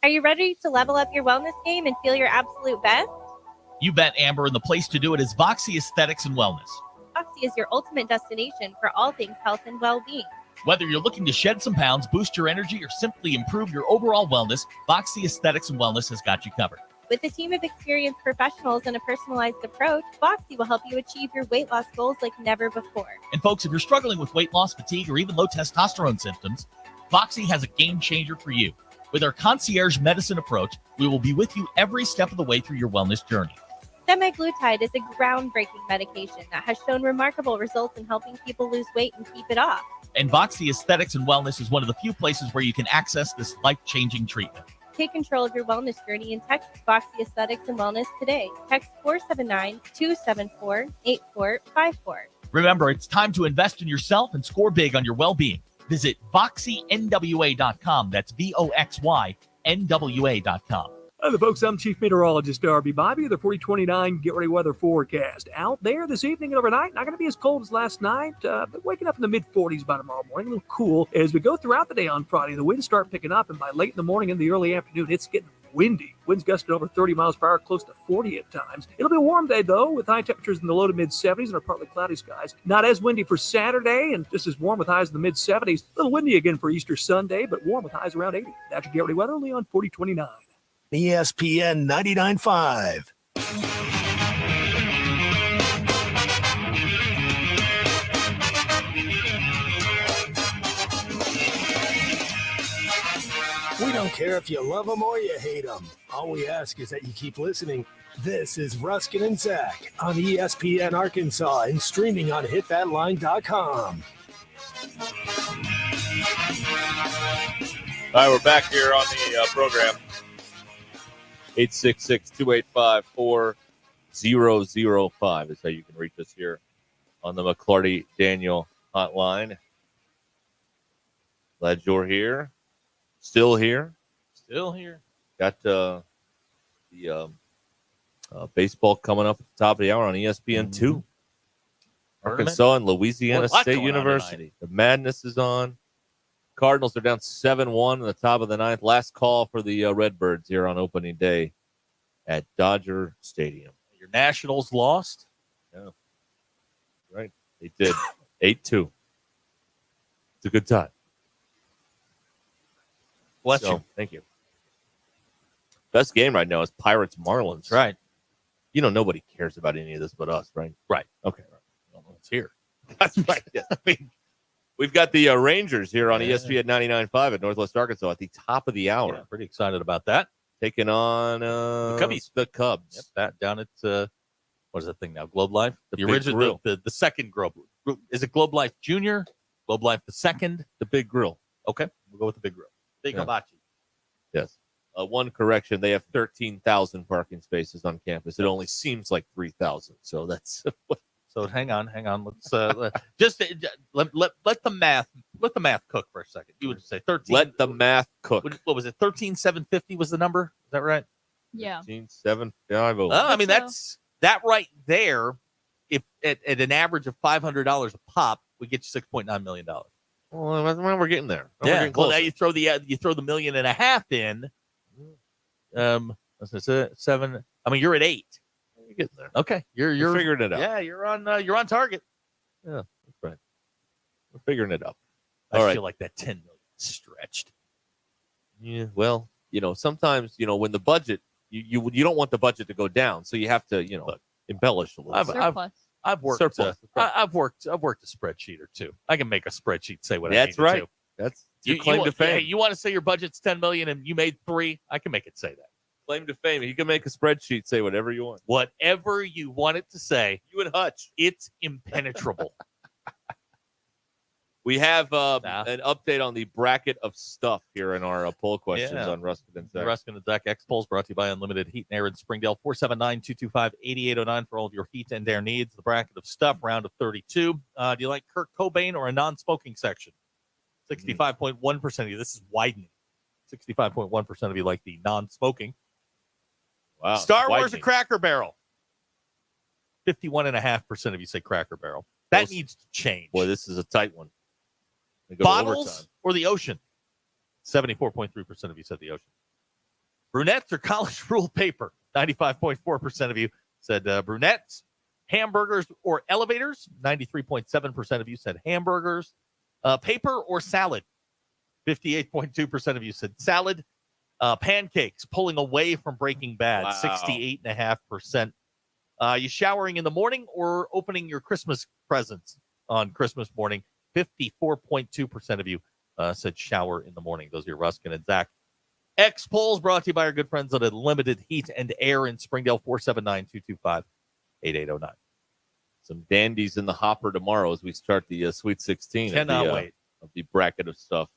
Are you ready to level up your wellness game and feel your absolute best? You bet, Amber, and the place to do it is Voxy Aesthetics and Wellness. Voxy is your ultimate destination for all things health and well-being. Whether you're looking to shed some pounds, boost your energy, or simply improve your overall wellness, Voxy Aesthetics and Wellness has got you covered. With a team of experienced professionals and a personalized approach, Voxy will help you achieve your weight loss goals like never before. And folks, if you're struggling with weight loss, fatigue, or even low testosterone symptoms, Voxy has a game changer for you. With our concierge medicine approach, we will be with you every step of the way through your wellness journey. Semaglutide is a groundbreaking medication that has shown remarkable results in helping people lose weight and keep it off. And Voxy Aesthetics and Wellness is one of the few places where you can access this life-changing treatment. Take control of your wellness journey and text Voxy Aesthetics and Wellness today. Text 479-274-8454. Remember, it's time to invest in yourself and score big on your well-being. Visit VoxyNWA.com. That's VOXYNWA.com. Hello, folks. I'm Chief Meteorologist Darby Bobby of the 4029 Get Ready Weather Forecast. Out there this evening and overnight, not going to be as cold as last night, but waking up in the mid-40s by tomorrow morning, a little cool. As we go throughout the day on Friday, the winds start picking up, and by late in the morning and the early afternoon, it's getting windy. Winds gusting over 30 miles per hour, close to 40 at times. It'll be a warm day, though, with high temperatures in the low to mid-70s and our partly cloudy skies. Not as windy for Saturday, and just as warm with highs in the mid-70s. A little windy again for Easter Sunday, but warm with highs around 80. That's your Get Ready Weather, only on 4029. ESPN 99.5. We don't care if you love them or you hate them. All we ask is that you keep listening. This is Ruscin and Zach on ESPN Arkansas and streaming on hitthatline.com. All right, we're back here on the program. 866-285-4005 is how you can reach us here on the McClarty Daniel hotline. Glad you're here. Still here. Got the baseball coming up at the top of the hour on ESPN2. Arkansas and Louisiana State University. The madness is on. Cardinals are down 7-1 in the top of the ninth. Last call for the Redbirds here on opening day at Dodger Stadium. Your Nationals lost? Yeah. Right. They did. 8-2. It's a good time. Bless you. Thank you. Best game right now is Pirates Marlins. Right. You know, nobody cares about any of this but us, right? Right. Okay. Well, it's here. That's right. Yeah. I mean, We've got the Rangers here on ESPN 99.5 at Northwest Arkansas at the top of the hour. Yeah, pretty excited about that. Taking on the Cubbies. The Cubs. Yep, that down at what is that thing now? Globe Life? The original, the second Globe. Is it Globe Life Junior? Globe Life the second? The Big Grill. Okay, we'll go with the Big Grill. Big Hibachi. Yes. One correction: they have 13,000 parking spaces on campus. It only seems like 3,000. So that's. So hang on. Let's just let the math cook for a second. You would say 13. Let the math cook. What was it? 13,750 was the number. Is that right? Yeah. 13,750. Yeah, I go. I mean, that's that right there. If at an average of $500 a pop, we get you $6.9 million. Well, we're getting there. Yeah. Well, now you throw the $1.5 million in. Seven. I mean, you're at 8. You're getting there. Okay, you're figuring it out. Yeah, you're on target. Yeah, that's right. We're figuring it out. I feel like that 10 million is stretched. Yeah. Well, sometimes when the budget you don't want the budget to go down, so you have to embellish a little. I've worked. Surplus. I've worked a spreadsheet or two. I can make a spreadsheet say what I need That's right. to. That's your claim to fame. You want to say your budget's 10 million and you made 3? I can make it say that. Claim to fame. You can make a spreadsheet say whatever you want. Whatever you want it to say. You and Hutch. It's impenetrable. We have an update on the bracket of stuff here in our poll questions on Ruscin and Zach. Ruscin and Zach X polls brought to you by Unlimited Heat and Air in Springdale. 479-225-8809 for all of your heat and air needs. The bracket of stuff, round of 32. Do you like Kurt Cobain or a non-smoking section? 65.1% of you. This is widening. 65.1% of you like the non-smoking. Wow. Star Wars or Cracker Barrel? 51.5% of you say Cracker Barrel. That needs to change. Boy, this is a tight one. Bottles or the ocean? 74.3% of you said the ocean. Brunettes or college rule paper? 95.4% of you said brunettes. Hamburgers or elevators? 93.7% of you said hamburgers. Paper or salad? 58.2% of you said salad. Pancakes, pulling away from Breaking Bad, 68.5%. You showering in the morning or opening your Christmas presents on Christmas morning? 54.2% of you said shower in the morning. Those are your Ruscin and Zach X polls brought to you by our good friends at Unlimited Heat and Air in Springdale, 479-225-8809. Some dandies in the hopper tomorrow as we start the Sweet 16 Cannot wait. Of the bracket of stuff.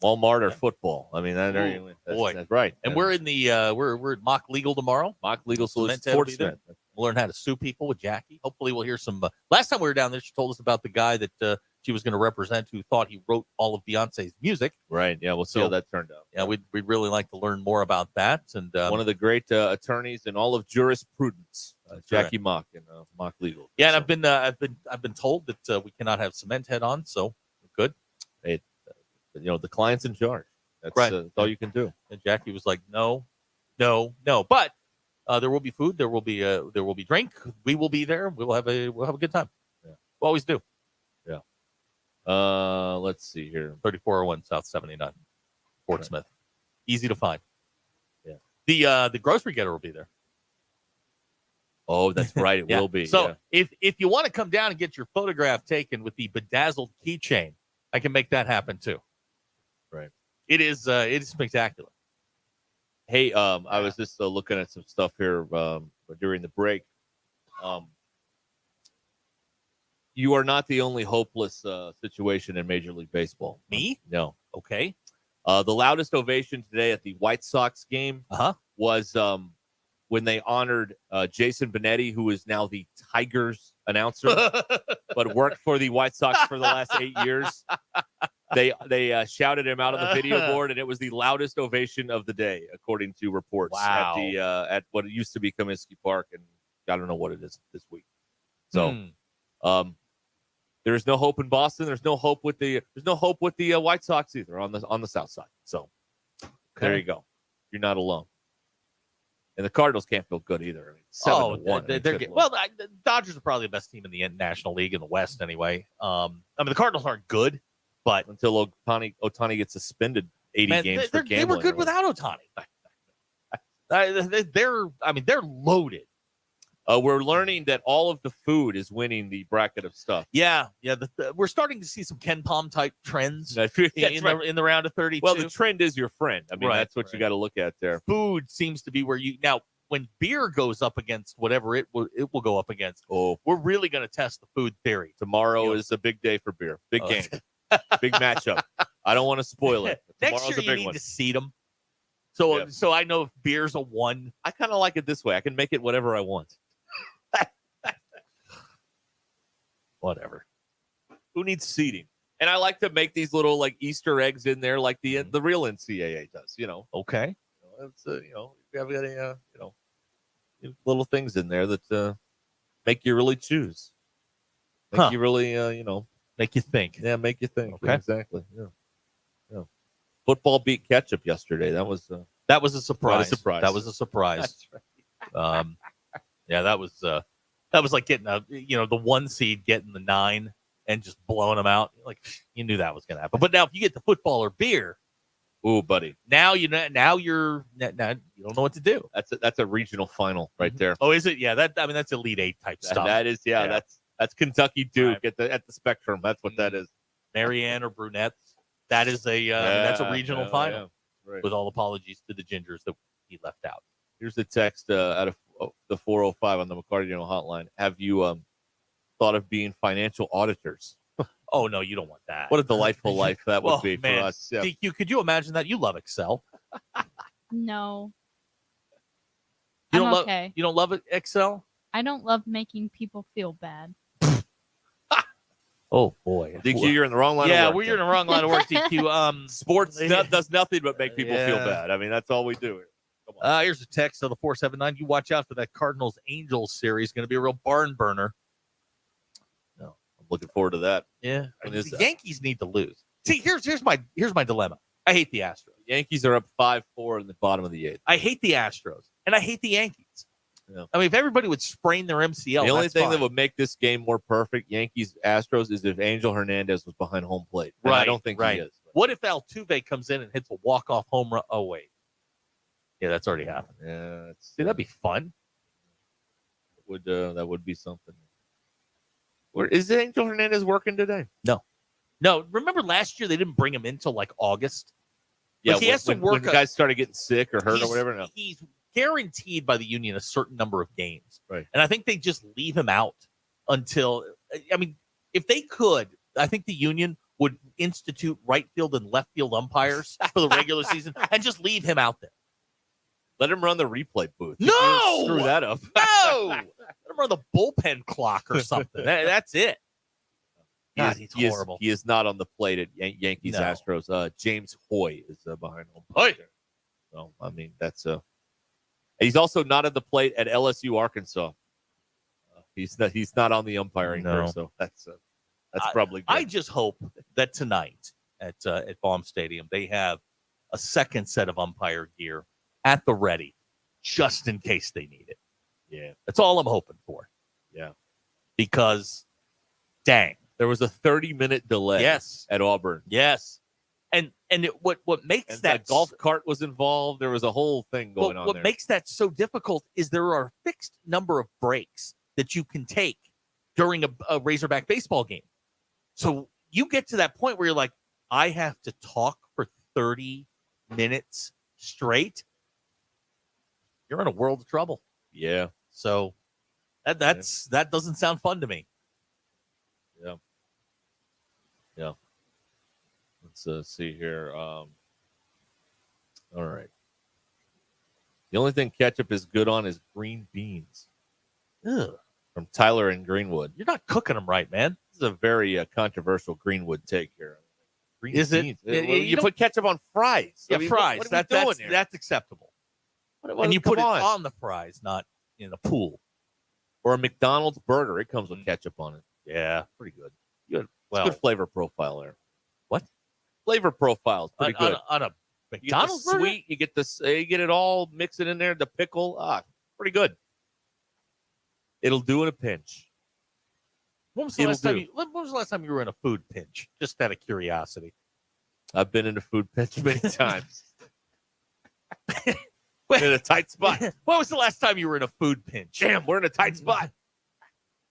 Walmart or football. I mean, that's right. And we're in the we're at Mock Legal tomorrow. Mock Legal Solutions. We'll learn how to sue people with Jackie. Hopefully, we'll hear some. Last time we were down there, she told us about the guy that she was going to represent who thought he wrote all of Beyonce's music. Right. Yeah. We'll see how that turned out. Yeah, we'd really like to learn more about that. And one of the great attorneys in all of jurisprudence, Jackie Mock and Mock Legal. Yeah, and I've been told that we cannot have Cement Head on, so we're good. The client's in charge. That's right. That's all you can do. And Jackie was like, no. But there will be food. There will be drink. We will be there. We'll have a good time. Yeah. We always do. Yeah. Let's see here. 3401 South 79, Fort Smith. Easy to find. Yeah. The grocery getter will be there. Oh, that's right. It will be. So if you want to come down and get your photograph taken with the bedazzled keychain, I can make that happen too. Right. It is spectacular. Hey, I was just looking at some stuff here during the break. You are not the only hopeless situation in Major League Baseball. Me? No. Okay. The loudest ovation today at the White Sox game was when they honored Jason Benetti, who is now the Tigers announcer, but worked for the White Sox for the last 8 years. They shouted him out on the video board, and it was the loudest ovation of the day, according to reports at what used to be Comiskey Park, and I don't know what it is this week. So, there's no hope in Boston. There's no hope with the White Sox either on the South Side. So, there you go. You're not alone. And the Cardinals can't feel good either. I mean, 7-1. They're the Dodgers are probably the best team in the National League in the West anyway. I mean, the Cardinals aren't good, but until Ohtani gets suspended 80 games for gambling. They were good without Ohtani. They're loaded. We're learning that all of the food is winning the bracket of stuff. Yeah. We're starting to see some Ken Palm type trends That's in right. the round of 32. Well, the trend is your friend. I mean, Right, that's what you got to look at there. Food seems to be where you now. When beer goes up against whatever it will go up against, we're really going to test the food theory. Tomorrow is a big day for beer. Big game. Big matchup. I don't want to spoil it. Next year, you need to seed them. So I know if beer's a 1. I kind of like it this way. I can make it whatever I want. Whatever. Who needs seeding? And I like to make these little like Easter eggs in there, like the real NCAA does. Okay. It's you have a little things in there that make you really choose. Make you really make you think. Yeah, make you think. Okay. Yeah, exactly. Yeah. Football beat ketchup yesterday. That was a surprise. That was a surprise. That's right. That was like getting the 1 seed getting the 9 and just blowing them out. Like you knew that was going to happen. But now if you get the football or beer, ooh, buddy. Now you don't know what to do. That's a regional final right there. Oh, is it? Yeah, that's Elite 8 type stuff. That is, yeah. That's Kentucky Duke at the Spectrum. That's what that is. Marianne or Brunettes. That is that's a regional final. Yeah. Right. With all apologies to the Gingers that he left out. Here's the text out of the 405 on the McCarty General Hotline. Have you thought of being financial auditors? Oh, no, you don't want that. What a delightful life that would be for us. Yeah. DQ, could you imagine that? You love Excel. No. You I'm don't okay. You don't love Excel? I don't love making people feel bad. Oh, boy. DQ, you're in the wrong line of work. Yeah, you're in the wrong line of work, DQ. Sports does nothing but make people feel bad. I mean, that's all we do here. Come on. Here's a text of the 479. You watch out for that Cardinals-Angels series. Going to be a real barn burner. No, I'm looking forward to that. Yeah. When The is that? Yankees need to lose. See, here's my dilemma. I hate the Astros. Yankees are up 5-4 in the bottom of the 8th. I hate the Astros, and I hate the Yankees. Yeah. I mean, if everybody would sprain their MCL, The only that's thing fine. that would make this game more perfect, Yankees-Astros, is if Angel Hernandez was behind home plate. And Right, I don't think right. he is. What if Altuve comes in and hits a walk-off home run? Oh, wait. Yeah, that's already happened. Yeah, See, that'd be fun. That would be something. Where is Angel Hernandez working today? No, remember last year they didn't bring him in till like August? Yeah, Like, he has to work. when guys started getting sick or hurt or whatever. No. He's guaranteed by the union a certain number of games. Right. And I think they just leave him out until, I mean, if they could, I think the union would institute right field and left field umpires for the regular season and just leave him out there. Let him run the replay booth. No! Screw that up. No! Let him run the bullpen clock or something. That's it. God, he's horrible. He is not on the plate at Yankees No. Astros. James Hoy is behind home. Hoy. So I mean that's and he's also not at the plate at LSU Arkansas. He's not on the umpiring there, so that's probably good. I just hope that tonight at Baum Stadium they have a second set of umpire gear at the ready, just in case they need it. Yeah, that's all I'm hoping for. Yeah, because dang, there was a 30-minute delay. Yes, at Auburn. Yes, and what makes that golf cart was involved. There was a whole thing going on. What there. makes that so difficult is there are a fixed number of breaks that you can take during a Razorback baseball game. So you get to that point where you're like, I have to talk for 30 minutes straight. You're in a world of trouble. Yeah. So that doesn't sound fun to me. Yeah. Yeah. Let's see here. All right. The only thing ketchup is good on is green beans. Ugh. From Tyler in Greenwood. You're not cooking them right, man. This is a very controversial Greenwood take here. Green Is it? beans. Yeah, You put ketchup on fries. Yeah, I mean, fries. What are we doing here? That's acceptable. And you put it on the fries, not in a pool. Or a McDonald's burger. It comes with ketchup on it. Yeah, pretty good. Good. Well, Good flavor profile there. What? Flavor profile is pretty good. On a McDonald's you get the burger? sweet. You get it all, mix it in there. The pickle. Pretty good. It'll do in a pinch. When was the last time you were in a food pinch? Just out of curiosity. I've been in a food pinch many times. in a tight spot. When was the last time you were in a food pinch? Damn, we're in a tight spot.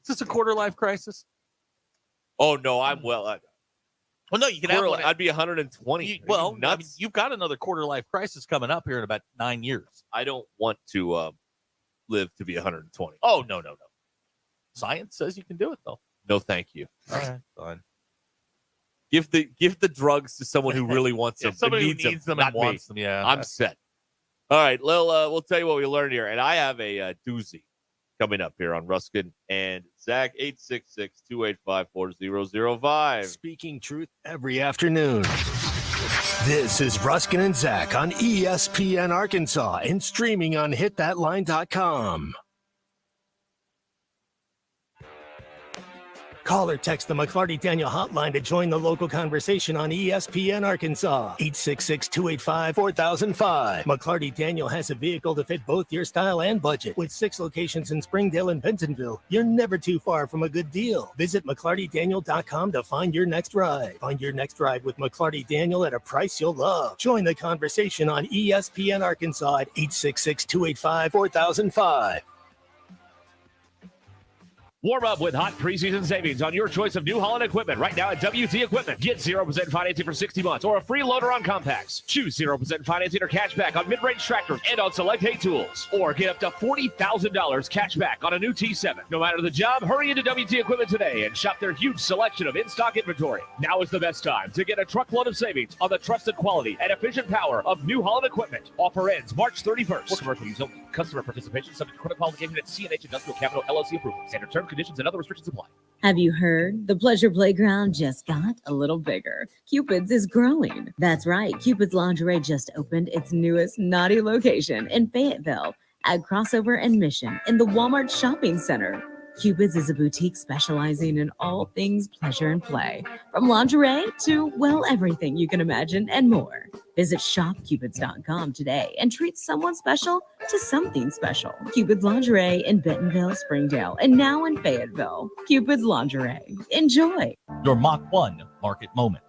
Is this a quarter life crisis? Oh, no, I'm well. Well, no, you can have one. I'd be 120. I mean, you've got another quarter life crisis coming up here in about 9 years. I don't want to live to be 120. Oh, no. Science says you can do it, though. No, thank you. All right, fine. Give the drugs to someone who really wants them. Somebody needs who needs them not and me. wants them. Yeah, I'm set. All right, we'll tell you what we learned here. And I have a doozy coming up here on Ruscin and Zach, 866-285-4005. Speaking truth every afternoon. This is Ruscin and Zach on ESPN Arkansas and streaming on hitthatline.com. Call or text the McClarty Daniel hotline to join the local conversation on ESPN Arkansas. 866-285-4005. McClarty Daniel has a vehicle to fit both your style and budget. With 6 locations in Springdale and Bentonville, you're never too far from a good deal. Visit McClartyDaniel.com to find your next ride. Find your next ride with McClarty Daniel at a price you'll love. Join the conversation on ESPN Arkansas at 866-285-4005. Warm up with hot preseason savings on your choice of New Holland equipment right now at WT Equipment. Get 0% financing for 60 months or a free loader on compacts. Choose 0% financing or cash back on mid-range tractors and on select hay tools. Or get up to $40,000 cash back on a new T7. No matter the job, hurry into WT Equipment today and shop their huge selection of in-stock inventory. Now is the best time to get a truckload of savings on the trusted quality and efficient power of New Holland equipment. Offer ends March 31st. For commercial use only. Customer participation subject to credit qualification at CNH Industrial Capital LLC approval. Standard terms, conditions, and other restrictions apply. Have you heard? The Pleasure Playground just got a little bigger. Cupid's is growing. That's right. Cupid's Lingerie just opened its newest naughty location in Fayetteville at Crossover and Mission in the Walmart Shopping Center. Cupid's is a boutique specializing in all things pleasure and play, from lingerie to, well, everything you can imagine and more. Visit shopcupids.com today and treat someone special to something special. Cupid's Lingerie in Bentonville, Springdale, and now in Fayetteville. Cupid's Lingerie. Enjoy. Your Mach 1 market moment.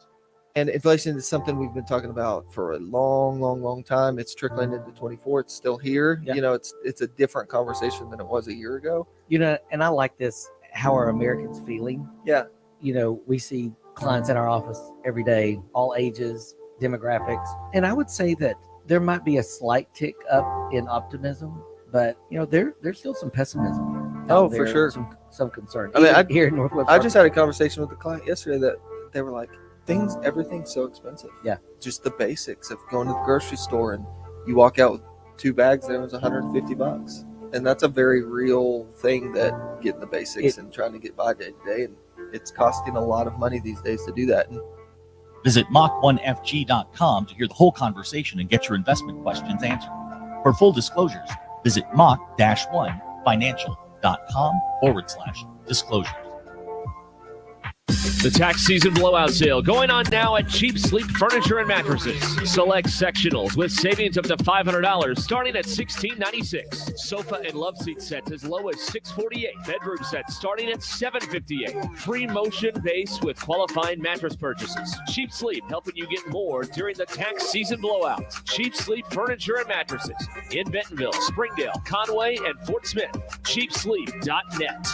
And inflation is something we've been talking about for a long time. It's trickling into 24. It's still here. Yeah. You know, it's a different conversation than it was a year ago. You know, and I like this, how are Americans feeling? Yeah. You know, we see clients in our office every day, all ages, demographics. And I would say that there might be a slight tick up in optimism, but, you know, there's still some pessimism. Oh, for sure. Some concern. I mean, here in Northwest I just had a conversation with a client yesterday that they were like, everything's so expensive. Yeah. Just the basics of going to the grocery store and you walk out with 2 bags, there was $150. And that's a very real thing, that getting the basics and trying to get by day to day. And it's costing a lot of money these days to do that. And Visit Mach1FG.com to hear the whole conversation and get your investment questions answered. For full disclosures, visit Mach-1financial.com/disclosures. The tax season blowout sale going on now at Cheap Sleep Furniture and Mattresses. Select sectionals with savings up to $500 starting at $1,696. Sofa and love seat sets as low as $648. Bedroom sets starting at $758. Free motion base with qualifying mattress purchases. Cheap Sleep helping you get more during the tax season blowout. Cheap Sleep Furniture and Mattresses in Bentonville, Springdale, Conway, and Fort Smith. Cheapsleep.net.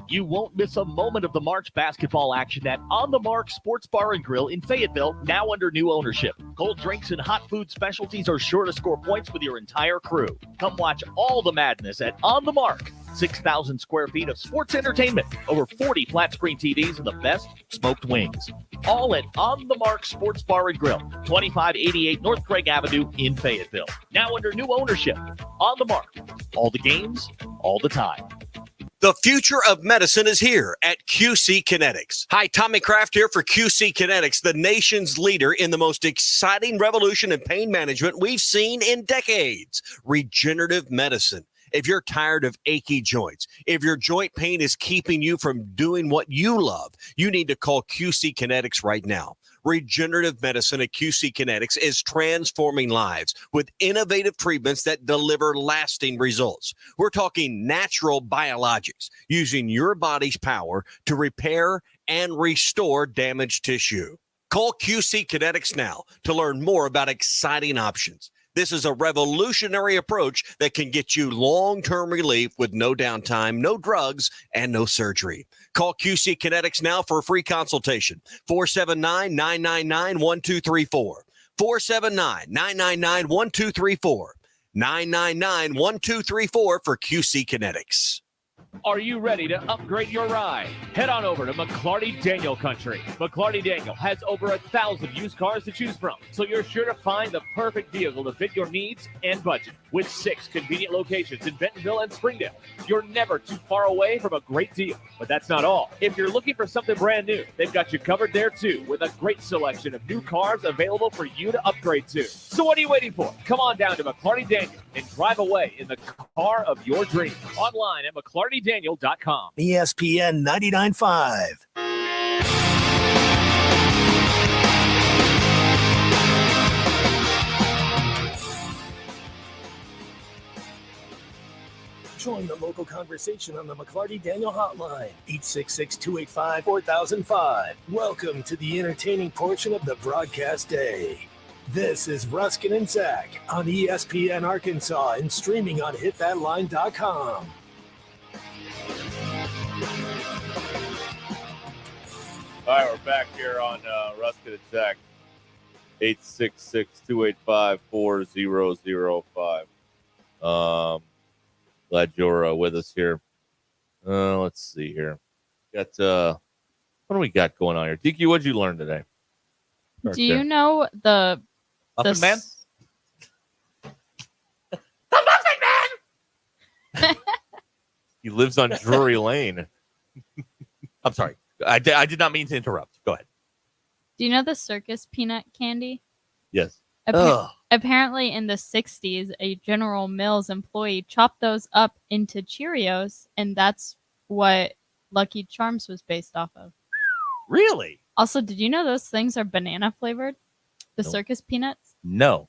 You won't miss a moment of the March basketball action at On the Mark Sports Bar and Grill in Fayetteville, now under new ownership. Cold drinks and hot food specialties are sure to score points with your entire crew. Come watch all the madness at On the Mark. 6,000 square feet of sports entertainment, over 40 flat screen TVs, and the best smoked wings. All at On the Mark Sports Bar and Grill, 2588 North Craig Avenue in Fayetteville. Now under new ownership. On the Mark. All the games, all the time. The future of medicine is here at QC Kinetics. Hi, Tommy Kraft here for QC Kinetics, the nation's leader in the most exciting revolution in pain management we've seen in decades. Regenerative medicine. If you're tired of achy joints, if your joint pain is keeping you from doing what you love, you need to call QC Kinetics right now. Regenerative medicine at QC Kinetics is transforming lives with innovative treatments that deliver lasting results. We're talking natural biologics, using your body's power to repair and restore damaged tissue. Call QC Kinetics now to learn more about exciting options. This is a revolutionary approach that can get you long-term relief with no downtime, no drugs, and no surgery. Call QC Kinetics now for a free consultation. 479-999-1234. 479-999-1234. 999-1234 for QC Kinetics. Are you ready to upgrade your ride? Head on over to McClarty Daniel Country. McClarty Daniel has over 1,000 used cars to choose from, so you're sure to find the perfect vehicle to fit your needs and budget. With 6 convenient locations in Bentonville and Springdale, you're never too far away from a great deal. But that's not all. If you're looking for something brand new, they've got you covered there too, with a great selection of new cars available for you to upgrade to. So what are you waiting for? Come on down to McClarty Daniel and drive away in the car of your dreams. Online at McClartyDaniel.com. ESPN 99.5. Join the local conversation on the McClarty Daniel Hotline, 866-285-4005. Welcome to the entertaining portion of the broadcast day. This is Ruscin and Zach on ESPN Arkansas and streaming on hitthatline.com. All right, we're back here on Ruscin and Zach, 866-285-4005. Glad you're with us here. Let's see here. Got what do we got going on here? DQ, what'd you learn today? Do you know the Muffin Man? He lives on Drury Lane. I'm sorry. I did not mean to interrupt. Go ahead. Do you know the circus peanut candy? Yes. Apparently, in the 60s, a General Mills employee chopped those up into Cheerios, and that's what Lucky Charms was based off of. Really? Also, did you know those things are banana flavored? The Nope. circus peanuts? No.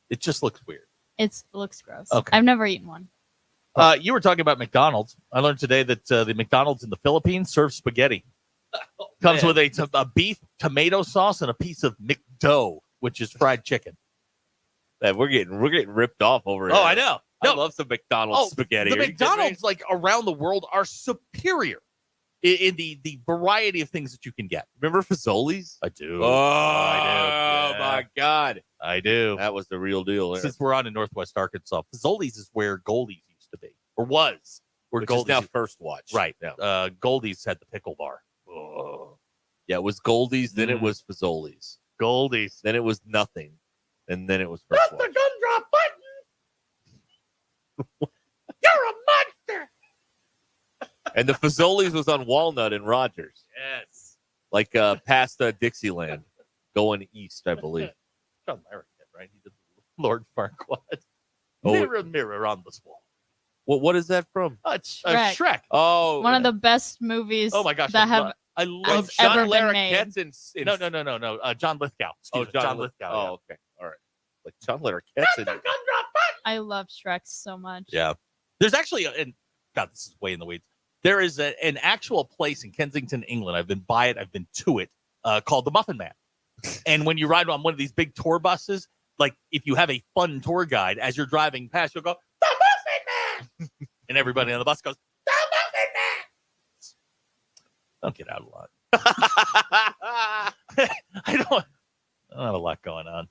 It just looks weird. It looks gross. Okay. I've never eaten one. You were talking about McDonald's. I learned today that the McDonald's in the Philippines serves spaghetti. Comes with a beef tomato sauce and a piece of McDough, which is fried chicken. Man, we're getting ripped off over here. Oh, I know. I love some McDonald's spaghetti. The Are you kidding me? McDonald's, like, around the world are superior in the variety of things that you can get. Remember Fazoli's? I do. Oh, I do. my God. I do. That was the real deal there. Since we're on in Northwest Arkansas, Fazoli's is where Goldie's used to be, or was. Where Which is now First Watch. Right. Yeah. Goldie's had the pickle bar. Oh. Yeah, it was Goldie's, then it was Fazoli's. Goldie's. Then it was nothing. And then it was First Watch. Gumdrop button! You're a monster! And the Fazoli's was on Walnut and Rogers. Yes. Like past Dixieland. Going east, I believe. John Larroquette, right? He did Lord Farquaad. Oh. Mirror, mirror on the wall. What is that from? It's Shrek. Shrek. Oh. One of the best movies Oh, my gosh. that I love has John ever been made. Larroquette's in No. John Lithgow. Excuse me, John Lithgow. Oh, yeah. okay. All right. Like John Larroquette's in it. I love Shrek so much. Yeah. There's actually, and God, this is way in the weeds. There is an actual place in Kensington, England. I've been by it. I've been to it, called the Muffin Man. And when you ride on one of these big tour buses, like if you have a fun tour guide, as you're driving past, you'll go, the Muffin Man! And everybody on the bus goes, the Muffin Man! Don't get out a lot. I don't have a lot going on.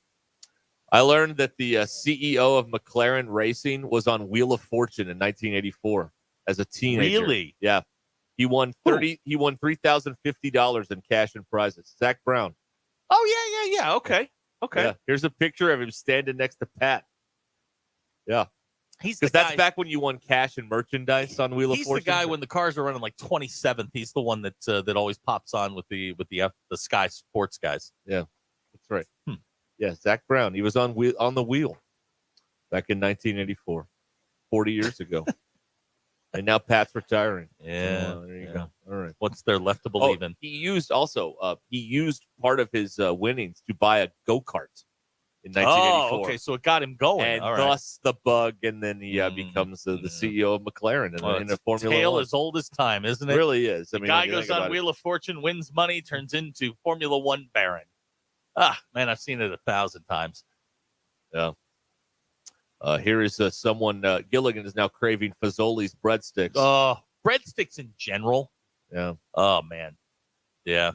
I learned that the CEO of McLaren Racing was on Wheel of Fortune in 1984 as a teenager. Really? Yeah. He won $3,050 in cash and prizes. Zach Brown. Oh, yeah. Okay. Yeah. Here's a picture of him standing next to Pat. Yeah. He's because that's back when you won cash and merchandise on Wheel of Fortune. He's the guy when the cars are running like 27th. He's the one that always pops on with the Sky Sports guys. Yeah, that's right. Yeah, Zach Brown. He was on the wheel back in 1984, 40 years ago. And now Pat's retiring. Yeah, there you go. All right. What's there left to believe in? He used part of his winnings to buy a go-kart in 1984. Oh, okay, so it got him going. And all right. thus the bug, and then he becomes the CEO of McLaren in the Formula tale 1. as old as time, isn't it? It really is. I mean, guy when you goes think on about Wheel of Fortune, wins money, turns into Formula 1 baron. Ah, man, I've seen it 1,000 times. Yeah. Here is someone, Gilligan is now craving Fazoli's breadsticks. Breadsticks in general. Yeah. Oh, man. Yeah.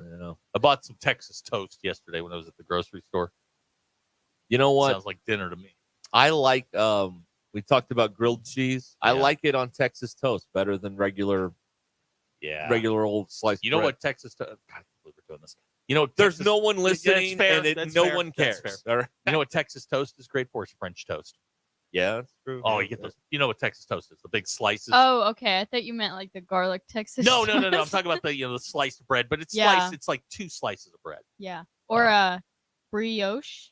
I bought some Texas toast yesterday when I was at the grocery store. You know what? Sounds like dinner to me. I like, we talked about grilled cheese. I like it on Texas toast better than regular old sliced You know bread. what Texas toast? God, I can't believe we're doing this. You know, there's no one listening, and no one cares. All right. You know what Texas toast is great for? Is French toast. Yeah, that's true. Oh, you get those. You know what Texas toast is? The big slices. Oh, okay. I thought you meant like the garlic Texas. No. I'm toast. talking about the sliced bread, but it's Yeah. sliced. It's like 2 slices of bread. Yeah. Or a brioche.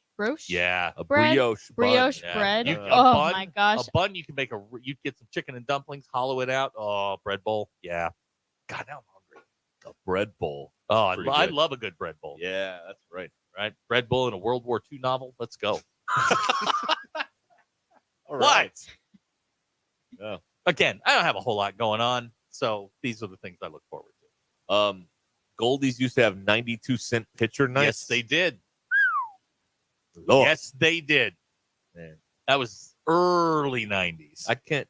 Yeah, a bread? brioche bread. You- a Oh bun- my gosh. A bun you can make you get some chicken and dumplings, hollow it out. Oh, bread bowl. Yeah. God, now I'm hungry. A bread bowl. Oh, I Pretty love a good bread bowl. Yeah, that's right. Right, bread bowl in a World War II novel. Let's go. All right. Yeah. Again, I don't have a whole lot going on, so these are the things I look forward to. Goldie's used to have 92-cent pitcher nights. Yes, they did. Lord. Yes, they did. Man. That was early 90s. I can't,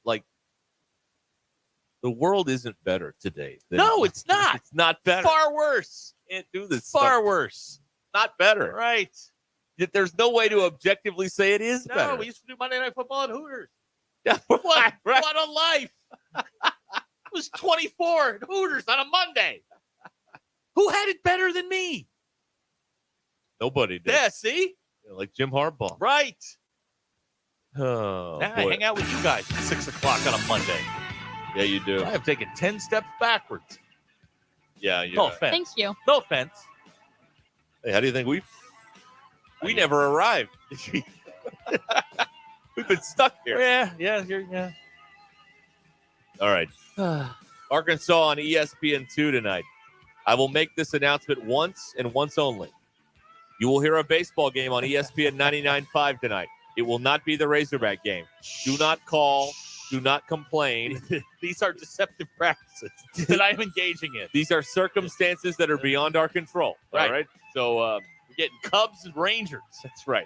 the world isn't better today. No, it's not. It's not better. Far worse. Can't do this Far stuff. worse. Not better. Right. Yet there's no way to objectively say it is No, better. we used to do Monday Night Football at Hooters. Yeah, What right. a life. It was 24 at Hooters on a Monday. Who had it better than me? Nobody did. Yeah, see? Like Jim Harbaugh. Right. Oh, Now I boy. hang out with you guys at 6 o'clock on a Monday. Yeah, you do. I have taken 10 steps backwards. Yeah, you No offense. Thank you. No offense. Hey, how do you think we never arrived? We've been stuck here. Yeah. All right. Arkansas on ESPN2 tonight. I will make this announcement once and once only. You will hear a baseball game on ESPN 99.5 tonight. It will not be the Razorback game. Do not call. Do not complain. These are deceptive practices that I'm engaging in. These are circumstances that are beyond our control. Right. All right. So We're getting Cubs and Rangers. that's right.